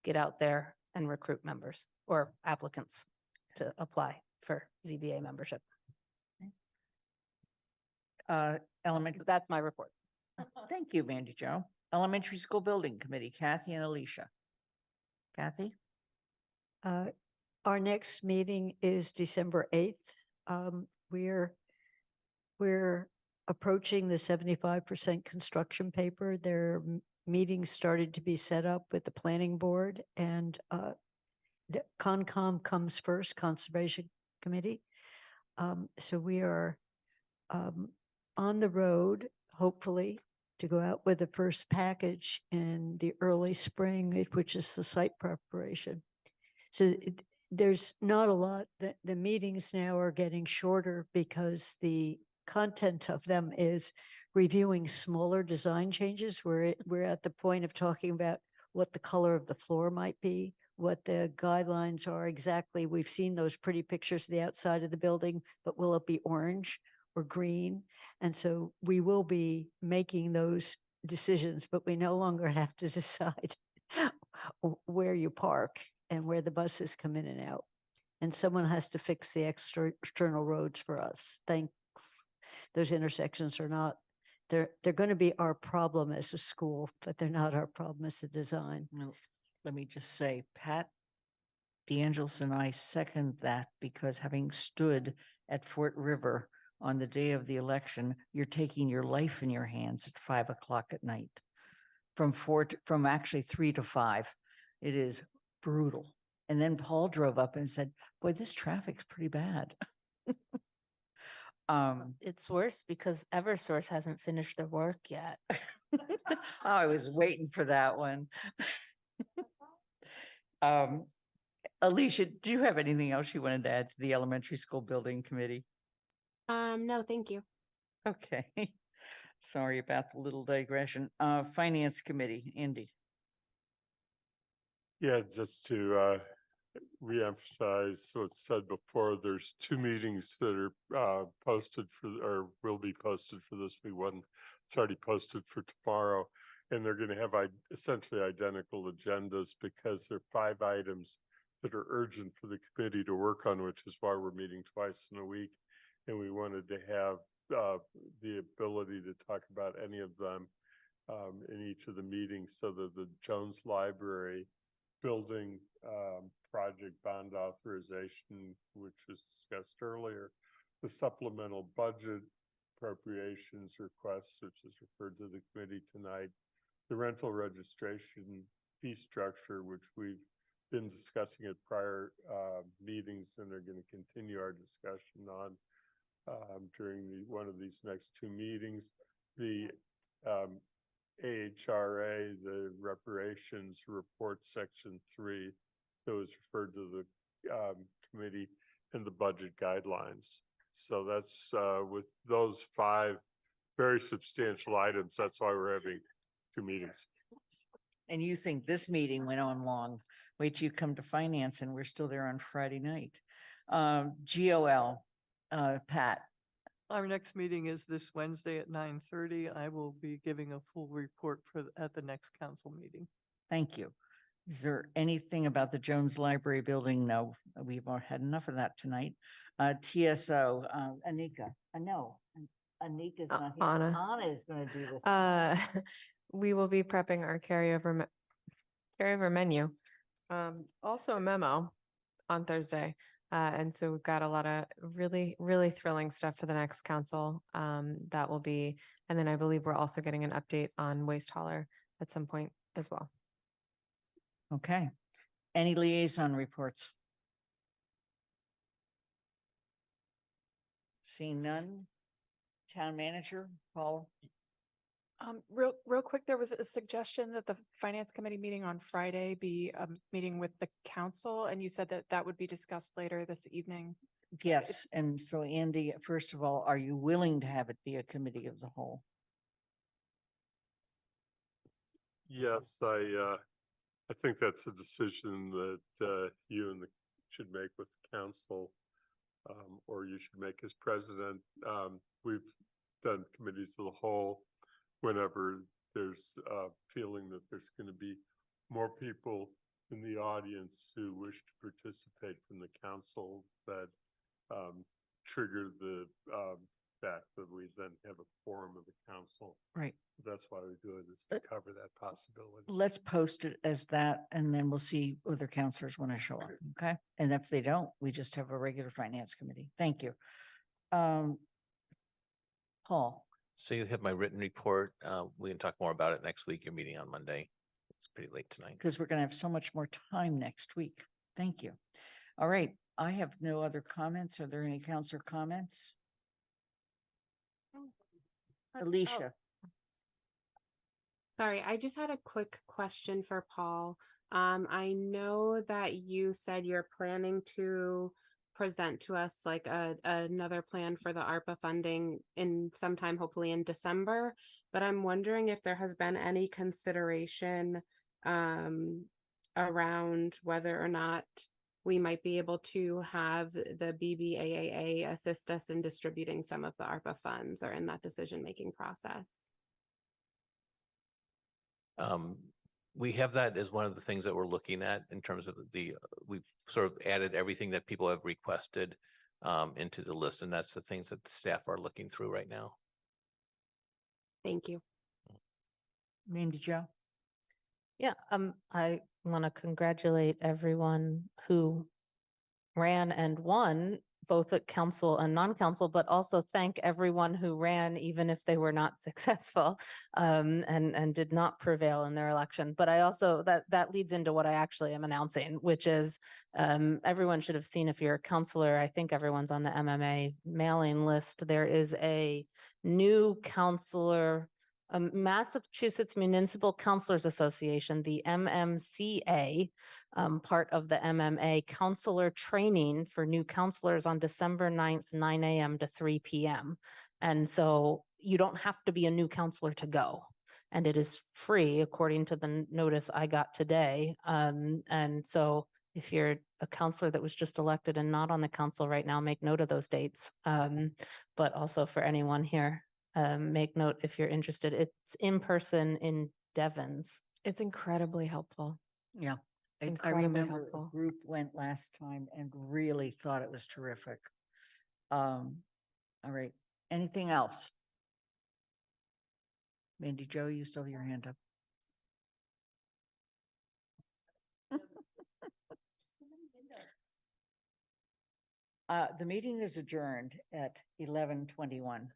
get out there and recruit members or applicants to apply for ZBA membership. That's my report. Thank you, Mandy Jo. Elementary School Building Committee, Kathy and Alicia. Kathy? Our next meeting is December 8th. We're approaching the 75% construction paper. There are meetings started to be set up with the planning board, and the Concom comes first, Conservation Committee. So we are on the road, hopefully, to go out with the first package in the early spring, which is the site preparation. So there's not a lot. The meetings now are getting shorter because the content of them is reviewing smaller design changes. We're at the point of talking about what the color of the floor might be, what the guidelines are exactly. We've seen those pretty pictures of the outside of the building, but will it be orange or green? And so we will be making those decisions, but we no longer have to decide where you park and where the buses come in and out. And someone has to fix the external roads for us. Those intersections are not, they're going to be our problem as a school, but they're not our problem as a design. Well, let me just say, Pat DeAngelis and I second that, because having stood at Fort River on the day of the election, you're taking your life in your hands at 5 o'clock at night. From actually 3 to 5. It is brutal. And then Paul drove up and said, boy, this traffic's pretty bad. It's worse because Eversource hasn't finished their work yet. I was waiting for that one. Alicia, do you have anything else you wanted to add to the Elementary School Building Committee? No, thank you. Okay. Sorry about the little digression. Finance Committee, Andy. Yeah, just to reemphasize what's said before. There's two meetings that are posted for, or will be posted for this week. One, it's already posted for tomorrow. And they're going to have essentially identical agendas because there are 5 items that are urgent for the committee to work on, which is why we're meeting twice in a week. And we wanted to have the ability to talk about any of them in each of the meetings, so that the Jones Library building project bond authorization, which was discussed earlier, the supplemental budget appropriations request, which is referred to the committee tonight, the rental registration fee structure, which we've been discussing at prior meetings and are going to continue our discussion on during one of these next 2 meetings, the AHRA, the reparations report section 3 that was referred to the committee, and the budget guidelines. So that's with those 5 very substantial items. That's why we're having 2 meetings. And you think this meeting went on long? Wait till you come to finance and we're still there on Friday night. GOL, Pat. Our next meeting is this Wednesday at 9:30. I will be giving a full report at the next council meeting. Thank you. Is there anything about the Jones Library building? No, we've all had enough of that tonight. TSO, Anika, no, Anika's not here. Anna. Anna is going to do this. We will be prepping our carryover menu. Also a memo on Thursday. And so we've got a lot of really, really thrilling stuff for the next council. That will be, and then I believe we're also getting an update on Waste Hauler at some point as well. Okay. Any liaison reports? Seeing none. Town manager, Paul. Real quick, there was a suggestion that the finance committee meeting on Friday be a meeting with the council, and you said that that would be discussed later this evening. Yes, and so Andy, first of all, are you willing to have it be a committee of the whole? Yes, I think that's a decision that you and should make with the council, or you should make as president. We've done committees of the whole whenever there's a feeling that there's going to be more people in the audience who wish to participate from the council that trigger the fact that we then have a forum of the council. Right. That's why we do it, is to cover that possibility. Let's post it as that, and then we'll see whether counselors want to show up. Okay. And if they don't, we just have a regular finance committee. Thank you. Paul. So you have my written report. We can talk more about it next week. Your meeting on Monday. It's pretty late tonight. Because we're going to have so much more time next week. Thank you. All right. I have no other comments. Are there any counselor comments? Alicia. Sorry, I just had a quick question for Paul. I know that you said you're planning to present to us like another plan for the ARPA funding in sometime, hopefully in December, but I'm wondering if there has been any consideration around whether or not we might be able to have the BBAAA assist us in distributing some of the ARPA funds or in that decision-making process. We have that as one of the things that we're looking at in terms of we've sort of added everything that people have requested into the list, and that's the things that the staff are looking through right now. Thank you. Mandy Jo. Yeah, I want to congratulate everyone who ran and won, both at council and non-council, but also thank everyone who ran, even if they were not successful, and did not prevail in their election. But I also, that leads into what I actually am announcing, which is everyone should have seen, if you're a counselor, I think everyone's on the MMA mailing list. There is a new counselor, Massachusetts Municipal Counselors Association, the MMCA, part of the MMA counselor training for new counselors on December 9th, 9 a.m. to 3 p.m. And so you don't have to be a new counselor to go. And it is free according to the notice I got today. And so if you're a counselor that was just elected and not on the council right now, make note of those dates. But also for anyone here, make note if you're interested. It's in person in Devon's. It's incredibly helpful. Yeah. I Incredibly remember a helpful. group went last time and really thought it was terrific. All right. Anything else? Mandy Jo, you still have your hand up. The meeting is adjourned at 11:21.